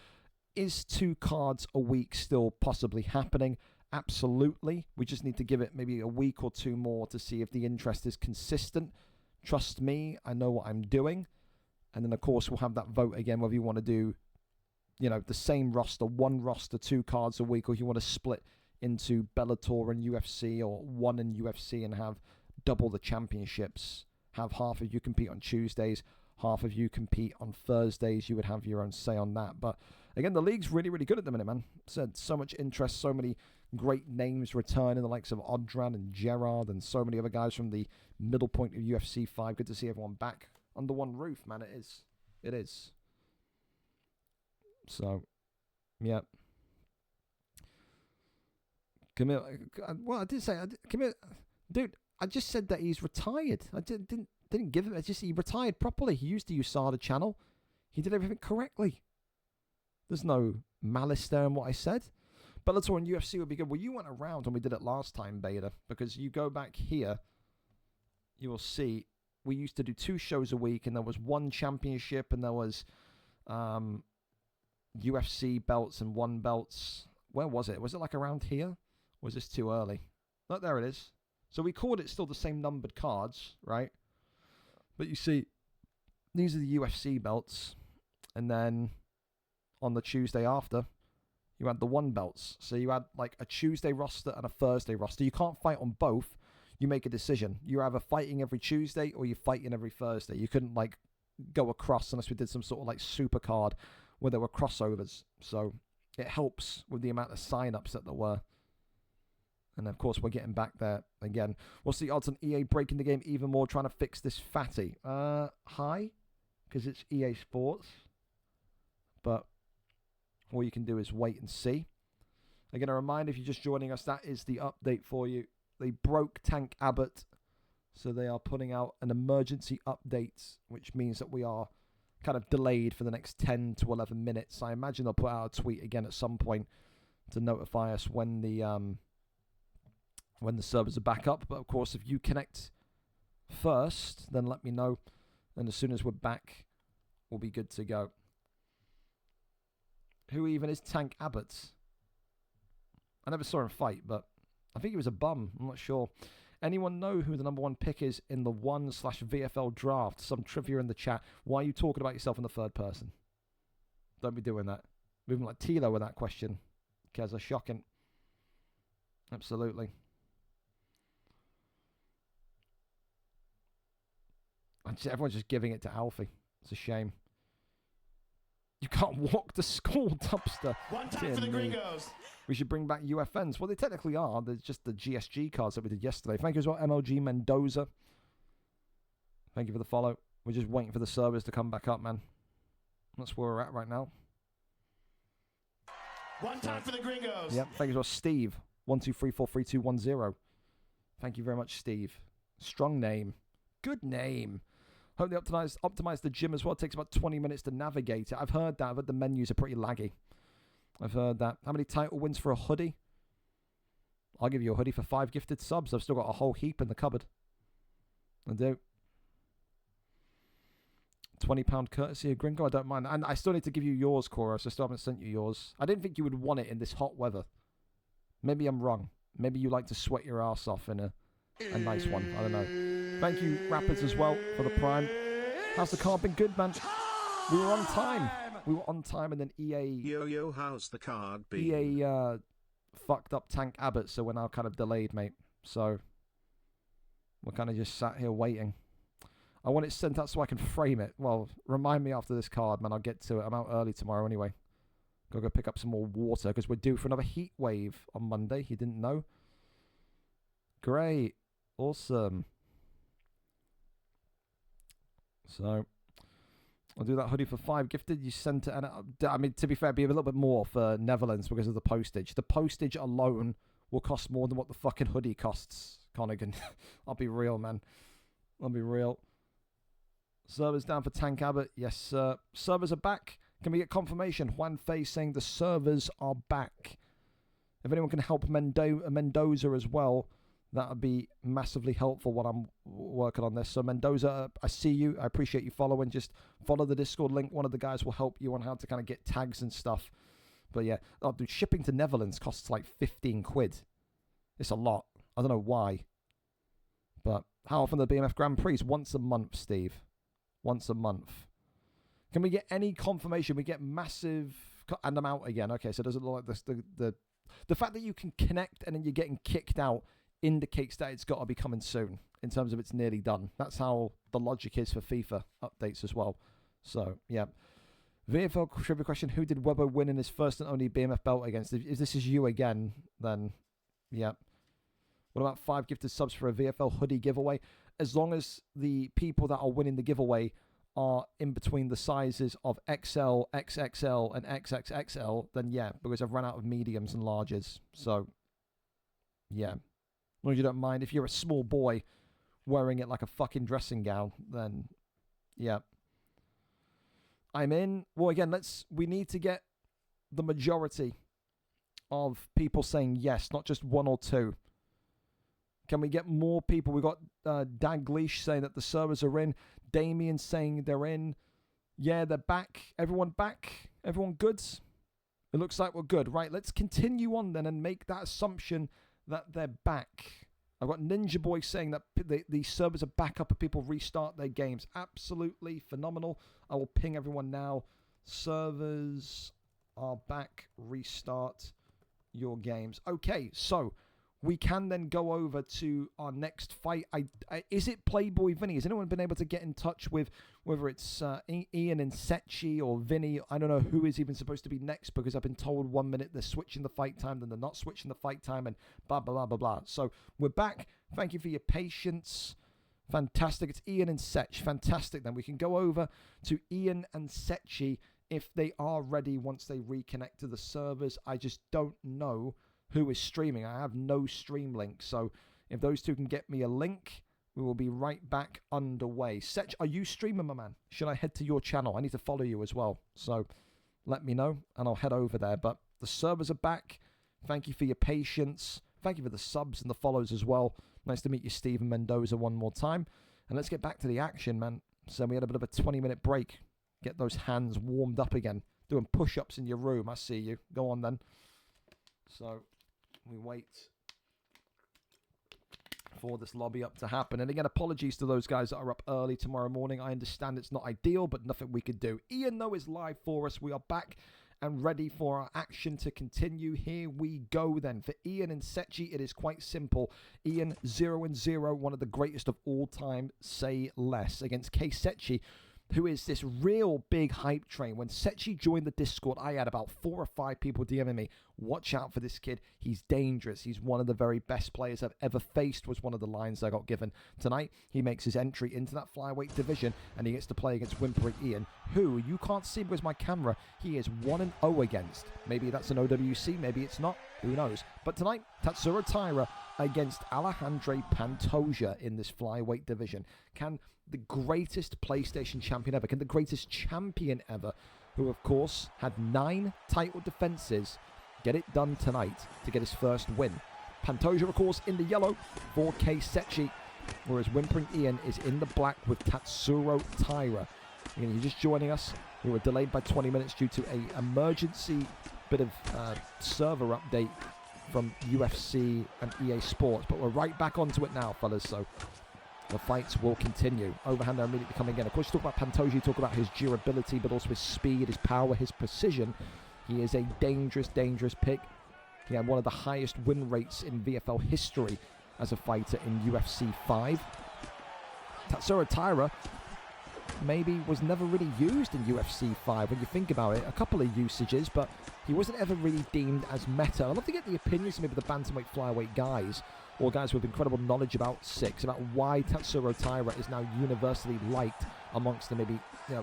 is 2 cards a week still possibly happening? Absolutely. We just need to give it maybe a week or 2 more to see if the interest is consistent. Trust me, I know what I'm doing. And then, of course, we'll have that vote again, whether you want to do, you know, the same roster, 1 roster, 2 cards a week, or you want to split into Bellator and UFC, or 1 in UFC and have double the championships. Have half of you compete on Tuesdays, half of you compete on Thursdays. You would have your own say on that. But again, the league's really, really good at the minute, man. So much interest, so many great names returning, the likes of Odran and Gerard and so many other guys from the middle point of UFC 5. Good to see everyone back under one roof, man. It is. It is. So, yeah. Camille, well, I did say, Camille, dude, I just said that he's retired. I didn't give him, it's just he retired properly. He used the USADA channel. He did everything correctly. There's no malice there in what I said. Bellator and UFC would be good. Well, you went around when we did it last time, Beta, because you go back here, you will see we used to do 2 shows a week, and there was 1 championship, and there was UFC belts and 1 belts. Where was it? Was it like around here? Or was this too early? No, there it is. So we called it still the same numbered cards, right? But you see, these are the UFC belts. And then on the Tuesday after, you had the 1 belts. So you had like a Tuesday roster and a Thursday roster. You can't fight on both. You make a decision. You're either fighting every Tuesday or you're fighting every Thursday. You couldn't like go across unless we did some sort of like super card where there were crossovers. So it helps with the amount of sign-ups that there were. And of course, we're getting back there again. What's the odds on EA breaking the game even more, trying to fix this fatty? High, because it's EA Sports. But all you can do is wait and see. Again, a reminder, if you're just joining us, that is the update for you. They broke Tank Abbott. So they are putting out an emergency update, which means that we are kind of delayed for the next 10 to 11 minutes. I imagine they'll put out a tweet again at some point to notify us when the servers are back up. But of course, if you connect first, then let me know. And as soon as we're back, we'll be good to go. Who even is Tank Abbott? I never saw him fight, but I think he was a bum. I'm not sure. Anyone know who the number 1 pick is in the 1/VFL draft? Some trivia in the chat. Why are you talking about yourself in the third person? Don't be doing that. Moving like Tilo with that question. Keza, shocking. Absolutely. Everyone's just giving it to Alfie. It's a shame. You can't walk to school, Dubster. One time for the gringos. We should bring back UFNs. Well, they technically are. They're just the GSG cards that we did yesterday. Thank you as well, MLG Mendoza. Thank you for the follow. We're just waiting for the servers to come back up, man. That's where we're at right now. One time for the gringos. Yep. Thank you as well, Steve. 123432210. Thank you very much, Steve. Strong name. Good name. Hope they optimize the gym as well. It takes about 20 minutes to navigate it. I've heard that. I've heard the menus are pretty laggy. I've heard that. How many title wins for a hoodie? I'll give you a hoodie for 5 gifted subs. I've still got a whole heap in the cupboard. I do. £20 courtesy of Gringo. I don't mind. And I still need to give you yours, Cora, so I still haven't sent you yours. I didn't think you would want it in this hot weather. Maybe I'm wrong. Maybe you like to sweat your ass off in a nice one. I don't know. Thank you, Rapids, as well, for the Prime. How's the card been? Good, man. We were on time. We were on time, and then EA... Yo, how's the card been? EA fucked up Tank Abbott, so we're now kind of delayed, mate. So we're kind of just sat here waiting. I want it sent out so I can frame it. Well, remind me after this card, man. I'll get to it. I'm out early tomorrow anyway. Gotta go pick up some more water, because we're due for another heat wave on Monday. You didn't know? Great. Awesome. So, I'll do that hoodie for 5 gifted. You sent it, and I mean, to be fair, it'd be a little bit more for Netherlands because of the postage. The postage alone will cost more than what the fucking hoodie costs, Connigan. I'll be real, man. I'll be real. Servers down for Tank Abbott. Yes, sir. Servers are back. Can we get confirmation? Juan Fei saying the servers are back. If anyone can help Mendoza as well, that would be massively helpful while I'm working on this. So Mendoza, I see you. I appreciate you following. Just follow the Discord link. One of the guys will help you on how to kind of get tags and stuff. But yeah, oh, dude, shipping to Netherlands costs like 15 quid. It's a lot. I don't know why. But how often the BMF Grand Prix? Once a month, Steve. Once a month. Can we get any confirmation? We get massive... And I'm out again. Okay, so does it look like this? The fact that you can connect and then you're getting kicked out indicates that it's got to be coming soon in terms of it's nearly done. That's how the logic is for FIFA updates as well. So, yeah. VFL trivia question. Who did Webber win in his first and only BMF belt against? If this is you again, then, yeah. What about 5 gifted subs for a VFL hoodie giveaway? As long as the people that are winning the giveaway are in between the sizes of XL, XXL, and XXXL, then yeah, because I've run out of mediums and larges. So, yeah. As long as you don't mind. If you're a small boy wearing it like a fucking dressing gown, then yeah. I'm in. Well, again, we need to get the majority of people saying yes, not just 1 or 2. Can we get more people? We got Daglish saying that the servers are in. Damien saying they're in. Yeah, they're back. Everyone back? Everyone good? It looks like we're good. Right, let's continue on then and make that assumption that they're back. I've got Ninja Boy saying that the servers are back up and people restart their games. Absolutely phenomenal. I will ping everyone now. Servers are back. Restart your games. Okay, so we can then go over to our next fight. Is it Playboy Vinny? Has anyone been able to get in touch with whether it's Ian and Sechi or Vinny? I don't know who is even supposed to be next because I've been told 1 minute they're switching the fight time, then they're not switching the fight time, and blah, blah, blah, blah, blah. So we're back. Thank you for your patience. Fantastic. It's Ian and Sech. Fantastic. Then we can go over to Ian and Sechi if they are ready once they reconnect to the servers. I just don't know who is streaming. I have no stream link. So if those two can get me a link, We will be right back underway. Sech, are you streaming, my man? Should I head to your channel? I need to follow you as well. So let me know, and I'll head over there. But the servers are back. Thank you for your patience. Thank you for the subs and the follows as well. Nice to meet you, Steven Mendoza, one more time. And let's get back to the action, man. So we had a bit of a 20-minute break. Get those hands warmed up again. Doing push-ups in your room. I see you. Go on, then. So we wait for this lobby up to happen. And again, apologies to those guys that are up early tomorrow morning. I understand it's not ideal, but nothing we could do. Ian, though, is live for us. We are back and ready for our action to continue. Here we go then. For Ian and Sechi, it is quite simple. Ian 0-0, one of the greatest of all time, say less, against K Sechi, who is this real big hype train. When Sechi joined the Discord, I had about 4 or 5 people DMing me, watch out for this kid. He's dangerous. He's one of the very best players I've ever faced, was one of the lines I got given. Tonight, he makes his entry into that flyweight division, and he gets to play against Whimpering Ian, who you can't see because my camera, he is 1-0 against. Maybe that's an OWC, maybe it's not. Who knows? But tonight, Tatsuro Taira against Alejandro Pantoja in this flyweight division. Can the greatest PlayStation champion ever, can the greatest champion ever, who of course had 9 title defenses, get it done tonight to get his first win? Pantoja, of course, in the yellow for K Sechi, whereas Whimpering Ian is in the black with Tatsuro Taira. Again, you're just joining us. We were delayed by 20 minutes due to an emergency bit of server update from UFC and EA Sports, but we're right back onto it now, fellas, so the fights will continue. Overhand, they're immediately coming in. Of course, you talk about Pantoja, you talk about his durability, but also his speed, his power, his precision. He is a dangerous, dangerous pick. He had one of the highest win rates in VFL history as a fighter in UFC 5. Tatsuro Taira maybe was never really used in UFC 5 when you think about it. A couple of usages, but he wasn't ever really deemed as meta. I'd love to get the opinions of maybe the bantamweight, flyweight guys, or guys with incredible knowledge about Six, about why Tatsuro Taira is now universally liked amongst the maybe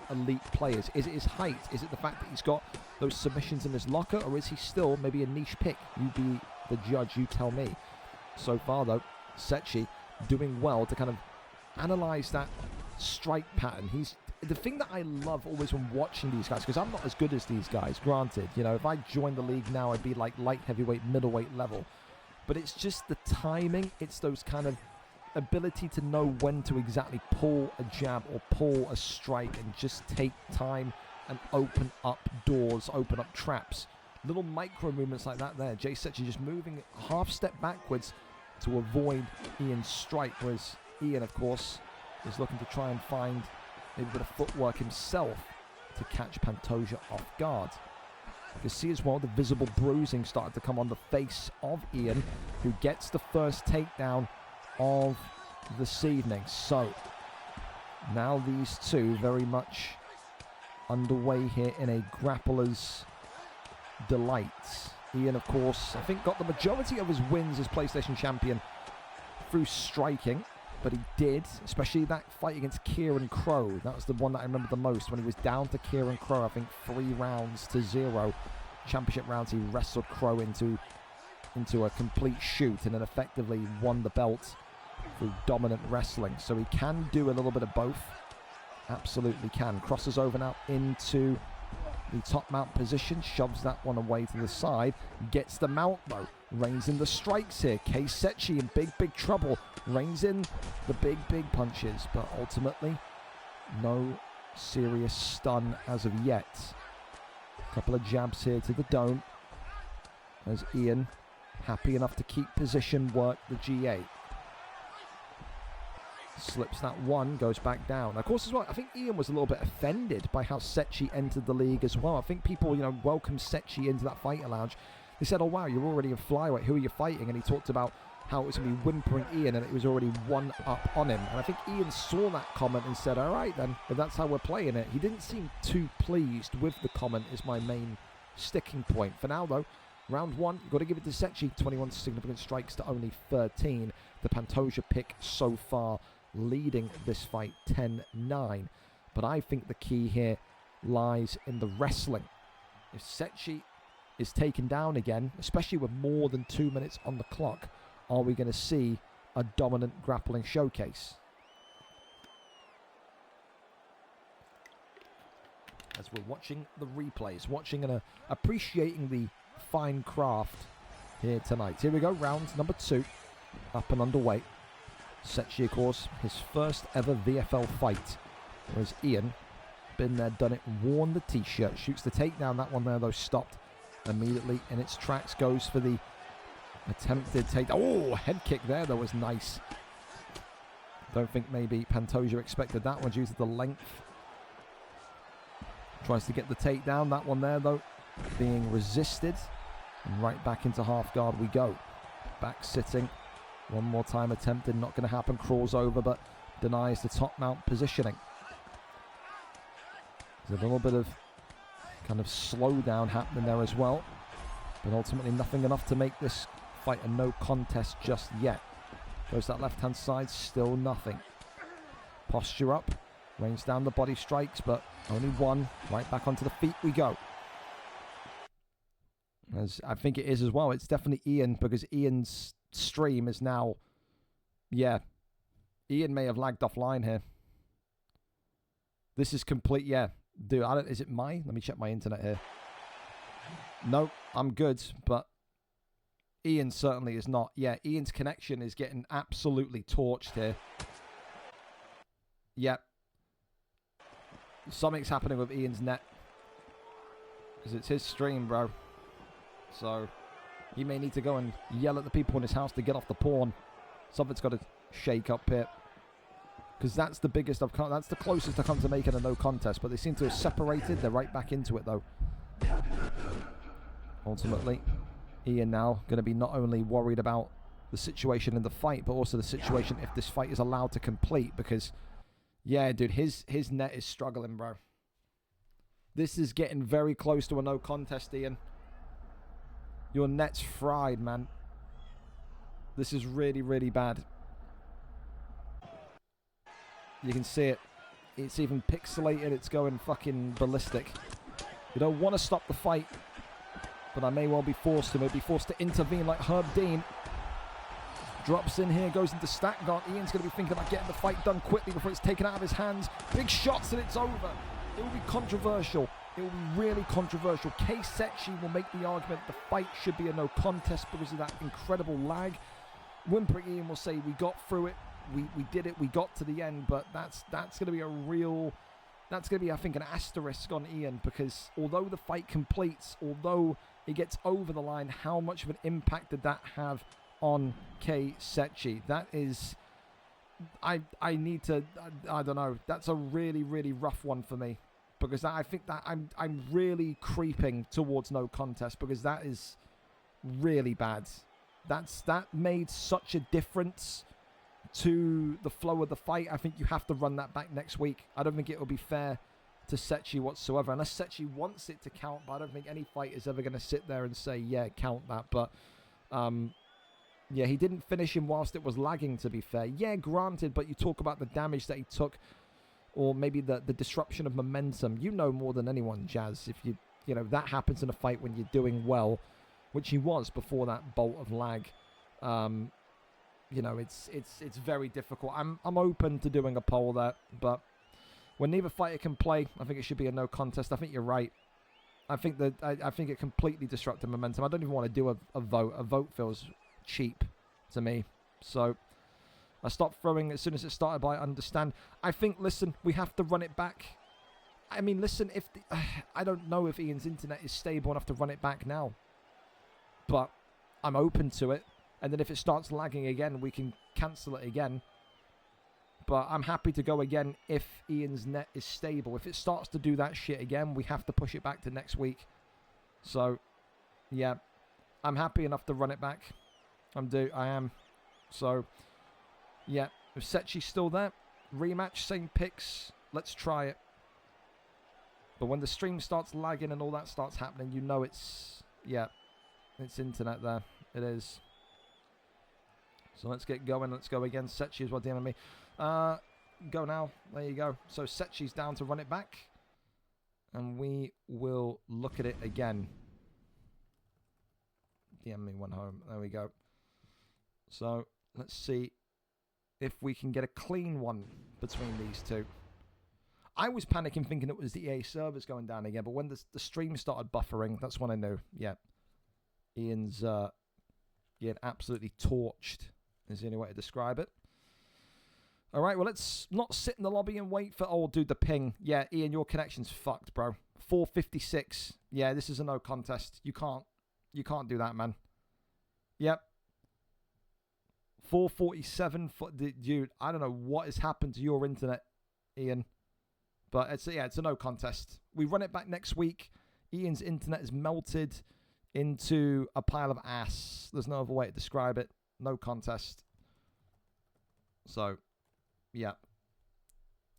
elite players. Is it his height? Is it the fact that he's got those submissions in his locker, or is he still maybe a niche pick? You be the judge, you tell me. So far though, Sechi doing well to kind of analyze that strike pattern. He's the thing that I love always when watching these guys, because I'm not as good as these guys, granted. If I joined the league now, I'd be like light heavyweight, middleweight level. But it's just the timing. It's those kind of ability to know when to exactly pull a jab or pull a strike and just take time and open up doors, open up traps. Little micro movements like that there. Jay Sechi just moving half step backwards to avoid Ian's strike, whereas Ian, of course, is looking to try and find maybe a bit of footwork himself to catch Pantoja off guard. You can see as well the visible bruising started to come on the face of Ian, who gets the first takedown of this evening. So now these two very much underway here in a grappler's delight. Ian, of course, I think got the majority of his wins as PlayStation champion through striking, but he did, especially that fight against Kieran Crow. That was the one that I remember the most, when he was down to Kieran Crow, I think 3-0 championship rounds. He wrestled Crow into a complete shoot and then effectively won the belt through dominant wrestling. So he can do a little bit of both. Absolutely can. Crosses over now into the top mount position, shoves that one away to the side, gets the mount though, reins in the strikes here. K Sechi in big trouble, reins in the big punches, but ultimately no serious stun as of yet. Couple of jabs here to the dome as Ian happy enough to keep position, work the G8. Slips that one, goes back down. Of course, as well, I think Ian was a little bit offended by how Sechi entered the league as well. I think people, welcomed Sechi into that fighter lounge. They said, oh wow, you're already a flyweight, who are you fighting? And he talked about how it was going to be Whimpering Ian and it was already one up on him. And I think Ian saw that comment and said, all right then, if that's how we're playing it. He didn't seem too pleased with the comment, is my main sticking point. For now though, round one, you've got to give it to Sechi. 21 significant strikes to only 13. The Pantoja pick so far leading this fight 10-9. But I think the key here lies in the wrestling. If Sechi is taken down again, especially with more than 2 minutes on the clock, are we going to see a dominant grappling showcase? as we're watching the replays, watching and appreciating the fine craft here tonight. Here we go, round number 2, up and underway. Secchi, of course, his first ever VFL fight, whereas Ian, been there, done it, worn the t-shirt, shoots the takedown. That one there, though, stopped immediately in its tracks, goes for the attempted takedown. Oh, head kick there, that was nice. Don't think maybe Pantoja expected that one due to the length. Tries to get the takedown. That one there, though, being resisted. And right back into half guard we go. Back sitting. One more time attempted. Not going to happen. Crawls over, but denies the top mount positioning. There's a little bit of kind of slowdown happening there as well. But ultimately nothing enough to make this fight a no contest just yet. Goes that left-hand side, still nothing. Posture up, rains down the body strikes, but only one. Right back onto the feet we go. As I think it is as well. It's definitely Ian, because Ian's stream is now... Yeah. Ian may have lagged offline here. This is complete, yeah. Dude, is it mine? Let me check my internet here. No, I'm good, but... Ian certainly is not. Yeah, Ian's connection is getting absolutely torched here. Yep. Something's happening with Ian's net. Because it's his stream, bro. So, he may need to go and yell at the people in his house to get off the pawn. Something's got to shake up here. Because that's the biggest I've come. That's the closest I've come to making a no contest. But they seem to have separated. They're right back into it, though. Ultimately, Ian now going to be not only worried about the situation in the fight, but also the situation if this fight is allowed to complete. Because, yeah, dude, his net is struggling, bro. This is getting very close to a no contest, Ian. Your net's fried, man. This is really, really bad. You can see it. It's even pixelated. It's going fucking ballistic. You don't want to stop the fight, but I may well be forced to. Maybe forced to intervene like Herb Dean. Drops in here, goes into stack guard. Ian's going to be thinking about getting the fight done quickly before it's taken out of his hands. Big shots and it's over. It will be controversial. It will be really controversial. Kei Secchi will make the argument the fight should be a no contest because of that incredible lag. Whimpering Ian will say we got through it. We did it. We got to the end. But that's going to be a real... That's going to be, I think, an asterisk on Ian, because although the fight completes, although it gets over the line, how much of an impact did that have on Kei Secchi? That is... I need to... I don't know. That's a really, really rough one for me. Because I think that I'm really creeping towards no contest, because that is really bad. That made such a difference to the flow of the fight. I think you have to run that back next week. I don't think it will be fair to Secchi whatsoever, unless Secchi wants it to count, but I don't think any fight is ever going to sit there and say, yeah, count that. But yeah, he didn't finish him whilst it was lagging, to be fair. Yeah, granted, but you talk about the damage that he took, or maybe the disruption of momentum. You know more than anyone, Jazz, if you know that happens in a fight when you're doing well, which he was before that bolt of lag. You know, it's very difficult. I'm open to doing a poll there, but when neither fighter can play, I think it should be a no contest. I think you're right. I think that I think it completely disrupted momentum. I don't even want to do a vote. A vote feels cheap to me. So I stopped throwing as soon as it started, but I understand. I think, listen, we have to run it back. I mean, listen, if I don't know if Ian's internet is stable enough to run it back now, but I'm open to it. And then if it starts lagging again, we can cancel it again. But I'm happy to go again if Ian's net is stable. If it starts to do that shit again, we have to push it back to next week. So, yeah, I'm happy enough to run it back. I am. So, yeah, if Secchi's still there, rematch, same picks, let's try it. But when the stream starts lagging and all that starts happening, you know it's internet there. It is. So let's get going. Let's go again. Secchi is what DMing me. Go now. There you go. So Secchi's down to run it back. And we will look at it again. DM me one home. There we go. So let's see if we can get a clean one between these two. I was panicking thinking it was the EA servers going down again, but when the stream started buffering, that's when I knew, yeah, Ian's getting absolutely torched is the only way to describe it. All right, well, let's not sit in the lobby and wait for, oh, dude, the ping. Yeah, Ian, your connection's fucked, bro. 456. Yeah, this is a no contest. You can't do that, man. Yep. 447. Dude, I don't know what has happened to your internet, Ian. But it's a no contest. We run it back next week. Ian's internet is melted into a pile of ass. There's no other way to describe it. No contest. So, yeah.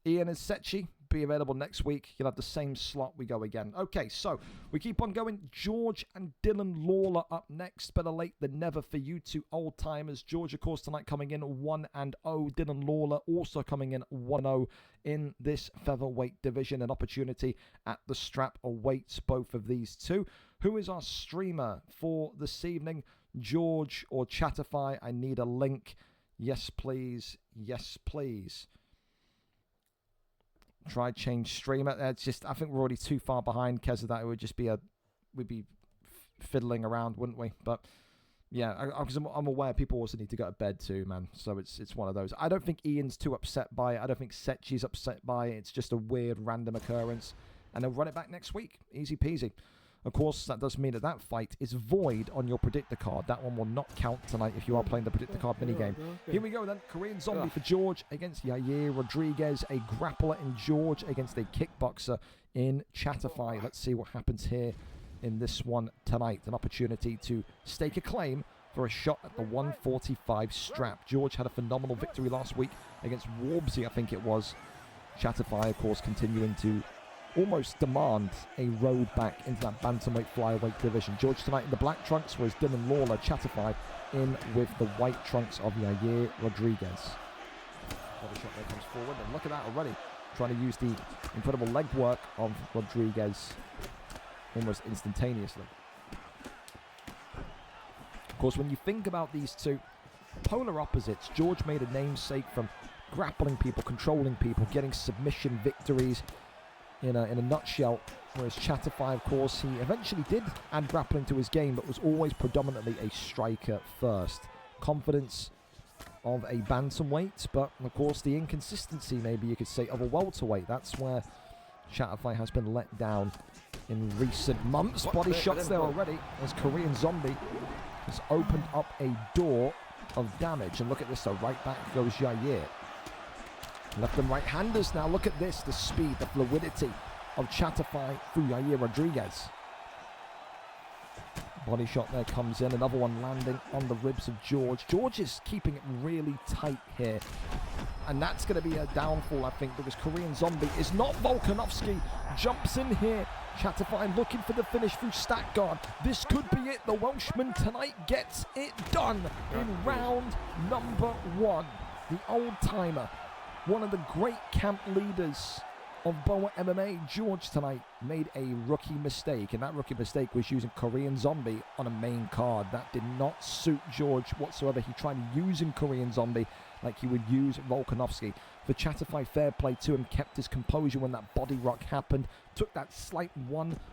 Ian and Sechi be available next week. You'll have the same slot. We go again. Okay, so we keep on going. George and Dylan Lawler up next. Better late than never for you two old timers. George, of course, tonight coming in 1-0. Dylan Lawler also coming in 1-0 in this featherweight division. An opportunity at the strap awaits both of these two. Who is our streamer for this evening? George or Chatterfy? I need a link. Yes, please. Yes, please. Try change streamer. It's just, I think we're already too far behind because of that. It would just be we'd be fiddling around, wouldn't we? But yeah, because I'm aware people also need to go to bed too, man. So it's one of those. I don't think Ian's too upset by it. I don't think Sechi's upset by it. It's just a weird random occurrence. And they'll run it back next week. Easy peasy. Of course, that does mean that fight is void on your predictor card. That one will not count tonight if you are playing the predictor card minigame. Here we go then. Korean Zombie for George against Yair Rodriguez. A grappler in George against a kickboxer in Chatterfy. Let's see what happens here in this one tonight. An opportunity to stake a claim for a shot at the 145 strap. George had a phenomenal victory last week against Warbsy, I think it was. Chatterfy, of course, continuing to almost demand a road back into that bantamweight flyweight division. George tonight in the black trunks, whereas Dylan Lawler, Chatterfy, in with the white trunks of Yair Rodriguez. Body shot there comes forward, and look at that already. Trying to use the incredible leg work of Rodriguez almost instantaneously. Of course, when you think about these two polar opposites, George made a namesake from grappling people, controlling people, getting submission victories, in a nutshell, whereas Chatterfy, of course, he eventually did add grappling to his game, but was always predominantly a striker first. Confidence of a bantamweight, but of course the inconsistency, maybe you could say, of a welterweight. That's where Chatterfy has been let down in recent months. Body shots there already as Korean Zombie has opened up a door of damage. And look at this though, right back goes Yair. Left and right-handers now. Look at this, the speed, the fluidity of Chatterfy through Yair Rodriguez. Body shot there comes in. Another one landing on the ribs of George. George is keeping it really tight here. And that's going to be a downfall, I think, because Korean Zombie is not Volkanovski. Jumps in here. Chatterfy looking for the finish through stack guard. This could be it. The Welshman tonight gets it done in round number 1. The old-timer, one of the great camp leaders of Boa MMA, George, tonight made a rookie mistake, and that rookie mistake was using Korean Zombie on a main card. That did not suit George whatsoever. He tried using Korean Zombie like he would use Volkanovski. For Chatterfy, fair play to him, kept his composure when that body rock happened, took that slight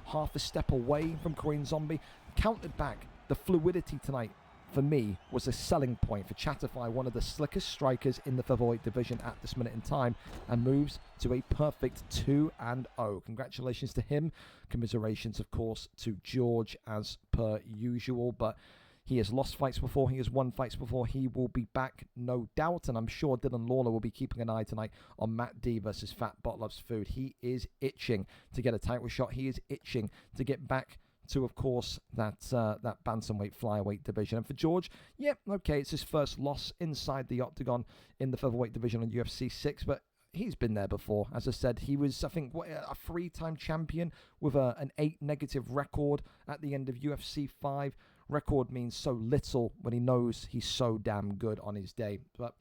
half a step away from Korean Zombie, countered back. The fluidity tonight, for me, was a selling point for Chatterfy, one of the slickest strikers in the featherweight division at this minute in time, and moves to a perfect 2-0. Congratulations to him. Commiserations, of course, to George as per usual, but he has lost fights before, he has won fights before. He will be back, no doubt, and I'm sure Dylan Lawler will be keeping an eye tonight on Matt D versus Fat Bot Loves Food. He is itching to get a title shot. He is itching to get back to, of course, that bantamweight flyweight division. And for George, yeah, okay, it's his first loss inside the octagon in the featherweight division on UFC 6, but he's been there before. As I said, he was, I think, a 3-time champion with an 8 negative record at the end of UFC 5. Record means so little when he knows he's so damn good on his day. But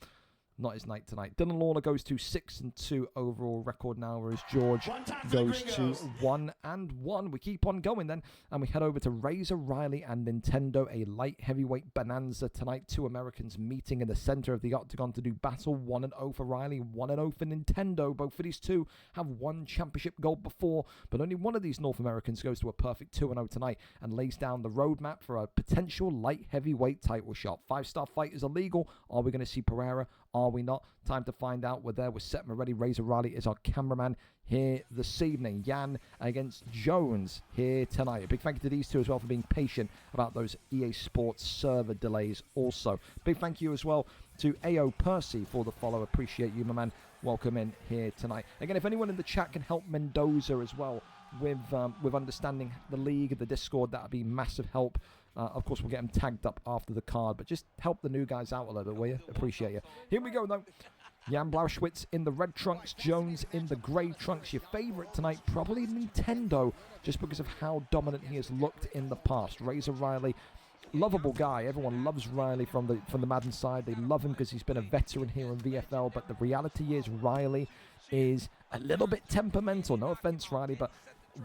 not his night tonight. Dylan Lawler goes to 6-2 overall record now, whereas George goes to 1-1. We keep on going then, and we head over to Razor Riley and Nintendo, a light heavyweight bonanza tonight. Two Americans meeting in the center of the octagon to do battle. 1-0 for Riley, 1-0 for Nintendo. Both of these two have won championship gold before, but only one of these North Americans goes to a perfect 2-0 tonight and lays down the roadmap for a potential light heavyweight title shot. 5-star fight is illegal. Are we going to see Pereira? Are we not? Time to find out. We're there. We're set and ready. Razor Riley is our cameraman here this evening. Yan against Jones here tonight. A big thank you to these two as well for being patient about those EA Sports server delays also. Big thank you as well to AO Percy for the follow. Appreciate you, my man. Welcome in here tonight. Again, if anyone in the chat can help Mendoza as well with understanding the league, the Discord, that would be massive help. Of course, we'll get them tagged up after the card, but just help the new guys out a little bit, will you? Appreciate you. Here we go, though. Jan Blauschwitz in the red trunks, Jones in the grey trunks. Your favourite tonight, probably Nintendo, just because of how dominant he has looked in the past. Razor Riley, lovable guy. Everyone loves Riley from the Madden side. They love him because he's been a veteran here in VFL, but the reality is Riley is a little bit temperamental. No offence, Riley, but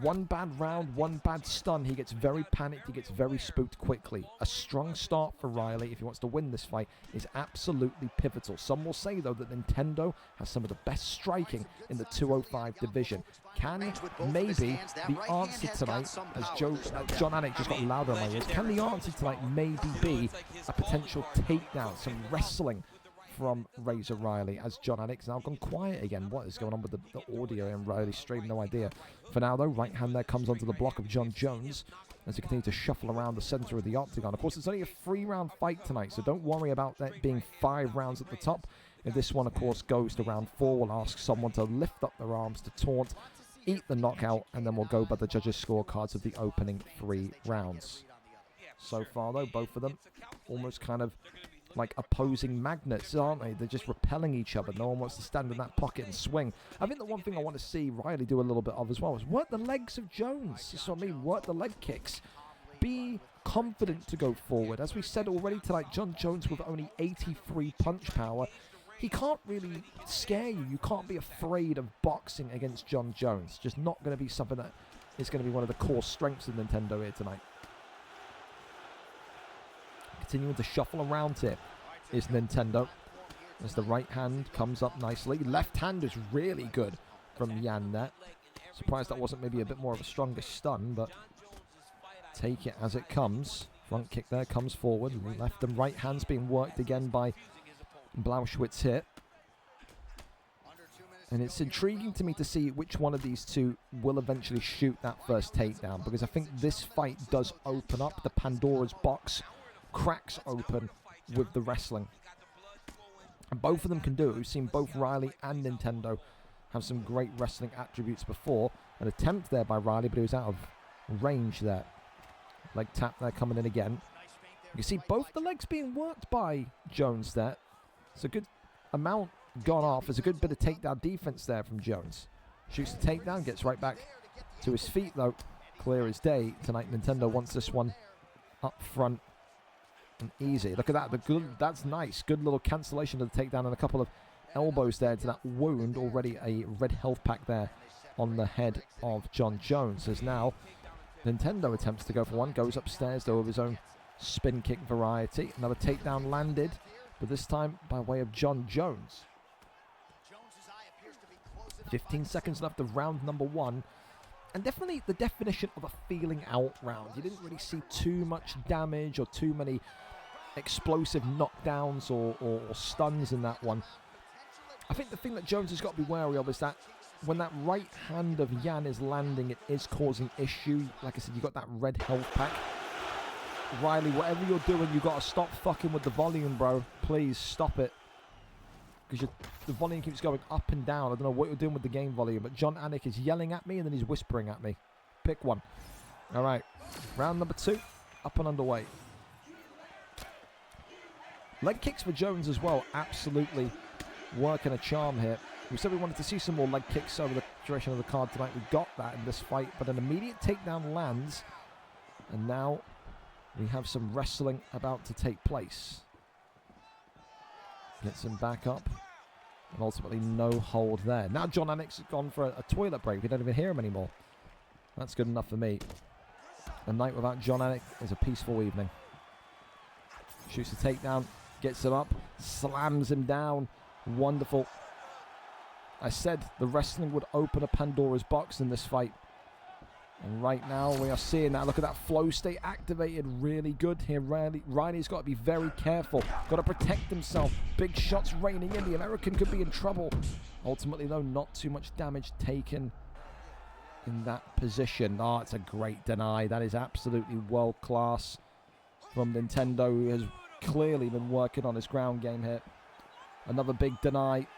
one bad round, one bad stun, he gets very panicked, he gets very spooked quickly. A strong start for Riley, if he wants to win this fight, is absolutely pivotal. Some will say, though, that Nintendo has some of the best striking in the 205 division. Can maybe the answer tonight, as John Anik just got louder in my ears, can the answer tonight maybe be a potential takedown, some wrestling from Razor Riley, as John Anik's now gone quiet again? What is going on with the audio in Riley's stream? No idea. For now, though, right hand there comes onto the block of John Jones as he continues to shuffle around the center of the octagon. Of course, it's only a 3-round fight tonight, so don't worry about that being 5 rounds at the top. If this one, of course, goes to round 4, we'll ask someone to lift up their arms to taunt, eat the knockout, and then we'll go by the judges' scorecards of the opening 3 rounds. So far, though, both of them almost kind of like opposing magnets, aren't they? They're just repelling each other. No one wants to stand in that pocket and swing. I think the one thing I want to see Riley do a little bit of as well is work the legs of Jones. So I mean, work the leg kicks. Be confident to go forward. As we said already tonight, John Jones with only 83 punch power, he can't really scare you. You can't be afraid of boxing against John Jones. Just not going to be something that is going to be one of the core strengths of Nintendo here tonight. Continuing to shuffle around here is Nintendo as the right hand comes up nicely. Left hand is really good from Yan there. Surprised that wasn't maybe a bit more of a stronger stun, but take it as it comes. Front kick there comes forward. Left and right hands being worked again by Blauschwitz here. And it's intriguing to me to see which one of these two will eventually shoot that first takedown, because I think this fight does open up the Pandora's box, cracks open with the wrestling, and both of them can do it. We've seen both Riley and Nintendo have some great wrestling attributes before. An attempt there by Riley, but he was out of range there. Leg tap there coming in again. You see both the legs being worked by Jones there. It's a good amount gone off. There's a good bit of takedown defense there from Jones. Shoots the takedown, gets right back to his feet though. Clear as day tonight. Nintendo wants this one up front and easy. Look at that. That's nice. Good little cancellation of the takedown and a couple of elbows there to that wound. Already a red health pack there on the head of John Jones. As now Nintendo attempts to go for one. Goes upstairs though with his own spin kick variety. Another takedown landed, but this time by way of John Jones. 15 seconds left of round number 1. And definitely the definition of a feeling out round. You didn't really see too much damage or too many explosive knockdowns or stuns in that one. I think the thing that Jones has got to be wary of is that when that right hand of Yan is landing, it is causing issue. Like I said, you got that red health pack. Riley, whatever you're doing, you got to stop fucking with the volume, bro. Please stop it. Because the volume keeps going up and down. I don't know what you're doing with the game volume, but John Anik is yelling at me and then he's whispering at me. Pick one. All right. Round number 2. Up and underway. Leg kicks for Jones as well. Absolutely working a charm here. We said we wanted to see some more leg kicks over the duration of the card tonight. We got that in this fight, but an immediate takedown lands. And now we have some wrestling about to take place. Gets him back up And ultimately no hold there. Now John Anik has gone for a toilet break. We don't even hear him anymore. That's good enough for me. A night without John Anik is a peaceful evening. Shoots the takedown, gets him up, slams him down. Wonderful. I said the wrestling would open a Pandora's box in this fight. And right now we are seeing that. Look at that flow state activated. Really good here. Riley's got to be very careful. Got to protect himself. Big shots raining in. The American could be in trouble. Ultimately, though, not too much damage taken in that position. Oh, it's a great deny. That is absolutely world class from Nintendo, who has clearly been working on his ground game here. Another big deny.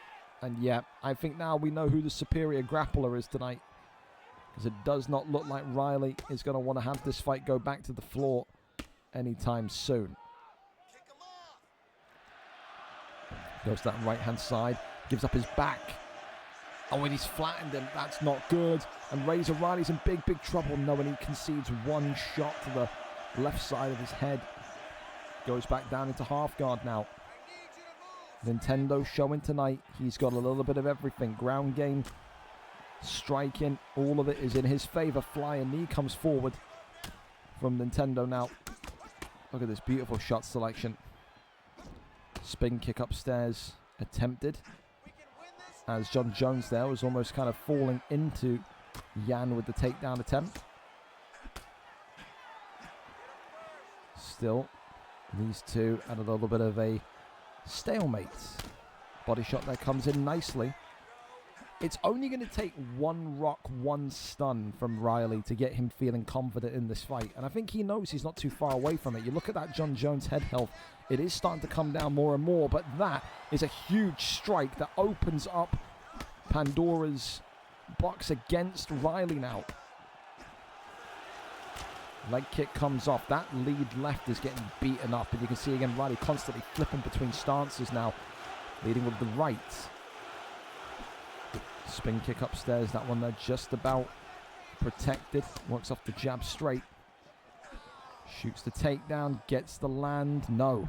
And yeah, I think now we know who the superior grappler is tonight. Because it does not look like Riley is going to want to have this fight go back to the floor anytime soon. Goes to that right-hand side. Gives up his back. Oh, and he's flattened him. That's not good. And Razor Riley's in big, big trouble. No, and he concedes one shot to the left side of his head. Goes back down into half guard now. Nintendo showing tonight he's got a little bit of everything. Ground game, striking, all of it is in his favor. Flying knee comes forward from Nintendo now. Look at this beautiful shot selection. Spin kick upstairs attempted. As John Jones there was almost kind of falling into Yan with the takedown attempt. Still, these two at a little bit of a stalemate. Body shot there comes in nicely. It's only going to take one rock, one stun from Riley to get him feeling confident in this fight. And I think he knows he's not too far away from it. You look at that John Jones head health. It is starting to come down more and more. But that is a huge strike that opens up Pandora's box against Riley now. Leg kick comes off. That lead left is getting beaten up. And you can see again Riley constantly flipping between stances now. Leading with the right. Spin kick upstairs. That one there just about protected. Works off the jab straight. Shoots the takedown. Gets the land. No.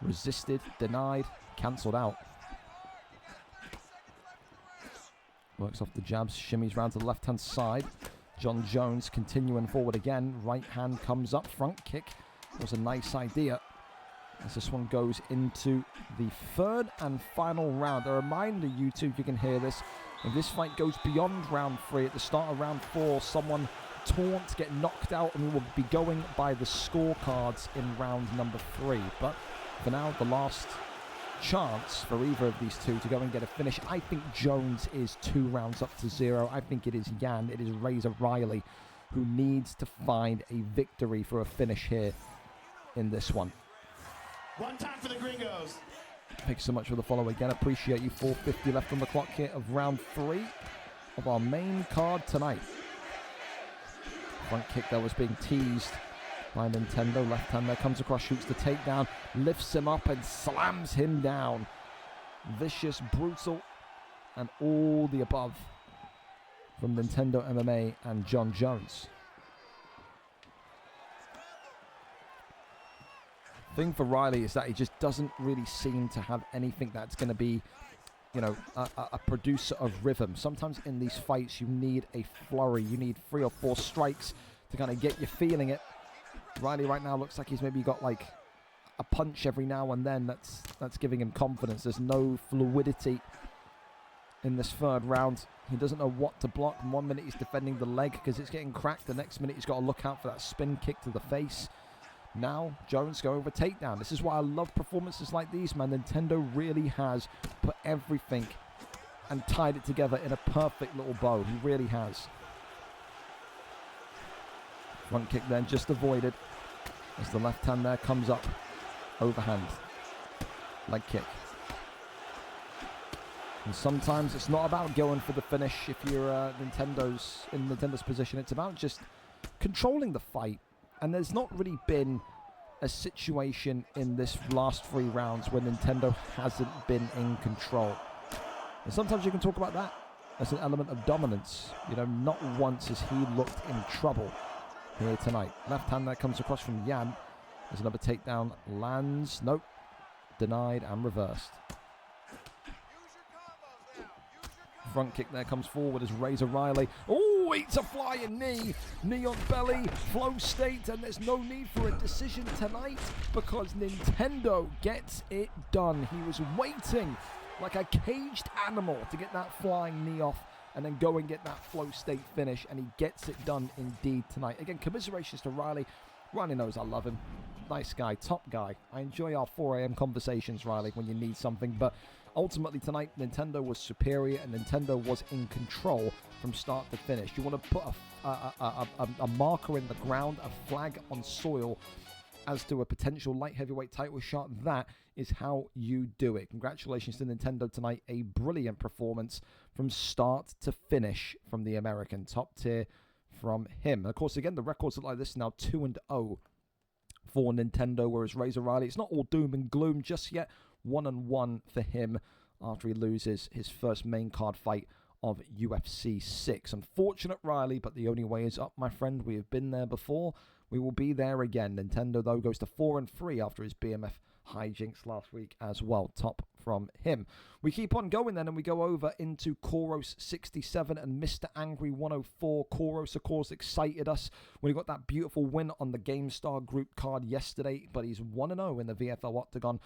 Resisted. Denied. Cancelled out. Works off the jabs. Shimmies round to the left-hand side. John Jones continuing forward again. Right hand comes up. Front kick was a nice idea. As this one goes into the third and final round. A reminder, you two, if you can hear this, if this fight goes beyond round 3, at the start of round 4, someone taunt, get knocked out, and we will be going by the scorecards in round number 3. But for now, the last chance for either of these two to go and get a finish. I think Jones is 2 rounds up to 0. I think it is Yan, it is Razor Riley who needs to find a victory for a finish here in this one. One time for the Gringos. Thanks so much for the follow again. Appreciate you. 4:50 left on the clock here of round 3 of our main card tonight. Front kick that was being teased by Nintendo. Left hand there comes across, shoots the takedown, lifts him up and slams him down. Vicious, brutal, and all the above from Nintendo MMA and John Jones. Thing for Riley is that he just doesn't really seem to have anything that's going to be, you know, a producer of rhythm. Sometimes in these fights you need a flurry. You need 3 or 4 strikes to kind of get you feeling it. Riley right now looks like he's maybe got like a punch every now and then that's giving him confidence. There's no fluidity in this third round. He doesn't know what to block. 1 minute he's defending the leg because it's getting cracked. The next minute he's got to look out for that spin kick to the face. Now Jones going for takedown. This is why I love performances like these, man. Nintendo really has put everything and tied it together in a perfect little bow. He really has. Front kick then just avoided as the left hand there comes up. Overhand. Leg kick. And sometimes it's not about going for the finish if you're in Nintendo's position. It's about just controlling the fight. And there's not really been a situation in this last 3 rounds where Nintendo hasn't been in control. And sometimes you can talk about that as an element of dominance. You know, not once has he looked in trouble here tonight. Left hand that comes across from Yan. There's another takedown. Lands. Nope. Denied and reversed. Front kick there comes forward as Razor Riley. Oh, eats a flying knee. Knee on belly, flow state, and there's no need for a decision tonight because Nintendo gets it done. He was waiting like a caged animal to get that flying knee off and then go and get that flow state finish, and he gets it done indeed tonight. Again, commiserations to Riley. Riley knows I love him. Nice guy, top guy. I enjoy our 4 a.m. conversations, Riley, when you need something, but ultimately tonight, Nintendo was superior and Nintendo was in control from start to finish. You want to put a marker in the ground, a flag on soil as to a potential light heavyweight title shot. That is how you do it. Congratulations to Nintendo tonight. A brilliant performance from start to finish from the American. Top tier from him. And of course, again, the records look like this now, 2-0 for Nintendo, whereas Razor Riley, it's not all doom and gloom just yet. 1-1 for him after he loses his first main card fight of UFC 6. Unfortunate Riley, but the only way is up, my friend. We have been there before. We will be there again. Nintendo, though, goes to 4-3 after his BMF hijinks last week as well. Top from him. We keep on going then, and we go over into Koros 67 and Mr. Angry 104. Koros, of course, excited us when he got that beautiful win on the GameStar group card yesterday, but he's 1-0 in the VFL Octagon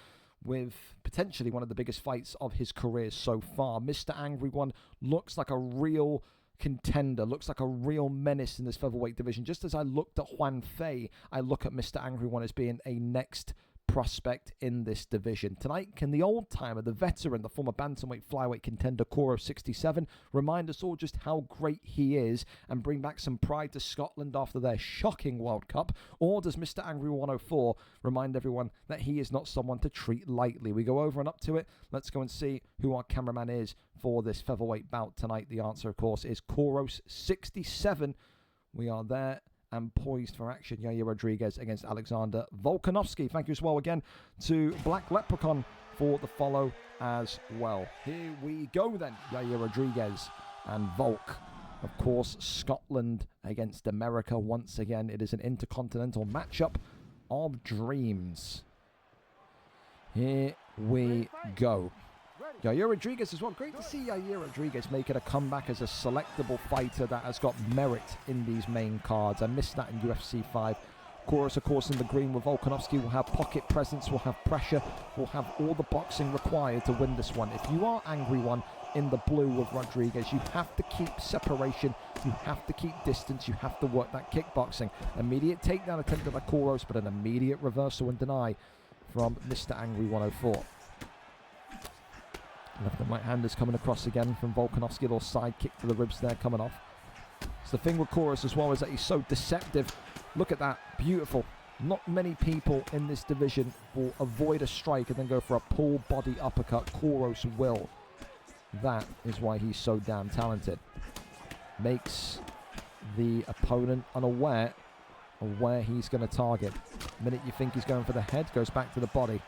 with potentially one of the biggest fights of his career so far. Mr. Angry One looks like a real contender, looks like a real menace in this featherweight division. Just as I looked at Juan Fei, I look at Mr. Angry One as being a next prospect in this division. Tonight, can the old-timer, the veteran, the former bantamweight flyweight contender Koros 67 remind us all just how great he is and bring back some pride to Scotland after their shocking World Cup? Or does Mr. Angry 104 remind everyone that he is not someone to treat lightly? We go over and up to it. Let's go and see who our cameraman is for this featherweight bout tonight. The answer, of course, is Koros 67. We are there and poised for action. Yair Rodriguez against Alexander Volkanovski. Thank you as well again to Black Leprechaun for the follow as well. Here we go then. Yair Rodriguez and Volk. Of course, Scotland against America. Once again, it is an intercontinental matchup of dreams. Here we go. Yair Rodriguez as well. Great to see Yair Rodriguez making a comeback as a selectable fighter that has got merit in these main cards. I missed that in UFC 5. Koros, of course, in the green with Volkanovski will have pocket presence, will have pressure, will have all the boxing required to win this one. If you are Angry One in the blue with Rodriguez, you have to keep separation, you have to keep distance, you have to work that kickboxing. Immediate takedown attempt by Koros, but an immediate reversal and deny from Mr. Angry 104. Left and right handers coming across again from Volkanovski. A little side kick to the ribs there coming off. So the thing with Koros as well is that he's so deceptive. Look at that. Beautiful. Not many people in this division will avoid a strike and then go for a pull body uppercut. Koros will. That is why he's so damn talented. Makes the opponent unaware of where he's going to target. The minute you think he's going for the head, goes back to the body.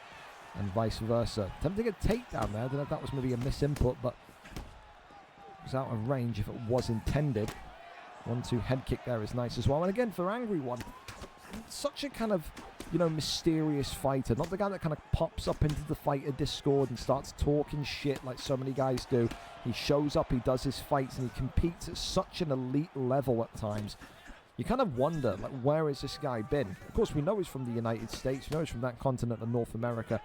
And vice versa. Attempting a takedown there. I don't know if that was maybe a misinput, but it was out of range if it was intended. 1-2 head kick there is nice as well. And again, for Angry One, such a kind of, mysterious fighter. Not the guy that kind of pops up into the fighter Discord and starts talking shit like so many guys do. He shows up, he does his fights, and he competes at such an elite level at times. You kind of wonder, where has this guy been? Of course, we know he's from the United States. We know he's from that continent of North America.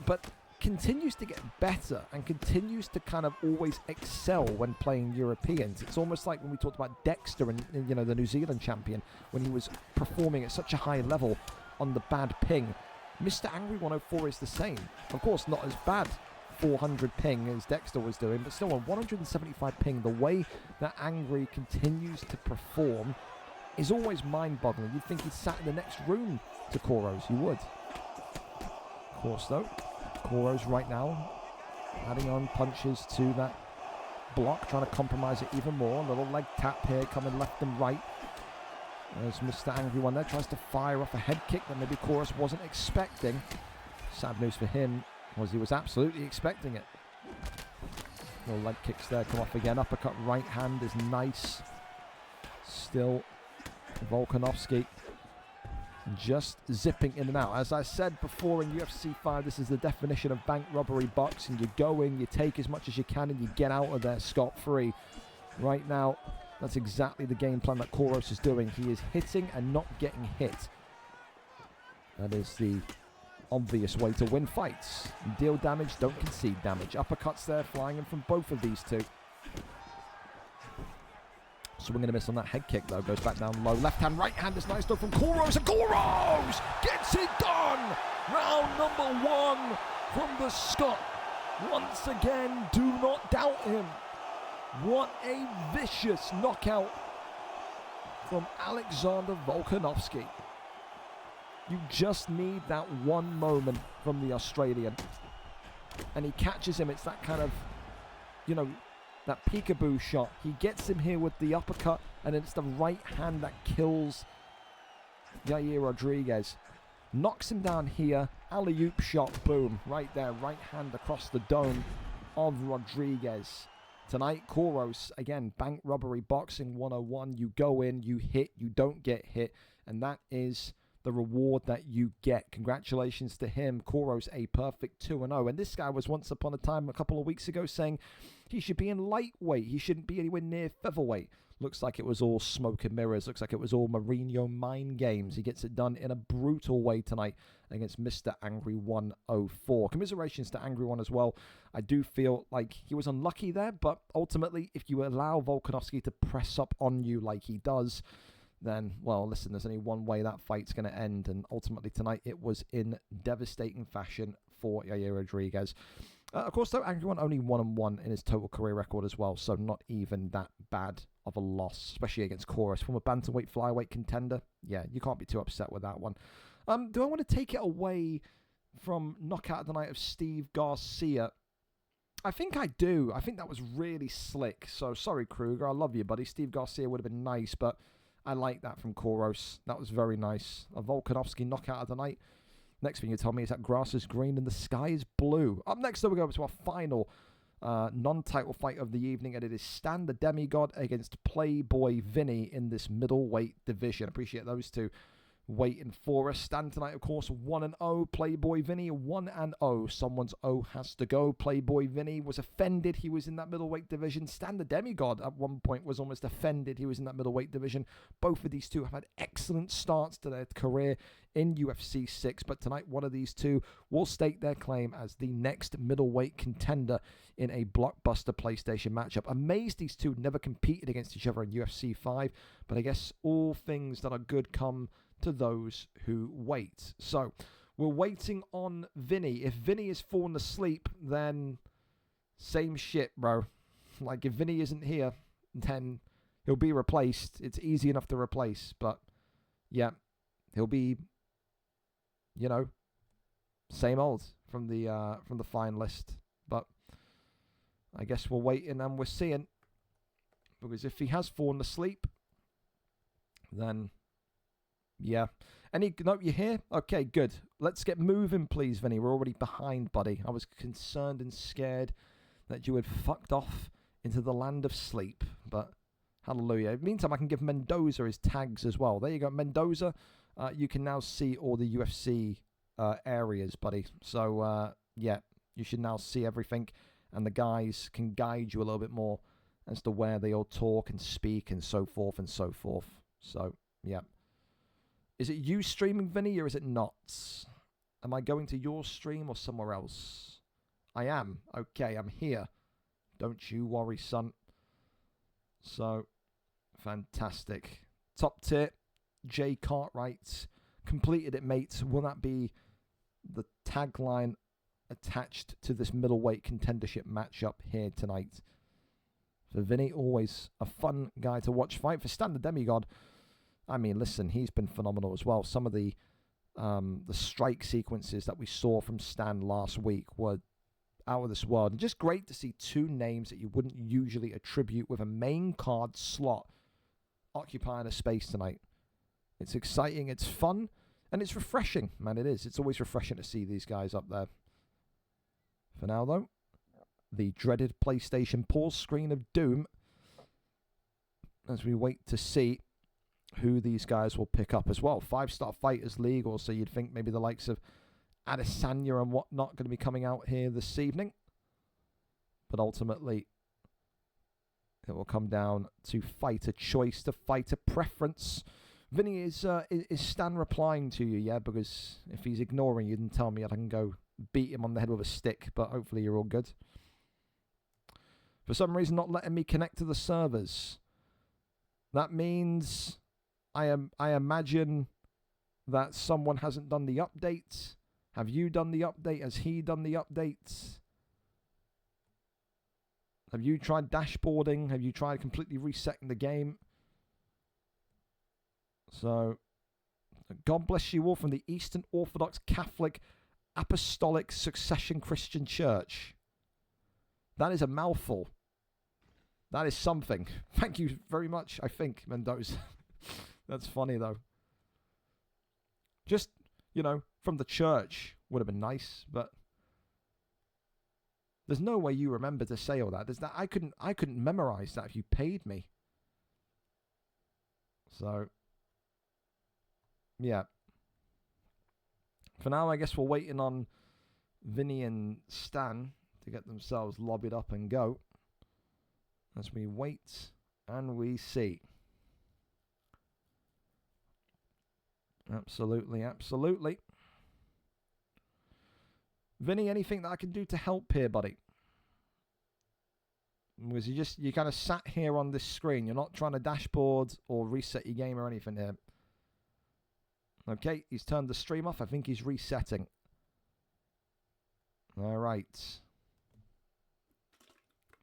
But continues to get better and continues to kind of always excel when playing Europeans. It's almost like when we talked about Dexter and the New Zealand champion, when he was performing at such a high level on the bad ping. Mr. Angry 104 is the same. Of course, not as bad 400 ping as Dexter was doing, but still on 175 ping, the way that Angry continues to perform is always mind-boggling. You'd think he'd sat in the next room to Koros. You would. Of course, though, Koros right now adding on punches to that block, trying to compromise it even more. A little leg tap here, coming left and right. As Mr. Angry One there tries to fire off a head kick that maybe Koros wasn't expecting. Sad news for him was he was absolutely expecting it. Little leg kicks there come off again. Uppercut right hand is nice. Still Volkanovski just zipping in and out. As I said before in UFC 5, this is the definition of bank robbery boxing. You go in, you take as much as you can, and you get out of there scot-free. Right now, that's exactly the game plan that Kouros is doing. He is hitting and not getting hit. That is the obvious way to win fights. Deal damage, don't concede damage. Uppercuts there, flying in from both of these two. Swinging a miss on that head kick, though. Goes back down low. Left hand, right hand. This nice stuff from Kouros. And Kouros gets it done! Round number 1 from the Scot. Once again, do not doubt him. What a vicious knockout from Alexander Volkanovski. You just need that one moment from the Australian. And he catches him. It's that kind of, you know, that peekaboo shot. He gets him here with the uppercut, and it's the right hand that kills Yair Rodriguez. Knocks him down here. Alley-oop shot, boom. Right there, right hand across the dome of Rodriguez. Tonight, Kouros, again, bank robbery boxing 101. You go in, you hit, you don't get hit, and that is the reward that you get. Congratulations to him. Kouros, a perfect 2-0. And this guy was once upon a time, a couple of weeks ago, saying he should be in lightweight. He shouldn't be anywhere near featherweight. Looks like it was all smoke and mirrors. Looks like it was all Mourinho mind games. He gets it done in a brutal way tonight against Mr. Angry 104. Commiserations to Angry One as well. I do feel like he was unlucky there, but ultimately, if you allow Volkanovski to press up on you like he does, then, well, listen, there's only one way that fight's going to end, and ultimately tonight it was in devastating fashion for Yair Rodriguez. Of course, though, Angry One only 1-1 in his total career record as well, so not even that bad of a loss, especially against Kouros. From a bantamweight, flyweight contender, yeah, you can't be too upset with that one. Do I want to take it away from knockout of the night of Steve Garcia? I think I do. I think that was really slick. So, sorry, Kruger. I love you, buddy. Steve Garcia would have been nice, but I like that from Kouros. That was very nice. A Volkanovski knockout of the night. Next thing you tell me is that grass is green and the sky is blue. Up next, though, we go to our final non-title fight of the evening, and it is Stan the Demigod against Playboy Vinny in this middleweight division. Appreciate those two waiting for us. Stan tonight, of course, 1-0. Playboy Vinny, 1-0. Someone's O has to go. Playboy Vinny was offended he was in that middleweight division. Stan the Demigod at one point was almost offended he was in that middleweight division. Both of these two have had excellent starts to their career in UFC 6, but tonight one of these two will stake their claim as the next middleweight contender in a blockbuster PlayStation matchup. Amazed these two never competed against each other in UFC 5, but I guess all things that are good come to those who wait. So we're waiting on Vinny. If Vinny is fallen asleep, then same shit, bro. Like, if Vinny isn't here, then he'll be replaced. It's easy enough to replace, but yeah, he'll be, you know, same old from the fine list. But I guess we're waiting and we're seeing, because if he has fallen asleep, then yeah. No, you here? Okay, good. Let's get moving, please, Vinny. We're already behind, buddy. I was concerned and scared that you had fucked off into the land of sleep, but hallelujah. Meantime, I can give Mendoza his tags as well. There you go, Mendoza. You can now see all the UFC areas, buddy. So, yeah, you should now see everything, and the guys can guide you a little bit more as to where they all talk and speak and so forth and so forth. So, yeah. Is it you streaming, Vinny, or is it not? Am I going to your stream or somewhere else? I am. Okay, I'm here. Don't you worry, son. So, fantastic. Top tier, Jay Cartwright. Completed it, mate. Will that be the tagline attached to this middleweight contendership matchup here tonight? For Vinny, always a fun guy to watch fight. For Stan the Demigod, I mean, listen, he's been phenomenal as well. Some of the strike sequences that we saw from Stan last week were out of this world. And just great to see two names that you wouldn't usually attribute with a main card slot occupying a space tonight. It's exciting, it's fun, and it's refreshing. Man, it is. It's always refreshing to see these guys up there. For now, though, the dreaded PlayStation pause screen of doom as we wait to see who these guys will pick up as well. 5-star Fighters League, or so you'd think maybe the likes of Adesanya and whatnot going to be coming out here this evening. But ultimately, it will come down to fighter choice, to fighter preference. Vinny, is Stan replying to you, yeah? Because if he's ignoring you, then tell me I can go beat him on the head with a stick, but hopefully you're all good. For some reason, not letting me connect to the servers. That means I imagine that someone hasn't done the update. Have you done the update? Has he done the update? Have you tried dashboarding? Have you tried completely resetting the game? So, God bless you all from the Eastern Orthodox Catholic Apostolic Succession Christian Church. That is a mouthful. That is something. Thank you very much, I think, Mendoza. That's funny, though. Just, from the church would have been nice, but there's no way you remember to say all that. I couldn't memorize that if you paid me. So, yeah. For now, I guess we're waiting on Vinny and Stan to get themselves lobbied up and go. As we wait and we see. Absolutely, absolutely. Vinny, anything that I can do to help here, buddy? Was you kind of sat here on this screen. You're not trying to dashboard or reset your game or anything here. Okay, he's turned the stream off. I think he's resetting. All right.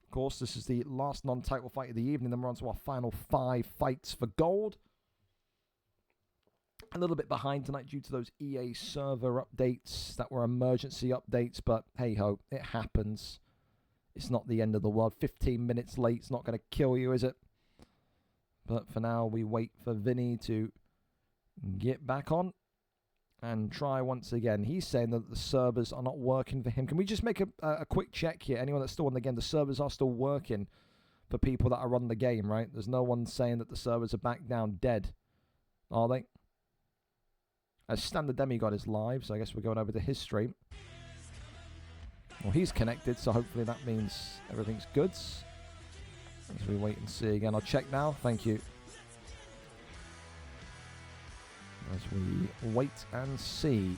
Of course, this is the last non-title fight of the evening. Then we're on to our final 5 fights for gold. A little bit behind tonight due to those EA server updates that were emergency updates, but hey-ho, it happens. It's not the end of the world. 15 minutes late, it's not going to kill you, is it? But for now, we wait for Vinny to get back on and try once again. He's saying that the servers are not working for him. Can we just make a quick check here? Anyone that's still on the game, the servers are still working for people that are on the game, right? There's no one saying that the servers are back down dead, are they? As Stan the Demigod is live, so I guess we're going over to his stream. Well, he's connected, so hopefully that means everything's good. As we wait and see again. I'll check now. Thank you. As we wait and see.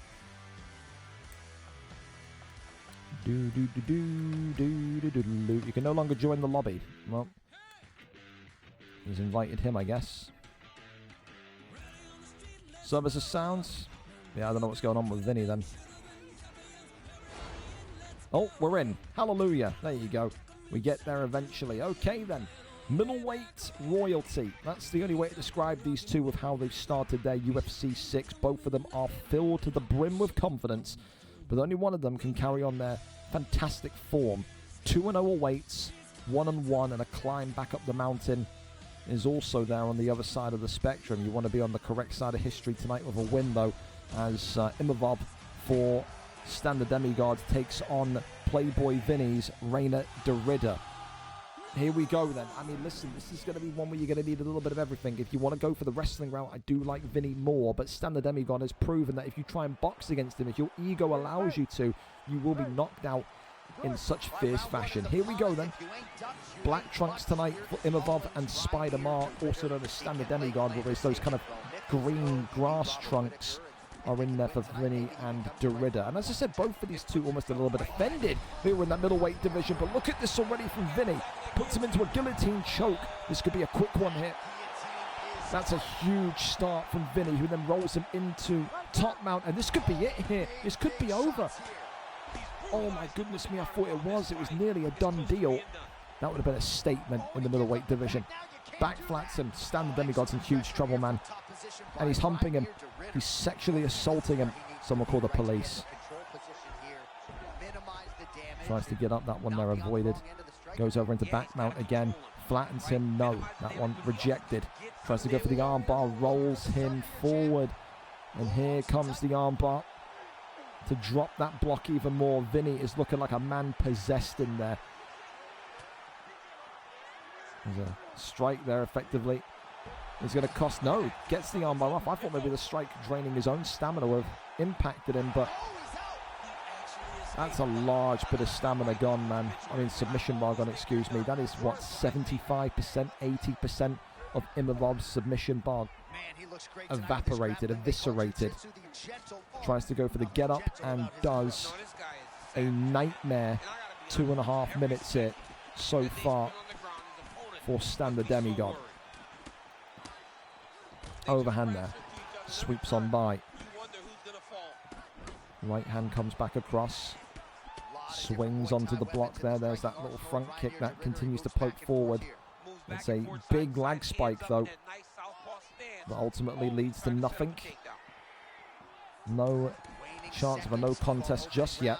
You can no longer join the lobby. Well, he's invited him, I guess. Services sounds. Yeah, I don't know what's going on with Vinny then. Oh, we're in. Hallelujah. There you go. We get there eventually. Okay then. Middleweight royalty. That's the only way to describe these two with how they've started their UFC 6. Both of them are filled to the brim with confidence, but only one of them can carry on their fantastic form. 2-0 weights, 1-1, and a climb back up the mountain is also there on the other side of the spectrum. You want to be on the correct side of history tonight with a win, though, as Imavov for Stan the Demigod takes on Playboy Vinny's Reina Derrida. Here we go then. I mean, listen, this is going to be one where you're going to need a little bit of everything. If you want to go for the wrestling route, I do like Vinny more, but Stan the Demigod has proven that if you try and box against him, if your ego allows you to, you will be knocked out in such fierce fashion. Here we go then. Black trunks tonight for Imavov and Spider Mark, also known as Stan the Demigod, whereas those kind of green grass trunks are in there for Vinny and Derrida. And as I said, both of these two almost a little bit offended who were in that middleweight division, but look at this already from Vinny. Puts him into a guillotine choke. This could be a quick one here. That's a huge start from Vinny, who then rolls him into top mount, and this could be it here. This could be over. Oh my goodness me, I thought it was. It was nearly a done deal. That would have been a statement in the middleweight division. Back flats him. Stan the Demigod's in huge trouble, man. And he's humping him. He's sexually assaulting him. Someone call the police. Tries to get up. That one there avoided. Goes over into back mount again. Flattens him. No. That one rejected. Tries to go for the armbar. Rolls him forward. And here comes the armbar to drop that block even more. Vinny is looking like a man possessed in there. There's a strike there effectively. Is going to cost, no, gets the armbar off. I thought maybe the strike draining his own stamina would have impacted him, but that's a large bit of stamina gone, man. I mean, submission bar gone, excuse me. That is, what, 75%, 80% of Imavov's submission bar evaporated, eviscerated. Tries to go for the get up and does a nightmare 2.5 minutes here so far for Stan the Demigod. Overhand there, sweeps on by. Right hand comes back across, swings onto the block there. There's that little front kick that continues to poke forward. It's a big lag spike though, that ultimately leads to nothing. No chance of a no contest just yet.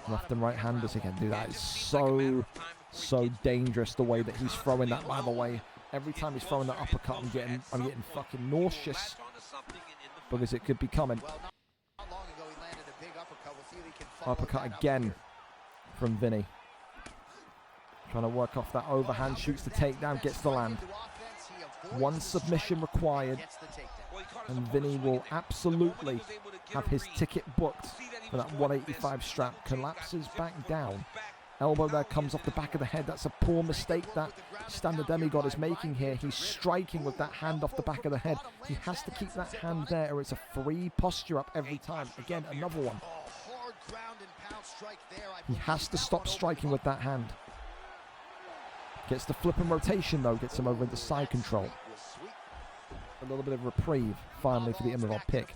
Left and right handers again, dude, that is so dangerous the way that he's throwing that, by the way. Every time he's throwing that uppercut, I'm getting fucking nauseous because it could be coming. Uppercut again from Vinny. Trying to work off that overhand, shoots the takedown, gets the land. One submission required, and Vinny will absolutely have his ticket booked for that 185 strap. Collapses back down. Elbow there comes off the back of the head. That's a poor mistake that Stan the Demigod is making here. He's striking with that hand off the back of the head. He has to keep that hand there or it's a free posture up every time. Again, another one. He has to stop striking with that hand. Gets the flip and rotation though, gets him over into side control. A little bit of reprieve finally for the Imavov pick.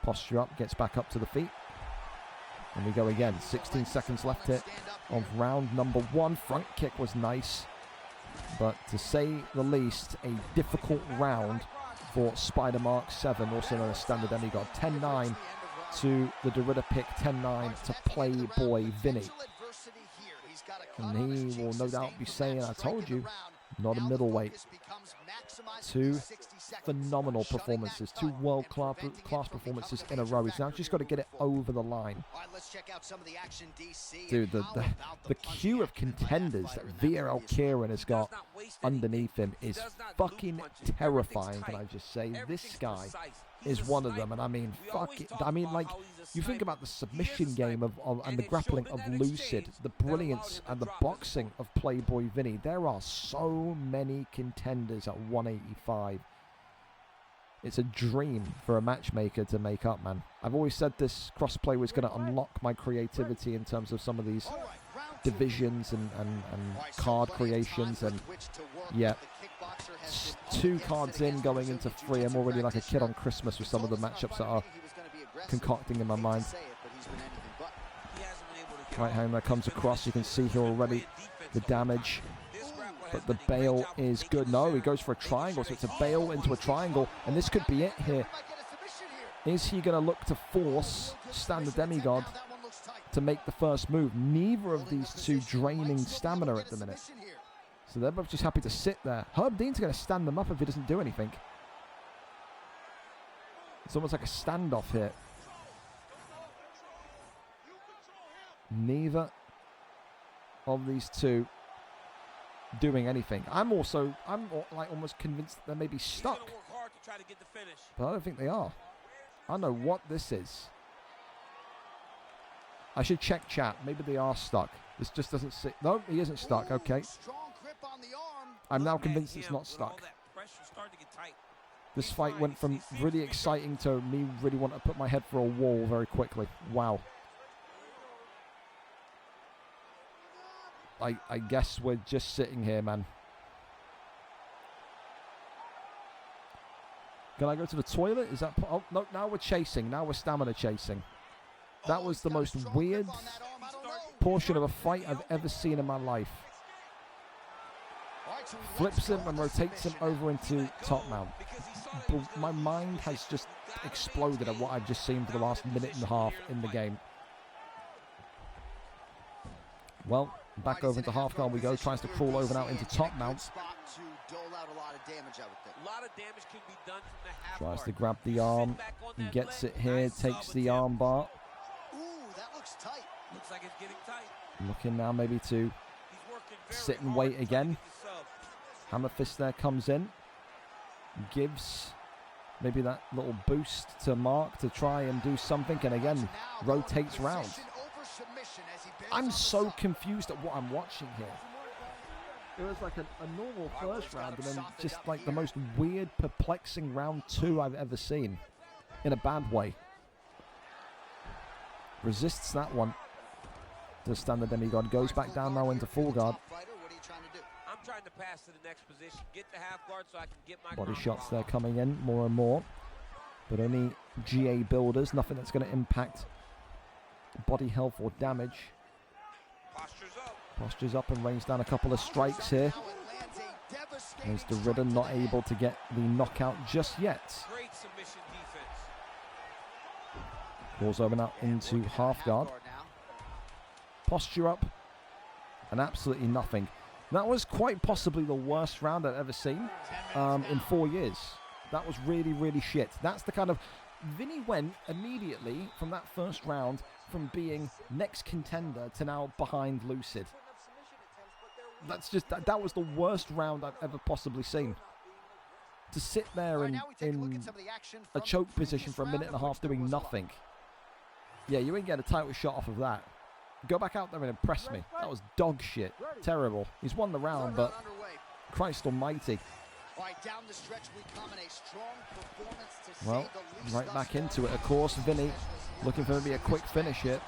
Posture up, gets back up to the feet. And we go again. 16 seconds left here of round number 1. Front kick was nice, but to say the least, a difficult round for Spider Mark 7, also known as Stan the Demigod. 10-9 to the Derrida pick, 10-9 to Playboy Vinny. And he will no doubt be saying, I told you, not a middleweight. Two phenomenal performances, 2 world-class performances in a row. He's now just got to get it over the line. Dude, the queue of contenders that VFL Kieran has got underneath him is fucking terrifying, can I just say. This guy is one of them, and I mean, fuck it. I mean, like, you think about the submission game and the grappling of Lucid, the brilliance and the boxing of Playboy Vinny. There are so many contenders at 185. It's a dream for a matchmaker to make up, man. I've always said this crossplay was going to unlock my creativity in terms of some of these divisions and card creations, and yeah, 2 cards in, going into 3. I'm already like a kid on Christmas with some of the matchups that are concocting in my mind. Right hand there comes across. You can see here already the damage, but the bail is good. No, he goes for a triangle, so it's a bail into a triangle, and this could be it here. Is he going to look to force Stan the Demigod to make the first move? Neither of these two draining stamina at the minute, so they're both just happy to sit there. Herb Dean's going to stand them up if he doesn't do anything. It's almost like a standoff here. Neither of these two doing anything. I'm like almost convinced they're maybe stuck, but I don't think they are. I know what this is. I should check chat. Maybe they are stuck. This just doesn't sit. No, he isn't stuck. Okay. I'm now convinced it's not stuck. This fight went from really exciting to me really wanting to put my head for a wall very quickly. Wow. I guess we're just sitting here, man. Can I go to the toilet? Is that... Oh, no, now we're chasing. Now we're stamina chasing. That was the most weird portion of a fight I've ever seen in my life. Flips him and rotates him over into top mount. But my mind has just exploded at what I've just seen for the last minute and a half in the game. Well, back over into half guard we go. Tries to crawl over now into top mount. Tries to grab the arm. Gets it here. Takes the arm bar. Looking now maybe to sit and wait again. Hammer fist there comes in. Gives maybe that little boost to Mark to try and do something. And again, rotates round. I'm so confused at what I'm watching here. It was like a normal first round and then just like the most weird, perplexing round 2 I've ever seen. In a bad way. Resists that one. Does stand the demigod. Goes back down now into full guard. I'm trying to pass to the next position. Get to half guard so I can get my Body shots there coming in more and more. But only GA builders. Nothing that's going to impact body health or damage. Postures up and rains down a couple of strikes here. There's Derrida not able to get the knockout just yet. Great submission defense. Balls over now into half guard. Posture up. And absolutely nothing. That was quite possibly the worst round I've ever seen in 4 years. That was really, really shit. That's the kind of... Vinny went immediately from that first round from being next contender to now behind Lucid. That's just... That was the worst round I've ever possibly seen. To sit there in a choke position for a minute and a half doing nothing. Yeah, you ain't get a title shot off of that. Go back out there and impress me. That was dog shit. Terrible. He's won the round, but Christ almighty. Well, right back into it, of course. Vinny looking for maybe a quick finish here.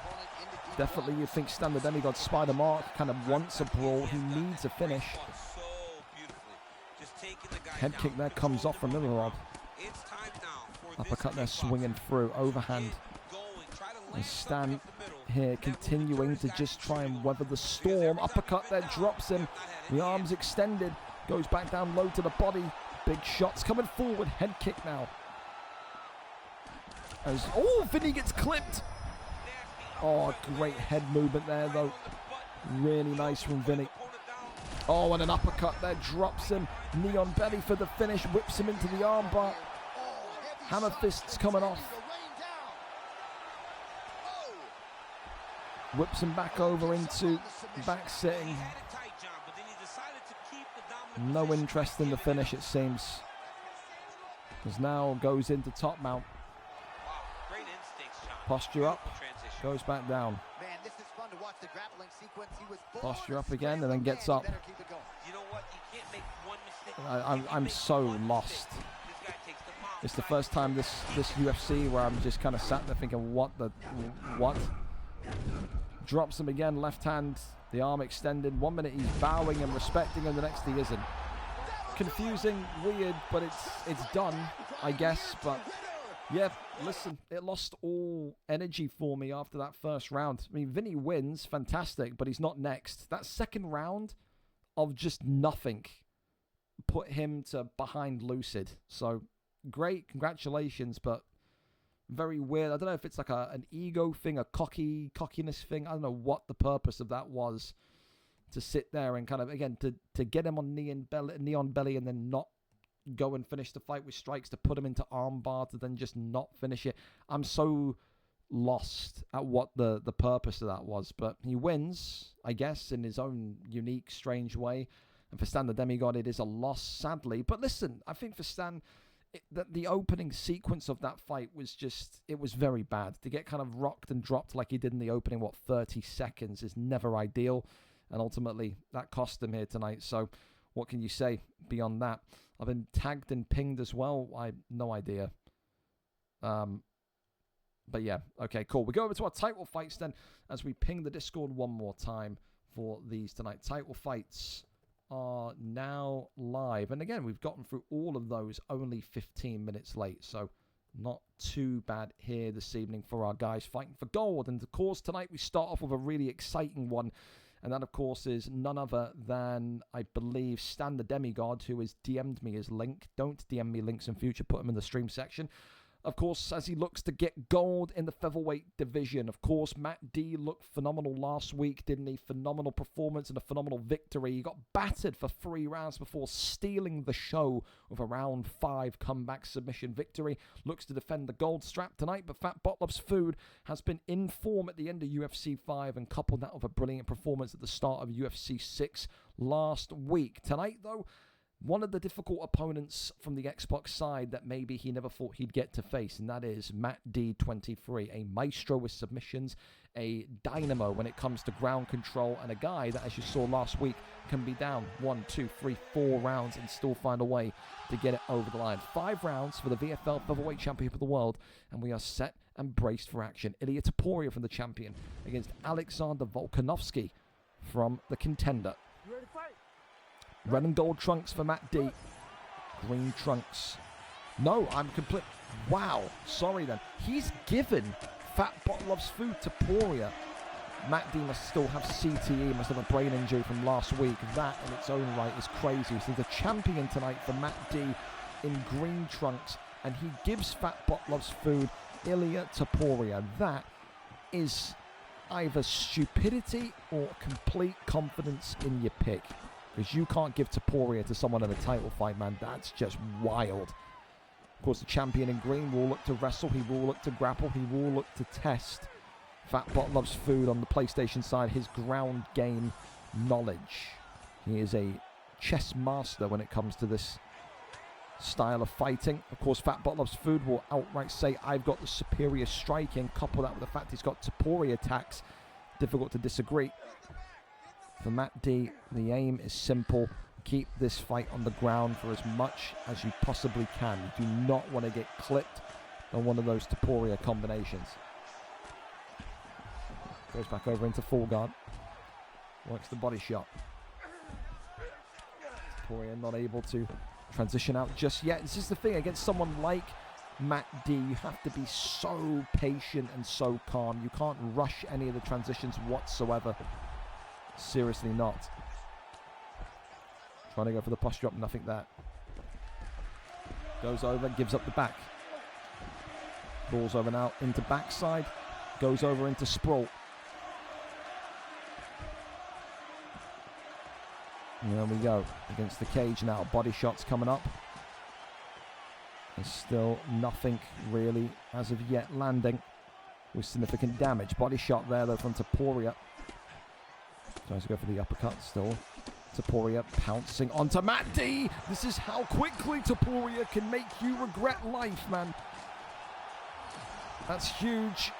Definitely you think Stan the Demigod Spider Mark kind of wants a brawl. He needs a finish. Head kick there comes off from Millerod. Uppercut there swinging through. Overhand. And Stan here continuing to just try and weather the storm. Uppercut there drops him. The arms extended. Goes back down low to the body. Big shots coming forward. Head kick now. Oh, Vinny gets clipped. Oh, great head movement there though. Really nice from Vinny. Oh, and an uppercut there drops him. Knee on belly for the finish. Whips him into the armbar. Hammer fists coming off. Whips him back over into back sitting. No interest in the finish, it seems. Because now goes into top mount. Posture up. Goes back down. Posture up again and then gets up. I'm so lost. It's the first time this UFC where I'm just kind of sat there thinking, what? Drops him again, left hand, the arm extended. 1 minute he's bowing and respecting, and the next he isn't. Confusing, weird, but it's done, I guess. But yeah, listen, it lost all energy for me after that first round. I mean, Vinny wins, fantastic, but he's not next. That second round of just nothing put him to behind Lucid. So great, congratulations, but very weird. I don't know if it's like an ego thing, a cockiness thing. I don't know what the purpose of that was. To sit there and kind of, again, to get him on knee on belly and then not go and finish the fight with strikes, to put him into armbar, to then just not finish it. I'm so lost at what the purpose of that was. But he wins, I guess, in his own unique, strange way. And for Stan the Demigod, it is a loss, sadly. But listen, I think for Stan... the opening sequence of that fight was just, it was very bad. To get kind of rocked and dropped like he did in the opening, 30 seconds is never ideal. And ultimately, that cost him here tonight. So what can you say beyond that? I've been tagged and pinged as well. I have no idea. But yeah, okay, cool. We go over to our title fights then as we ping the Discord one more time for these tonight. Title fights are now live. And again, we've gotten through all of those only 15 minutes late. So not too bad here this evening for our guys fighting for gold. And of course, tonight we start off with a really exciting one. And that, of course, is none other than, I believe, Stan the Demigod, who has DM'd me his link. Don't DM me links in future. Put them in the stream section. Of course, as he looks to get gold in the featherweight division. Of course, Matt D looked phenomenal last week, didn't he? Phenomenal performance and a phenomenal victory. He got battered for 3 rounds before stealing the show with a round 5 comeback submission victory. Looks to defend the gold strap tonight, but Fat Botloff's Food has been in form at the end of UFC 5 and coupled that with a brilliant performance at the start of UFC 6 last week. Tonight, though, one of the difficult opponents from the Xbox side that maybe he never thought he'd get to face, and that is Matt D23, a maestro with submissions, a dynamo when it comes to ground control, and a guy that, as you saw last week, can be down 1, 2, 3, 4 rounds and still find a way to get it over the line. 5 rounds for the VFL Featherweight Champion of the World, and we are set and braced for action. Ilia Topuria from the champion against Alexander Volkanovski from the contender. Red and gold trunks for Matt D. Green trunks. No, I'm complete. Wow. Sorry then. He's given Fat Botlov's food to Poria. Matt D must still have CTE, must have a brain injury from last week. That in its own right is crazy. So the champion tonight for Matt D in green trunks, and he gives Fat Botlov's food, Ilia Topuria. That is either stupidity or complete confidence in your pick. Because you can't give Topuria to someone in a title fight, man. That's just wild. Of course, the champion in green will look to wrestle. He will look to grapple. He will look to test Fat Botlov's food on the PlayStation side, his ground game knowledge. He is a chess master when it comes to this style of fighting. Of course, Fat Botlov's food will outright say, I've got the superior striking. Couple that with the fact he's got Topuria attacks. Difficult to disagree. For Matt D, the aim is simple. Keep this fight on the ground for as much as you possibly can. You do not want to get clipped on one of those Topuria combinations. Goes back over into full guard. Works the body shot. Topuria not able to transition out just yet. This is the thing, against someone like Matt D, you have to be so patient and so calm. You can't rush any of the transitions whatsoever. Seriously not. Trying to go for the posture up, nothing there. Goes over, gives up the back. Falls over now into backside. Goes over into sprawl. And there we go. Against the cage now. Body shots coming up. There's still nothing really as of yet landing with significant damage. Body shot there though from Topuria. Tries to go for the uppercut still. Topuria pouncing onto Matt D. This is how quickly Topuria can make you regret life, man. That's huge.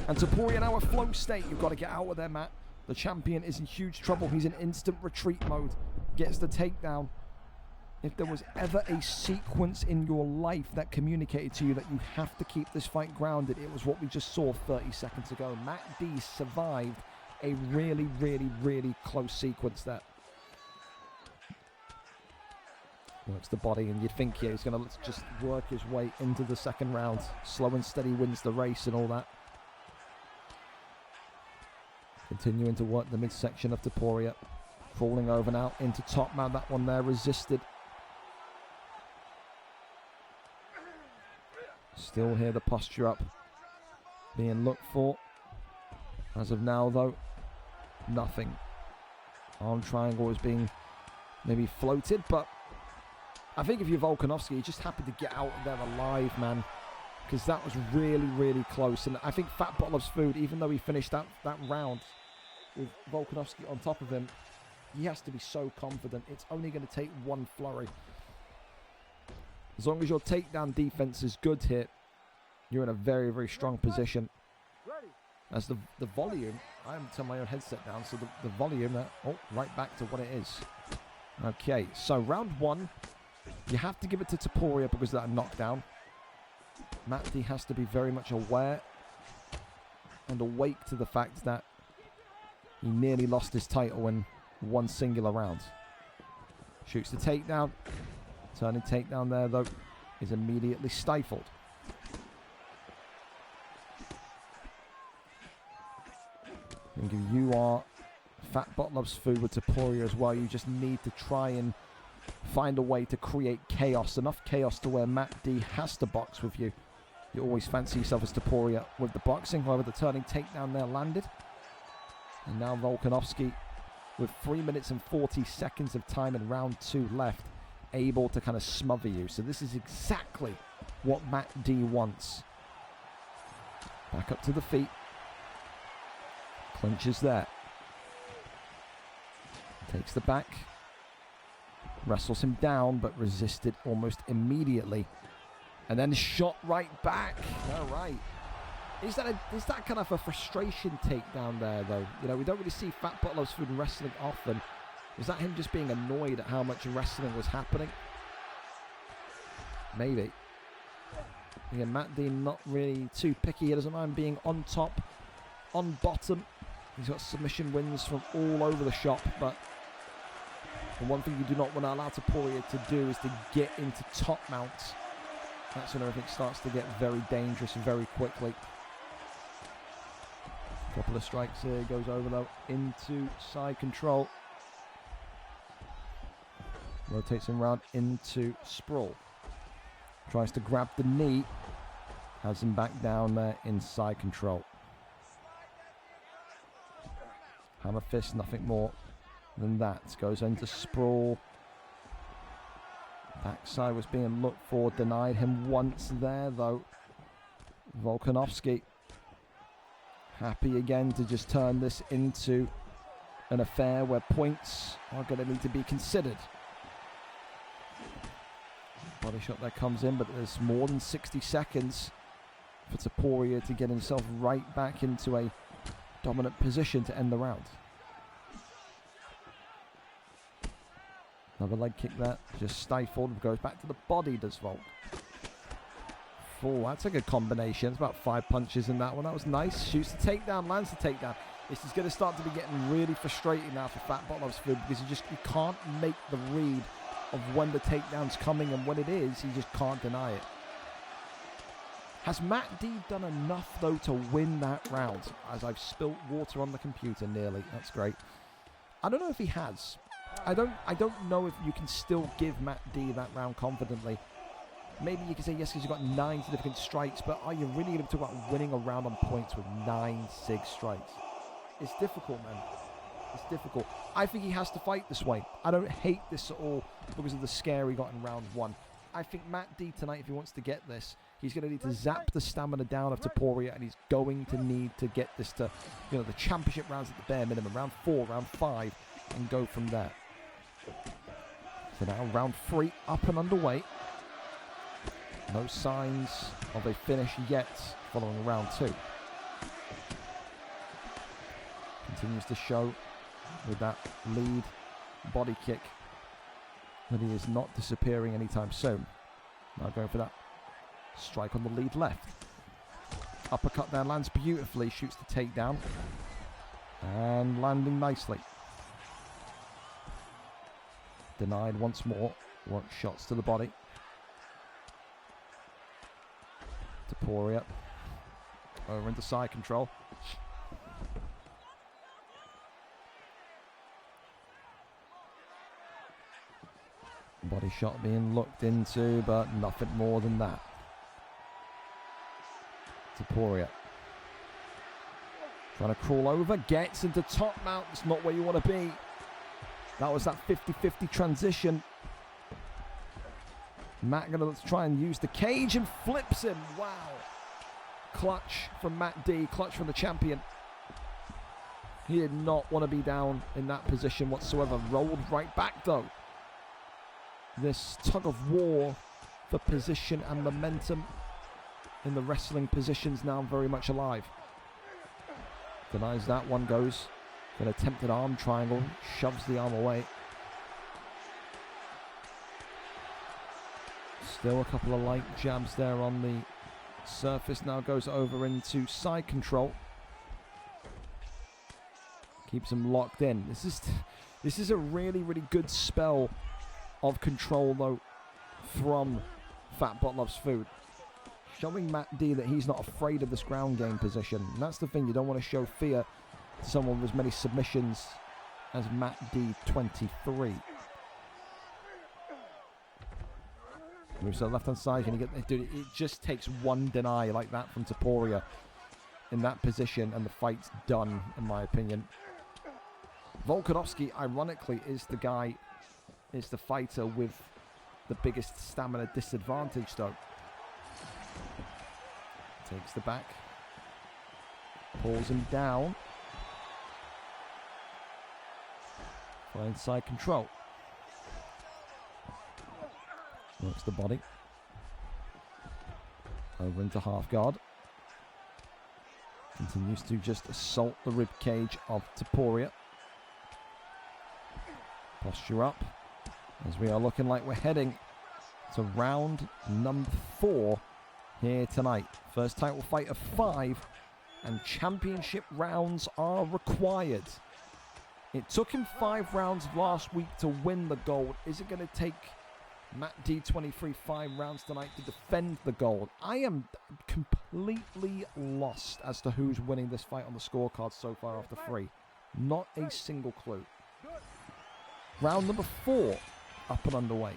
And Topuria now a flow state. You've got to get out of there, Matt. The champion is in huge trouble. He's in instant retreat mode. Gets the takedown. If there was ever a sequence in your life that communicated to you that you have to keep this fight grounded, it was what we just saw 30 seconds ago. Matt D survived a really, really, really close sequence there. Works the body, and you'd think he's going to just work his way into the second round. Slow and steady wins the race and all that. Continuing to work the midsection of Topuria. Crawling over now into top man. That one there resisted. Still hear the posture up being looked for. As of now, though, nothing. Arm triangle is being maybe floated, but I think if you're Volkanovski, you're just happy to get out of there alive, man. Because that was really, really close. And I think Fat Botlov's food, even though he finished that round with Volkanovski on top of him, he has to be so confident. It's only going to take one flurry. As long as your takedown defense is good here, you're in a very, very strong position. As the volume, I haven't turned my own headset down, so the volume, right back to what it is. Okay, so round one, you have to give it to Topuria because of that knockdown. Matt D has to be very much aware and awake to the fact that he nearly lost his title in one singular round. Shoots the takedown. Turning takedown there, though, is immediately stifled. I think if you are Fat Botlov's food with Topuria as well, you just need to try and find a way to create chaos. Enough chaos to where Matt D has to box with you. You always fancy yourself as Topuria with the boxing. However, the turning takedown there landed. And now Volkanovski, with 3 minutes and 40 seconds of time in round 2 left, able to kind of smother you. So this is exactly what Matt D wants. Back up to the feet. Clinches there. Takes the back. Wrestles him down, but resisted almost immediately. And then shot right back. All right. Is that kind of a frustration takedown there, though? You know, we don't really see Fat Butt Loves Food in wrestling often. Was that him just being annoyed at how much wrestling was happening? Maybe. Yeah, Matt Dean not really too picky. He doesn't mind being on top, on bottom. He's got submission wins from all over the shop, but the one thing you do not want to allow Topuria to do is to get into top mounts. That's when everything starts to get very dangerous very quickly. Couple of strikes here, goes over though into side control. Rotates him round into sprawl. Tries to grab the knee. Has him back down there in side control. Hammer fist, nothing more than that. Goes into sprawl. Backside was being looked for. Denied him once there though. Volkanovski happy again to just turn this into an affair where points are going to need to be considered. Body shot there comes in, but there's more than 60 seconds for Topuria to get himself right back into a dominant position to end the round. Another leg kick there, just stifled, goes back to the body, does Volk. Oh, that's a good combination. It's about 5 punches in that one. That was nice. Shoots the takedown, lands the takedown. This is going to start to be getting really frustrating now for Fat Butt Loves Food, because you can't make the read of when the takedown's coming, and when it is, he just can't deny it. Has Matt D done enough though to win that round? As I've spilt water on the computer nearly. That's great. I don't know if he has. I don't know if you can still give Matt D that round confidently. Maybe you can say yes because you've got 9 significant strikes, but are you really going to talk about winning a round on points with 9 sig strikes? It's difficult, man. It's difficult. I think he has to fight this way. I don't hate this at all because of the scare he got in round 1. I think Matt D tonight, if he wants to get this, he's going to need to zap the stamina down of Topuria, and he's going to need to get this to, you know, the championship rounds at the bare minimum, round 4, round 5, and go from there. So now round 3 up and underway. No signs of a finish yet following round 2. Continues to show with that lead body kick that he is not disappearing anytime soon. Now going for that strike on the lead left. Uppercut there, lands beautifully, shoots the takedown. And landing nicely. Denied once more. Work shots to the body. Topuria over into side control. Body shot being looked into, but nothing more than that. Topuria trying to crawl over, gets into top mount. It's not where you want to be. That was that 50-50 transition. Matt going to try and use the cage and flips him. Wow. Clutch from Matt D. Clutch from the champion. He did not want to be down in that position whatsoever. Rolled right back though. This tug of war for position and momentum in the wrestling positions now very much alive. Denies that one, goes for an attempted arm triangle. Shoves the arm away. Still a couple of light jabs there on the surface. Now goes over into side control. Keeps him locked in. This is a really, really good spell of control though from Fat Butt Loves Food. Showing Matt D that he's not afraid of this ground game position. And that's the thing, you don't want to show fear to someone with as many submissions as Matt D, 23. Moves to the left hand side. Can you get, dude, it just takes one deny like that from Topuria in that position and the fight's done, in my opinion. Volkanovski, ironically, is the fighter with the biggest stamina disadvantage though. Takes the back. Pulls him down. For inside control. Works the body. Over into half guard. Continues to just assault the rib cage of Topuria. Posture up. As we are looking like we're heading to round number 4 here tonight. First title fight of 5, and championship rounds are required. It took him 5 rounds last week to win the gold. Is it going to take Matt D23 5 rounds tonight to defend the gold? I am completely lost as to who's winning this fight on the scorecard so far after 3. Not a single clue. Round number 4 up and underway.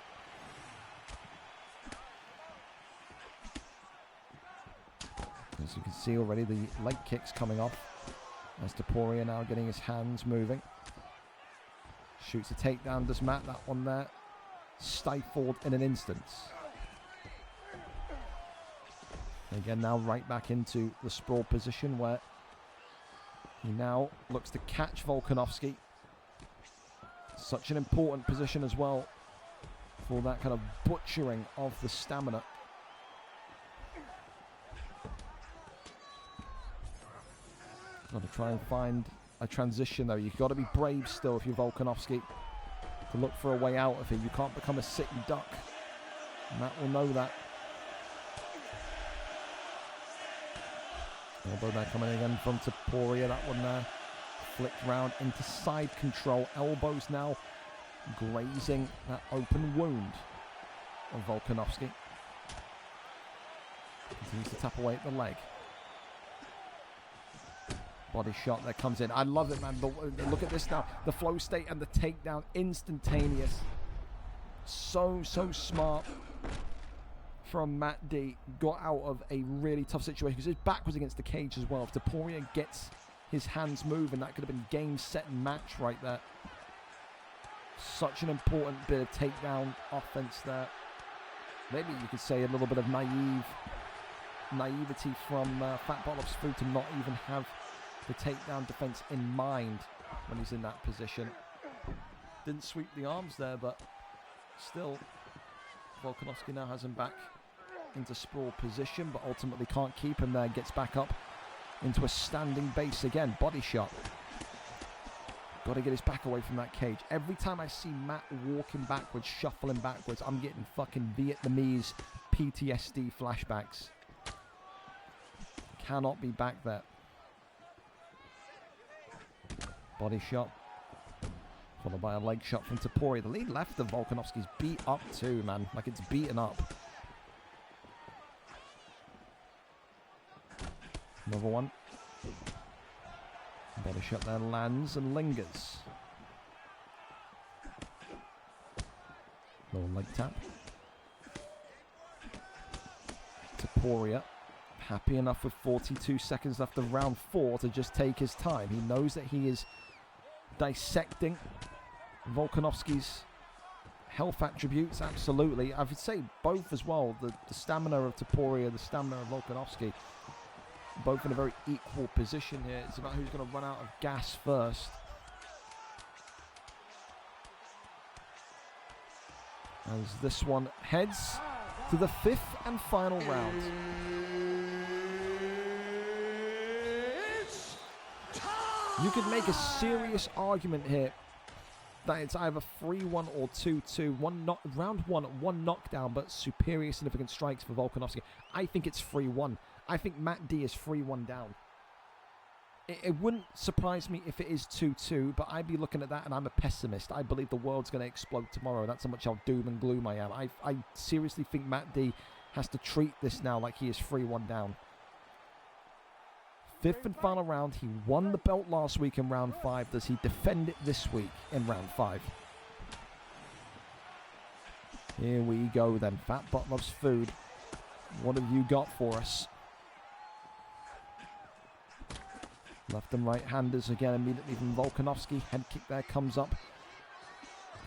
As you can see already, the leg kicks coming off. As Topuria now getting his hands moving. Shoots a takedown, does Matt that one there. Stifled in an instant. Again, now right back into the sprawl position where he now looks to catch Volkanovski. Such an important position as well for that kind of butchering of the stamina. Got to try and find a transition though. You've got to be brave still if you're Volkanovski to look for a way out of it. You can't become a sitting duck. Matt will know that. Elbow there coming again from Topuria. That one there flipped round into side control. Elbows now grazing that open wound of Volkanovski. Continues to tap away at the leg. Body shot that comes in. I love it, man. Look at this now. The flow state and the takedown instantaneous. So smart from Matt D. Got out of a really tough situation because his back was against the cage as well. If Topuria gets his hands moving, that could have been game, set, and match right there. Such an important bit of takedown offense there. Maybe you could say a little bit of naivety from Fat Bolloff's Food to not even have the takedown defense in mind when he's in that position. Didn't sweep the arms there, but still Volkanovski now has him back into sprawl position, but ultimately can't keep him there. Gets back up into a standing base again. Body shot. Got to get his back away from that cage. Every time I see Matt walking backwards, shuffling backwards, I'm getting fucking Vietnamese PTSD flashbacks. Cannot be back there. Body shot. Followed by a leg shot from Topuria. The lead left of Volkanovski's beat up too, man. Like it's beaten up. Another one. Body shot there lands and lingers. Little leg tap. Topuria happy enough with 42 seconds left of round 4 to just take his time. He knows that he is dissecting Volkanovski's health attributes, absolutely. I would say both as well. The stamina of Topuria, the stamina of Volkanovski, both in a very equal position here. It's about who's going to run out of gas first. As this one heads to the 5th and final round. You could make a serious argument here that it's either 3-1 or 2-2. Round 1, 1 knockdown, but superior significant strikes for Volkanovski. I think it's 3-1. I think Matt D is 3-1 down. It wouldn't surprise me if it is 2-2, but I'd be looking at that and I'm a pessimist. I believe the world's going to explode tomorrow. That's how much how doom and gloom I am. I seriously think Matt D has to treat this now like he is 3-1 down. 5th and final round. He won the belt last week in round 5. Does he defend it this week in round 5? Here we go then. Fat Butt Loves Food. What have you got for us? Left and right handers again immediately from Volkanovski. Head kick there comes up.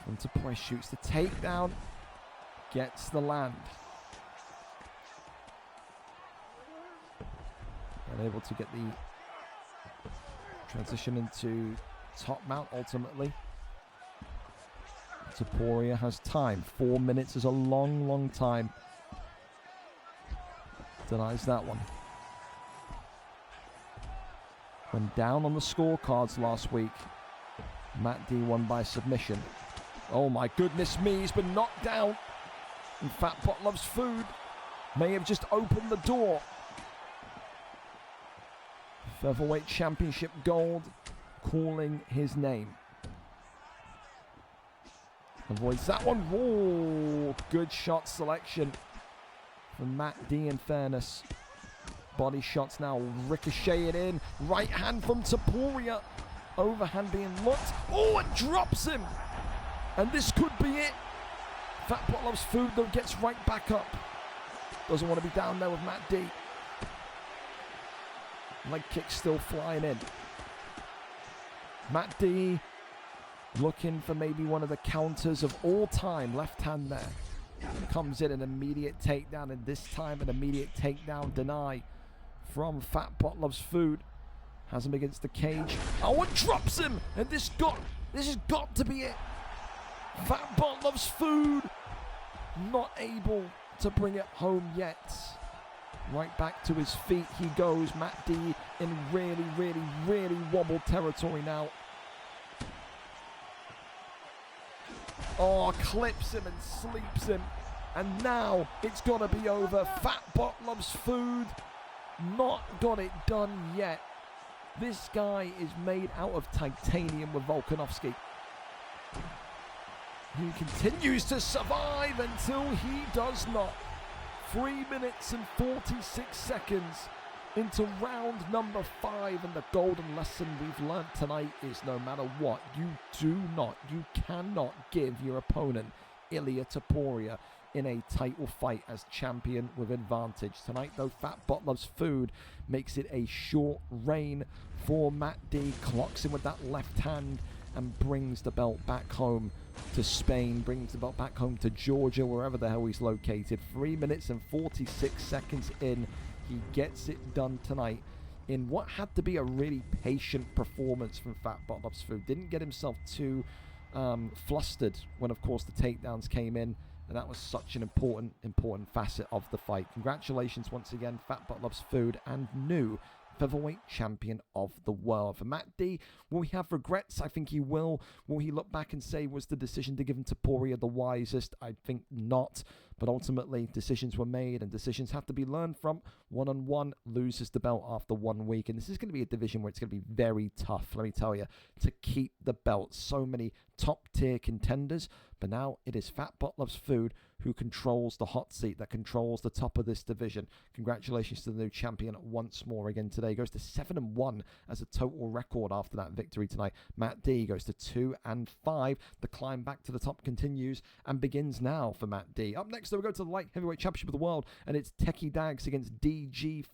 And Topuria shoots the takedown. Gets the land. Unable to get the transition into top mount ultimately. Taporia has time. 4 minutes is a long, long time. Denies that one. When down on the scorecards last week, Matt D won by submission. Oh my goodness me, he's been knocked down. And Fat Pot Loves Food may have just opened the door. Featherweight Championship gold calling his name. Avoids that one. Whoa, good shot selection from Matt D in fairness. Body shots now ricocheting in. Right hand from Taporia. Overhand being looked. Oh, it drops him. And this could be it. Fat Pot Loves Food though gets right back up. Doesn't want to be down there with Matt D. Leg kick still flying in. Matt D looking for maybe one of the counters of all time. Left hand there. Comes in an immediate takedown, and this time an immediate takedown deny from Fat Pot Loves Food. Has him against the cage. Oh, it drops him! And this has got to be it. Fat Pot Loves Food not able to bring it home yet. Right back to his feet he goes. Matt D in really, really, really wobbled territory now. Oh, clips him and sleeps him. And now it's got to be over. Fat Pot Loves Food not got it done yet. This guy is made out of titanium with Volkanovski. He continues to survive until he does not. 3 minutes and 46 seconds into round number 5, and the golden lesson we've learnt tonight is no matter what, you cannot give your opponent Ilia Topuria in a title fight as champion with advantage. Tonight though, Fat Pot Loves Food makes it a short reign for Matt D, clocks him with that left hand and brings the belt back home to Spain, brings the belt back home to Georgia, wherever the hell he's located. 3 minutes and 46 seconds in, he gets it done tonight in what had to be a really patient performance from Fat Pot Loves Food. Didn't get himself too flustered when, of course, the takedowns came in, and that was such an important facet of the fight. Congratulations once again, Fat Pot Loves Food, and new featherweight champion of the world. For Matt D, will he have regrets? I think he will. Will he look back and say, was the decision to give him Topuria the wisest? I think not. But ultimately, decisions were made, and decisions have to be learned from. One-on-one loses the belt after 1 week, and this is going to be a division where it's going to be very tough, let me tell you, to keep the belt. So many top-tier contenders, but now it is Fat Pot Loves Food who controls the hot seat, that controls the top of this division. Congratulations to the new champion once more again today. Goes to 7-1 as a total record after that victory tonight. Matt D goes to 2-5. The climb back to the top continues and begins now for Matt D. Up next, though, we go to the light heavyweight championship of the world, and it's Techie Dags against DG49.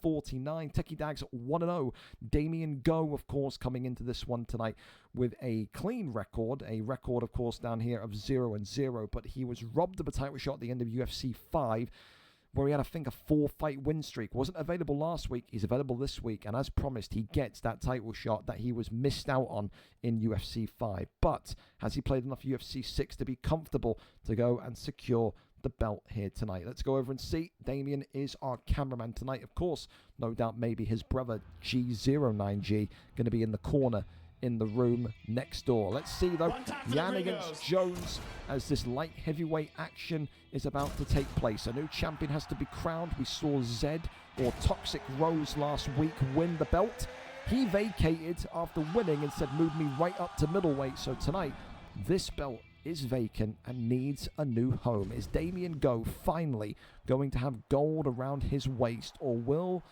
Techie Dags 1-0. Damien Go, of course, coming into this one tonight with a clean record, a record, of course, down here of 0-0, but he was robbed of a title shot at the end of UFC 5, where he had, I think, a 4-fight win streak. Wasn't available last week. He's available this week, and as promised, he gets that title shot that he was missed out on in UFC 5. But has he played enough UFC 6 to be comfortable to go and secure the belt here tonight? Let's go over and see. Damien is our cameraman tonight. Of course, no doubt maybe his brother G09G going to be in the corner in the room next door. Let's see though, Yan against Jones, as this light heavyweight action is about to take place. A new champion has to be crowned. We saw Zed, or Toxic Rose, last week win the belt. He vacated after winning and said, move me right up to middleweight. So tonight, this belt is vacant and needs a new home. Is Damien Go finally going to have gold around his waist, or will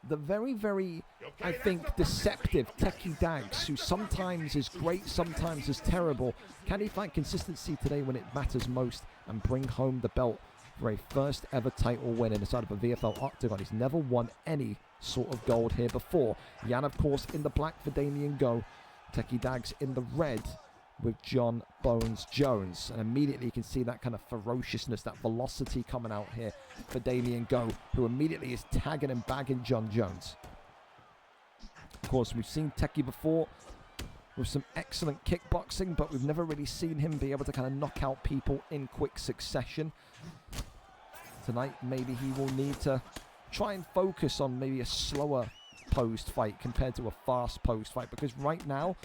the very, very, I think, deceptive Techie Dags, who sometimes is great, sometimes is terrible, can he find consistency today when it matters most and bring home the belt for a first ever title win inside of a VFL octagon? He's never won any sort of gold here before. Yan, of course, in the black for Damien Go. Techie Dags in the red with John Bones Jones, and immediately you can see that kind of ferociousness, that velocity coming out here for Damien Go, who immediately is tagging and bagging John Jones. Of course, we've seen Techie before. with some excellent kickboxing, but we've never really seen him be able to kind of knock out people in quick succession. Tonight, maybe he will need to try and focus on maybe a slower posed fight compared to a fast posed fight, because right now,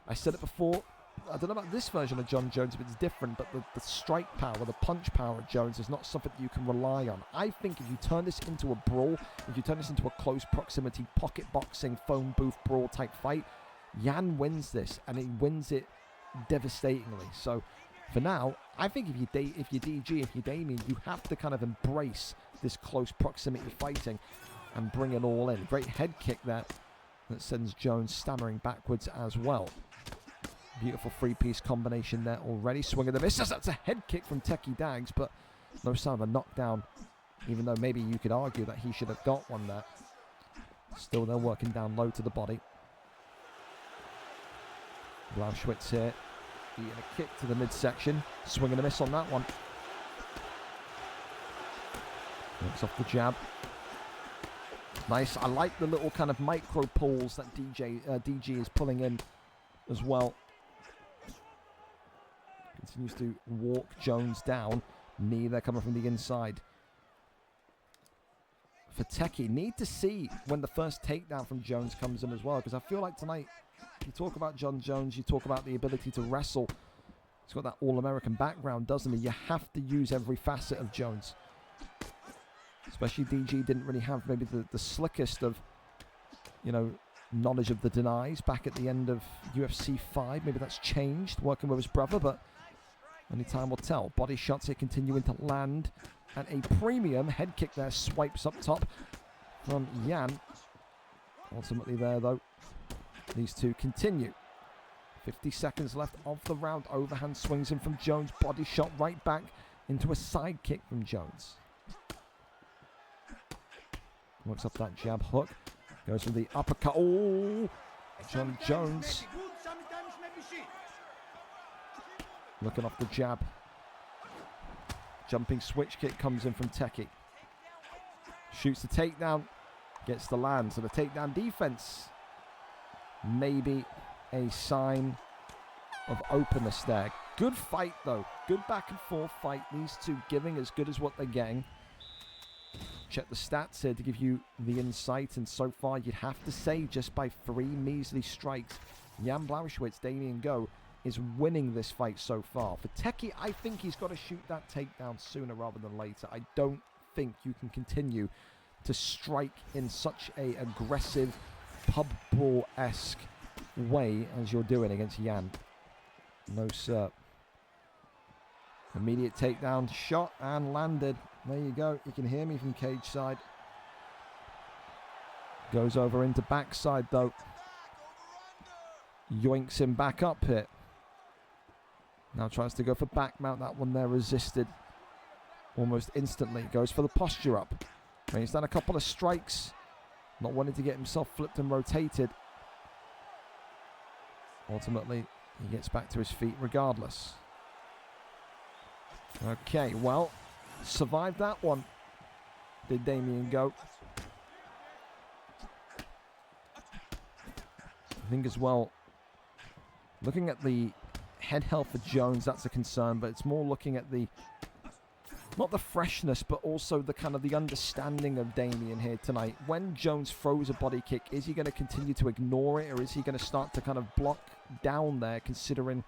I said it before, I don't know about this version of Jon Jones if it's different, but the strike power, the punch power of Jones is not something you can rely on. I think if you turn this into a brawl, if you turn this into a close proximity pocket boxing, phone booth brawl type fight, Jan wins this, and he wins it devastatingly. So for now, I think if you're DG, if you're Damien, you have to kind of embrace this close proximity fighting and bring it all in. Great head kick there that sends Jones stammering backwards as well. Beautiful three-piece combination there already. Swing of the miss. That's a head kick from Techie Dags, but no sign of a knockdown, even though maybe you could argue that he should have got one there. Still, they're working down low to the body. Blauschwitz here, eating a kick to the midsection. Swing and a miss on that one. Works off the jab. Nice. I like the little kind of micro pulls that DG is pulling in as well. Continues to walk Jones down. Knee there coming from the inside. For Techie, need to see when the first takedown from Jones comes in as well, because I feel like tonight, you talk about Jon Jones, you talk about the ability to wrestle. He's got that all-American background, doesn't he? You have to use every facet of Jones. Especially DG didn't really have maybe the slickest of, you know, knowledge of the denies back at the end of UFC 5. Maybe that's changed, working with his brother, but only time will tell. Body shots here continuing to land. And a premium head kick there, swipes up top from Jan. Ultimately there, though, these two continue. 50 seconds left of the round. Overhand swings in from Jones. Body shot right back into a side kick from Jones. Works up that jab hook. Goes for the uppercut. Oh! Jon Jones looking off the jab. Jumping switch kick comes in from Techie. Shoots the takedown. Gets the land. So the takedown defense. Maybe a sign of openness there. Good fight though. Good back and forth fight. These two giving as good as what they're getting. Check the stats here to give you the insight, and so far you'd have to say just by 3 measly strikes, Jan Blauschwitz, Damien Go, is winning this fight so far. For Techie, I think he's got to shoot that takedown sooner rather than later. I don't think you can continue to strike in such a aggressive, pub brawl-esque way as you're doing against Jan. No, sir. Immediate takedown, shot and landed. There you go. You can hear me from cage side. Goes over into backside though. Yoinks him back up here. Now tries to go for back mount. That one there resisted almost instantly. Goes for the posture up. He's done a couple of strikes. Not wanting to get himself flipped and rotated. Ultimately, he gets back to his feet regardless. Okay, well, survived that one. Did Damien Go. I think as well, looking at the head health for Jones, that's a concern, but it's more looking at the, not the freshness, but also the kind of the understanding of Damien here tonight. When Jones throws a body kick, is he going to continue to ignore it, or is he going to start to kind of block down there, considering,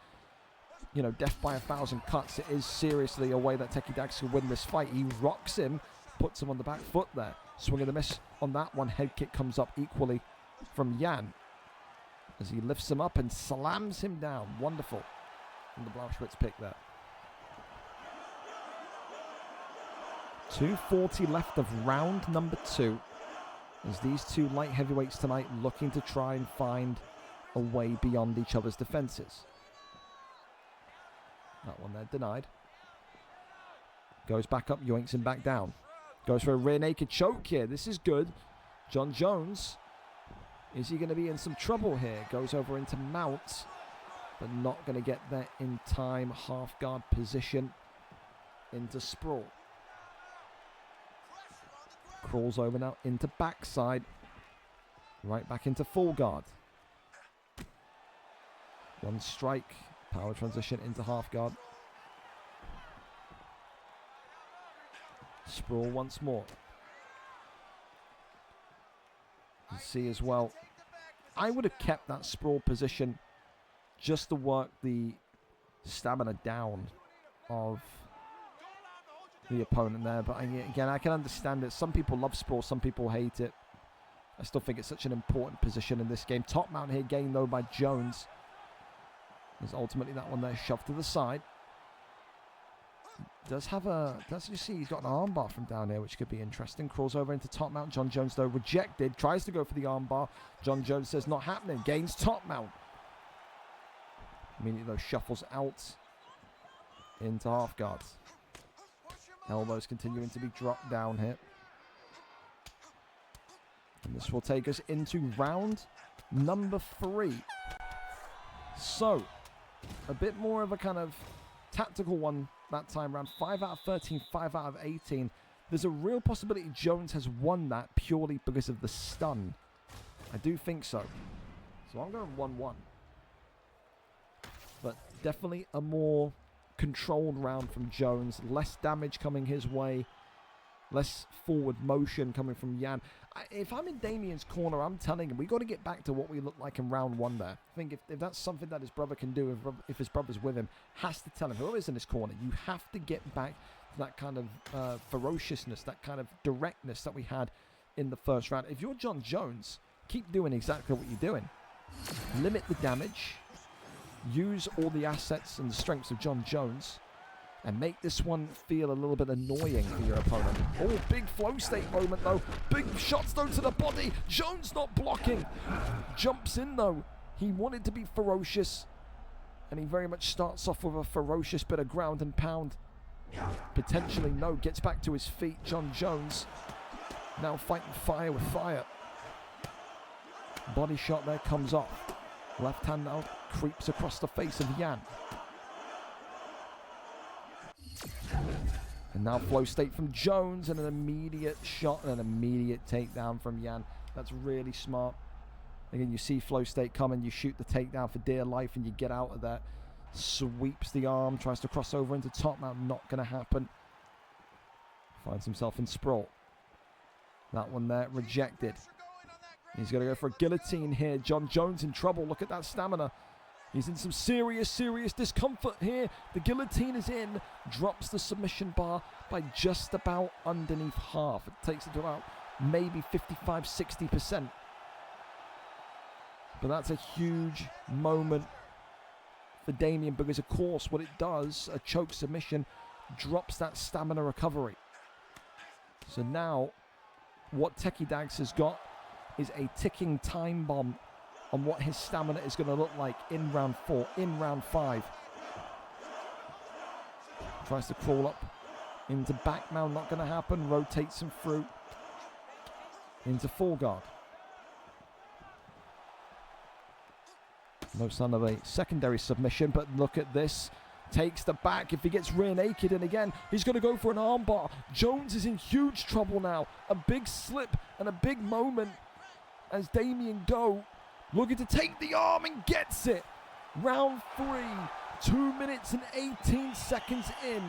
you know, death by 1,000 cuts? It is seriously a way that Techie Dags could win this fight. He rocks him, puts him on the back foot there. Swing and a miss on that one. Head kick comes up equally from Jan as he lifts him up and slams him down. Wonderful from the Blauschwitz pick there. 2:40 left of round number 2 as these two light heavyweights tonight looking to try and find a way beyond each other's defenses. That one there denied. Goes back up, yoinks him back down. Goes for a rear naked choke here. This is good. Jon Jones, is he going to be in some trouble here? Goes over into mount, but not going to get there in time. Half guard position into sprawl. Crawls over now into backside. Right back into full guard. One strike. Power transition into half guard. Sprawl once more. You see as well, I would have kept that sprawl position just to work the stamina down of the opponent there. But again, I can understand it. Some people love sprawl, some people hate it. I still think it's such an important position in this game. Top mount here gained though by Jones. There's ultimately that one there shoved to the side. Does you see he's got an armbar from down here, which could be interesting. Crawls over into top mount. John Jones though rejected. Tries to go for the armbar. John Jones says not happening. Gains top mount. Immediately though shuffles out into half guards. Elbows continuing to be dropped down here. And this will take us into round number 3. So, a bit more of a kind of tactical one that time round. 5 out of 13, 5 out of 18. There's a real possibility Jones has won that purely because of the stun. I do think so. So I'm going 1-1. But definitely a more controlled round from Jones. Less damage coming his way. Less forward motion coming from Jan. If I'm in Damien's corner, I'm telling him we got to get back to what we looked like in round 1 there. I think if that's something that his brother can do, if his brother's with him, has to tell him, whoever's in his corner, you have to get back to that kind of ferociousness, that kind of directness that we had in the first round. If you're John Jones, keep doing exactly what you're doing. Limit the damage. Use all the assets and the strengths of John Jones. And make this one feel a little bit annoying for your opponent. Oh, big flow state moment though. Big shots though to the body. Jones not blocking. Jumps in though. He wanted to be ferocious. And he very much starts off with a ferocious bit of ground and pound. Potentially no. Gets back to his feet. John Jones now fighting fire with fire. Body shot there comes off. Left hand now creeps across the face of Jan. And now flow state from Jones and an immediate shot and an immediate takedown from Jan. That's really smart. Again, you see flow state coming, you shoot the takedown for dear life and you get out of that. Sweeps the arm, tries to cross over into top mount, not going to happen. Finds himself in sprawl. That one there, rejected. He's going to go for a guillotine here. John Jones in trouble. Look at that stamina. He's in some serious discomfort here. The guillotine is in. Drops the submission bar by just about underneath half. It takes it to about maybe 55, 60%. But that's a huge moment for Damien because, of course, what it does, a choke submission, drops that stamina recovery. So now, what Techie Dags has got is a ticking time bomb on what his stamina is going to look like in round 4, in round 5. Tries to crawl up into back mount, not going to happen. Rotates him through into full guard. No sign of a secondary submission, but look at this. Takes the back. If he gets rear naked, and again, he's going to go for an armbar. Jones is in huge trouble now. A big slip and a big moment as Damien Go looking to take the arm and gets it. Round 3, 2 minutes and 18 seconds in,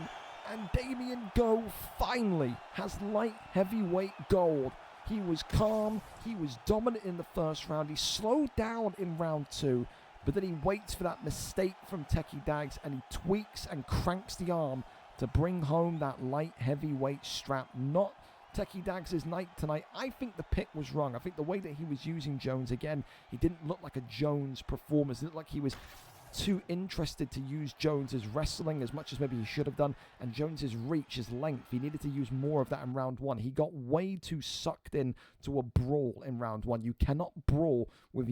and Damien Go finally has light heavyweight gold. He was calm, he was dominant in the first round, he slowed down in round 2, but then he waits for that mistake from Techie Dags and he tweaks and cranks the arm to bring home that light heavyweight strap. Not Techie Dags' night tonight. I think the pick was wrong. I think the way that he was using Jones, again, he didn't look like a Jones performance. It looked like he was too interested to use Jones' wrestling as much as maybe he should have done, and Jones' reach, his length, he needed to use more of that in round 1. He got way too sucked in to a brawl in round 1. You cannot brawl with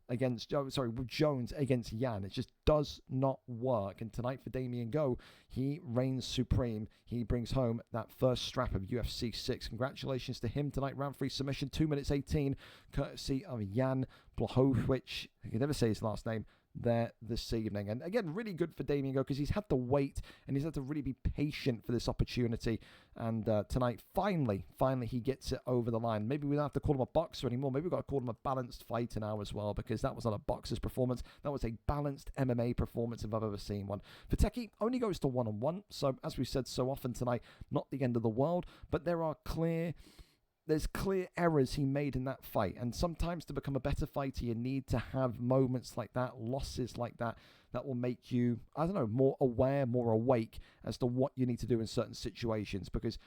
with Jones against Jan. It just does not work. And tonight for Damien Go, he reigns supreme. He brings home that first strap of UFC 6. Congratulations to him tonight. Round 3 submission, 2 minutes 18, courtesy of Jan Blachowicz, I can never say his last name, there this evening. And again, really good for Damien Go, because he's had to wait and he's had to really be patient for this opportunity. And tonight, finally he gets it over the line. Maybe we don't have to call him a boxer anymore. Maybe we've got to call him a balanced fighter now as well, because that was not a boxer's performance. That was a balanced MMA performance if I've ever seen one. Fateki only goes to 1-on-1. So as we said so often tonight, not the end of the world, but there's clear errors he made in that fight. And sometimes to become a better fighter, you need to have moments like that, losses like that, that will make you, I don't know, more aware, more awake as to what you need to do in certain situations. Because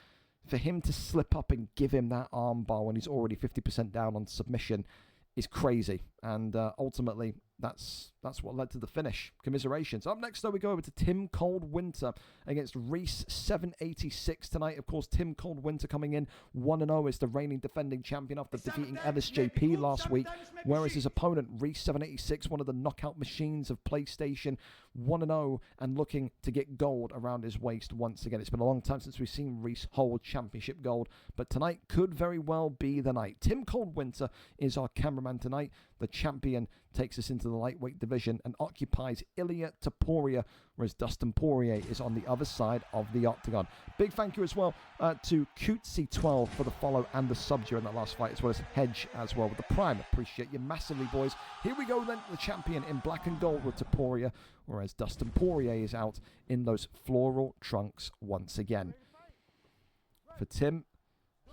for him to slip up and give him that armbar when he's already 50% down on submission is crazy. And ultimately, that's what led to the finish. Commiserations. Up next, though, we go over to Tim Coldwinter against Reese 786 tonight. Of course, Tim Coldwinter coming in 1-0 as the reigning defending champion after defeating LSJP last week, whereas his opponent, Reese 786, one of the knockout machines of PlayStation, 1-0 and looking to get gold around his waist once again. It's been a long time since we've seen Reese hold championship gold, but tonight could very well be the night. Tim Coldwinter is our cameraman tonight. The champion takes us into the lightweight division and occupies Ilia Topuria, whereas Dustin Poirier is on the other side of the octagon. Big thank you as well to Cutesy12 for the follow and the sub during that last fight, as well as Hedge as well with the prime. Appreciate you massively, boys. Here we go then, the champion in black and gold with Topuria, whereas Dustin Poirier is out in those floral trunks once again. For Tim,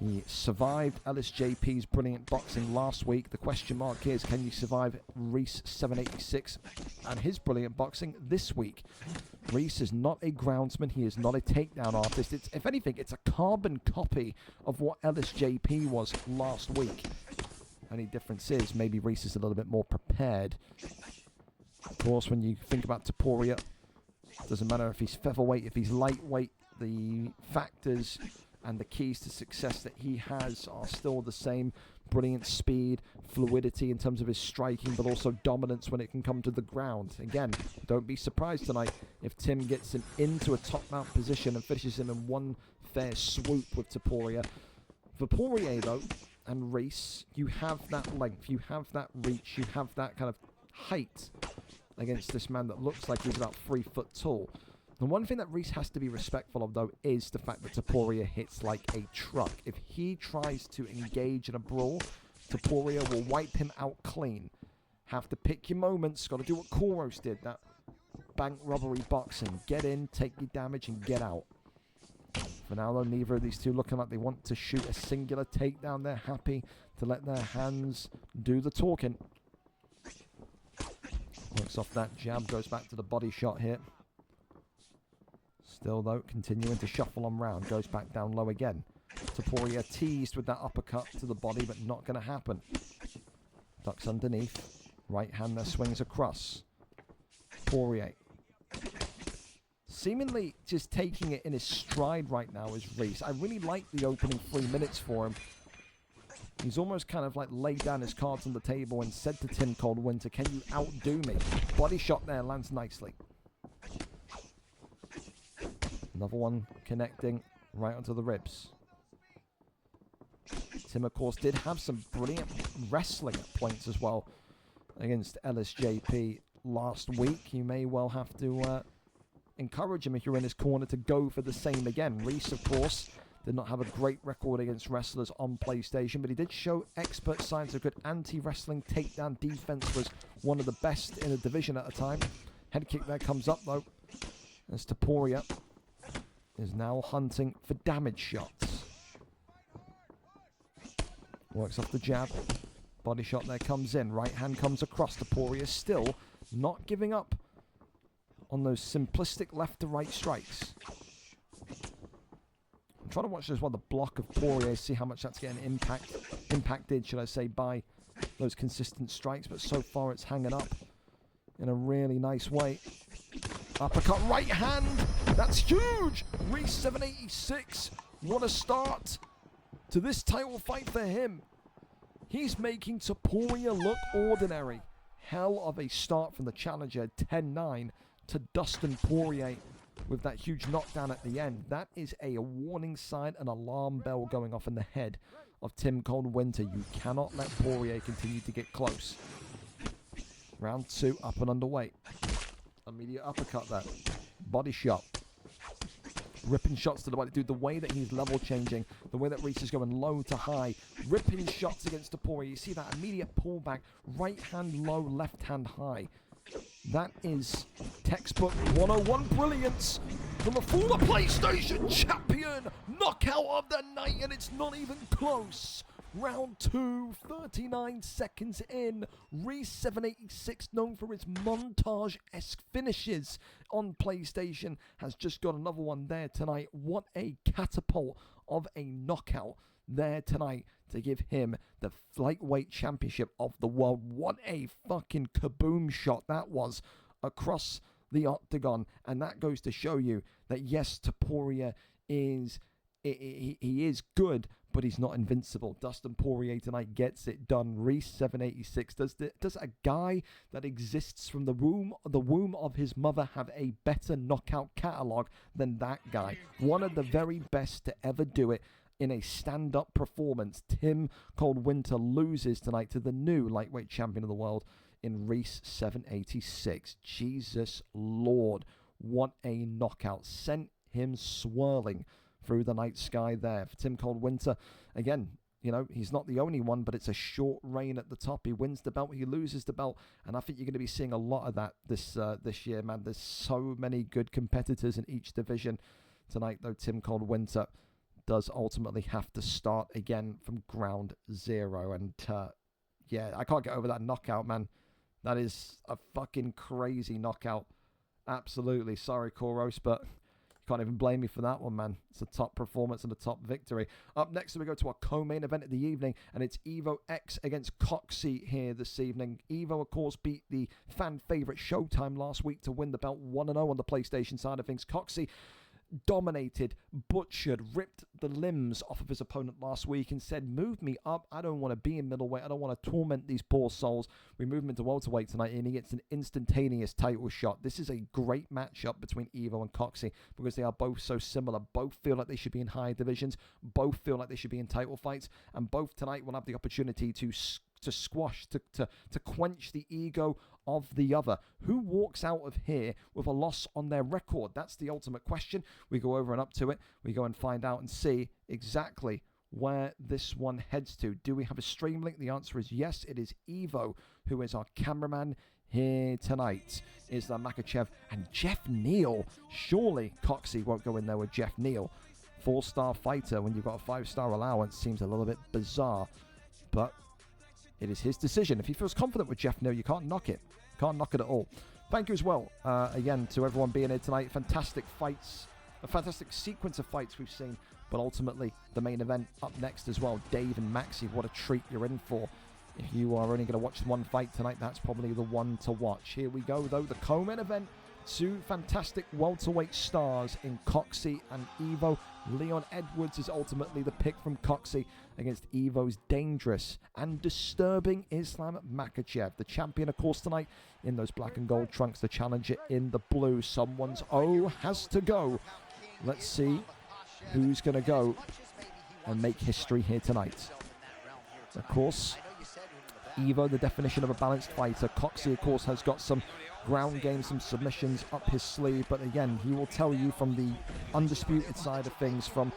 he survived LSJP's brilliant boxing last week. The question mark is, can you survive Reese 786 and his brilliant boxing this week? Reese is not a groundsman. He is not a takedown artist. If anything, it's a carbon copy of what LSJP was last week. Only difference is maybe Reese is a little bit more prepared. Of course, when you think about Topuria, it doesn't matter if he's featherweight, if he's lightweight, the factors and the keys to success that he has are still the same. Brilliant speed, fluidity in terms of his striking, but also dominance when it can come to the ground. Again, don't be surprised tonight if Tim gets him into a top mount position and finishes him in one fair swoop with Topuria. For Poirier, though, and Reese, you have that length, you have that reach, you have that kind of height against this man that looks like he's about 3 foot tall. The one thing that Reese has to be respectful of, though, is the fact that Topuria hits like a truck. If he tries to engage in a brawl, Topuria will wipe him out clean. Have to pick your moments. Got to do what Kouros did, that bank robbery boxing. Get in, take your damage, and get out. For now, though, neither of these two looking like they want to shoot a singular takedown. They're happy to let their hands do the talking. Works off that jab, goes back to the body shot here. Still, though, continuing to shuffle on round. Goes back down low again. Topuria teased with that uppercut to the body, but not going to happen. Ducks underneath. Right hand there swings across. Poirier. Seemingly just taking it in his stride right now is Reese. I really like the opening 3 minutes for him. He's almost kind of like laid down his cards on the table and said to Tim Coldwinter, can you outdo me? Body shot there lands nicely. Another one connecting right onto the ribs. Tim, of course, did have some brilliant wrestling at points as well against LSJP last week. You may well have to encourage him if you're in his corner to go for the same again. Reese, of course, did not have a great record against wrestlers on PlayStation, but he did show expert signs of good anti-wrestling. Takedown defense was one of the best in the division at the time. Head kick there comes up, though, as Topuria is now hunting for damage shots. Works off the jab. Body shot there comes in. Right hand comes across. Topuria still not giving up on those simplistic left to right strikes. I'm trying to watch as well the block of Poirier, see how much that's getting impacted, should I say, by those consistent strikes. But so far it's hanging up in a really nice way. Uppercut, right hand. That's huge. Reese 786. What a start to this title fight for him. He's making Topuria look ordinary. Hell of a start from the challenger, 10-9 to Dustin Poirier with that huge knockdown at the end. That is a warning sign, an alarm bell going off in the head of Tim Coldwinter. You cannot let Poirier continue to get close. Round 2, up and underway. Immediate uppercut there. Body shot. Ripping shots to the body. Dude, the way that he's level changing, the way that Reese is going low to high, ripping shots against Topuria. You see that immediate pullback, right hand low, left hand high. That is textbook 101 brilliance from a former PlayStation champion. Knockout of the night, and it's not even close. Round 2, 39 seconds in. Reese 786, known for his montage-esque finishes on PlayStation, has just got another one there tonight. What a catapult of a knockout there tonight to give him the lightweight championship of the world. What a fucking kaboom shot that was across the octagon. And that goes to show you that yes, Topuria is... He is good, but he's not invincible. Dustin Poirier tonight gets it done. Reese 786 does a guy that exists from the womb of his mother have a better knockout catalog than that guy? One of the very best to ever do it in a stand-up performance. Tim Coldwinter loses tonight to the new lightweight champion of the world in Reese 786. Jesus Lord, what a knockout. Sent him swirling through the night sky there. For Tim Coldwinter, again, you know, he's not the only one, but it's a short reign at the top. He wins the belt, he loses the belt, and I think you're going to be seeing a lot of that this year, man. There's so many good competitors in each division. Tonight, though, Tim Coldwinter does ultimately have to start again from ground zero, and yeah, I can't get over that knockout, man. That is a fucking crazy knockout. Absolutely. Sorry, Koros, but can't even blame me for that one, man. It's a top performance and a top victory. Up next, we go to our co-main event of the evening, and it's Evo X against Coxey here this evening. Evo, of course, beat the fan favorite Showtime last week to win the belt 1-0 on the PlayStation side of things. Coxey dominated, butchered, ripped the limbs off of his opponent last week and said, move me up. I don't want to be in middleweight. I don't want to torment these poor souls. We move him into welterweight tonight, and he gets an instantaneous title shot. This is a great matchup between Evo and Coxey because they are both so similar. Both feel like they should be in higher divisions. Both feel like they should be in title fights. And both tonight will have the opportunity to squash, to quench the ego of the other. Who walks out of here with a loss on their record? That's the ultimate question. We go over and up to it. We go and find out and see exactly where this one heads to. Do we have a stream link? The answer is yes. It is Evo, who is our cameraman here tonight. Islam Makhachev and Jeff Neal. Surely Coxey won't go in there with Jeff Neal. 4-star fighter when you've got a 5-star allowance seems a little bit bizarre, but it is his decision. If he feels confident with Jeff Neal, you can't knock it. Can't knock it at all. Thank you as well, again, to everyone being here tonight. Fantastic fights. A fantastic sequence of fights we've seen. But ultimately, the main event up next as well. Dave and Maxi, what a treat you're in for. If you are only going to watch one fight tonight, that's probably the one to watch. Here we go, though. The co-main event. Two fantastic welterweight stars in Coxey and Evo. Leon Edwards is ultimately the pick from Coxey against Evo's dangerous and disturbing Islam Makhachev. The champion, of course, tonight in those black and gold trunks. The challenger in the blue. Someone's O has to go. Let's see who's going to go and make history here tonight. Of course, Evo, the definition of a balanced fighter. Coxey, of course, has got some ground game, some submissions up his sleeve, but again, he will tell you from the undisputed side of things, from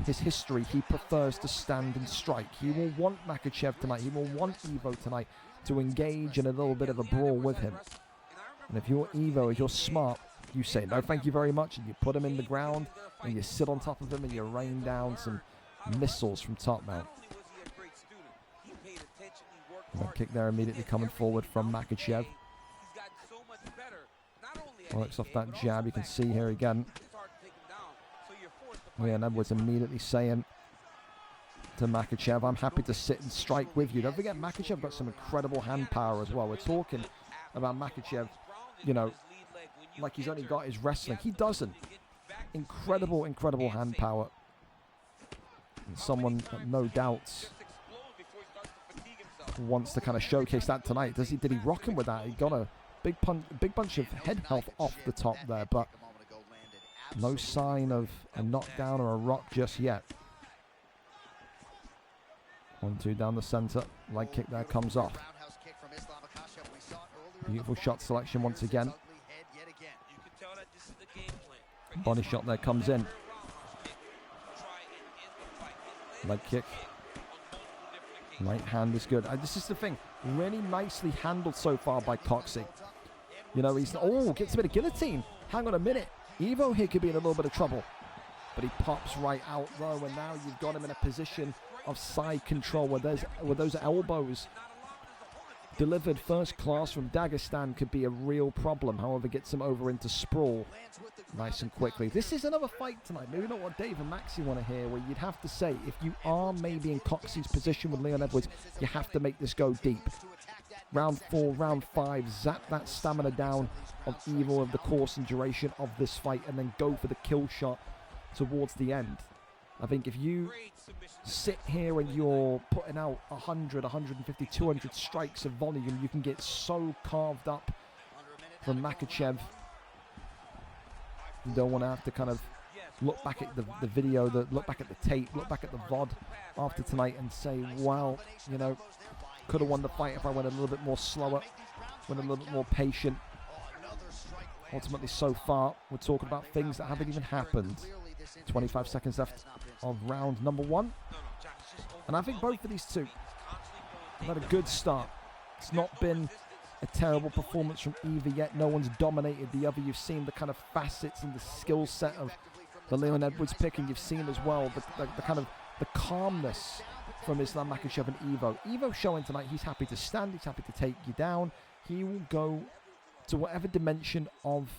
his history, he prefers to stand and strike. He will want Makhachev tonight, he will want Evo tonight to engage in a little bit of a brawl with him. And if you're Evo, if you're smart, you say no thank you very much, and you put him in the ground and you sit on top of him and you rain down some missiles from top mount. Kick there immediately coming forward from Makhachev. Works off that jab, you can see here again. Leon Edwards immediately saying to Makhachev, I'm happy to sit and strike with you. Don't forget, Makhachev got some incredible hand power as well. We're talking about Makhachev, like he's only got his wrestling. He doesn't. Incredible, incredible hand power. And someone that no doubt wants to kind of showcase that tonight. Did he rock him with that? He got a big bunch of head health off the top there, but no sign of a knockdown or a rock just yet. 1-2 down the center. Leg kick there comes off. Beautiful shot selection once again. Body shot there comes in. Leg kick. Right hand is good. This is the thing. Really nicely handled so far by Coxie. You know, he's... Oh, gets a bit of guillotine. Hang on a minute. Evo here could be in a little bit of trouble. But he pops right out though, and now you've got him in a position of side control where those elbows delivered first class from Dagestan could be a real problem. However, gets him over into sprawl nice and quickly. This is another fight tonight. Maybe not what Dave and Maxi want to hear, where you'd have to say, if you are maybe in Coxie's position with Leon Edwards, you have to make this go deep. Round 4, round 5, zap that stamina down of Evo of the course and duration of this fight, and then go for the kill shot towards the end. I think if you sit here and you're putting out 100, 150, 200 strikes of volume, you can get so carved up from Makhachev. You don't want to have to kind of look back at the video, look back at the tape, look back at the VOD after tonight and say, well, you know, could have won the fight if I went a little bit more slower, went a little bit more patient. Ultimately, so far, we're talking about things that haven't even happened. 25 seconds left of round number 1. And I think both of these two have had a good start. It's not been a terrible performance from either yet. No one's dominated the other. You've seen the kind of facets and the skill set of the Leon Edwards pick, and you've seen as well the kind of the calmness from Islam Makhachev and Evo. Evo showing tonight he's happy to stand, he's happy to take you down. He will go to whatever dimension of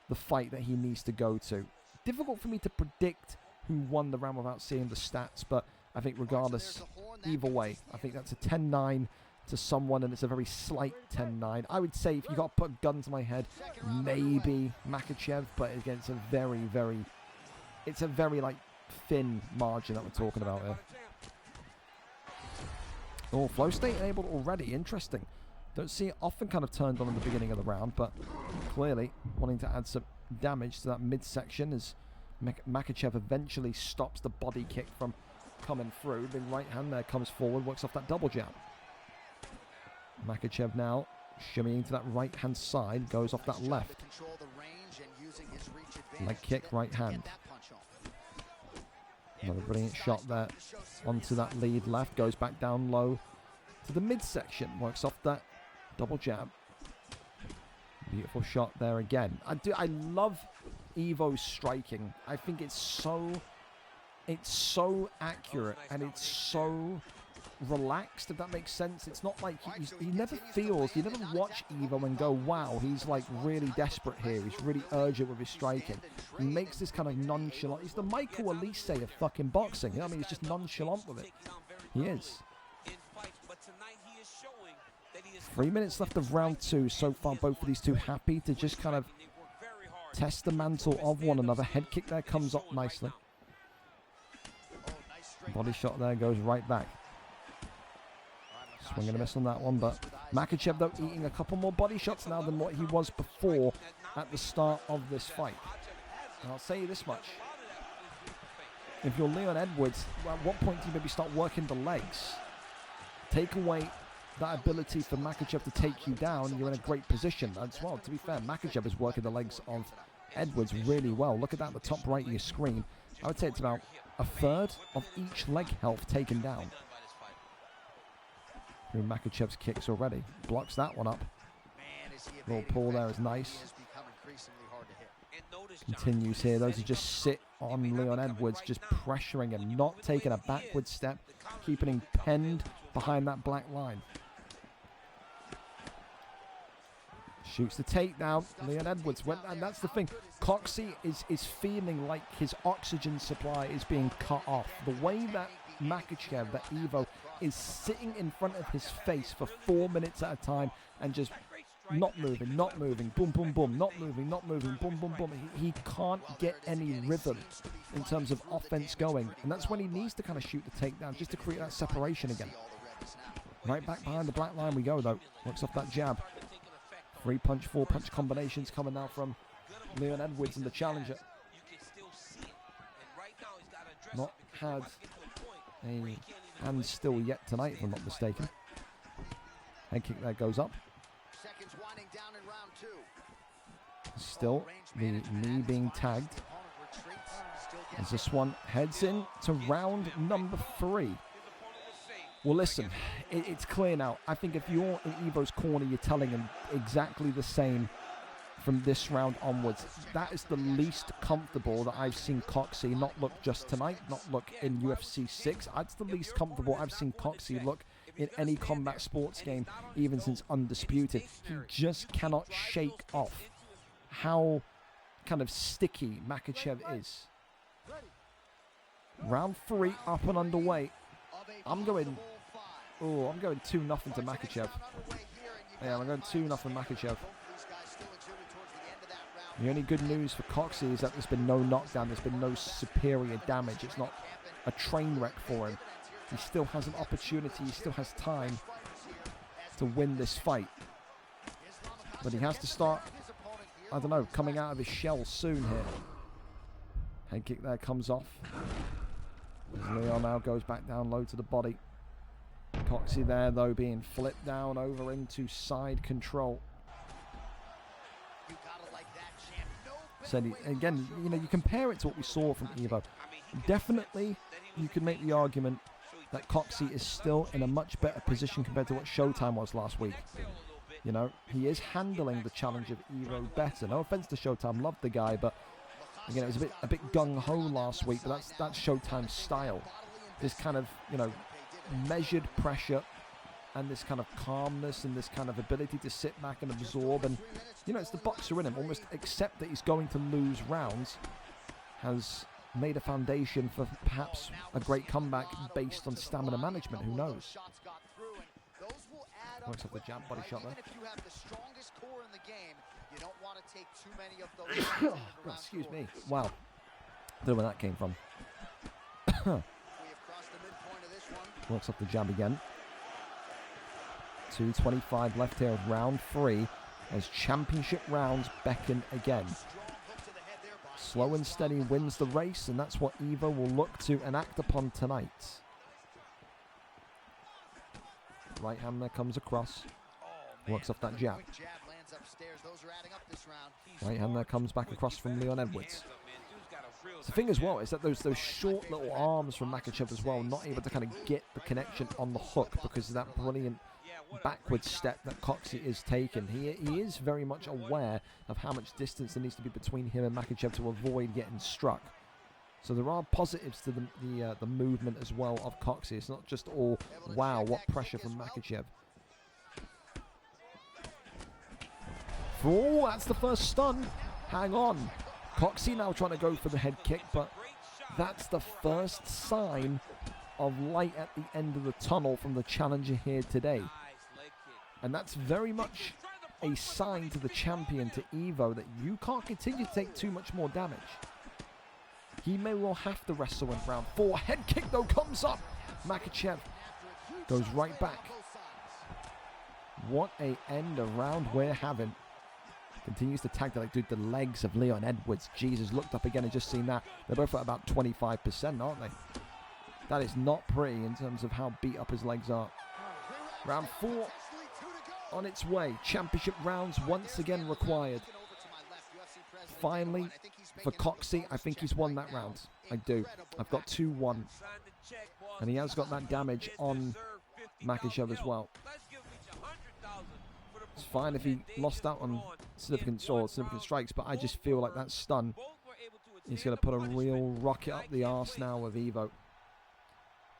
the fight that he needs to go to. Difficult for me to predict who won the round without seeing the stats, but I think regardless, either way, I think that's a 10-9 to someone, and it's a very slight 10-9. I would say, if you got to put a gun to my head, maybe Makhachev, but again, it's a very like thin margin that we're talking about here. Oh, flow state enabled already. Interesting. Don't see it often kind of turned on in the beginning of the round, but clearly wanting to add some damage to that midsection as Makhachev eventually stops the body kick from coming through. The right hand there comes forward, works off that double jab. Makhachev now shimmying to that right hand side, goes off that left. Leg kick, right hand. Another brilliant shot there onto that lead left, goes back down low to the midsection, works off that double jab. Beautiful shot there again. I love Evo's striking. I think it's so accurate and it's so relaxed, if that makes sense. It's not like he never feels, you never watch Evo and go, wow, he's like really desperate here, he's really urgent with his striking. He makes this kind of nonchalant, he's the Michael Elise of fucking boxing, you know what I mean? He's just nonchalant with it. He is. 3 minutes left of round 2. So far, both of these two happy to just kind of test the mantle of one another. Head kick there comes up nicely. Body shot there goes right back. Swing and a miss on that one, but Makhachev, though, eating a couple more body shots now than what he was before at the start of this fight. And I'll say you this much. If you're Leon Edwards, at what point do you maybe start working the legs? Take away that ability for Makhachev to take you down, you're in a great position. As well, to be fair, Makhachev is working the legs of Edwards really well. Look at that, the top right of your screen. I would say it's about a third of each leg health taken down. Through Makhachev's kicks already. Blocks that one up. Little pull there is nice. Continues here. Those who just sit on Leon Edwards, just pressuring him, not taking a backward step, keeping him penned behind that black line. Shoots the takedown. Leon Edwards went, and that's the thing. Coxie is feeling like his oxygen supply is being cut off. The way that Makhachev, that Evo, is sitting in front of his face for 4 minutes at a time and just not moving, boom, boom, boom, not moving, boom, boom, boom. He can't get any rhythm in terms of offense going. And that's when he needs to kind of shoot the takedown just to create that separation again. Right back behind the black line we go, though. Works off that jab. 3-punch, 4-punch combinations coming now from Leon Edwards and the challenger. Not had a hand still yet tonight, if I'm not mistaken. Head kick there goes up. Still, the knee being tagged as this one heads in to round number 3. Well, listen, it's clear now. I think if you're in Evo's corner, you're telling him exactly the same from this round onwards. That is the least comfortable that I've seen Coxie not look just tonight, not look in UFC 6. That's the least comfortable I've seen Coxie look in any combat sports game, even since Undisputed. He just cannot shake off how kind of sticky Makhachev is. Round 3 up and underway. I'm going 2-0 to Makhachev. Yeah, I'm going 2-0 Makhachev. The only good news for Coxie is that there's been no knockdown, there's been no superior damage. It's not a train wreck for him. He still has an opportunity, he still has time to win this fight. But he has to start, I don't know, coming out of his shell soon here. Head kick there comes off. As Leon now goes back down low to the body. Coxie there, though, being flipped down over into side control. So again, you know, you compare it to what we saw from Evo. Definitely, you could make the argument that Coxie is still in a much better position compared to what Showtime was last week. You know, he is handling the challenge of Evo better. No offense to Showtime, loved the guy, but again, it was a bit gung-ho last week, but that's Showtime's style. This kind of, you know, measured pressure and this kind of calmness and this kind of ability to sit back and absorb. And, you know, it's the boxer in him. Almost accept that he's going to lose rounds has made a foundation for perhaps a great comeback based on stamina management. Who knows? Works off the jab, body shot there. Oh, excuse me. Wow. Don't know where that came from. Works off the jab again. 2:25 left here of round 3 as championship rounds beckon again. Slow and steady wins the race, and that's what Evo will look to enact upon tonight. Right hand there comes across. Works off that jab. Right hand there comes back across from Leon Edwards. The thing as well is that those short little arms from Makhachev as well, not able to kind of get the connection on the hook because of that brilliant backward step that Coxie is taking. He is very much aware of how much distance there needs to be between him and Makhachev to avoid getting struck. So there are positives to the movement as well of Coxie. It's not just all, wow, what pressure from Makhachev. Oh, that's the first stun. Hang on. Coxie now trying to go for the head kick, but that's the first sign of light at the end of the tunnel from the challenger here today. And that's very much a sign to the champion, to Evo, that you can't continue to take too much more damage. He may well have to wrestle in round 4. Head kick, though, comes up. Makhachev goes right back. What a end of round we're having. Continues to tag like, dude, the legs of Leon Edwards. Jesus, looked up again and just seen that. They're both at about 25%, aren't they? That is not pretty in terms of how beat up his legs are. Round 4 on its way. Championship rounds once again required. Finally, for Coxie, I think he's won that round. I do. I've got 2-1. And he has got that damage on Makhachev as well. It's fine if he lost out on significant strikes, but I just feel like that stun is going to put a real rocket up the arse now of Evo.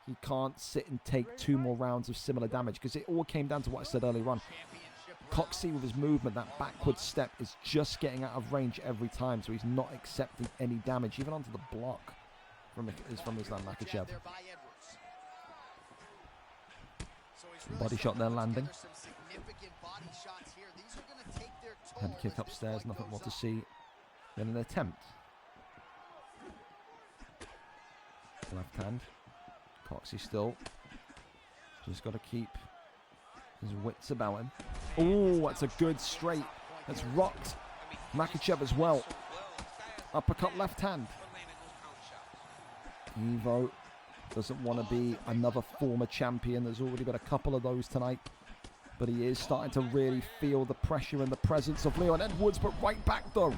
He can't sit and take 2 more rounds of similar damage, because it all came down to what I said earlier on. Coxie with his movement, that backward step, is just getting out of range every time, so he's not accepting any damage, even onto the block from Islam Makhachev. Body shot there landing. Head kick upstairs, nothing more to see than an attempt. Left hand. Coxie still just got to keep his wits about him. Oh, that's a good straight. That's rocked Makhachev as well. Uppercut left hand. Evo doesn't want to be another former champion. There's already been a couple of those tonight. But he is starting to really feel the pressure and the presence of Leon Edwards, but right back though.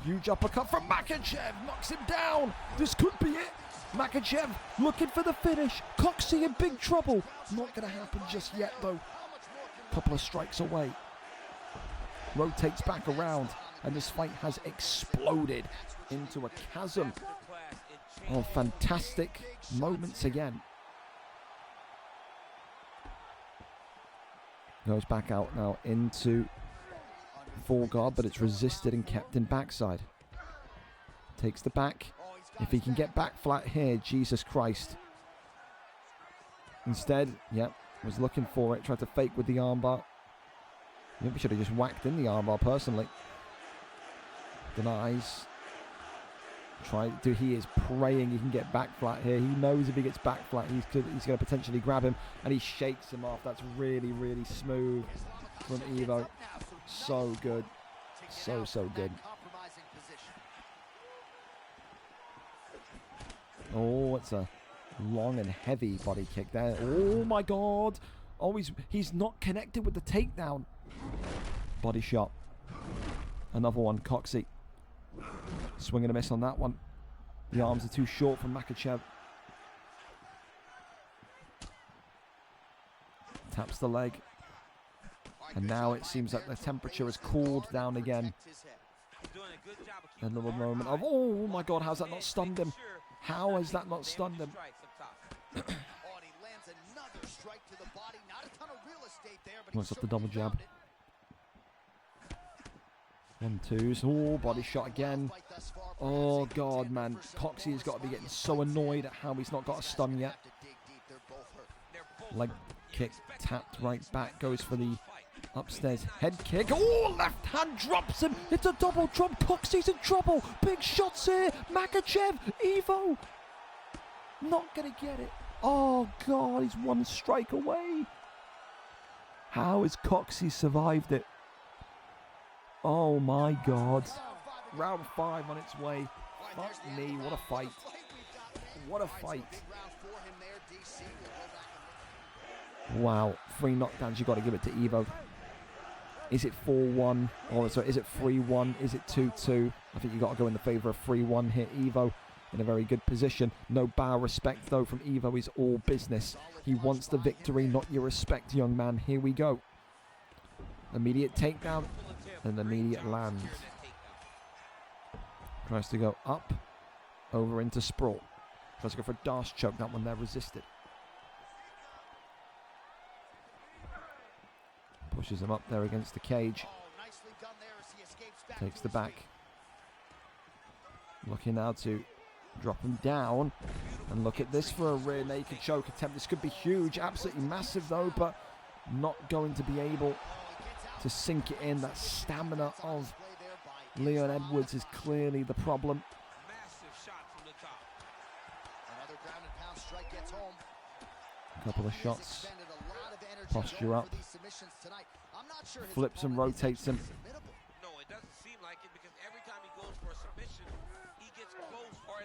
Huge uppercut from Makhachev, knocks him down. This could be it. Makhachev looking for the finish. Coxey in big trouble. Not going to happen just yet though. Couple of strikes away. Rotates back around, and this fight has exploded into a chasm of fantastic moments again. Goes back out now into full guard, but it's resisted and kept in backside. Takes the back. If he can get back flat here, Jesus Christ. Instead, yep, was looking for it, tried to fake with the armbar. Maybe should have just whacked in the armbar personally. Denies. He is praying he can get back flat here. He knows if he gets back flat, he's going to potentially grab him, and he shakes him off. That's really, really smooth from Evo. So good. So good. Oh, it's a long and heavy body kick there. Oh my God. Oh, he's not connected with the takedown. Body shot. Another one, Coxey. Swing and a miss on that one. The arms are too short from Makhachev. Taps the leg. And now it seems like the temperature has cooled down again. Another moment of, oh my God, how's that not stunned him? How has that not stunned him? Wants up the double jab. 1-2s. Oh, body shot again. Oh God, man. Coxey has got to be getting so annoyed at how he's not got a stun yet. Leg kick tapped right back. Goes for the upstairs head kick. Oh, left hand drops him. It's a double drop. Coxey's in trouble. Big shots here. Makhachev. Evo. Not going to get it. Oh God, he's one strike away. How has Coxey survived it? Oh my God. Round 5 on its way. Fuck me, what a fight. What a fight. Wow, 3 knockdowns, you got to give it to Evo. Is it 4-1? Or sorry, is it 3-1? Is it 2-2? I think you got to go in the favour of 3-1 here. Evo in a very good position. No bow respect though from Evo. Is all business. He wants the victory, not your respect, young man. Here we go. Immediate takedown. An immediate land. Tries to go up, over into sprawl. Tries to go for a Darce choke. That one there resisted. Pushes him up there against the cage. Takes the back. Looking now to drop him down. And look at this for a rear naked choke attempt. This could be huge. Absolutely massive though, but not going to be able to sink it in. That stamina of Leon Edwards is clearly the problem. A couple of shots. Posture up. Flips and rotates him.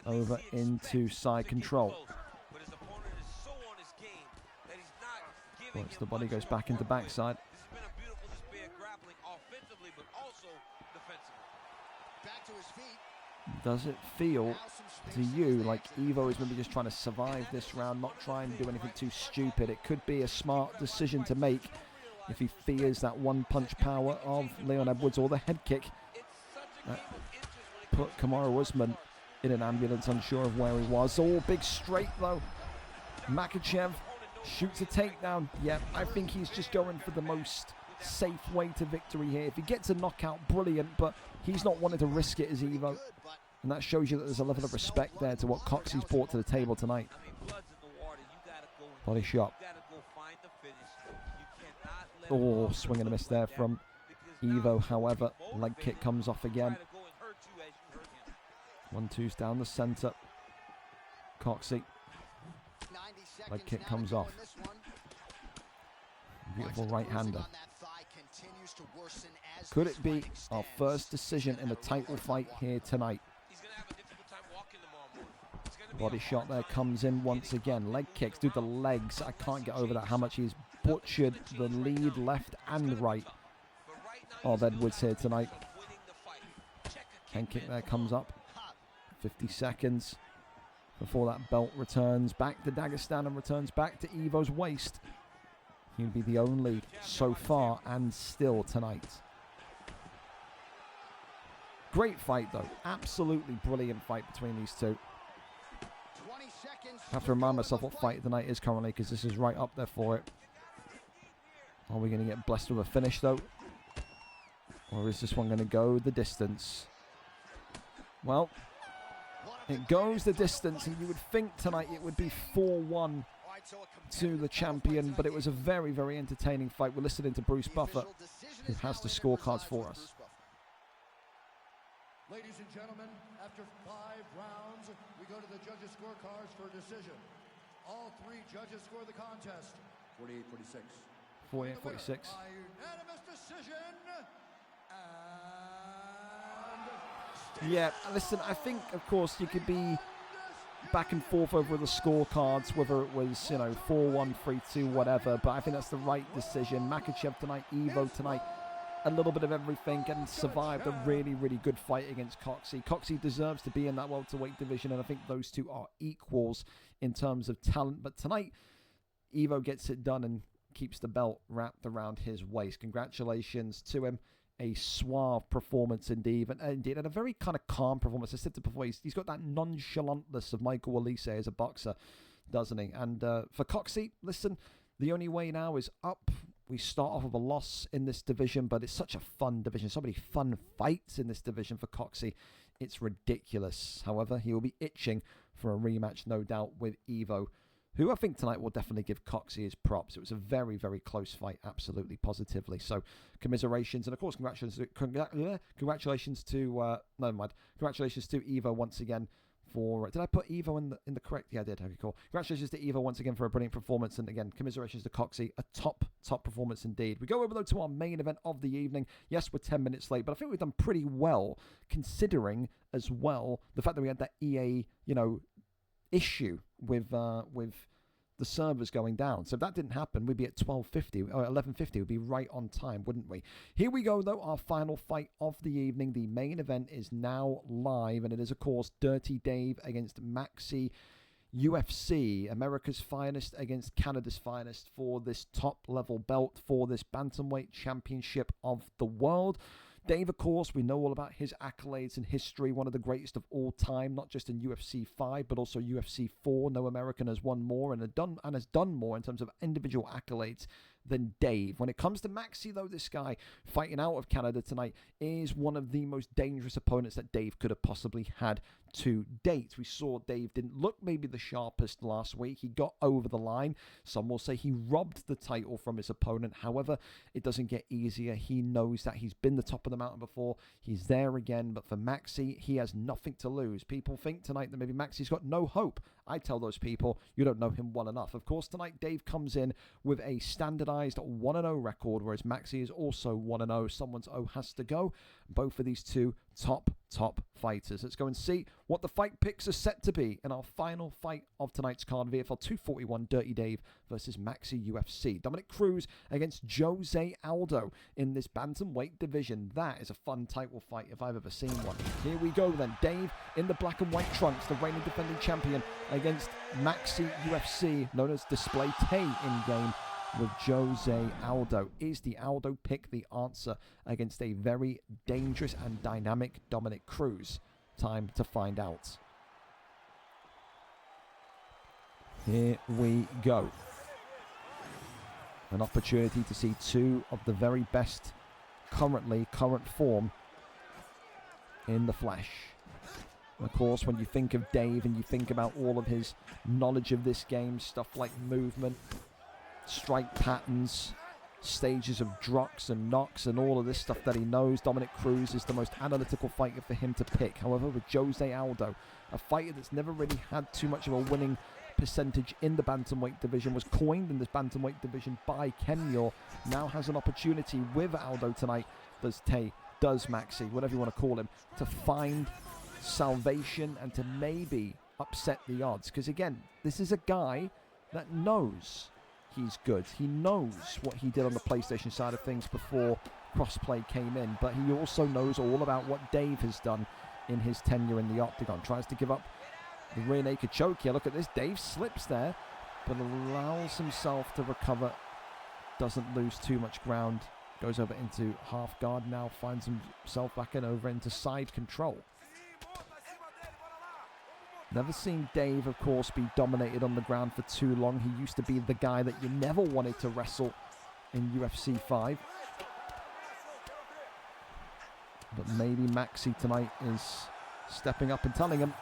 Over into side control. Once the body goes back into backside. Does it feel to you like Evo is maybe just trying to survive this round, not try and do anything too stupid? It could be a smart decision to make if he fears that one punch power of Leon Edwards or the head kick. Put Kamaru Usman in an ambulance, unsure of where he was. Oh, big straight though. Makhachev shoots a takedown. Yeah, I think he's just going for the most safe way to victory here. If he gets a knockout, brilliant, but he's not wanting to risk it as Evo. And that shows you that there's a level of respect there to what Coxey's brought to the table tonight. Body shot. Oh, swing and a miss there from Evo. However, leg kick comes off again. 1-2's down the center. Coxey. Leg kick comes off. Beautiful right-hander. Could it be our first decision in a title fight here tonight? Body shot there comes in once again. Leg kicks, dude, the legs. I can't get over that, how much he's butchered the lead left and right of Edwards here tonight. Hand kick there comes up. 50 seconds before that belt returns back to Dagestan and returns back to Evo's waist. He'll be the only so far and still tonight. Great fight though. Absolutely brilliant fight between these two. I have to remind myself what fight of the night is currently, because this is right up there for it. Are we going to get blessed with a finish though? Or is this one going to go the distance? Well, it goes the distance, and you would think tonight it would be 4-1 to the champion, but it was a very, very entertaining fight. We're listening to Bruce Buffer, who has the scorecards for us. Ladies and gentlemen, after 5 rounds, we go to the judges' scorecards for a decision. All 3 judges score the contest. 48-46. 48-46. By unanimous decision. Yeah, listen, I think, of course, you could be back and forth over the scorecards, whether it was, 4-1, 3-2, whatever, but I think that's the right decision. Makhachev tonight, Evo tonight, a little bit of everything, and survived a really, really good fight against Coxey. Coxey deserves to be in that welterweight division, and I think those two are equals in terms of talent. But tonight, Evo gets it done and keeps the belt wrapped around his waist. Congratulations to him. A suave performance indeed, and a very kind of calm performance. I said to before, he's got that nonchalantness of Michael Olise as a boxer, doesn't he? And for Coxey, listen, the only way now is up. We start off with a loss in this division, but it's such a fun division. So many fun fights in this division for Coxey. It's ridiculous. However, he will be itching for a rematch, no doubt, with Evo, who I think tonight will definitely give Coxey his props. It was a very, very close fight, absolutely, positively. So, commiserations, and of course, congratulations to Evo once again for. Did I put Evo in the correct? Yeah, I did. Okay, cool. Congratulations to Evo once again for a brilliant performance, and again, commiserations to Coxey, a top performance indeed. We go over though to our main event of the evening. Yes, we're 10 minutes late, but I think we've done pretty well considering as well the fact that we had that EA, issue with the servers going down. So if that didn't happen, we'd be at 12:50 or 11:50. We'd be right on time, wouldn't we? Here we go, though, our final fight of the evening. The main event is now live, and it is, of course, Dirty Dave against MaxyUFC, America's finest against Canada's finest for this top-level belt for this bantamweight championship of the world. Dave, of course, we know all about his accolades and history, one of the greatest of all time, not just in UFC 5, but also UFC 4. No American has won more and has done more in terms of individual accolades than Dave. When it comes to Maxy, though, this guy fighting out of Canada tonight is one of the most dangerous opponents that Dave could have possibly had to date. We saw Dave didn't look maybe the sharpest last week. He got over the line. Some will say he robbed the title from his opponent. However, it doesn't get easier. He knows that he's been the top of the mountain before. He's there again. But for Maxy, he has nothing to lose. People think tonight that maybe Maxy's got no hope. I tell those people, you don't know him well enough. Of course, tonight Dave comes in with a standardized 1-0 record, whereas Maxy is also 1-0. Someone's O has to go. Both of these two top fighters. Let's go and see what the fight picks are set to be in our final fight of tonight's card. VFL 241, Dirty Dave versus MaxyUFC. Dominic Cruz against Jose Aldo in this bantamweight division. That is a fun title fight if I've ever seen one. Here we go then. Dave in the black and white trunks, the reigning defending champion, against MaxyUFC, known as Display Tay in game, with Jose Aldo. Is the Aldo pick the answer against a very dangerous and dynamic Dominic Cruz? Time to find out. Here we go. An opportunity to see two of the very best current form in the flesh. Of course, when you think of Dave and you think about all of his knowledge of this game, stuff like movement, strike patterns, stages of drops and knocks, and all of this stuff that he knows, Dominic Cruz is the most analytical fighter for him to pick. However, with Jose Aldo, a fighter that's never really had too much of a winning percentage in the bantamweight division, was coined in this bantamweight division by Ken Muir, now has an opportunity with Aldo tonight, does Maxy, whatever you want to call him, to find salvation and to maybe upset the odds. Because again, this is a guy that knows he's good. He knows what he did on the PlayStation side of things before crossplay came in, but he also knows all about what Dave has done in his tenure in the Octagon. Tries to give up the rear naked choke here. Look at this. Dave slips there, but allows himself to recover. Doesn't lose too much ground. Goes over into half guard now. Finds himself back in over into side control. Never seen Dave, of course, be dominated on the ground for too long. He used to be the guy that you never wanted to wrestle in UFC 5. But maybe Maxy tonight is stepping up and telling him,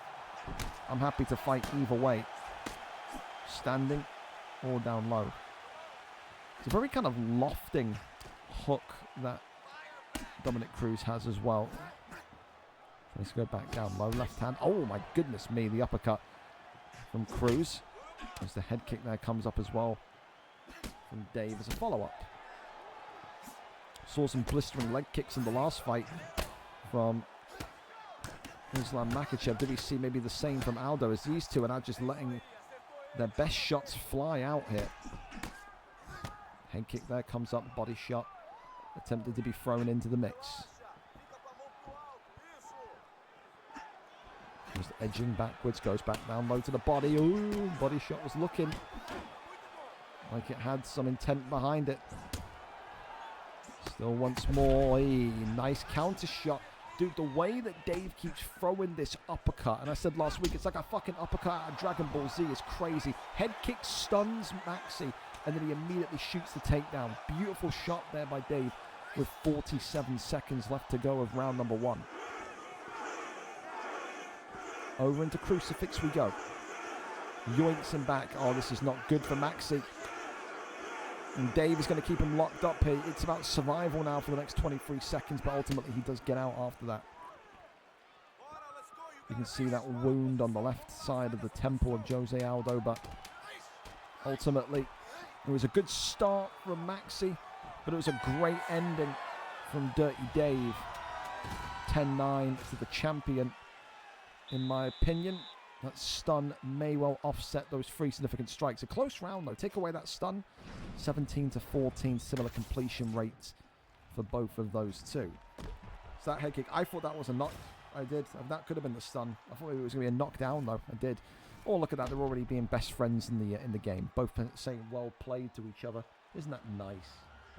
I'm happy to fight either way. Standing or down low. It's a very kind of lofting hook that Dominic Cruz has as well. Let's go back down low. Left hand. Oh my goodness me. The uppercut from Cruz. As the head kick there comes up as well from Dave as a follow-up. Saw some blistering leg kicks in the last fight from Islam Makhachev. Did we see maybe the same from Aldo, as these two are now just letting their best shots fly out here. Head kick there comes up. Body shot. Attempted to be thrown into the mix. Just edging backwards, goes back down low to the body. Ooh, body shot was looking like it had some intent behind it. Still once more, nice counter shot. Dude, the way that Dave keeps throwing this uppercut, and I said last week, it's like a fucking uppercut out of Dragon Ball Z, is crazy. Head kick stuns Maxy, and then he immediately shoots the takedown. Beautiful shot there by Dave with 47 seconds left to go of round number 1. Over into Crucifix we go. Yoinks him back. Oh, this is not good for Maxy. And Dave is going to keep him locked up here. It's about survival now for the next 23 seconds, but ultimately he does get out after that. You can see that wound on the left side of the temple of Jose Aldo, but ultimately it was a good start from Maxy, but it was a great ending from Dirty Dave. 10-9 to the champion. In my opinion, that stun may well offset those 3 significant strikes. A close round though. Take away that stun. 17-14, similar completion rates for both of those two. So that head kick, I thought that was a knock. I did. That could have been the stun. I thought it was going to be a knockdown though. I did. Oh, look at that. They're already being best friends in the game. Both saying well played to each other. Isn't that nice?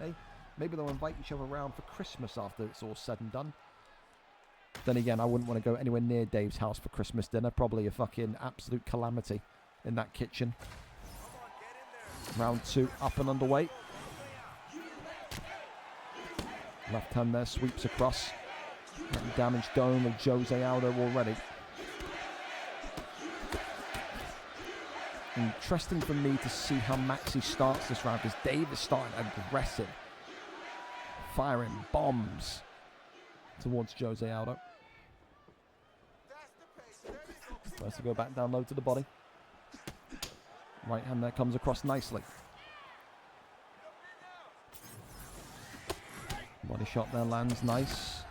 Hey, maybe they'll invite each other around for Christmas after it's all said and done. Then again, I wouldn't want to go anywhere near Dave's house for Christmas dinner. Probably a fucking absolute calamity in that kitchen. Round 2 up and underway. Left hand there sweeps across. Damaged dome of Jose Aldo already. Interesting for me to see how Maxy starts this round, because Dave is starting aggressive. Firing bombs towards Jose Aldo. Tries to go back down low to the body. Right hand there comes across nicely. Body shot there lands nice.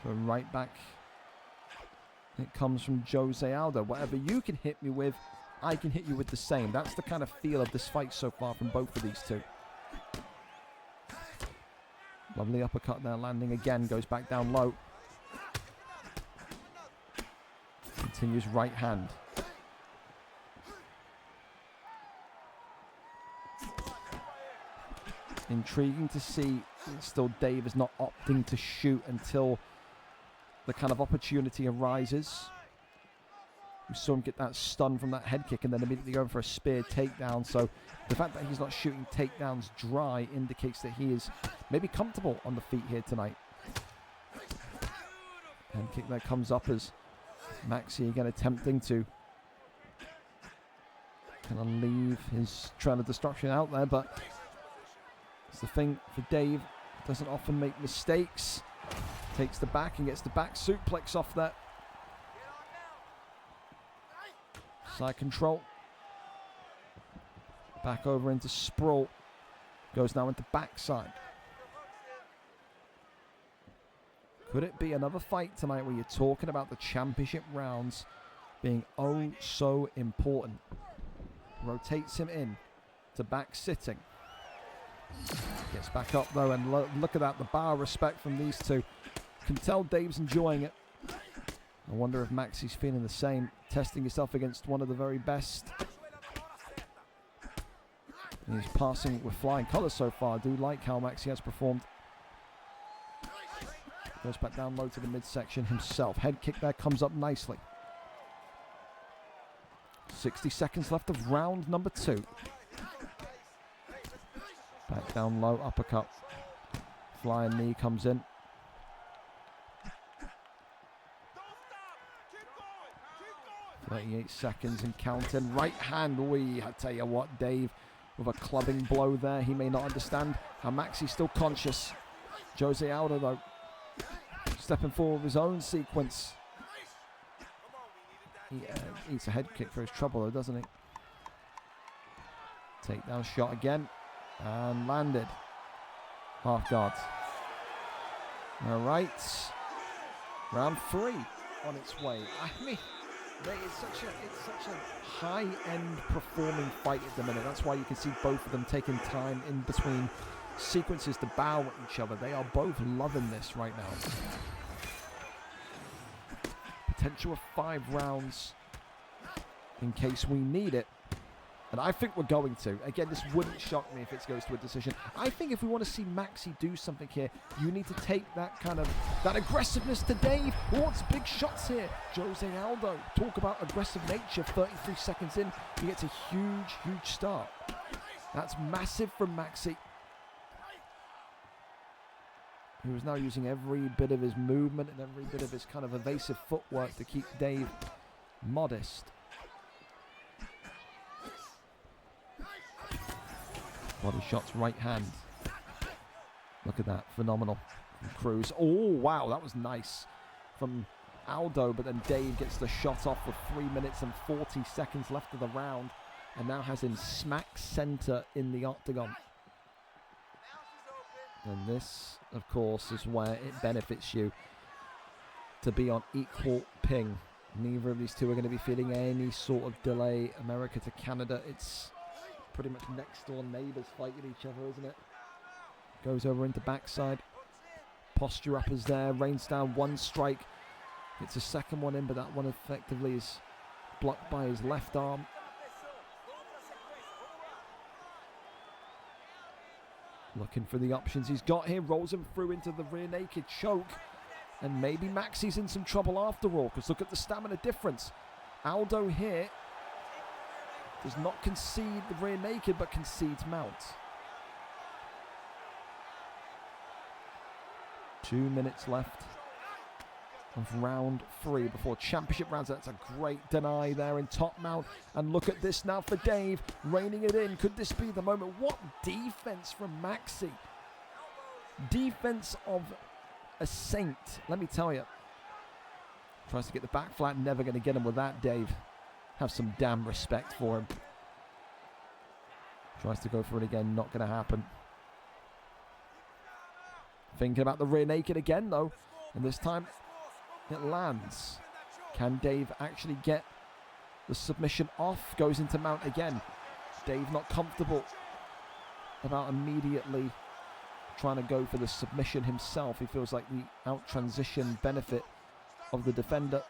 Go right back. It comes from Jose Aldo. Whatever you can hit me with, I can hit you with the same. That's the kind of feel of this fight so far from both of these two. Lovely uppercut there, landing again, goes back down low. Continues right hand. Intriguing to see still Dave is not opting to shoot until the kind of opportunity arises. We saw him get that stun from that head kick and then immediately going for a spear takedown. So the fact that he's not shooting takedowns dry indicates that he is maybe comfortable on the feet here tonight. Head kick there comes up as Maxy again attempting to kind of leave his trail of destruction out there, but it's the thing for Dave, doesn't often make mistakes. Takes the back and gets the back suplex off that. Side control. Back over into sprawl. Goes now into backside. Could it be another fight tonight where you're talking about the championship rounds being oh so important? Rotates him in. to back sitting. Gets back up though, and look at that, the bar of respect from these two. Can tell Dave's enjoying it. I wonder if Maxy's feeling the same, testing himself against one of the very best. And he's passing with flying colours so far. I do like how Maxy has performed. Goes back down low to the midsection himself. Head kick there comes up nicely. 60 seconds left of round number 2. Back down low, uppercut. Flying knee comes in. 38 seconds and counting. Right hand, I tell you what, Dave, with a clubbing blow there. He may not understand how Maxy's still conscious. Jose Aldo, though, stepping forward with his own sequence. He eats a head kick for his trouble, though, doesn't he? Takedown shot again. And landed. Half guard. All right. Round 3 on its way. I mean, it's such a high-end performing fight at the minute. That's why you can see both of them taking time in between sequences to bow at each other. They are both loving this right now. Potential of 5 rounds in case we need it. And I think we're going to. Again, this wouldn't shock me if it goes to a decision. I think if we want to see Maxy do something here, you need to take that aggressiveness to Dave, who wants big shots here. Jose Aldo, talk about aggressive nature. 33 seconds in, he gets a huge start. That's massive from Maxy, who is now using every bit of his movement and every bit of his kind of evasive footwork to keep Dave modest. Body shots, right hand. Look at that, phenomenal from Cruz. Oh, wow, that was nice from Aldo, but then Dave gets the shot off with 3 minutes and 40 seconds left of the round, and now has him smack center in the octagon. And this, of course, is where it benefits you to be on equal ping. Neither of these two are going to be feeling any sort of delay. America to Canada, it's pretty much next door neighbours fighting each other, isn't it? Goes over into backside. Posture uppers there, rains down one strike. Gets a second one in, but that one effectively is blocked by his left arm. Looking for the options he's got here, rolls him through into the rear naked choke. And maybe Maxy's in some trouble after all, because look at the stamina difference. Aldo here does not concede the rear naked, but concedes mount. 2 minutes left of round 3 before championship rounds. That's a great deny there in top mount. And look at this now for Dave, reining it in. Could this be the moment? What defense from Maxy. Defense of a saint, let me tell you. Tries to get the back flat, never going to get him with that, Dave. Have some damn respect for him. Tries to go for it again, not going to happen. Thinking about the rear naked again, though. And this time, it lands. Can Dave actually get the submission off? Goes into mount again. Dave not comfortable about immediately trying to go for the submission himself. He feels like the out transition benefit of the defender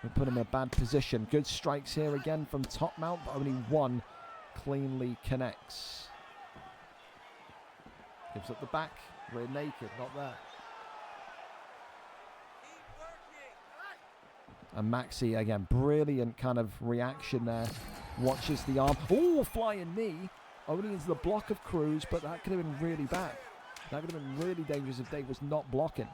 will put him in a bad position. Good strikes here again from top mount, but only one cleanly connects. Gives up the back, rear naked, not there. And Maxy, again, brilliant kind of reaction there. Watches the arm. Oh, flying knee. Only into the block of Cruz, but that could have been really bad. That could have been really dangerous if Dave was not blocking.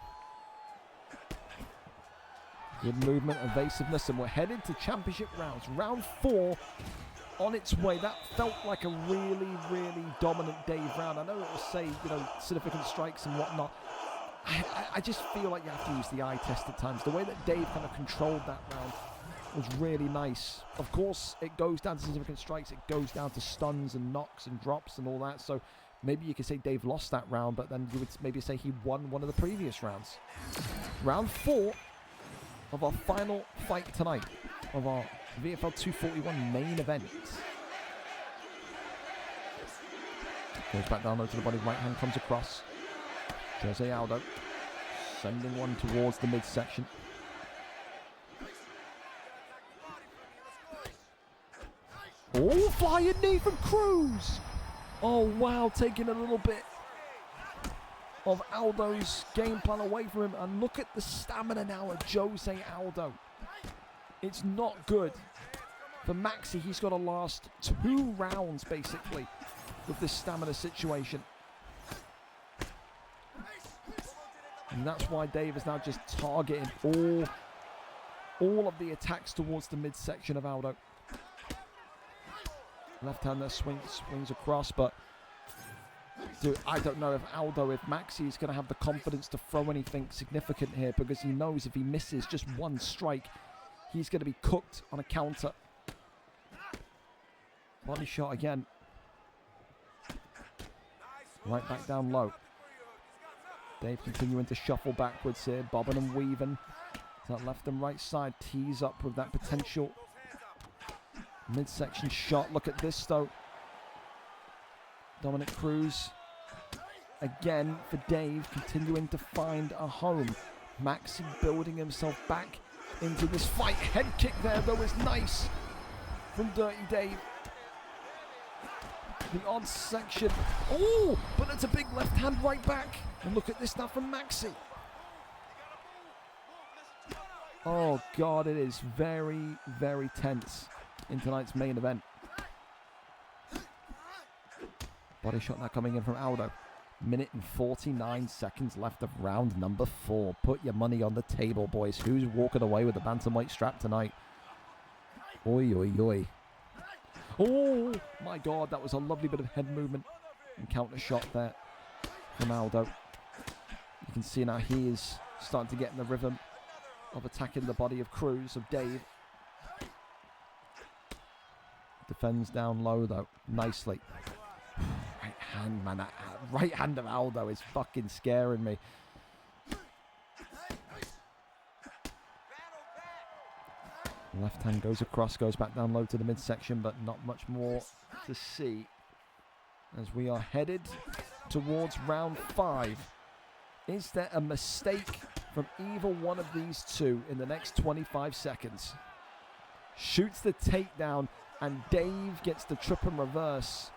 Good movement, evasiveness, and we're headed to championship rounds. Round 4 on its way. That felt like a really, really dominant Dave round. I know it will say, significant strikes and whatnot. I just feel like you have to use the eye test at times. The way that Dave kind of controlled that round was really nice. Of course, it goes down to significant strikes. It goes down to stuns and knocks and drops and all that. So maybe you could say Dave lost that round, but then you would maybe say he won one of the previous rounds. Round 4 of our final fight tonight of our VFL 241 main event. Goes back down low to the body. Right hand comes across. Jose Aldo sending one towards the midsection. Oh, flying knee from Cruz. Oh, wow, taking a little bit of Aldo's game plan away from him. And look at the stamina now of Jose Aldo. It's not good. For Maxi, he's got to last 2 rounds, basically, with this stamina situation. And that's why Dave is now just targeting all of the attacks towards the midsection of Aldo. Left hand there swings across, but dude, I don't know if Maxi is going to have the confidence to throw anything significant here, because he knows if he misses just one strike, he's going to be cooked on a counter. Body shot again. Right back down low. Dave continuing to shuffle backwards here, bobbing and weaving. That left and right side tees up with that potential midsection shot. Look at this though. Dominic Cruz again for Dave, continuing to find a home. Maxi building himself back into this fight. Head kick there though is nice from Dirty Dave. The odd section. Oh, but it's a big left hand right back. And look at this now from Maxi. Oh God, it is very, very tense in tonight's main event. Body shot now coming in from Aldo. Minute and 49 seconds left of round number 4. Put your money on the table, boys. Who's walking away with the bantamweight strap tonight? Oi, oi, oi. Oh my God, that was a lovely bit of head movement and counter shot there from Aldo. You can see now he is starting to get in the rhythm of attacking the body of Cruz, of Dave. Defends down low though, nicely. Right hand, man. That right hand of Aldo is fucking scaring me. Left hand goes across, goes back down low to the midsection, but not much more to see as we are headed towards round 5. Is there a mistake from either one of these two in the next 25 seconds? Shoots the takedown, and Dave gets the trip and reverse.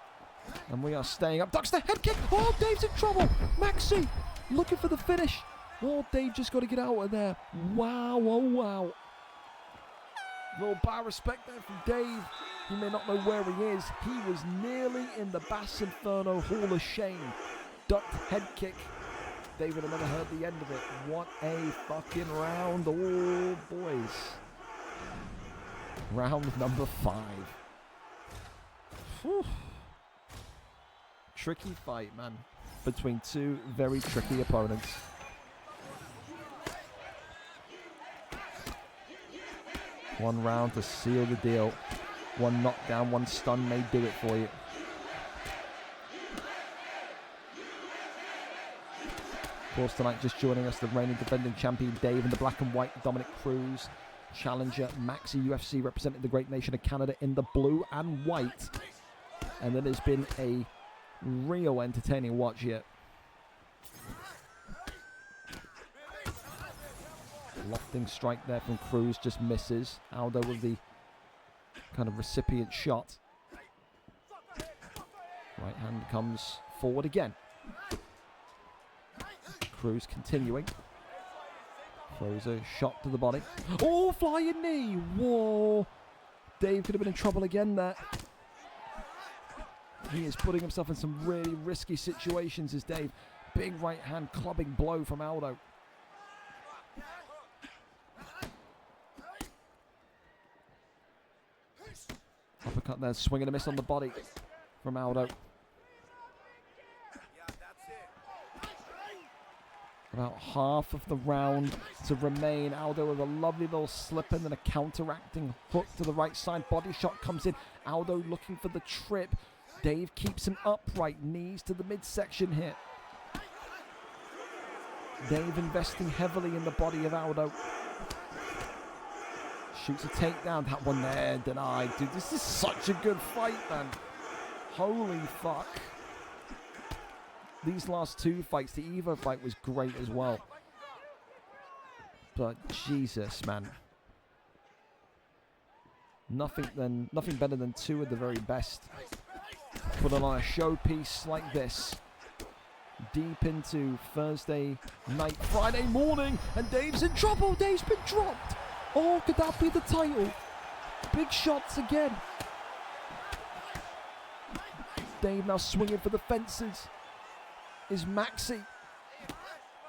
And we are staying up. Ducks the head kick. Oh, Dave's in trouble. Maxi looking for the finish. Oh, Dave just got to get out of there. Wow, oh, wow. Little bar respect there from Dave. He may not know where he is. He was nearly in the Bass Inferno Hall of Shame. Ducked head kick. David had never heard the end of it. What a fucking round. Oh, boys. Round number 5. Whew. Tricky fight, man. Between two very tricky opponents. One round to seal the deal. One knockdown, one stun may do it for you. Of course, tonight just joining us, the reigning defending champion Dave, in the black and white, Dominic Cruz. Challenger MaxyUFC representing the great nation of Canada in the blue and white. And it has been a real entertaining watch here. Lofting strike there from Cruz, just misses. Aldo with the kind of recipient shot. Right hand comes forward again. Cruz continuing. Throws a shot to the body. Oh, flying knee! Whoa! Dave could have been in trouble again there. He is putting himself in some really risky situations as Dave. Big right hand clubbing blow from Aldo. Uppercut there, swing and a miss on the body from Aldo. About half of the round to remain. Aldo with a lovely little slip and then a counteracting hook to the right side. Body shot comes in. Aldo looking for the trip. Dave keeps him upright. Knees to the midsection here. Dave investing heavily in the body of Aldo. Shoots a takedown. That one there denied. Dude, this is such a good fight, man. Holy fuck. These last two fights, the Evo fight was great as well. But Jesus, man. Nothing better than two of the very best. Put on a showpiece like this. Deep into Thursday night, Friday morning, and Dave's in trouble. Dave's been dropped. Oh, could that be the title? Big shots again. Dave now swinging for the fences. Is Maxy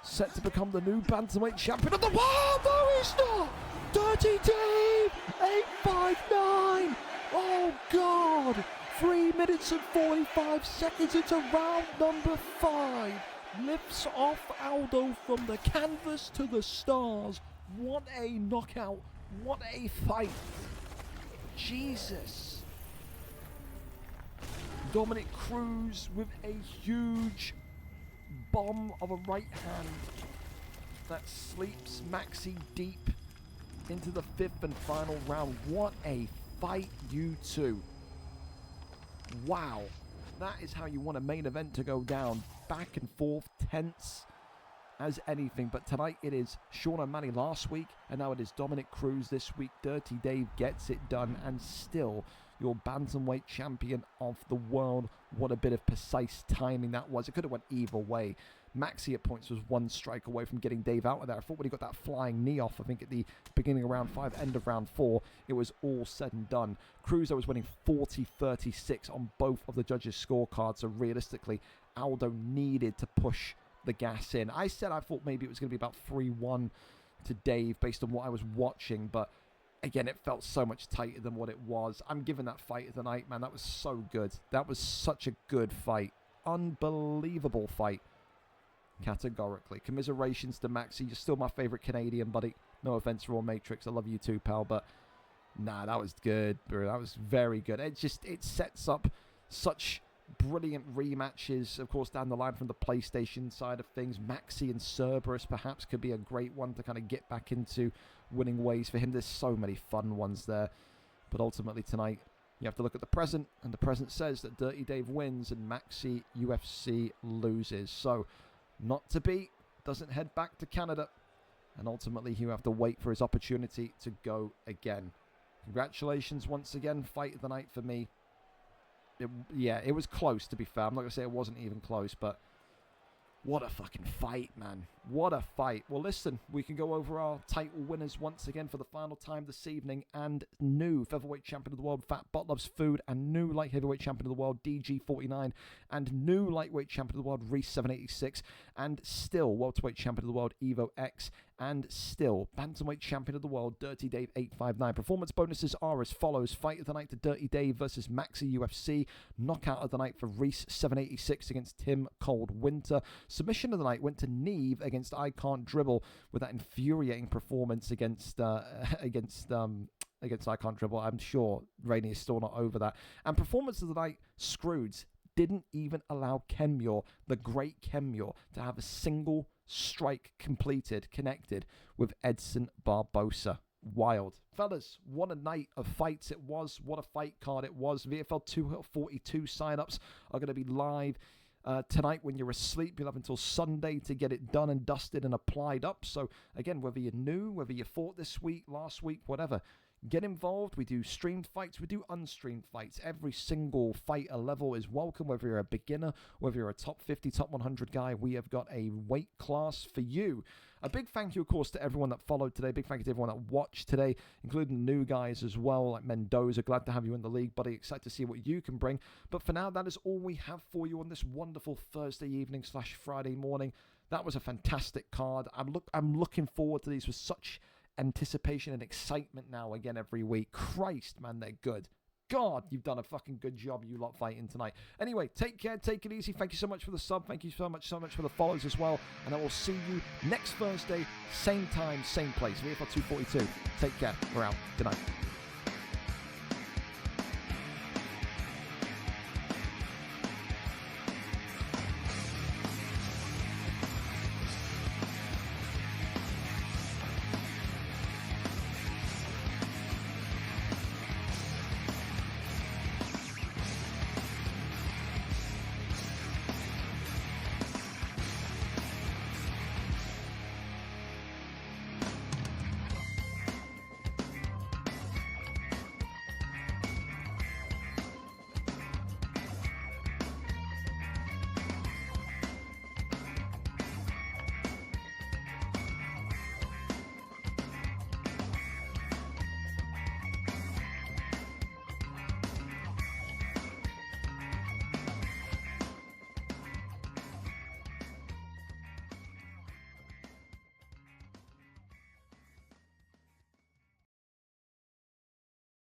set to become the new bantamweight champion of the world? No, he's not. Dirty Dave 859. Oh God. 3 minutes and 45 seconds into round number 5. Lifts off Aldo from the canvas to the stars. What a knockout. What a fight. Jesus. Dominic Cruz with a huge bomb of a right hand that sleeps Maxy deep into the 5th and final round. What a fight, you two. Wow, that is how you want a main event to go down. Back and forth, tense as anything. But tonight it is Sean O'Malley last week, and now it is Dominic Cruz this week. Dirty Dave gets it done, and still your bantamweight champion of the world. What a bit of precise timing that was. It could have went either way. Maxy at points was 1 strike away from getting Dave out of there. I thought when he got that flying knee off, I think at the beginning of round 5, end of round 4, it was all said and done. Cruz was winning 40-36 on both of the judges' scorecards, so realistically, Aldo needed to push the gas in. I said I thought maybe it was going to be about 3-1 to Dave based on what I was watching, but again, it felt so much tighter than what it was. I'm giving that fight of the night, man. That was so good. That was such a good fight. Unbelievable fight. Categorically. Commiserations to Maxy. You're still my favorite Canadian, buddy. No offense, Raw Matrix. I love you too, pal. But nah, that was good, bro. That was very good. It sets up such brilliant rematches, of course, down the line from the PlayStation side of things. Maxy and Cerberus perhaps could be a great one to kind of get back into winning ways for him. There's so many fun ones there. But ultimately tonight, you have to look at the present, and the present says that Dirty Dave wins and MaxyUFC loses. So, not to be, doesn't head back to Canada, and ultimately he'll have to wait for his opportunity to go again. Congratulations once again, fight of the night for me. It was close, to be fair. I'm not going to say it wasn't even close, but what a fucking fight, man. What a fight. Well, listen, we can go over our title winners once again for the final time this evening. And new featherweight champion of the world, Fat Bot Loves Food. And new light heavyweight champion of the world, DG49. And new lightweight champion of the world, Reese 786. And still welterweight champion of the world, Evo X. And still bantamweight champion of the world, Dirty Dave 859. Performance bonuses are as follows. Fight of the night to Dirty Dave versus MaxyUFC. Knockout of the night for Reese 786 against Tim Cold Winter. Submission of the night went to Neve against I Can't Dribble with that infuriating performance against I Can't Dribble. I'm sure Rainey is still not over that. And performance of the night, Scroods didn't even allow Kenmure, the great Kenmure, to have a single strike connected with Edson Barbosa. Wild. Fellas, what a night of fights it was. What a fight card it was. VFL 242 signups are going to be live tonight when you're asleep. You'll have until Sunday to get it done and dusted and applied up. So again, whether you're new, whether you fought this week, last week, whatever, get involved. We do streamed fights, we do unstreamed fights. Every single fighter level is welcome, whether you're a beginner, whether you're a top 50, top 100 guy. We have got a weight class for you. A big thank you, of course, to everyone that followed today. Big thank you to everyone that watched today, including the new guys as well, like Mendoza. Glad to have you in the league, buddy. Excited to see what you can bring. But for now, that is all we have for you on this wonderful Thursday evening / Friday morning. That was a fantastic card. I'm looking forward to these with such anticipation and excitement now again every week. Christ, man, they're good. God, you've done a fucking good job, you lot fighting tonight. Anyway, take care, take it easy. Thank you so much for the sub. Thank you so much for the follows as well. And I will see you next Thursday, same time, same place. VFL 242. Take care. We're out. Good night.